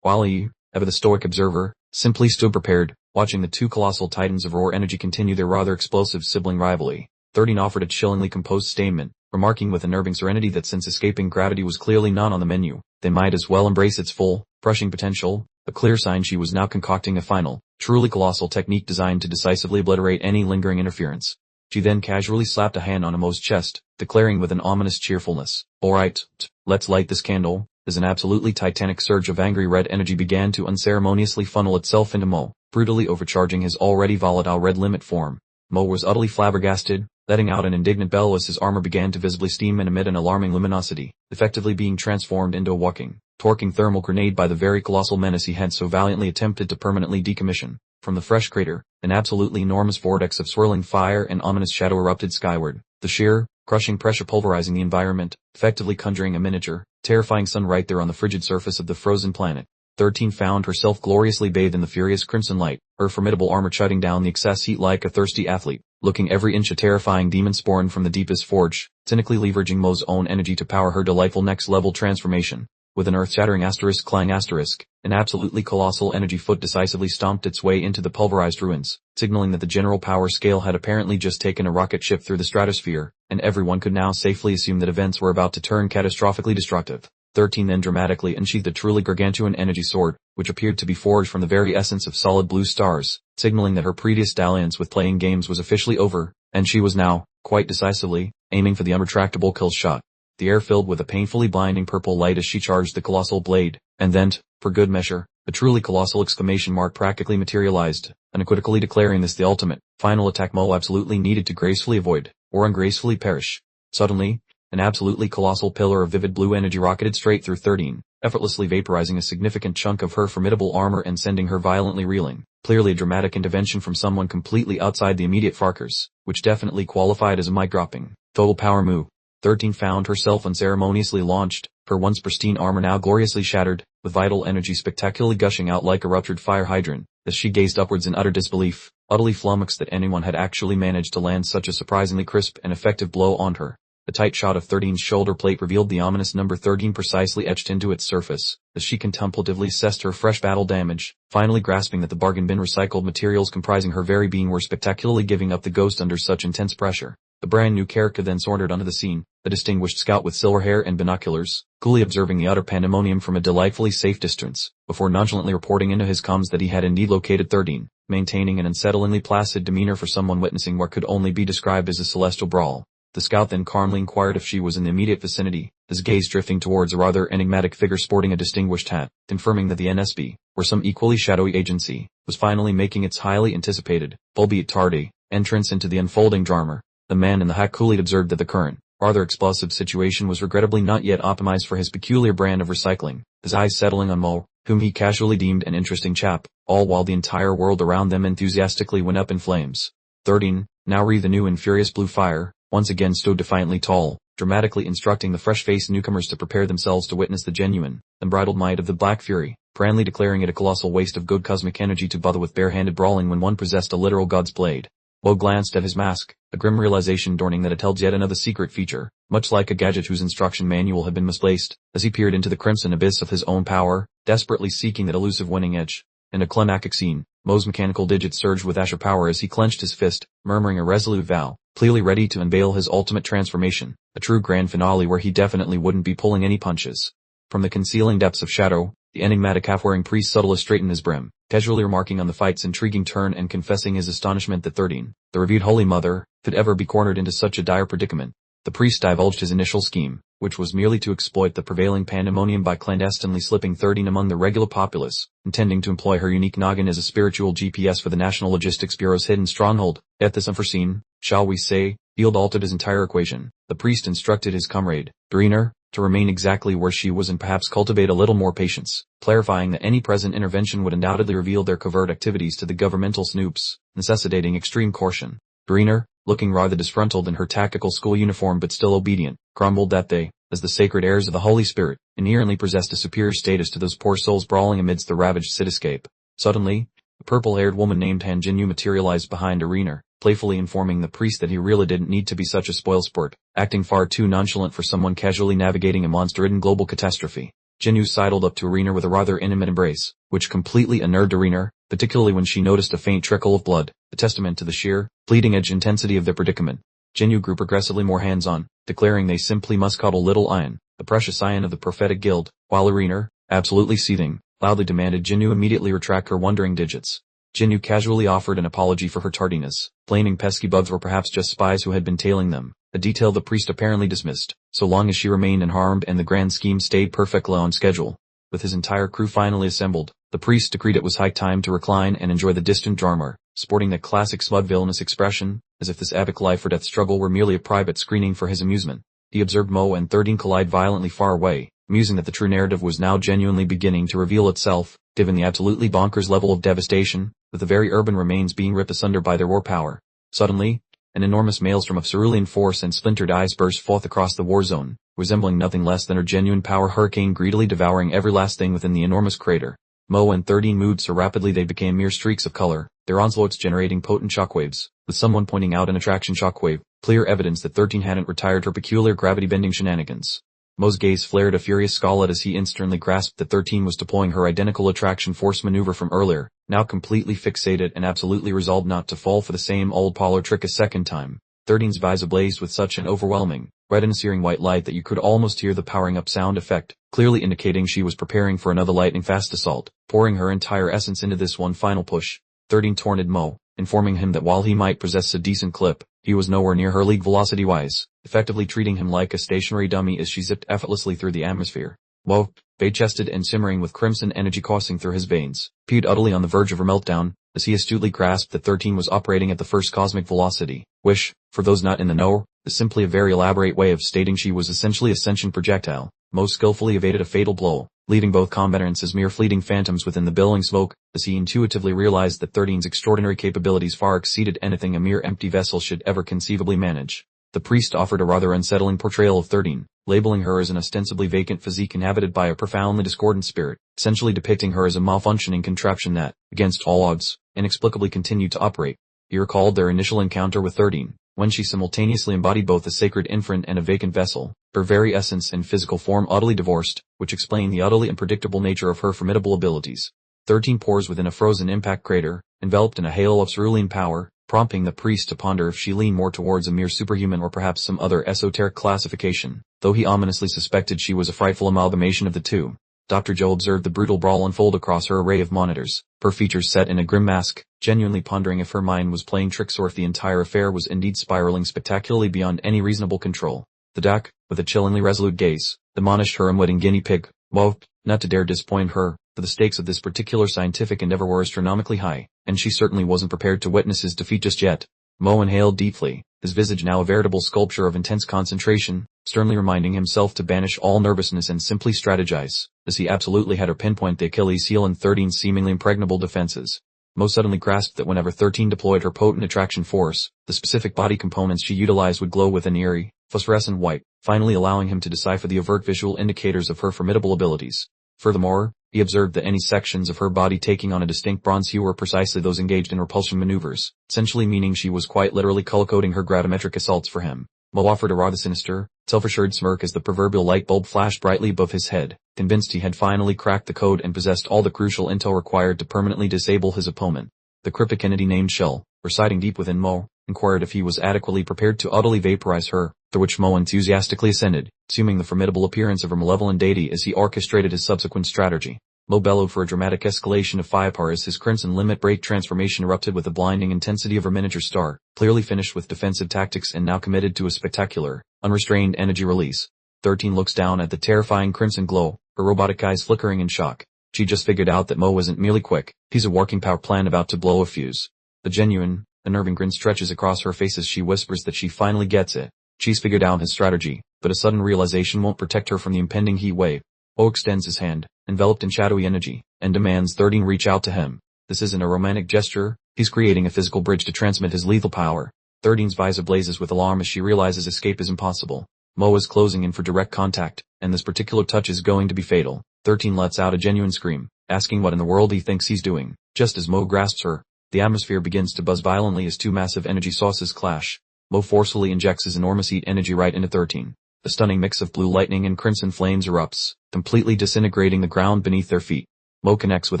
while he, ever the stoic observer, simply stood prepared, watching the two colossal titans of raw energy continue their rather explosive sibling rivalry. 13 offered a chillingly composed statement, remarking with unnerving serenity that since escaping gravity was clearly not on the menu, they might as well embrace its full, crushing potential, a clear sign she was now concocting a final, truly colossal technique designed to decisively obliterate any lingering interference. She then casually slapped a hand on Mo's chest, declaring with an ominous cheerfulness, "Alright, let's light this candle," as an absolutely titanic surge of angry red energy began to unceremoniously funnel itself into Mo, brutally overcharging his already volatile red limit form. Mo was utterly flabbergasted, letting out an indignant bellow as his armor began to visibly steam and emit an alarming luminosity, effectively being transformed into a walking, torquing thermal grenade by the very colossal menace he had so valiantly attempted to permanently decommission. From the fresh crater, an absolutely enormous vortex of swirling fire and ominous shadow erupted skyward, the sheer, crushing pressure pulverizing the environment, effectively conjuring a miniature, terrifying sun right there on the frigid surface of the frozen planet. 13 found herself gloriously bathed in the furious crimson light, her formidable armor chugging down the excess heat like a thirsty athlete, looking every inch a terrifying demon spawn from the deepest forge, cynically leveraging Mo's own energy to power her delightful next-level transformation. With an earth-shattering asterisk clang asterisk, an absolutely colossal energy foot decisively stomped its way into the pulverized ruins, signaling that the general power scale had apparently just taken a rocket ship through the stratosphere, and everyone could now safely assume that events were about to turn catastrophically destructive. 13 then dramatically unsheathed a truly gargantuan energy sword, which appeared to be forged from the very essence of solid blue stars, signaling that her previous dalliance with playing games was officially over, and she was now, quite decisively, aiming for the unretractable kill shot. The air filled with a painfully blinding purple light as she charged the colossal blade, and then, for good measure, a truly colossal exclamation mark practically materialized, unequivocally declaring this the ultimate, final attack Mo absolutely needed to gracefully avoid, or ungracefully perish. Suddenly, an absolutely colossal pillar of vivid blue energy rocketed straight through 13, effortlessly vaporizing a significant chunk of her formidable armor and sending her violently reeling, clearly a dramatic intervention from someone completely outside the immediate Farkers, which definitely qualified as a mic-dropping, total power move. 13 found herself unceremoniously launched, her once pristine armor now gloriously shattered, with vital energy spectacularly gushing out like a ruptured fire hydrant, as she gazed upwards in utter disbelief, utterly flummoxed that anyone had actually managed to land such a surprisingly crisp and effective blow on her. The tight shot of 13's shoulder plate revealed the ominous number 13 precisely etched into its surface, as she contemplatively assessed her fresh battle damage, finally grasping that the bargain bin recycled materials comprising her very being were spectacularly giving up the ghost under such intense pressure. The brand new character then sauntered onto the scene, a distinguished scout with silver hair and binoculars, coolly observing the utter pandemonium from a delightfully safe distance, before nonchalantly reporting into his comms that he had indeed located 13, maintaining an unsettlingly placid demeanor for someone witnessing what could only be described as a celestial brawl. The scout then calmly inquired if she was in the immediate vicinity, his gaze drifting towards a rather enigmatic figure sporting a distinguished hat, confirming that the NSB, or some equally shadowy agency, was finally making its highly anticipated, albeit tardy, entrance into the unfolding drama. The man in the hat coolly observed that the current, rather explosive situation was regrettably not yet optimized for his peculiar brand of recycling, his eyes settling on Mo, whom he casually deemed an interesting chap, all while the entire world around them enthusiastically went up in flames. 13, now wreathed anew in furious blue fire, once again stood defiantly tall, dramatically instructing the fresh-faced newcomers to prepare themselves to witness the genuine, unbridled might of the Black Fury, grandly declaring it a colossal waste of good cosmic energy to bother with bare-handed brawling when one possessed a literal god's blade. Mo glanced at his mask, a grim realization dawning that it held yet another secret feature, much like a gadget whose instruction manual had been misplaced, as he peered into the crimson abyss of his own power, desperately seeking that elusive winning edge. In a climactic scene, Mo's mechanical digits surged with Asher power as he clenched his fist, murmuring a resolute vow, clearly ready to unveil his ultimate transformation, a true grand finale where he definitely wouldn't be pulling any punches. From the concealing depths of shadow, the enigmatic wearing priest subtlely straightened his brim, casually remarking on the fight's intriguing turn and confessing his astonishment that 13, the revered Holy Mother, could ever be cornered into such a dire predicament. The priest divulged his initial scheme, which was merely to exploit the prevailing pandemonium by clandestinely slipping 13 among the regular populace, intending to employ her unique noggin as a spiritual GPS for the National Logistics Bureau's hidden stronghold. At this unforeseen, shall we say, field altered his entire equation. The priest instructed his comrade, Dronzer, to remain exactly where she was and perhaps cultivate a little more patience, clarifying that any present intervention would undoubtedly reveal their covert activities to the governmental snoops, necessitating extreme caution. Dronzer, looking rather disgruntled in her tactical school uniform but still obedient, grumbled that they, as the sacred heirs of the Holy Spirit, inherently possessed a superior status to those poor souls brawling amidst the ravaged cityscape. Suddenly, a purple-haired woman named Han Jinyu materialized behind Dronzer, playfully informing the priest that he really didn't need to be such a spoilsport, acting far too nonchalant for someone casually navigating a monster-ridden global catastrophe. Jinyu sidled up to Dronzer with a rather intimate embrace, which completely unnerved Dronzer, particularly when she noticed a faint trickle of blood, a testament to the sheer, bleeding-edge intensity of their predicament. Jinyu grew progressively more hands-on, declaring they simply must cuddle little Ian, the precious scion of the prophetic guild, while Dronzer, absolutely seething, loudly demanded Jinyu immediately retract her wandering digits. Jinyu casually offered an apology for her tardiness, claiming pesky bugs were perhaps just spies who had been tailing them, a detail the priest apparently dismissed, so long as she remained unharmed and the grand scheme stayed perfectly on schedule. With his entire crew finally assembled, the priest decreed it was high time to recline and enjoy the distant drama, sporting that classic smug villainous expression, as if this epic life-or-death struggle were merely a private screening for his amusement. He observed Mo and 13 collide violently far away, musing that the true narrative was now genuinely beginning to reveal itself, given the absolutely bonkers level of devastation, with the very urban remains being ripped asunder by their war power. Suddenly, an enormous maelstrom of cerulean force and splintered ice burst forth across the war zone, resembling nothing less than a genuine power hurricane greedily devouring every last thing within the enormous crater. Mo and 13 moved so rapidly they became mere streaks of color, their onslaughts generating potent shockwaves, with someone pointing out an attraction shockwave, clear evidence that 13 hadn't retired her peculiar gravity-bending shenanigans. Mo's gaze flared a furious scarlet as he instantly grasped that 13 was deploying her identical attraction force maneuver from earlier, now completely fixated and absolutely resolved not to fall for the same old parlor trick a second time. 13's visor blazed with such an overwhelming, red and searing white light that you could almost hear the powering up sound effect, clearly indicating she was preparing for another lightning-fast assault, pouring her entire essence into this one final push. 13 taunted Mo, informing him that while he might possess a decent clip, he was nowhere near her league velocity-wise, effectively treating him like a stationary dummy as she zipped effortlessly through the atmosphere. Mo, bay-chested and simmering with crimson energy coursing through his veins, peed utterly on the verge of her meltdown, as he astutely grasped that 13 was operating at the first cosmic velocity, which, for those not in the know, is simply a very elaborate way of stating she was essentially a sentient projectile. Mo skillfully evaded a fatal blow, leaving both combatants as mere fleeting phantoms within the billowing smoke, as he intuitively realized that 13's extraordinary capabilities far exceeded anything a mere empty vessel should ever conceivably manage. The priest offered a rather unsettling portrayal of 13, labeling her as an ostensibly vacant physique inhabited by a profoundly discordant spirit, essentially depicting her as a malfunctioning contraption that, against all odds, inexplicably continued to operate. He recalled their initial encounter with 13, when she simultaneously embodied both a sacred infant and a vacant vessel, her very essence and physical form utterly divorced, which explained the utterly unpredictable nature of her formidable abilities. 13 pours within a frozen impact crater, enveloped in a halo of cerulean power, prompting the priest to ponder if she leaned more towards a mere superhuman or perhaps some other esoteric classification, though he ominously suspected she was a frightful amalgamation of the two. Dr. Joe observed the brutal brawl unfold across her array of monitors, her features set in a grim mask, genuinely pondering if her mind was playing tricks or if the entire affair was indeed spiraling spectacularly beyond any reasonable control. The doc, with a chillingly resolute gaze, admonished her unwitting guinea pig, Mo, not to dare disappoint her, for the stakes of this particular scientific endeavor were astronomically high, and she certainly wasn't prepared to witness his defeat just yet. Mo inhaled deeply, his visage now a veritable sculpture of intense concentration, sternly reminding himself to banish all nervousness and simply strategize, as he absolutely had her pinpoint the Achilles heel in 13's seemingly impregnable defenses. Mo suddenly grasped that whenever 13 deployed her potent attraction force, the specific body components she utilized would glow with an eerie, phosphorescent white, finally allowing him to decipher the overt visual indicators of her formidable abilities. Furthermore, he observed that any sections of her body taking on a distinct bronze hue were precisely those engaged in repulsion maneuvers, essentially meaning she was quite literally color-coding her gravimetric assaults for him. Mo offered a rather sinister, self-assured smirk as the proverbial light bulb flashed brightly above his head, convinced he had finally cracked the code and possessed all the crucial intel required to permanently disable his opponent. The cryptic entity named Shell, residing deep within Mo, inquired if he was adequately prepared to utterly vaporize her, to which Mo enthusiastically assented, assuming the formidable appearance of her malevolent deity as he orchestrated his subsequent strategy. Mo bellowed for a dramatic escalation of firepower as his crimson limit break transformation erupted with the blinding intensity of a miniature star, clearly finished with defensive tactics and now committed to a spectacular, unrestrained energy release. 13 looks down at the terrifying crimson glow, her robotic eyes flickering in shock. She just figured out that Mo isn't merely quick, he's a working power plant about to blow a fuse. The genuine, unnerving grin stretches across her face as she whispers that she finally gets it. She's figured out his strategy, but a sudden realization won't protect her from the impending heat wave. Mo extends his hand, enveloped in shadowy energy, and demands 13 reach out to him. This isn't a romantic gesture, he's creating a physical bridge to transmit his lethal power. 13's visor blazes with alarm as she realizes escape is impossible. Mo is closing in for direct contact, and this particular touch is going to be fatal. 13 lets out a genuine scream, asking what in the world he thinks he's doing. Just as Mo grasps her, the atmosphere begins to buzz violently as two massive energy sources clash. Mo forcefully injects his enormous heat energy right into 13. A stunning mix of blue lightning and crimson flames erupts, completely disintegrating the ground beneath their feet. Mo connects with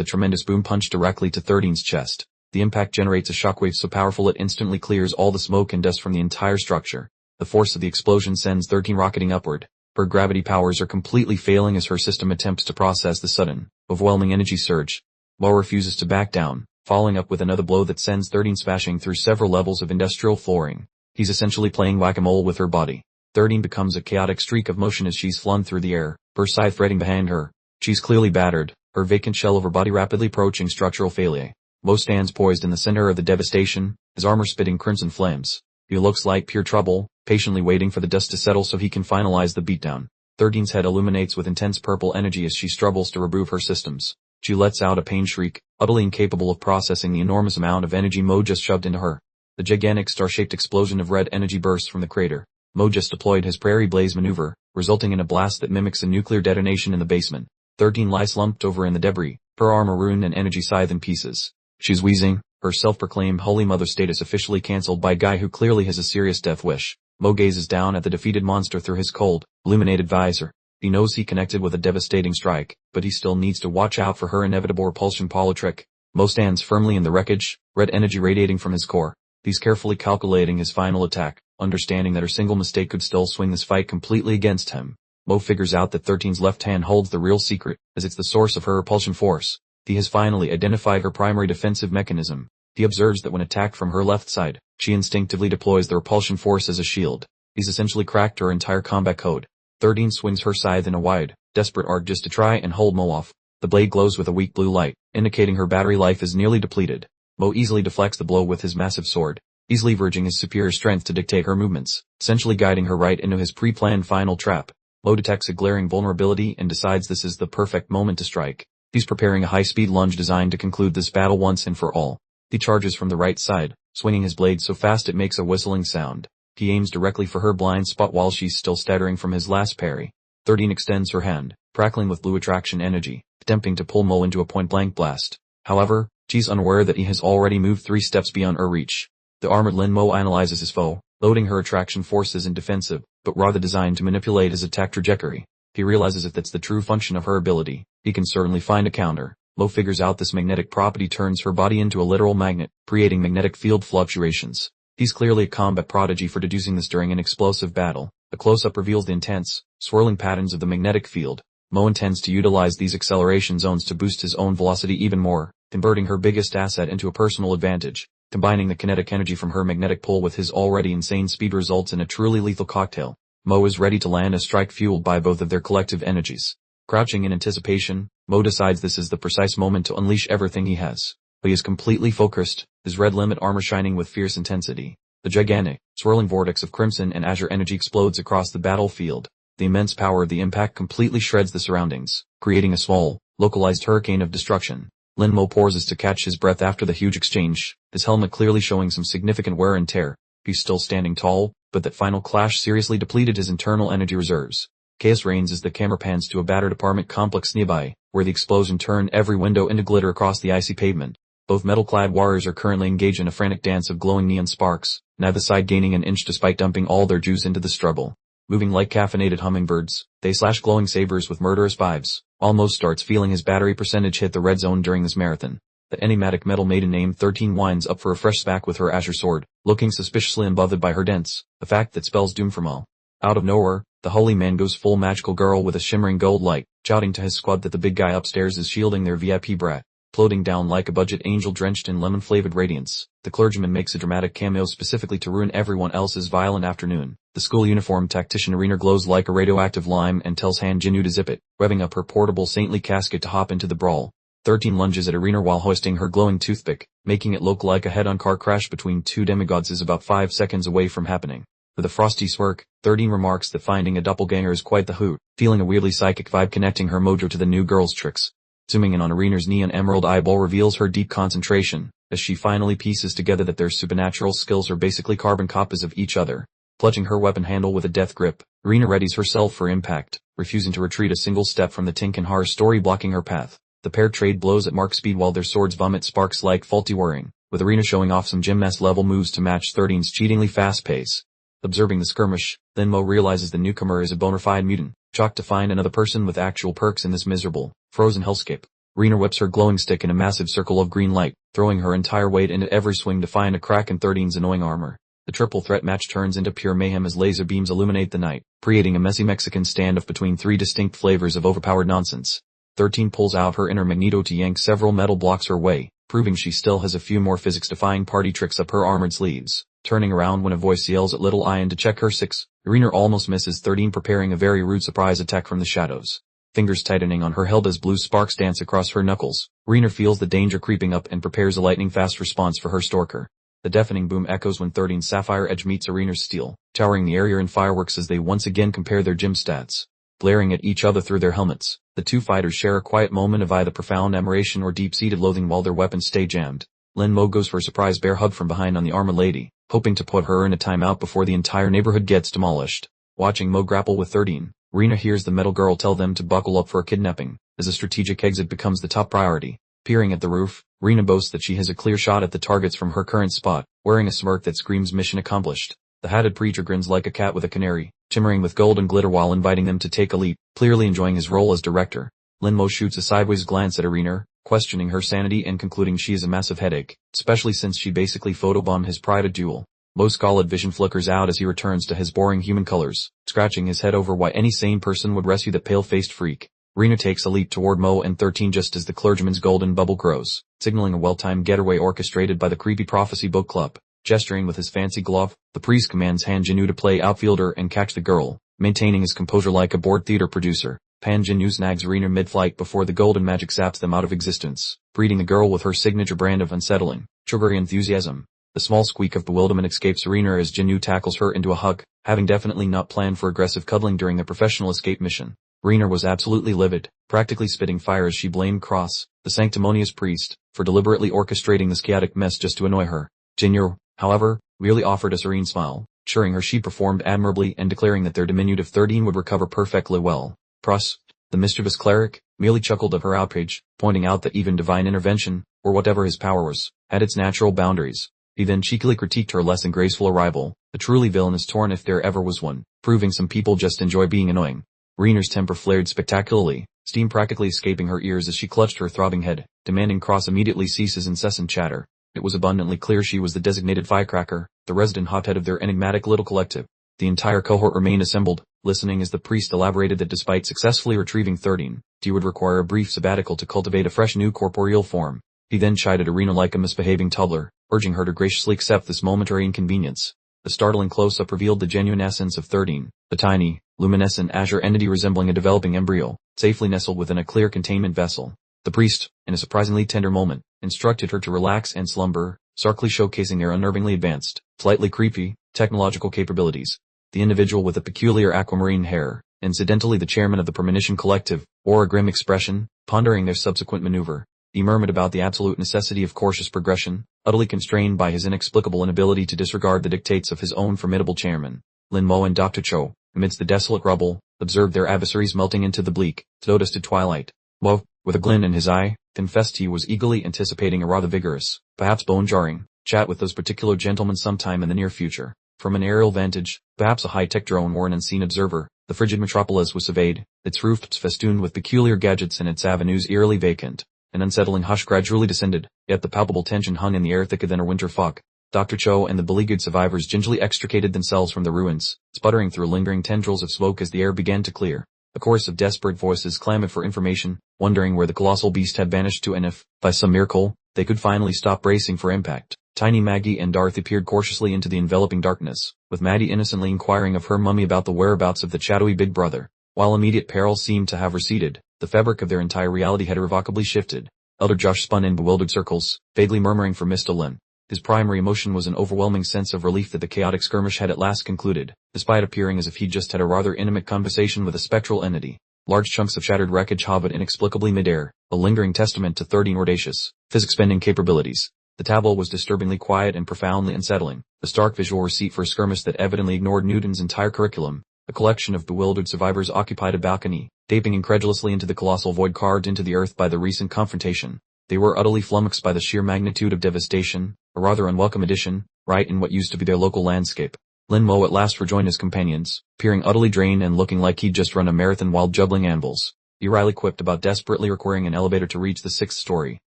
a tremendous boom punch directly to 13's chest. The impact generates a shockwave so powerful it instantly clears all the smoke and dust from the entire structure. The force of the explosion sends 13 rocketing upward. Her gravity powers are completely failing as her system attempts to process the sudden, overwhelming energy surge. Mo refuses to back down, following up with another blow that sends 13 smashing through several levels of industrial flooring. He's essentially playing whack-a-mole with her body. 13 becomes a chaotic streak of motion as she's flung through the air, her scythe threading behind her. She's clearly battered, her vacant shell of her body rapidly approaching structural failure. Mo stands poised in the center of the devastation, his armor spitting crimson flames. He looks like pure trouble, patiently waiting for the dust to settle so he can finalize the beatdown. 13's head illuminates with intense purple energy as she struggles to reboot her systems. She lets out a pain shriek, utterly incapable of processing the enormous amount of energy Mo just shoved into her. The gigantic star-shaped explosion of red energy bursts from the crater. Mo just deployed his prairie blaze maneuver, resulting in a blast that mimics a nuclear detonation in the basement. 13 lies slumped over in the debris, her armor ruined and energy scythe in pieces. She's wheezing, her self-proclaimed Holy Mother status officially cancelled by a guy who clearly has a serious death wish. Mo gazes down at the defeated monster through his cold, illuminated visor. He knows he connected with a devastating strike, but he still needs to watch out for her inevitable repulsion parlor trick. Mo stands firmly in the wreckage, red energy radiating from his core. He's carefully calculating his final attack, understanding that her single mistake could still swing this fight completely against him. Mo figures out that 13's left hand holds the real secret, as it's the source of her repulsion force. He has finally identified her primary defensive mechanism. He observes that when attacked from her left side, she instinctively deploys the repulsion force as a shield. He's essentially cracked her entire combat code. 13 swings her scythe in a wide, desperate arc just to try and hold Mo off. The blade glows with a weak blue light, indicating her battery life is nearly depleted. Mo easily deflects the blow with his massive sword. He's leveraging his superior strength to dictate her movements, essentially guiding her right into his pre-planned final trap. Mo detects a glaring vulnerability and decides this is the perfect moment to strike. He's preparing a high-speed lunge designed to conclude this battle once and for all. He charges from the right side, swinging his blade so fast it makes a whistling sound. He aims directly for her blind spot while she's still staggering from his last parry. 13 extends her hand, crackling with blue attraction energy, attempting to pull Mo into a point-blank blast. However, she's unaware that he has already moved 3 steps beyond her reach. The armored Lin Mo analyzes his foe, loading her attraction forces in defensive, but rather designed to manipulate his attack trajectory. He realizes if that's the true function of her ability, he can certainly find a counter. Mo figures out this magnetic property turns her body into a literal magnet, creating magnetic field fluctuations. He's clearly a combat prodigy for deducing this during an explosive battle. A close-up reveals the intense, swirling patterns of the magnetic field. Mo intends to utilize these acceleration zones to boost his own velocity even more, converting her biggest asset into a personal advantage. Combining the kinetic energy from her magnetic pull with his already insane speed results in a truly lethal cocktail. Mo is ready to land a strike fueled by both of their collective energies. Crouching in anticipation, Mo decides this is the precise moment to unleash everything he has. He is completely focused, his red limit armor shining with fierce intensity. The gigantic, swirling vortex of crimson and azure energy explodes across the battlefield. The immense power of the impact completely shreds the surroundings, creating a small, localized hurricane of destruction. Lin Mo pauses to catch his breath after the huge exchange, his helmet clearly showing some significant wear and tear. He's still standing tall, but that final clash seriously depleted his internal energy reserves. Chaos reigns as the camera pans to a battered apartment complex nearby, where the explosion turned every window into glitter across the icy pavement. Both metal-clad warriors are currently engaged in a frantic dance of glowing neon sparks, neither side gaining an inch despite dumping all their juice into the struggle. Moving like caffeinated hummingbirds, they slash glowing sabers with murderous vibes. Almost starts feeling his battery percentage hit the red zone during this marathon. The enigmatic metal maiden named 13 winds up for a fresh smack with her azure sword, looking suspiciously unbothered by her dents, a fact that spells doom from all. Out of nowhere, the holy man goes full magical girl with a shimmering gold light, shouting to his squad that the big guy upstairs is shielding their VIP brat, floating down like a budget angel drenched in lemon-flavored radiance. The clergyman makes a dramatic cameo specifically to ruin everyone else's violent afternoon. The school uniform tactician Arena glows like a radioactive lime and tells Han Jinwoo to zip it, revving up her portable saintly casket to hop into the brawl. 13 lunges at Arena while hoisting her glowing toothpick, making it look like a head-on car crash between two demigods is about 5 seconds away from happening. With a frosty smirk, 13 remarks that finding a doppelganger is quite the hoot, feeling a weirdly psychic vibe connecting her mojo to the new girl's tricks. Zooming in on Arena's neon emerald eyeball reveals her deep concentration, as she finally pieces together that their supernatural skills are basically carbon copies of each other. Clutching her weapon handle with a death grip, Arena readies herself for impact, refusing to retreat a single step from the Tink and Har story blocking her path. The pair trade blows at mark speed while their swords vomit sparks like faulty whirring, with Arena showing off some gymnast-level moves to match 13's cheatingly fast pace. Observing the skirmish, then Mo realizes the newcomer is a bona fide mutant, shocked to find another person with actual perks in this miserable, frozen hellscape. Arena whips her glowing stick in a massive circle of green light, throwing her entire weight into every swing to find a crack in 13's annoying armor. The triple threat match turns into pure mayhem as laser beams illuminate the night, creating a messy Mexican standoff between 3 distinct flavors of overpowered nonsense. 13 pulls out her inner magneto to yank several metal blocks her way, proving she still has a few more physics-defying party tricks up her armored sleeves. Turning around when a voice yells at Little Ian to check her 6, Arena almost misses 13 preparing a very rude surprise attack from the shadows. Fingers tightening on her hilt as blue sparks dance across her knuckles, Arena feels the danger creeping up and prepares a lightning-fast response for her stalker. The deafening boom echoes when 13's sapphire edge meets Arena's steel, towering the area in fireworks as they once again compare their gym stats. Glaring at each other through their helmets, the two fighters share a quiet moment of either profound admiration or deep-seated loathing while their weapons stay jammed. Lin Mo goes for a surprise bear hug from behind on the armored lady, hoping to put her in a timeout before the entire neighborhood gets demolished. Watching Mo grapple with 13, Arena hears the metal girl tell them to buckle up for a kidnapping, as a strategic exit becomes the top priority. Peering at the roof, Arena boasts that she has a clear shot at the targets from her current spot, wearing a smirk that screams mission accomplished. The hatted preacher grins like a cat with a canary, shimmering with gold and glitter while inviting them to take a leap, clearly enjoying his role as director. Lin Mo shoots a sideways glance at Arena, questioning her sanity and concluding she is a massive headache, especially since she basically photobombed his pride at duel. Mo's scarlet vision flickers out as he returns to his boring human colors, scratching his head over why any sane person would rescue that pale-faced freak. Arena takes a leap toward Mo and 13 just as the clergyman's golden bubble grows, signaling a well-timed getaway orchestrated by the creepy prophecy book club. Gesturing with his fancy glove, the priest commands Han Jinwoo to play outfielder and catch the girl, maintaining his composure like a bored theater producer. Han Jinwoo snags Arena mid-flight before the golden magic zaps them out of existence, breeding the girl with her signature brand of unsettling, sugary enthusiasm. The small squeak of bewilderment escapes Arena as Jinwoo tackles her into a hug, having definitely not planned for aggressive cuddling during the professional escape mission. Arena was absolutely livid, practically spitting fire as she blamed Cross, the sanctimonious priest, for deliberately orchestrating this chaotic mess just to annoy her. Jinwoo, however, merely offered a serene smile, assuring her she performed admirably and declaring that their diminutive 13 would recover perfectly well. Cross, the mischievous cleric, merely chuckled at her outrage, pointing out that even divine intervention, or whatever his power was, had its natural boundaries. He then cheekily critiqued her less than graceful arrival, a truly villainous torn if there ever was one, proving some people just enjoy being annoying. Arena's temper flared spectacularly, steam practically escaping her ears as she clutched her throbbing head, demanding Cross immediately cease his incessant chatter. It was abundantly clear she was the designated firecracker, the resident hothead of their enigmatic little collective. The entire cohort remained assembled, listening as the priest elaborated that despite successfully retrieving 13, he would require a brief sabbatical to cultivate a fresh new corporeal form. He then chided Arena like a misbehaving toddler, urging her to graciously accept this momentary inconvenience. The startling close-up revealed the genuine essence of 13, the tiny, luminescent azure entity resembling a developing embryo, safely nestled within a clear containment vessel. The priest, in a surprisingly tender moment, instructed her to relax and slumber, starkly showcasing their unnervingly advanced, slightly creepy, technological capabilities. The individual with the peculiar aquamarine hair, incidentally the chairman of the Premonition Collective, wore a grim expression, pondering their subsequent maneuver. He murmured about the absolute necessity of cautious progression, utterly constrained by his inexplicable inability to disregard the dictates of his own formidable chairman. Lin Mo and Dr. Cho, amidst the desolate rubble, observed their adversaries melting into the bleak, snow-dusted twilight. Mo, with a glint in his eye, confessed he was eagerly anticipating a rather vigorous, perhaps bone-jarring, chat with those particular gentlemen sometime in the near future. From an aerial vantage, perhaps a high-tech drone or an unseen observer, the frigid metropolis was surveyed, its rooftops festooned with peculiar gadgets and its avenues eerily vacant. An unsettling hush gradually descended, yet the palpable tension hung in the air thicker than a winter fog. Dr. Cho and the beleaguered survivors gingerly extricated themselves from the ruins, sputtering through lingering tendrils of smoke as the air began to clear. A chorus of desperate voices clamored for information, wondering where the colossal beast had vanished to and if, by some miracle, they could finally stop bracing for impact. Tiny Maggie and Dorothy peered cautiously into the enveloping darkness, with Maddie innocently inquiring of her mummy about the whereabouts of the shadowy big brother. While immediate peril seemed to have receded, the fabric of their entire reality had irrevocably shifted. Elder Josh spun in bewildered circles, vaguely murmuring for Mr. Lin. His primary emotion was an overwhelming sense of relief that the chaotic skirmish had at last concluded, despite appearing as if he'd just had a rather intimate conversation with a spectral entity. Large chunks of shattered wreckage hovered inexplicably midair, a lingering testament to 13 audacious, physics-bending capabilities. The tableau was disturbingly quiet and profoundly unsettling, a stark visual receipt for a skirmish that evidently ignored Newton's entire curriculum. A collection of bewildered survivors occupied a balcony, gaping incredulously into the colossal void carved into the earth by the recent confrontation. They were utterly flummoxed by the sheer magnitude of devastation, a rather unwelcome addition, right in what used to be their local landscape. Lin Mo at last rejoined his companions, appearing utterly drained and looking like he'd just run a marathon while juggling anvils. He wryly quipped about desperately requiring an elevator to reach the 6th story,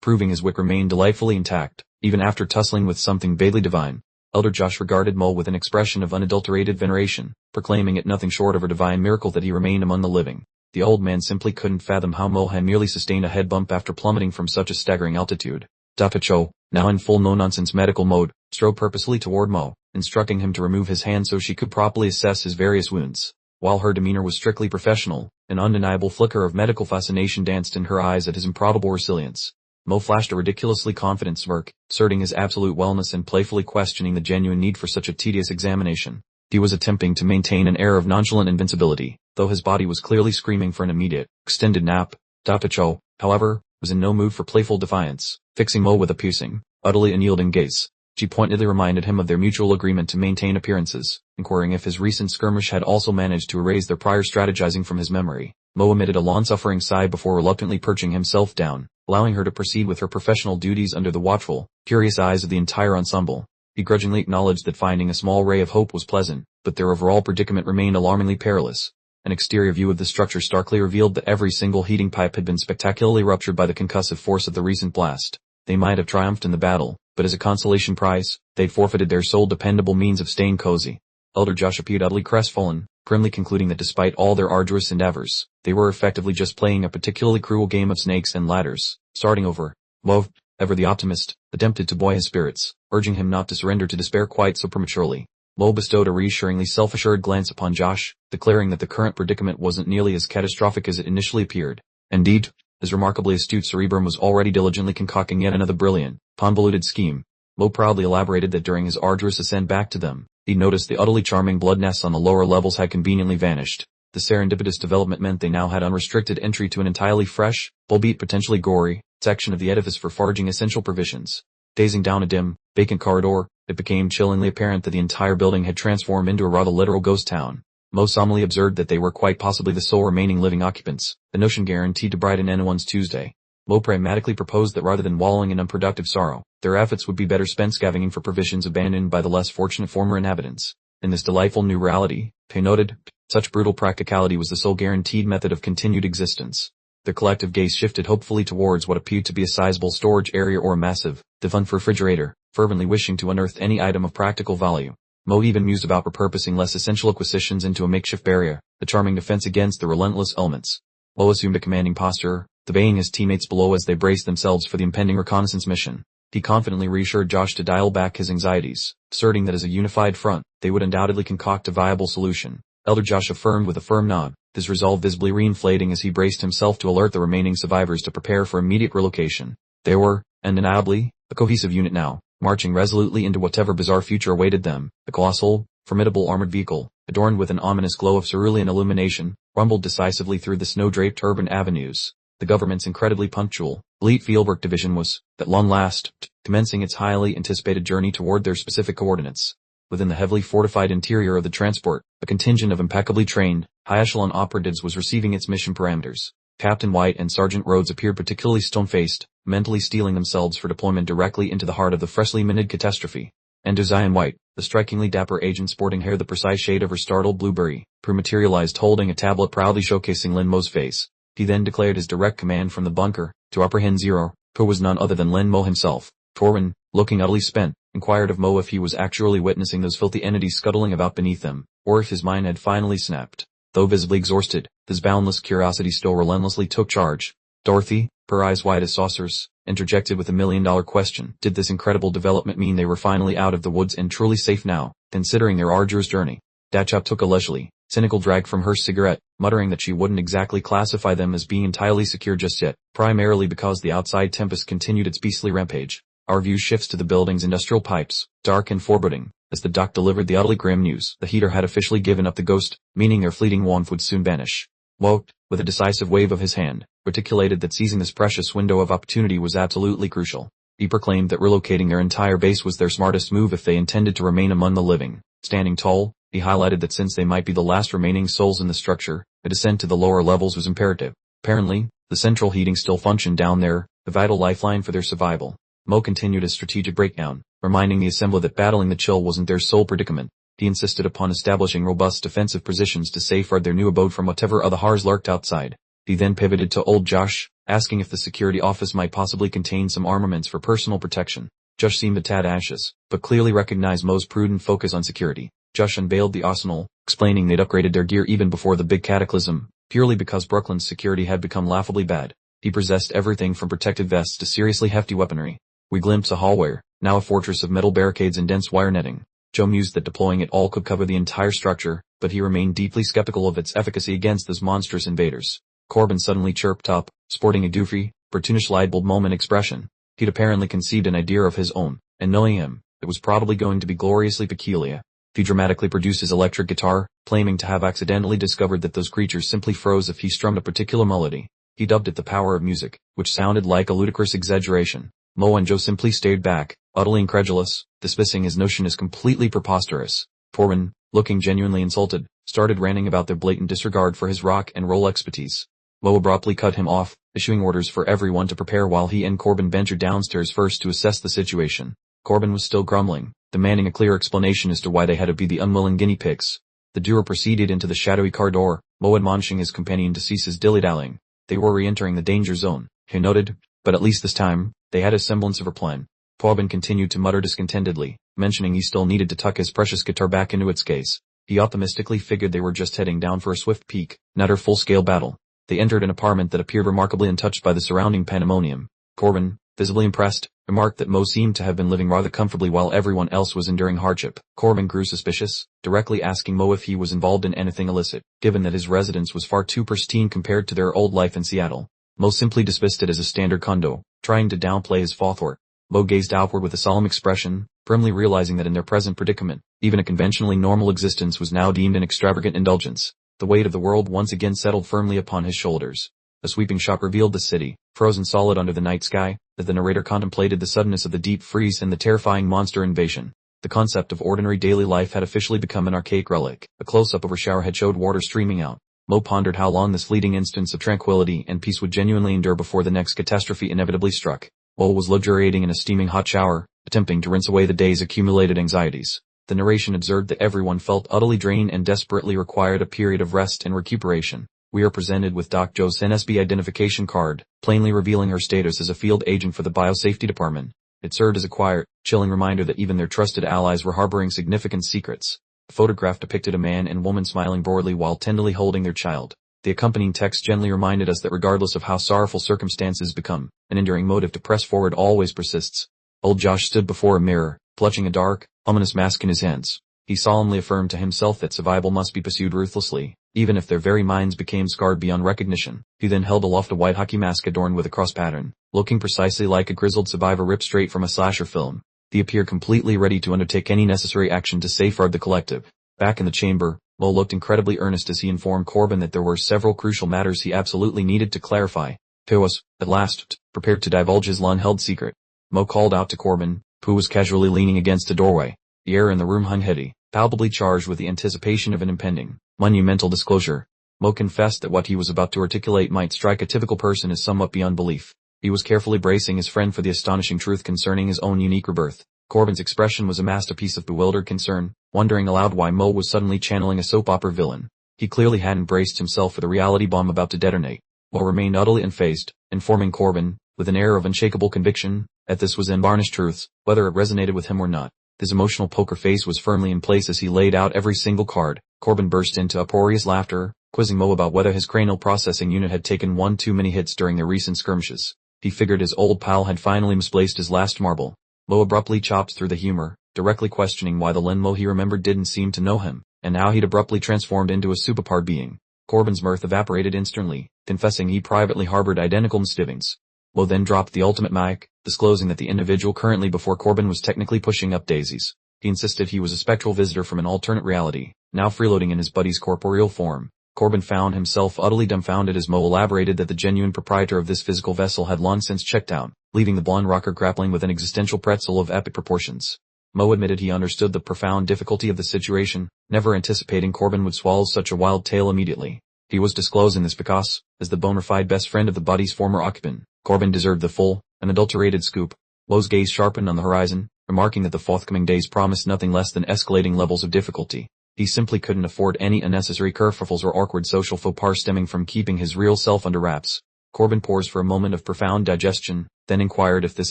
proving his wit remained delightfully intact, even after tussling with something vaguely divine. Elder Josh regarded Mo with an expression of unadulterated veneration, proclaiming it nothing short of a divine miracle that he remained among the living. The old man simply couldn't fathom how Mo had merely sustained a head bump after plummeting from such a staggering altitude. Dr. Cho, now in full no-nonsense medical mode, strode purposefully toward Mo, instructing him to remove his hand so she could properly assess his various wounds. While her demeanor was strictly professional, an undeniable flicker of medical fascination danced in her eyes at his improbable resilience. Mo flashed a ridiculously confident smirk, asserting his absolute wellness and playfully questioning the genuine need for such a tedious examination. He was attempting to maintain an air of nonchalant invincibility, though his body was clearly screaming for an immediate, extended nap. Dr. Cho, however, was in no mood for playful defiance, fixing Mo with a piercing, utterly unyielding gaze. She pointedly reminded him of their mutual agreement to maintain appearances, inquiring if his recent skirmish had also managed to erase their prior strategizing from his memory. Mo emitted a long-suffering sigh before reluctantly perching himself down, allowing her to proceed with her professional duties under the watchful, curious eyes of the entire ensemble. He grudgingly acknowledged that finding a small ray of hope was pleasant, but their overall predicament remained alarmingly perilous. An exterior view of the structure starkly revealed that every single heating pipe had been spectacularly ruptured by the concussive force of the recent blast. They might have triumphed in the battle, but as a consolation prize, they'd forfeited their sole dependable means of staying cozy. Elder Josh appeared utterly crestfallen, primly concluding that despite all their arduous endeavors, they were effectively just playing a particularly cruel game of snakes and ladders. Starting over, Mo, ever the optimist, attempted to buoy his spirits, urging him not to surrender to despair quite so prematurely. Mo bestowed a reassuringly self-assured glance upon Josh, declaring that the current predicament wasn't nearly as catastrophic as it initially appeared. Indeed, his remarkably astute cerebrum was already diligently concocting yet another brilliant, convoluted scheme. Mo proudly elaborated that during his arduous ascent back to them, he noticed the utterly charming blood nests on the lower levels had conveniently vanished. The serendipitous development meant they now had unrestricted entry to an entirely fresh, albeit potentially gory, section of the edifice for foraging essential provisions. Gazing down a dim, vacant corridor, it became chillingly apparent that the entire building had transformed into a rather literal ghost town. Mo solemnly observed that they were quite possibly the sole remaining living occupants, a notion guaranteed to brighten anyone's Tuesday. Mo pragmatically proposed that rather than wallowing in unproductive sorrow, their efforts would be better spent scavenging for provisions abandoned by the less fortunate former inhabitants. In this delightful new reality, he noted, such brutal practicality was the sole guaranteed method of continued existence. Their collective gaze shifted hopefully towards what appeared to be a sizable storage area or a massive, defunct refrigerator, fervently wishing to unearth any item of practical value. Mo even mused about repurposing less essential acquisitions into a makeshift barrier, a charming defense against the relentless elements. Mo assumed a commanding posture, obeying his teammates below as they braced themselves for the impending reconnaissance mission. He confidently reassured Josh to dial back his anxieties, asserting that as a unified front, they would undoubtedly concoct a viable solution. Elder Josh affirmed with a firm nod, his resolve visibly reinflating as he braced himself to alert the remaining survivors to prepare for immediate relocation. They were, undeniably, a cohesive unit now, marching resolutely into whatever bizarre future awaited them. The colossal, formidable armored vehicle, adorned with an ominous glow of cerulean illumination, rumbled decisively through the snow-draped urban avenues. The government's incredibly punctual, elite fieldwork division was, at long last, commencing its highly anticipated journey toward their specific coordinates. Within the heavily fortified interior of the transport, a contingent of impeccably trained, high-echelon operatives was receiving its mission parameters. Captain White and Sergeant Rhodes appeared particularly stone-faced, mentally steeling themselves for deployment directly into the heart of the freshly minted catastrophe. And Zion White, the strikingly dapper agent sporting hair the precise shade of her startled blueberry, materialized holding a tablet proudly showcasing Lin Mo's face. He then declared his direct command from the bunker, to apprehend Zero, who was none other than Lin Mo himself. Torwin, looking utterly spent, inquired of Mo if he was actually witnessing those filthy entities scuttling about beneath them, or if his mind had finally snapped. Though visibly exhausted, His boundless curiosity still relentlessly took charge. Dorothy, her eyes wide as saucers, interjected with a million-dollar question. Did this incredible development mean they were finally out of the woods and truly safe now, considering their arduous journey? Datchop took a leisurely, cynical drag from her cigarette, muttering that she wouldn't exactly classify them as being entirely secure just yet, primarily because the outside tempest continued its beastly rampage. Our view shifts to the building's industrial pipes, dark and foreboding, as the doc delivered the utterly grim news. The heater had officially given up the ghost, meaning their fleeting warmth would soon vanish. Wout, with a decisive wave of his hand, articulated that seizing this precious window of opportunity was absolutely crucial. He proclaimed that relocating their entire base was their smartest move if they intended to remain among the living. Standing tall, he highlighted that since they might be the last remaining souls in the structure, a descent to the lower levels was imperative. Apparently, the central heating still functioned down there, the vital lifeline for their survival. Mo continued his strategic breakdown, reminding the assembly that battling the chill wasn't their sole predicament. He insisted upon establishing robust defensive positions to safeguard their new abode from whatever other horrors lurked outside. He then pivoted to old Josh, asking if the security office might possibly contain some armaments for personal protection. Josh seemed a tad anxious, but clearly recognized Mo's prudent focus on security. Josh unveiled the arsenal, explaining they'd upgraded their gear even before the big cataclysm, purely because Brooklyn's security had become laughably bad. He possessed everything from protective vests to seriously hefty weaponry. We glimpsed a hallway, now a fortress of metal barricades and dense wire netting. Joe mused that deploying it all could cover the entire structure, but he remained deeply skeptical of its efficacy against those monstrous invaders. Corbin suddenly chirped up, sporting a goofy, cartoonish light-bulb moment expression. He'd apparently conceived an idea of his own, and knowing him, it was probably going to be gloriously peculiar. He dramatically produced his electric guitar, claiming to have accidentally discovered that those creatures simply froze if he strummed a particular melody. He dubbed it the power of music, which sounded like a ludicrous exaggeration. Mo and Joe simply stayed back, utterly incredulous, dismissing his notion as completely preposterous. Corbin, looking genuinely insulted, started ranting about their blatant disregard for his rock and roll expertise. Mo abruptly cut him off, issuing orders for everyone to prepare while he and Corbin ventured downstairs first to assess the situation. Corbin was still grumbling, demanding a clear explanation as to why they had to be the unwilling guinea pigs. The duo proceeded into the shadowy corridor, Mo admonishing his companion to cease his dilly-dallying. They were re-entering the danger zone, he noted, but at least this time, they had a semblance of a plan. Corbin continued to mutter discontentedly, mentioning he still needed to tuck his precious guitar back into its case. He optimistically figured they were just heading down for a swift peek, not a full-scale battle. They entered an apartment that appeared remarkably untouched by the surrounding pandemonium. Corbin, visibly impressed, remarked that Mo seemed to have been living rather comfortably while everyone else was enduring hardship. Corbin grew suspicious, directly asking Mo if he was involved in anything illicit, given that his residence was far too pristine compared to their old life in Seattle. Mo simply dismissed it as a standard condo, trying to downplay his forethought. Mo gazed outward with a solemn expression, firmly realizing that in their present predicament, even a conventionally normal existence was now deemed an extravagant indulgence. The weight of the world once again settled firmly upon his shoulders. A sweeping shot revealed the city, frozen solid under the night sky, as the narrator contemplated the suddenness of the deep freeze and the terrifying monster invasion. The concept of ordinary daily life had officially become an archaic relic. A close-up of a showerhead showed water streaming out. Mo pondered how long this fleeting instance of tranquility and peace would genuinely endure before the next catastrophe inevitably struck. Mo was luxuriating in a steaming hot shower, attempting to rinse away the day's accumulated anxieties. The narration observed that everyone felt utterly drained and desperately required a period of rest and recuperation. We are presented with Doc Jo's NSB identification card, plainly revealing her status as a field agent for the biosafety department. It served as a quiet, chilling reminder that even their trusted allies were harboring significant secrets. The photograph depicted a man and woman smiling broadly while tenderly holding their child. The accompanying text gently reminded us that regardless of how sorrowful circumstances become, an enduring motive to press forward always persists. Old Josh stood before a mirror, clutching a dark, ominous mask in his hands. He solemnly affirmed to himself that survival must be pursued ruthlessly, even if their very minds became scarred beyond recognition. He then held aloft a white hockey mask adorned with a cross pattern, looking precisely like a grizzled survivor ripped straight from a slasher film. He appeared completely ready to undertake any necessary action to safeguard the collective. Back in the chamber, Mo looked incredibly earnest as he informed Corbin that there were several crucial matters he absolutely needed to clarify. He was, at last, prepared to divulge his long-held secret. Mo called out to Corbin, who was casually leaning against a doorway. The air in the room hung heavy, palpably charged with the anticipation of an impending, monumental disclosure. Mo confessed that what he was about to articulate might strike a typical person as somewhat beyond belief. He was carefully bracing his friend for the astonishing truth concerning his own unique rebirth. Corbin's expression was a masterpiece of bewildered concern, wondering aloud why Mo was suddenly channeling a soap opera villain. He clearly hadn't braced himself for the reality bomb about to detonate. Mo remained utterly unfazed, informing Corbin, with an air of unshakable conviction, that this was unvarnished truth, whether it resonated with him or not. His emotional poker face was firmly in place as he laid out every single card. Corbin burst into uproarious laughter, quizzing Mo about whether his cranial processing unit had taken one too many hits during their recent skirmishes. He figured his old pal had finally misplaced his last marble. Mo abruptly chopped through the humor, directly questioning why the Lin Mo he remembered didn't seem to know him, and how he'd abruptly transformed into a superpowered being. Corbin's mirth evaporated instantly, confessing he privately harbored identical misgivings. Mo then dropped the ultimate mic, disclosing that the individual currently before Corbin was technically pushing up daisies. He insisted he was a spectral visitor from an alternate reality, now freeloading in his buddy's corporeal form. Corbin found himself utterly dumbfounded as Mo elaborated that the genuine proprietor of this physical vessel had long since checked out, leaving the blonde rocker grappling with an existential pretzel of epic proportions. Mo admitted he understood the profound difficulty of the situation, never anticipating Corbin would swallow such a wild tale immediately. He was disclosing this because, as the bona fide best friend of the buddy's former occupant, Corbin deserved the full, unadulterated scoop. Mo's gaze sharpened on the horizon, remarking that the forthcoming days promised nothing less than escalating levels of difficulty. He simply couldn't afford any unnecessary kerfuffles or awkward social faux pas stemming from keeping his real self under wraps. Corbin paused for a moment of profound digestion, then inquired if this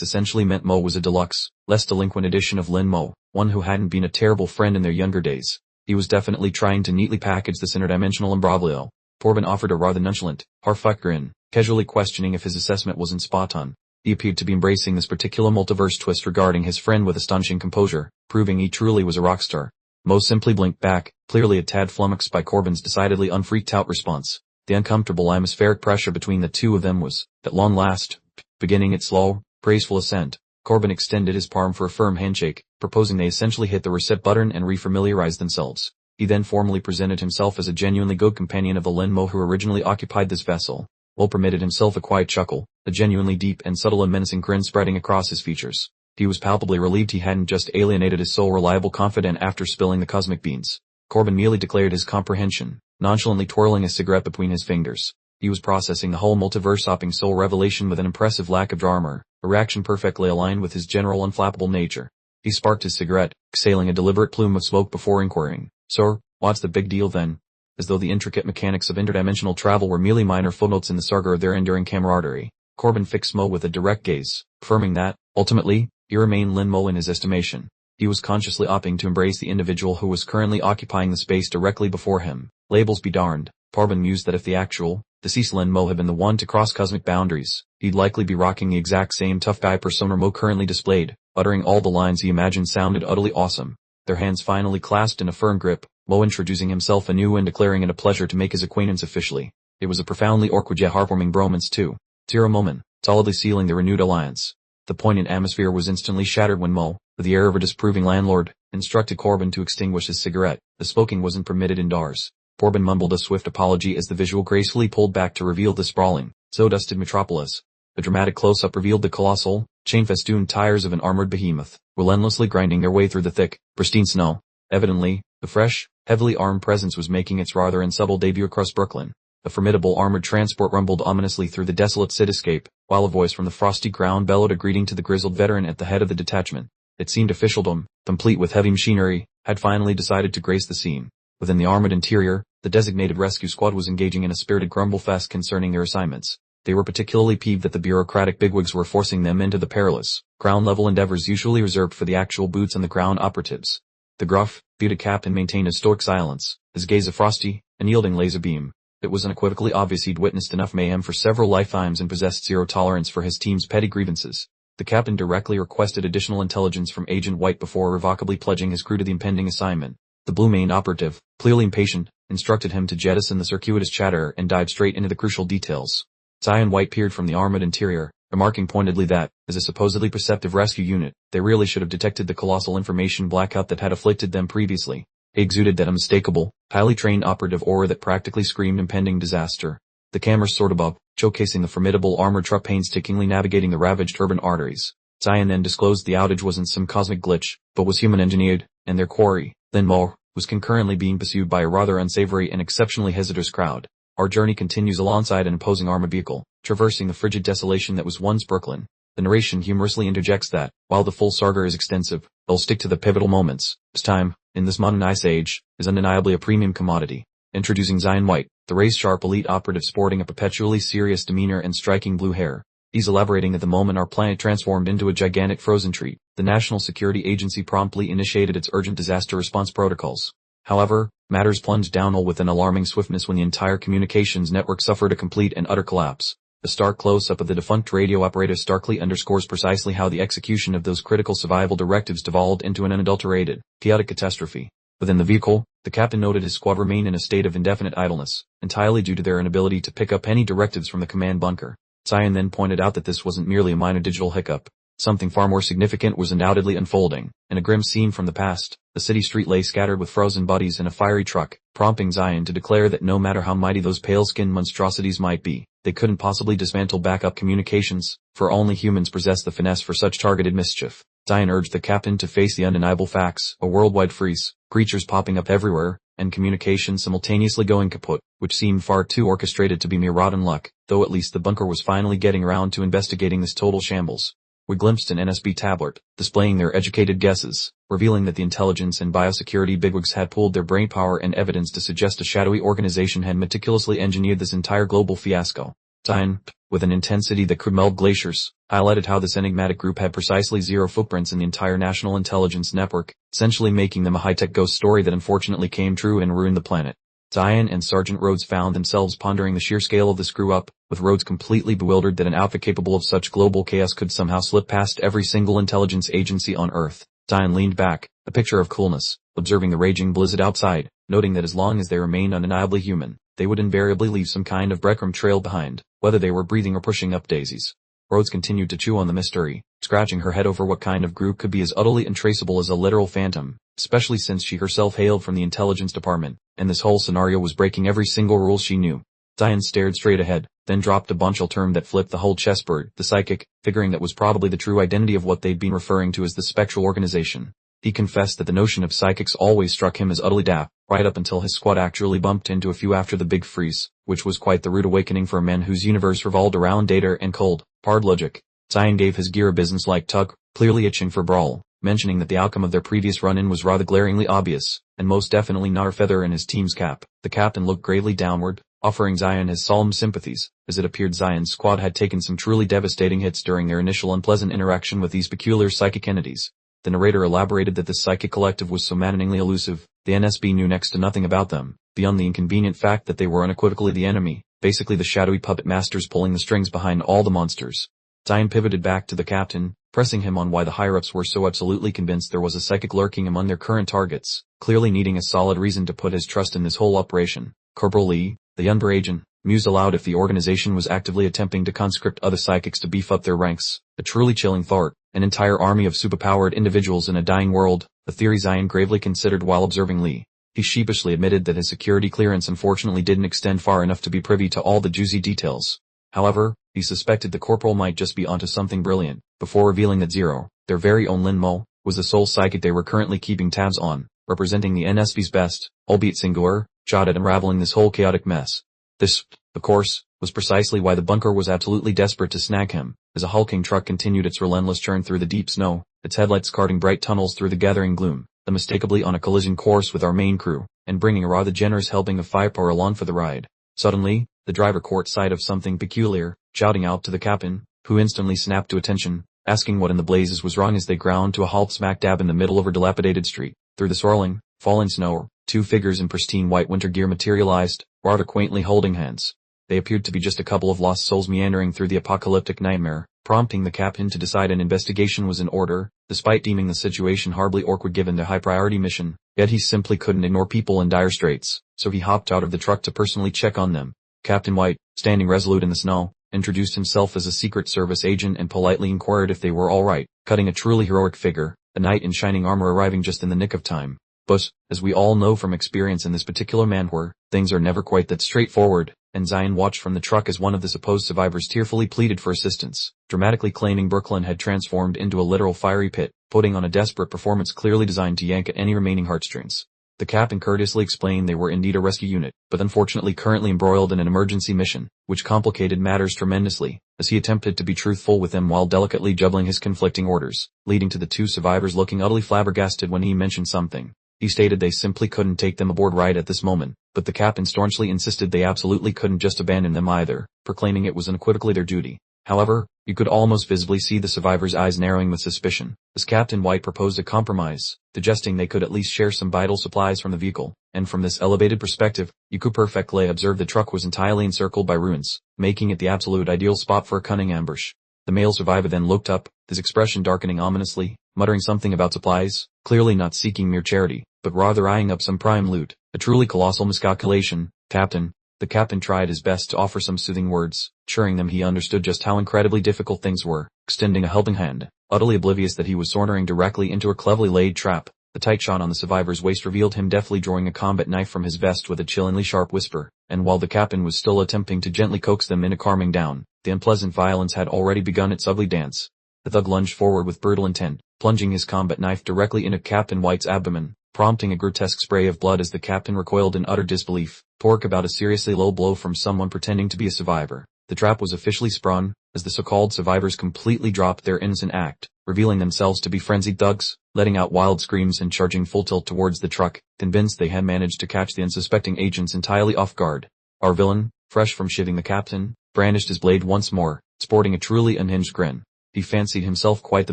essentially meant Mo was a deluxe, less delinquent edition of Lin Mo, one who hadn't been a terrible friend in their younger days. He was definitely trying to neatly package this interdimensional imbroglio. Corbin offered a rather nonchalant, half-fucked grin, casually questioning if his assessment wasn't spot on. He appeared to be embracing this particular multiverse twist regarding his friend with astonishing composure, proving he truly was a rock star. Mo simply blinked back, clearly a tad flummoxed by Corbin's decidedly unfreaked-out response. The uncomfortable atmospheric pressure between the two of them was, at long last, beginning its slow, praiseful ascent. Corbin extended his palm for a firm handshake, proposing they essentially hit the reset button and refamiliarize themselves. He then formally presented himself as a genuinely good companion of the Lin Mo who originally occupied this vessel. Mo permitted himself a quiet chuckle, a genuinely deep and subtle and menacing grin spreading across his features. He was palpably relieved he hadn't just alienated his sole reliable confidant after spilling the cosmic beans. Corbin merely declared his comprehension, nonchalantly twirling a cigarette between his fingers. He was processing the whole multiverse-hopping soul revelation with an impressive lack of drama, a reaction perfectly aligned with his general unflappable nature. He sparked his cigarette, exhaling a deliberate plume of smoke before inquiring, "Sir, what's the big deal then?" As though the intricate mechanics of interdimensional travel were merely minor footnotes in the saga of their enduring camaraderie. Corbin fixed Mo with a direct gaze, affirming that, ultimately, he remained Lin Mo in his estimation. He was consciously opting to embrace the individual who was currently occupying the space directly before him. Labels be darned. Corbin mused that if the actual, deceased Lin Mo had been the one to cross cosmic boundaries, he'd likely be rocking the exact same tough guy persona Mo currently displayed, uttering all the lines he imagined sounded utterly awesome. Their hands finally clasped in a firm grip, Mo introducing himself anew and declaring it a pleasure to make his acquaintance officially. It was a profoundly awkward yet heartwarming bromance too. Zero moment, solidly sealing the renewed alliance. The poignant atmosphere was instantly shattered when Mo, with the air of a disapproving landlord, instructed Corbin to extinguish his cigarette. The smoking wasn't permitted indoors. Corbin mumbled a swift apology as the visual gracefully pulled back to reveal the sprawling, so-dusted metropolis. A dramatic close-up revealed the colossal, chain-festooned tires of an armored behemoth, relentlessly grinding their way through the thick, pristine snow. Evidently, the fresh, heavily armed presence was making its rather unsubtle debut across Brooklyn. A formidable armored transport rumbled ominously through the desolate cityscape, while a voice from the frosty ground bellowed a greeting to the grizzled veteran at the head of the detachment. It seemed officialdom, complete with heavy machinery, had finally decided to grace the scene. Within the armored interior, the designated rescue squad was engaging in a spirited grumble-fest concerning their assignments. They were particularly peeved that the bureaucratic bigwigs were forcing them into the perilous, ground-level endeavors usually reserved for the actual boots-on-the-ground operatives. The gruff, bearded captain maintained a stoic silence, his gaze a frosty, unyielding laser beam. It was unequivocally obvious he'd witnessed enough mayhem for several lifetimes and possessed zero tolerance for his team's petty grievances. The captain directly requested additional intelligence from Agent White before irrevocably pledging his crew to the impending assignment. The blue-maned operative, clearly impatient, instructed him to jettison the circuitous chatter and dive straight into the crucial details. Zion White peered from the armored interior, remarking pointedly that, as a supposedly perceptive rescue unit, they really should have detected the colossal information blackout that had afflicted them previously. He exuded that unmistakable, highly trained operative aura that practically screamed impending disaster. The cameras soared above, showcasing the formidable armored truck painstakingly navigating the ravaged urban arteries. Zion then disclosed the outage wasn't some cosmic glitch, but was human-engineered, and their quarry, Lin Mo, was concurrently being pursued by a rather unsavory and exceptionally hazardous crowd. Our journey continues alongside an imposing armored vehicle, traversing the frigid desolation that was once Brooklyn. The narration humorously interjects that, while the full saga is extensive, they'll stick to the pivotal moments. This time, in this modern ice age, is undeniably a premium commodity. Introducing Zion White, the razor-sharp elite operative sporting a perpetually serious demeanor and striking blue hair. He's elaborating that the moment our planet transformed into a gigantic frozen treat, the National Security Agency promptly initiated its urgent disaster response protocols. However, Matters plunged downhill with an alarming swiftness when the entire communications network suffered a complete and utter collapse. The stark close-up of the defunct radio operator starkly underscores precisely how the execution of those critical survival directives devolved into an unadulterated, chaotic catastrophe. Within the vehicle, the captain noted his squad remained in a state of indefinite idleness, entirely due to their inability to pick up any directives from the command bunker. Zion then pointed out that this wasn't merely a minor digital hiccup. Something far more significant was undoubtedly unfolding. In a grim scene from the past, the city street lay scattered with frozen bodies in a fiery truck, prompting Zion to declare that no matter how mighty those pale-skinned monstrosities might be, they couldn't possibly dismantle backup communications, for only humans possess the finesse for such targeted mischief. Zion urged the captain to face the undeniable facts: a worldwide freeze, creatures popping up everywhere, and communication simultaneously going kaput, which seemed far too orchestrated to be mere rotten luck, though at least the bunker was finally getting around to investigating this total shambles. We glimpsed an NSB tablet, displaying their educated guesses, revealing that the intelligence and biosecurity bigwigs had pooled their brainpower and evidence to suggest a shadowy organization had meticulously engineered this entire global fiasco. Zion, with an intensity that could melt glaciers, highlighted how this enigmatic group had precisely zero footprints in the entire national intelligence network, essentially making them a high-tech ghost story that unfortunately came true and ruined the planet. Zion and Sergeant Rhodes found themselves pondering the sheer scale of the screw-up, with Rhodes completely bewildered that an outfit capable of such global chaos could somehow slip past every single intelligence agency on Earth. Zion leaned back, a picture of coolness, observing the raging blizzard outside, noting that as long as they remained undeniably human, they would invariably leave some kind of breadcrumb trail behind, whether they were breathing or pushing up daisies. Rhodes continued to chew on the mystery, scratching her head over what kind of group could be as utterly untraceable as a literal phantom, especially since she herself hailed from the intelligence department, and this whole scenario was breaking every single rule she knew. Zion stared straight ahead, then dropped a bombshell term that flipped the whole chessboard: the psychic, figuring that was probably the true identity of what they'd been referring to as the spectral organization. He confessed that the notion of psychics always struck him as utterly daft, right up until his squad actually bumped into a few after the big freeze, which was quite the rude awakening for a man whose universe revolved around data and cold, hard logic. Zion gave his gear a business-like tug, clearly itching for brawl, mentioning that the outcome of their previous run-in was rather glaringly obvious, and most definitely not a feather in his team's cap. The captain looked gravely downward, offering Zion his solemn sympathies, as it appeared Zion's squad had taken some truly devastating hits during their initial unpleasant interaction with these peculiar psychic entities. The narrator elaborated that this psychic collective was so maddeningly elusive, the NSB knew next to nothing about them, beyond the inconvenient fact that they were unequivocally the enemy, basically the shadowy puppet masters pulling the strings behind all the monsters. Zion pivoted back to the captain, pressing him on why the higher-ups were so absolutely convinced there was a psychic lurking among their current targets, clearly needing a solid reason to put his trust in this whole operation. Corporal Lee, the younger agent, mused aloud if the organization was actively attempting to conscript other psychics to beef up their ranks, a truly chilling thought, an entire army of superpowered individuals in a dying world, a theory Zion gravely considered while observing Lee. He sheepishly admitted that his security clearance unfortunately didn't extend far enough to be privy to all the juicy details. However, he suspected the corporal might just be onto something brilliant, before revealing that Zero, their very own Lin Mo, was the sole psychic they were currently keeping tabs on, representing the NSB's best, albeit singular, shot at unraveling this whole chaotic mess. This, of course, was precisely why the bunker was absolutely desperate to snag him, as a hulking truck continued its relentless churn through the deep snow, its headlights carting bright tunnels through the gathering gloom, unmistakably on a collision course with our main crew, and bringing a rather generous helping of firepower along for the ride. Suddenly, the driver caught sight of something peculiar, shouting out to the captain, who instantly snapped to attention, asking what in the blazes was wrong as they ground to a halt smack dab in the middle of a dilapidated street. Through the swirling, falling snow, two figures in pristine white winter gear materialized, rather quaintly holding hands. They appeared to be just a couple of lost souls meandering through the apocalyptic nightmare, prompting the captain to decide an investigation was in order, despite deeming the situation hardly awkward given their high-priority mission. Yet he simply couldn't ignore people in dire straits, so he hopped out of the truck to personally check on them. Captain White, standing resolute in the snow, introduced himself as a Secret Service agent and politely inquired if they were all right, cutting a truly heroic figure, a knight in shining armor arriving just in the nick of time. But, as we all know from experience in this particular manhwa, things are never quite that straightforward, and Zion watched from the truck as one of the supposed survivors tearfully pleaded for assistance, dramatically claiming Brooklyn had transformed into a literal fiery pit, putting on a desperate performance clearly designed to yank at any remaining heartstrings. The captain courteously explained they were indeed a rescue unit, but unfortunately currently embroiled in an emergency mission, which complicated matters tremendously, as he attempted to be truthful with them while delicately juggling his conflicting orders, leading to the two survivors looking utterly flabbergasted when he mentioned something. He stated they simply couldn't take them aboard right at this moment, but the captain staunchly insisted they absolutely couldn't just abandon them either, proclaiming it was unequivocally their duty. However, you could almost visibly see the survivors' eyes narrowing with suspicion, as Captain White proposed a compromise, suggesting they could at least share some vital supplies from the vehicle, and from this elevated perspective, you could perfectly observe the truck was entirely encircled by ruins, making it the absolute ideal spot for a cunning ambush. The male survivor then looked up, his expression darkening ominously, muttering something about supplies, clearly not seeking mere charity, but rather eyeing up some prime loot. A truly colossal miscalculation, Captain. The captain tried his best to offer some soothing words, assuring them he understood just how incredibly difficult things were, extending a helping hand, utterly oblivious that he was sauntering directly into a cleverly laid trap. The tight shot on the survivor's waist revealed him deftly drawing a combat knife from his vest with a chillingly sharp whisper, and while the captain was still attempting to gently coax them into calming down, the unpleasant violence had already begun its ugly dance. The thug lunged forward with brutal intent, plunging his combat knife directly into Captain White's abdomen, prompting a grotesque spray of blood as the captain recoiled in utter disbelief. Talk about a seriously low blow from someone pretending to be a survivor. The trap was officially sprung, as the so-called survivors completely dropped their innocent act, revealing themselves to be frenzied thugs, letting out wild screams and charging full tilt towards the truck, convinced they had managed to catch the unsuspecting agents entirely off guard. Our villain, fresh from shivving the captain, brandished his blade once more, sporting a truly unhinged grin. He fancied himself quite the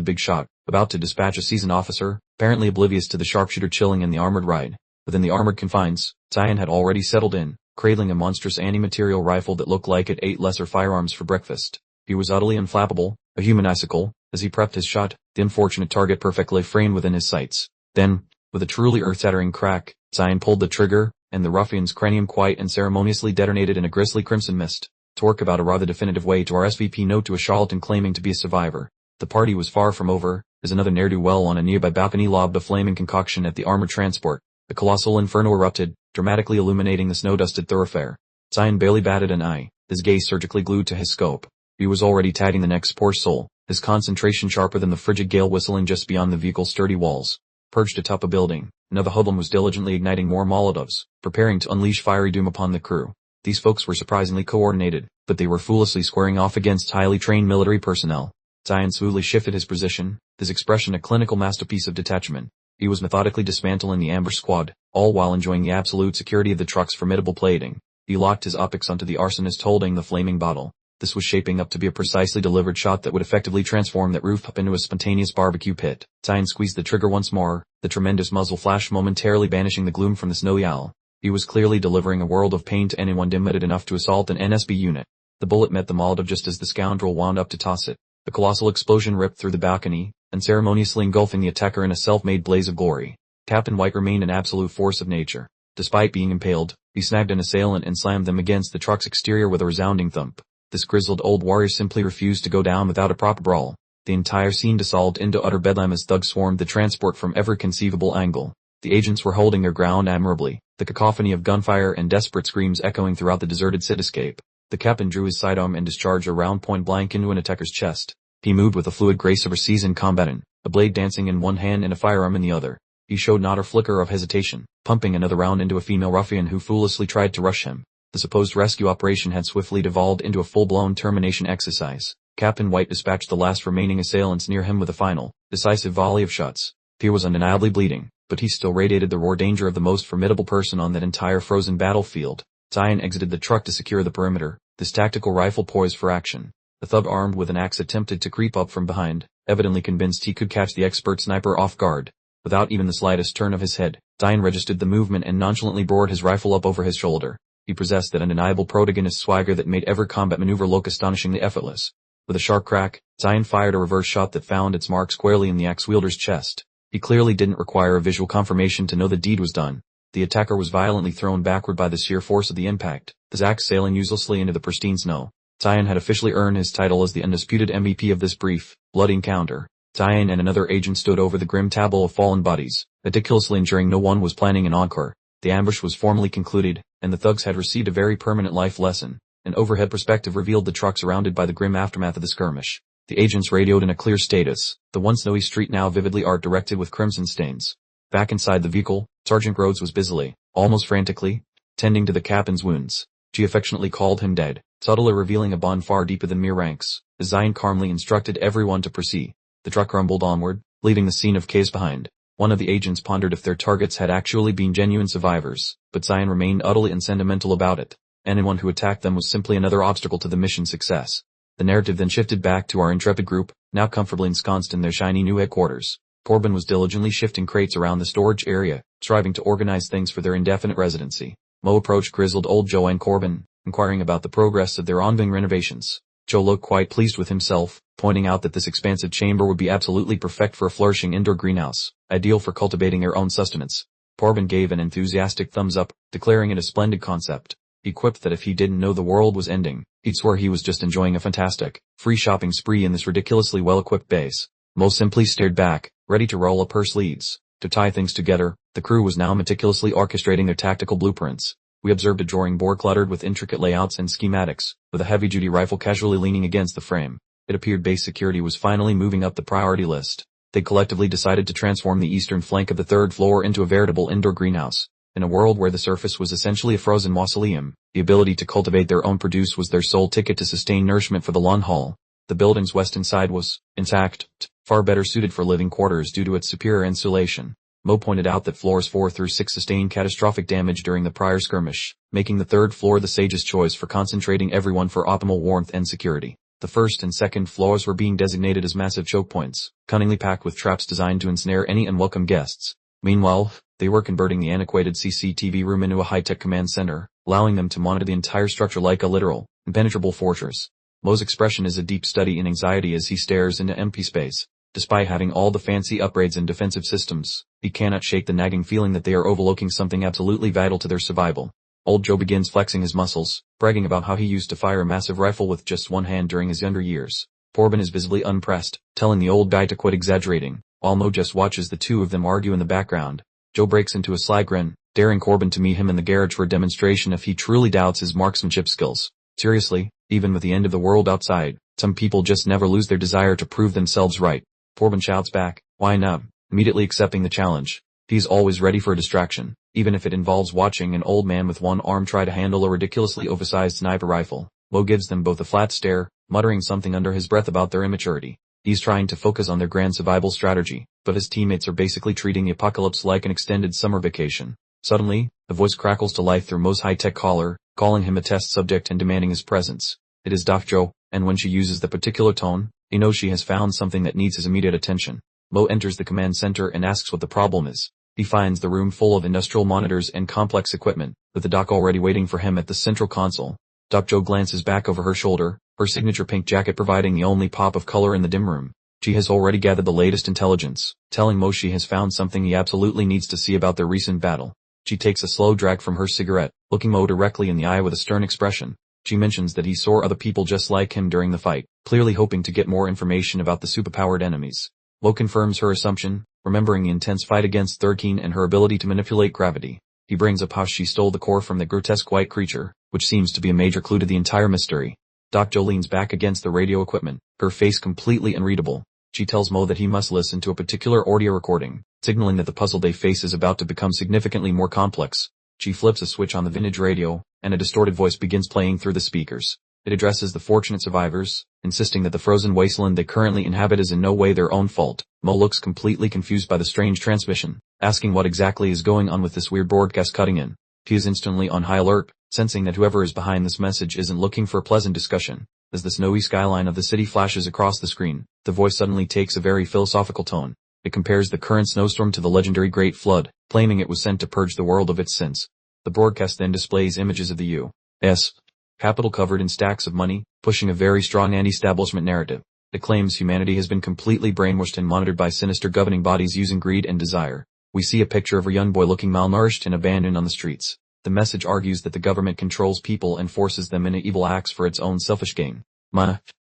big shot, about to dispatch a seasoned officer, apparently oblivious to the sharpshooter chilling in the armored ride. Within the armored confines, Cyan had already settled in, cradling a monstrous anti-material rifle that looked like it ate lesser firearms for breakfast. He was utterly unflappable, a human icicle, as he prepped his shot, the unfortunate target perfectly framed within his sights. Then, with a truly earth-shattering crack, Cyan pulled the trigger, and the ruffian's cranium quite unceremoniously detonated in a grisly crimson mist. Talk about a rather definitive way to RSVP note to a charlatan claiming to be a survivor. The party was far from over, as another ne'er-do-well on a nearby balcony lobbed a flaming concoction at the armored transport. The colossal inferno erupted, dramatically illuminating the snow-dusted thoroughfare. Cyan barely batted an eye, his gaze surgically glued to his scope. He was already tagging the next poor soul, his concentration sharper than the frigid gale whistling just beyond the vehicle's sturdy walls. Perched atop a building, another hoodlum was diligently igniting more Molotovs, preparing to unleash fiery doom upon the crew. These folks were surprisingly coordinated, but they were foolishly squaring off against highly trained military personnel. Cyan smoothly shifted his position, his expression a clinical masterpiece of detachment. He was methodically dismantling the ambush squad, all while enjoying the absolute security of the truck's formidable plating. He locked his optics onto the arsonist holding the flaming bottle. This was shaping up to be a precisely delivered shot that would effectively transform that rooftop into a spontaneous barbecue pit. Cyan squeezed the trigger once more, the tremendous muzzle flash momentarily banishing the gloom from the snowy owl. He was clearly delivering a world of pain to anyone dim-witted enough to assault an NSB unit. The bullet met the Molotov just as the scoundrel wound up to toss it. The colossal explosion ripped through the balcony, unceremoniously engulfing the attacker in a self-made blaze of glory. Captain White remained an absolute force of nature. Despite being impaled, he snagged an assailant and slammed them against the truck's exterior with a resounding thump. This grizzled old warrior simply refused to go down without a proper brawl. The entire scene dissolved into utter bedlam as thugs swarmed the transport from every conceivable angle. The agents were holding their ground admirably, the cacophony of gunfire and desperate screams echoing throughout the deserted cityscape. The captain drew his sidearm and discharged a round point blank into an attacker's chest. He moved with the fluid grace of a seasoned combatant, a blade dancing in one hand and a firearm in the other. He showed not a flicker of hesitation, pumping another round into a female ruffian who foolishly tried to rush him. The supposed rescue operation had swiftly devolved into a full-blown termination exercise. Captain White dispatched the last remaining assailants near him with a final, decisive volley of shots. He was undeniably bleeding, but he still radiated the raw danger of the most formidable person on that entire frozen battlefield. Cyan exited the truck to secure the perimeter, his tactical rifle poised for action. The thug armed with an axe attempted to creep up from behind, evidently convinced he could catch the expert sniper off guard. Without even the slightest turn of his head, Cyan registered the movement and nonchalantly bored his rifle up over his shoulder. He possessed that undeniable protagonist swagger that made every combat maneuver look astonishingly effortless. With a sharp crack, Cyan fired a reverse shot that found its mark squarely in the axe-wielder's chest. He clearly didn't require a visual confirmation to know the deed was done. The attacker was violently thrown backward by the sheer force of the impact, his axe sailing uselessly into the pristine snow. Cyan had officially earned his title as the undisputed MVP of this brief, bloody encounter. Cyan and another agent stood over the grim tableau of fallen bodies, meticulously ensuring no one was planning an encore. The ambush was formally concluded, and the thugs had received a very permanent life lesson. An overhead perspective revealed the truck surrounded by the grim aftermath of the skirmish. The agents radioed in a clear status, the one snowy street now vividly art-directed with crimson stains. Back inside the vehicle, Sergeant Rhodes was busily, almost frantically, tending to the captain's wounds. She affectionately called him dead, subtly revealing a bond far deeper than mere ranks, as Cyan calmly instructed everyone to proceed. The truck rumbled onward, leaving the scene of chaos behind. One of the agents pondered if their targets had actually been genuine survivors, but Cyan remained utterly unsentimental about it. Anyone who attacked them was simply another obstacle to the mission's success. The narrative then shifted back to our intrepid group, now comfortably ensconced in their shiny new headquarters. Corbin was diligently shifting crates around the storage area, striving to organize things for their indefinite residency. Mo approached grizzled old Joe and Corbin, inquiring about the progress of their ongoing renovations. Joe looked quite pleased with himself, pointing out that this expansive chamber would be absolutely perfect for a flourishing indoor greenhouse, ideal for cultivating their own sustenance. Corbin gave an enthusiastic thumbs up, declaring it a splendid concept. He quipped that if he didn't know the world was ending, he'd swear he was just enjoying a fantastic, free shopping spree in this ridiculously well-equipped base. Mo simply stared back, ready to roll up her sleeves. To tie things together, the crew was now meticulously orchestrating their tactical blueprints. We observed a drawing board cluttered with intricate layouts and schematics, with a heavy-duty rifle casually leaning against the frame. It appeared base security was finally moving up the priority list. They collectively decided to transform the eastern flank of the third floor into a veritable indoor greenhouse. In a world where the surface was essentially a frozen mausoleum, the ability to cultivate their own produce was their sole ticket to sustain nourishment for the long haul. The building's western side was, intact, far better suited for living quarters due to its superior insulation. Mo pointed out that floors 4 through 6 sustained catastrophic damage during the prior skirmish, making the third floor the sage's choice for concentrating everyone for optimal warmth and security. The first and second floors were being designated as massive choke points, cunningly packed with traps designed to ensnare any unwelcome guests. Meanwhile, they were converting the antiquated CCTV room into a high-tech command center, allowing them to monitor the entire structure like a literal, impenetrable fortress. Mo's expression is a deep study in anxiety as he stares into empty space. Despite having all the fancy upgrades and defensive systems, he cannot shake the nagging feeling that they are overlooking something absolutely vital to their survival. Old Joe begins flexing his muscles, bragging about how he used to fire a massive rifle with just one hand during his younger years. Corbin is visibly unimpressed, telling the old guy to quit exaggerating, while Mo just watches the two of them argue in the background. Joe breaks into a sly grin, daring Corbin to meet him in the garage for a demonstration if he truly doubts his marksmanship skills. Seriously, even with the end of the world outside, some people just never lose their desire to prove themselves right. Corbin shouts back, "Why not?" immediately accepting the challenge. He's always ready for a distraction, even if it involves watching an old man with one arm try to handle a ridiculously oversized sniper rifle. Mo gives them both a flat stare, muttering something under his breath about their immaturity. He's trying to focus on their grand survival strategy, but his teammates are basically treating the apocalypse like an extended summer vacation. Suddenly, a voice crackles to life through Mo's high-tech collar, calling him a test subject and demanding his presence. It is Doc Joe, and when she uses the particular tone, he knows she has found something that needs his immediate attention. Mo enters the command center and asks what the problem is. He finds the room full of industrial monitors and complex equipment, with the doc already waiting for him at the central console. Doc Joe glances back over her shoulder, her signature pink jacket providing the only pop of color in the dim room. She has already gathered the latest intelligence, telling Mo she has found something he absolutely needs to see about their recent battle. She takes a slow drag from her cigarette, looking Mo directly in the eye with a stern expression. She mentions that he saw other people just like him during the fight, clearly hoping to get more information about the superpowered enemies. Mo confirms her assumption, remembering the intense fight against Thirteen and her ability to manipulate gravity. He brings up how she stole the core from the grotesque white creature, which seems to be a major clue to the entire mystery. Doc Joe leans back against the radio equipment, her face completely unreadable. She tells Mo that he must listen to a particular audio recording, signaling that the puzzle they face is about to become significantly more complex. She flips a switch on the vintage radio, and a distorted voice begins playing through the speakers. It addresses the fortunate survivors, insisting that the frozen wasteland they currently inhabit is in no way their own fault. Mo looks completely confused by the strange transmission, asking what exactly is going on with this weird broadcast cutting in. He is instantly on high alert, sensing that whoever is behind this message isn't looking for a pleasant discussion. As the snowy skyline of the city flashes across the screen, the voice suddenly takes a very philosophical tone. It compares the current snowstorm to the legendary Great Flood, claiming it was sent to purge the world of its sins. The broadcast then displays images of the U.S. Capitol covered in stacks of money, pushing a very strong anti-establishment narrative. It claims humanity has been completely brainwashed and monitored by sinister governing bodies using greed and desire. We see a picture of a young boy looking malnourished and abandoned on the streets. The message argues that the government controls people and forces them into evil acts for its own selfish gain.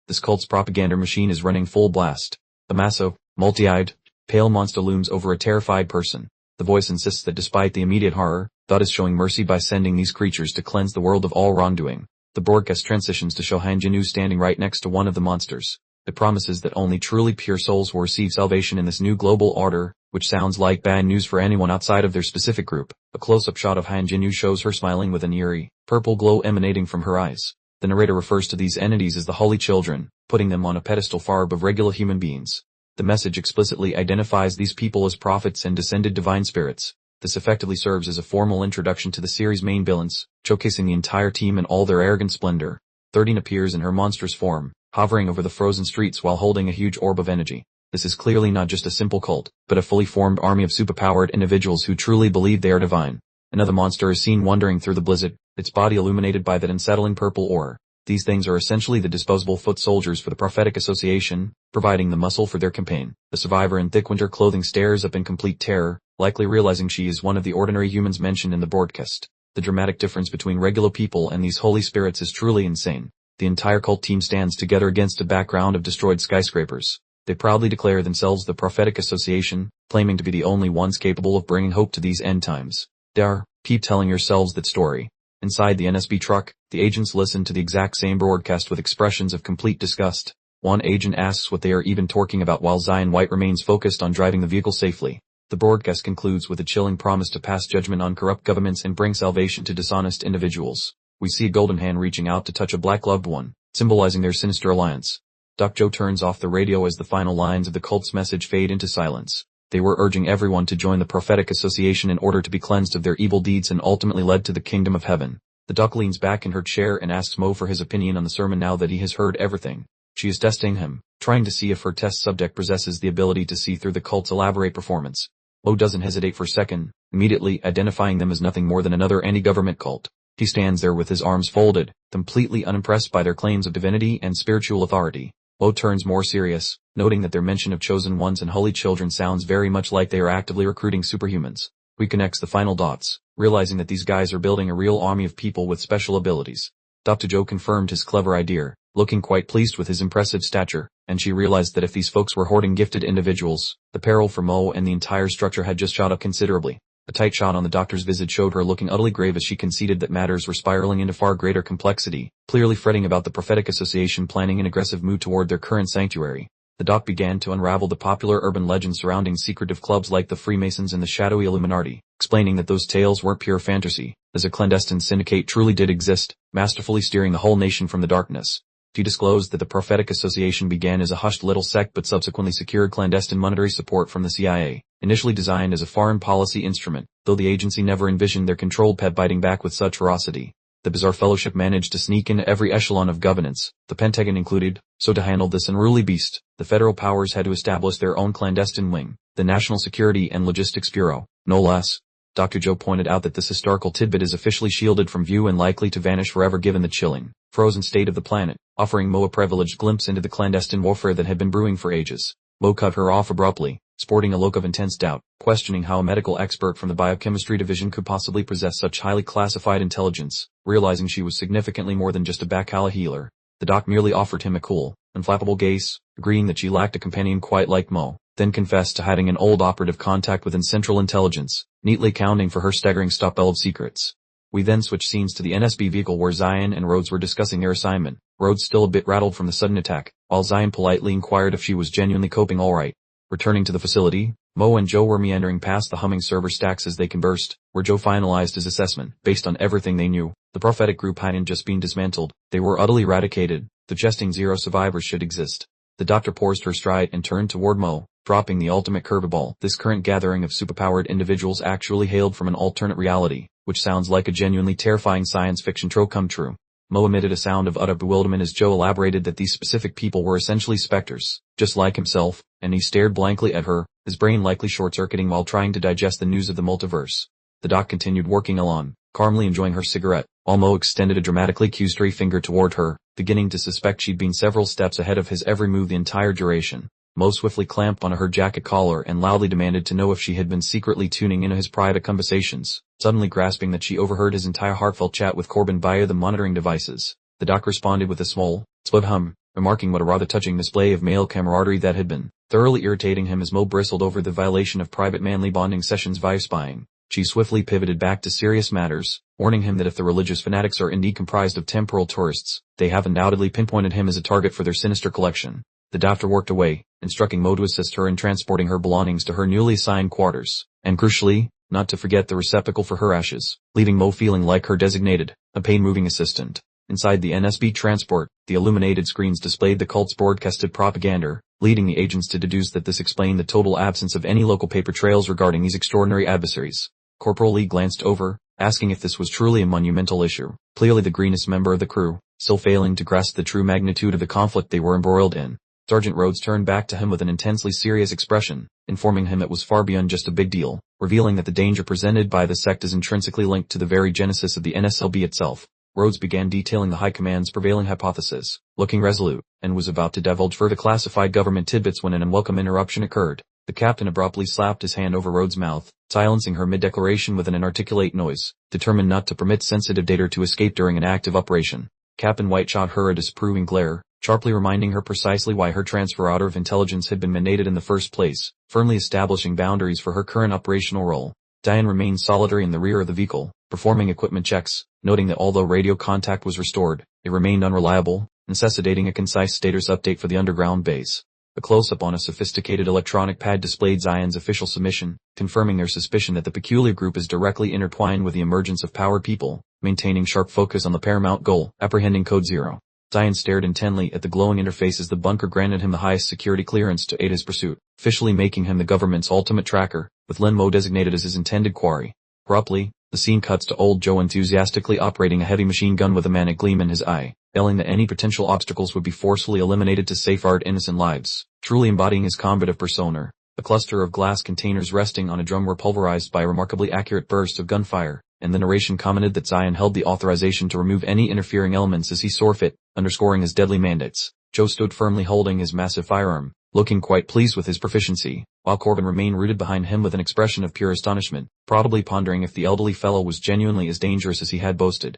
This cult's propaganda machine is running full blast. The massive, multi-eyed, pale monster looms over a terrified person. The voice insists that despite the immediate horror, God is showing mercy by sending these creatures to cleanse the world of all wrongdoing. The broadcast transitions to show Han Jinwoo standing right next to one of the monsters. It promises that only truly pure souls will receive salvation in this new global order, which sounds like bad news for anyone outside of their specific group. A close-up shot of Han Jinwoo shows her smiling with an eerie, purple glow emanating from her eyes. The narrator refers to these entities as the Holy Children, putting them on a pedestal far above regular human beings. The message explicitly identifies these people as prophets and descended divine spirits. This effectively serves as a formal introduction to the series' main villains, showcasing the entire team in all their arrogant splendor. 13 appears in her monstrous form, hovering over the frozen streets while holding a huge orb of energy. This is clearly not just a simple cult, but a fully formed army of superpowered individuals who truly believe they are divine. Another monster is seen wandering through the blizzard, its body illuminated by that unsettling purple aura. These things are essentially the disposable foot soldiers for the Prophetic Association, providing the muscle for their campaign. The survivor in thick winter clothing stares up in complete terror, likely realizing she is one of the ordinary humans mentioned in the broadcast. The dramatic difference between regular people and these holy spirits is truly insane. The entire cult team stands together against a background of destroyed skyscrapers. They proudly declare themselves the Prophetic Association, claiming to be the only ones capable of bringing hope to these end times. Dar, keep telling yourselves that story. Inside the NSB truck, the agents listen to the exact same broadcast with expressions of complete disgust. One agent asks what they are even talking about while Zion White remains focused on driving the vehicle safely. The broadcast concludes with a chilling promise to pass judgment on corrupt governments and bring salvation to dishonest individuals. We see a golden hand reaching out to touch a black loved one, symbolizing their sinister alliance. Doc Joe turns off the radio as the final lines of the cult's message fade into silence. They were urging everyone to join the Prophetic Association in order to be cleansed of their evil deeds and ultimately led to the kingdom of heaven. The Doc leans back in her chair and asks Mo for his opinion on the sermon now that he has heard everything. She is testing him, trying to see if her test subject possesses the ability to see through the cult's elaborate performance. Mo doesn't hesitate for a second, immediately identifying them as nothing more than another anti-government cult. He stands there with his arms folded, completely unimpressed by their claims of divinity and spiritual authority. Mo turns more serious, noting that their mention of chosen ones and holy children sounds very much like they are actively recruiting superhumans. We connects the final dots, realizing that these guys are building a real army of people with special abilities. Dr. Joe confirmed his clever idea, looking quite pleased with his impressive stature, and she realized that if these folks were hoarding gifted individuals, the peril for Mo and the entire structure had just shot up considerably. A tight shot on the doctor's visage showed her looking utterly grave as she conceded that matters were spiraling into far greater complexity, clearly fretting about the Prophetic Association planning an aggressive move toward their current sanctuary. The doc began to unravel the popular urban legends surrounding secretive clubs like the Freemasons and the shadowy Illuminati, explaining that those tales weren't pure fantasy, as a clandestine syndicate truly did exist, masterfully steering the whole nation from the darkness. She disclosed that the Prophetic Association began as a hushed little sect but subsequently secured clandestine monetary support from the CIA, initially designed as a foreign policy instrument, though the agency never envisioned their controlled pet biting back with such ferocity. The bizarre fellowship managed to sneak into every echelon of governance, the Pentagon included, so to handle this unruly beast, the federal powers had to establish their own clandestine wing, the National Security and Logistics Bureau, no less. Dr. Joe pointed out that this historical tidbit is officially shielded from view and likely to vanish forever given the chilling, frozen state of the planet, offering Mo a privileged glimpse into the clandestine warfare that had been brewing for ages. Mo cut her off abruptly, sporting a look of intense doubt, questioning how a medical expert from the biochemistry division could possibly possess such highly classified intelligence, realizing she was significantly more than just a Bacala healer. The doc merely offered him a cool, unflappable gaze, agreeing that she lacked a companion quite like Mo, then confessed to having an old operative contact within Central Intelligence, neatly accounting for her staggering stockpile of secrets. We then switched scenes to the NSB vehicle where Zion and Rhodes were discussing their assignment, Rhodes still a bit rattled from the sudden attack, while Zion politely inquired if she was genuinely coping alright. Returning to the facility, Mo and Joe were meandering past the humming server stacks as they conversed, where Joe finalized his assessment. Based on everything they knew, the prophetic group hadn't just been dismantled, they were utterly eradicated, suggesting 0 survivors should exist. The doctor paused her stride and turned toward Mo, dropping the ultimate curveball. This current gathering of superpowered individuals actually hailed from an alternate reality, which sounds like a genuinely terrifying science fiction trope come true. Mo emitted a sound of utter bewilderment as Joe elaborated that these specific people were essentially specters, just like himself, and he stared blankly at her, his brain likely short-circuiting while trying to digest the news of the multiverse. The doc continued working along, calmly enjoying her cigarette, while Mo extended a dramatically accusatory finger toward her, beginning to suspect she'd been several steps ahead of his every move the entire duration. Mo swiftly clamped on her jacket collar and loudly demanded to know if she had been secretly tuning into his private conversations, suddenly grasping that she overheard his entire heartfelt chat with Corbin via the monitoring devices. The doc responded with a small, split hum, remarking what a rather touching display of male camaraderie that had been, thoroughly irritating him as Mo bristled over the violation of private manly bonding sessions via spying. She swiftly pivoted back to serious matters, warning him that if the religious fanatics are indeed comprised of temporal tourists, they have undoubtedly pinpointed him as a target for their sinister collection. The doctor worked away, instructing Mo to assist her in transporting her belongings to her newly assigned quarters, and crucially, not to forget the receptacle for her ashes, leaving Mo feeling like her designated, a pain-moving assistant. Inside the NSB transport, the illuminated screens displayed the cult's broadcasted propaganda, leading the agents to deduce that this explained the total absence of any local paper trails regarding these extraordinary adversaries. Corporal Lee glanced over, asking if this was truly a monumental issue. Clearly the greenest member of the crew, still failing to grasp the true magnitude of the conflict they were embroiled in. Sergeant Rhodes turned back to him with an intensely serious expression, informing him it was far beyond just a big deal, revealing that the danger presented by the sect is intrinsically linked to the very genesis of the NSLB itself. Rhodes began detailing the High Command's prevailing hypothesis, looking resolute, and was about to divulge further classified government tidbits when an unwelcome interruption occurred. The captain abruptly slapped his hand over Rhodes' mouth, silencing her mid-declaration with an inarticulate noise, determined not to permit sensitive data to escape during an active operation. Captain White shot her a disapproving glare, sharply reminding her precisely why her transfer out of intelligence had been mandated in the first place, firmly establishing boundaries for her current operational role. Diane remained solitary in the rear of the vehicle, performing equipment checks, noting that although radio contact was restored, it remained unreliable, necessitating a concise status update for the underground base. A close-up on a sophisticated electronic pad displayed Zion's official submission, confirming their suspicion that the peculiar group is directly intertwined with the emergence of powered people, maintaining sharp focus on the paramount goal, apprehending Code Zero. Zion stared intently at the glowing interface as the bunker granted him the highest security clearance to aid his pursuit, officially making him the government's ultimate tracker, with Linmo designated as his intended quarry. Abruptly, the scene cuts to old Joe enthusiastically operating a heavy machine gun with a manic gleam in his eye, yelling that any potential obstacles would be forcefully eliminated to safeguard innocent lives, truly embodying his combative persona. A cluster of glass containers resting on a drum were pulverized by a remarkably accurate burst of gunfire, and the narration commented that Zion held the authorization to remove any interfering elements as he saw fit, underscoring his deadly mandates. Joe stood firmly holding his massive firearm, looking quite pleased with his proficiency, while Corbin remained rooted behind him with an expression of pure astonishment, probably pondering if the elderly fellow was genuinely as dangerous as he had boasted.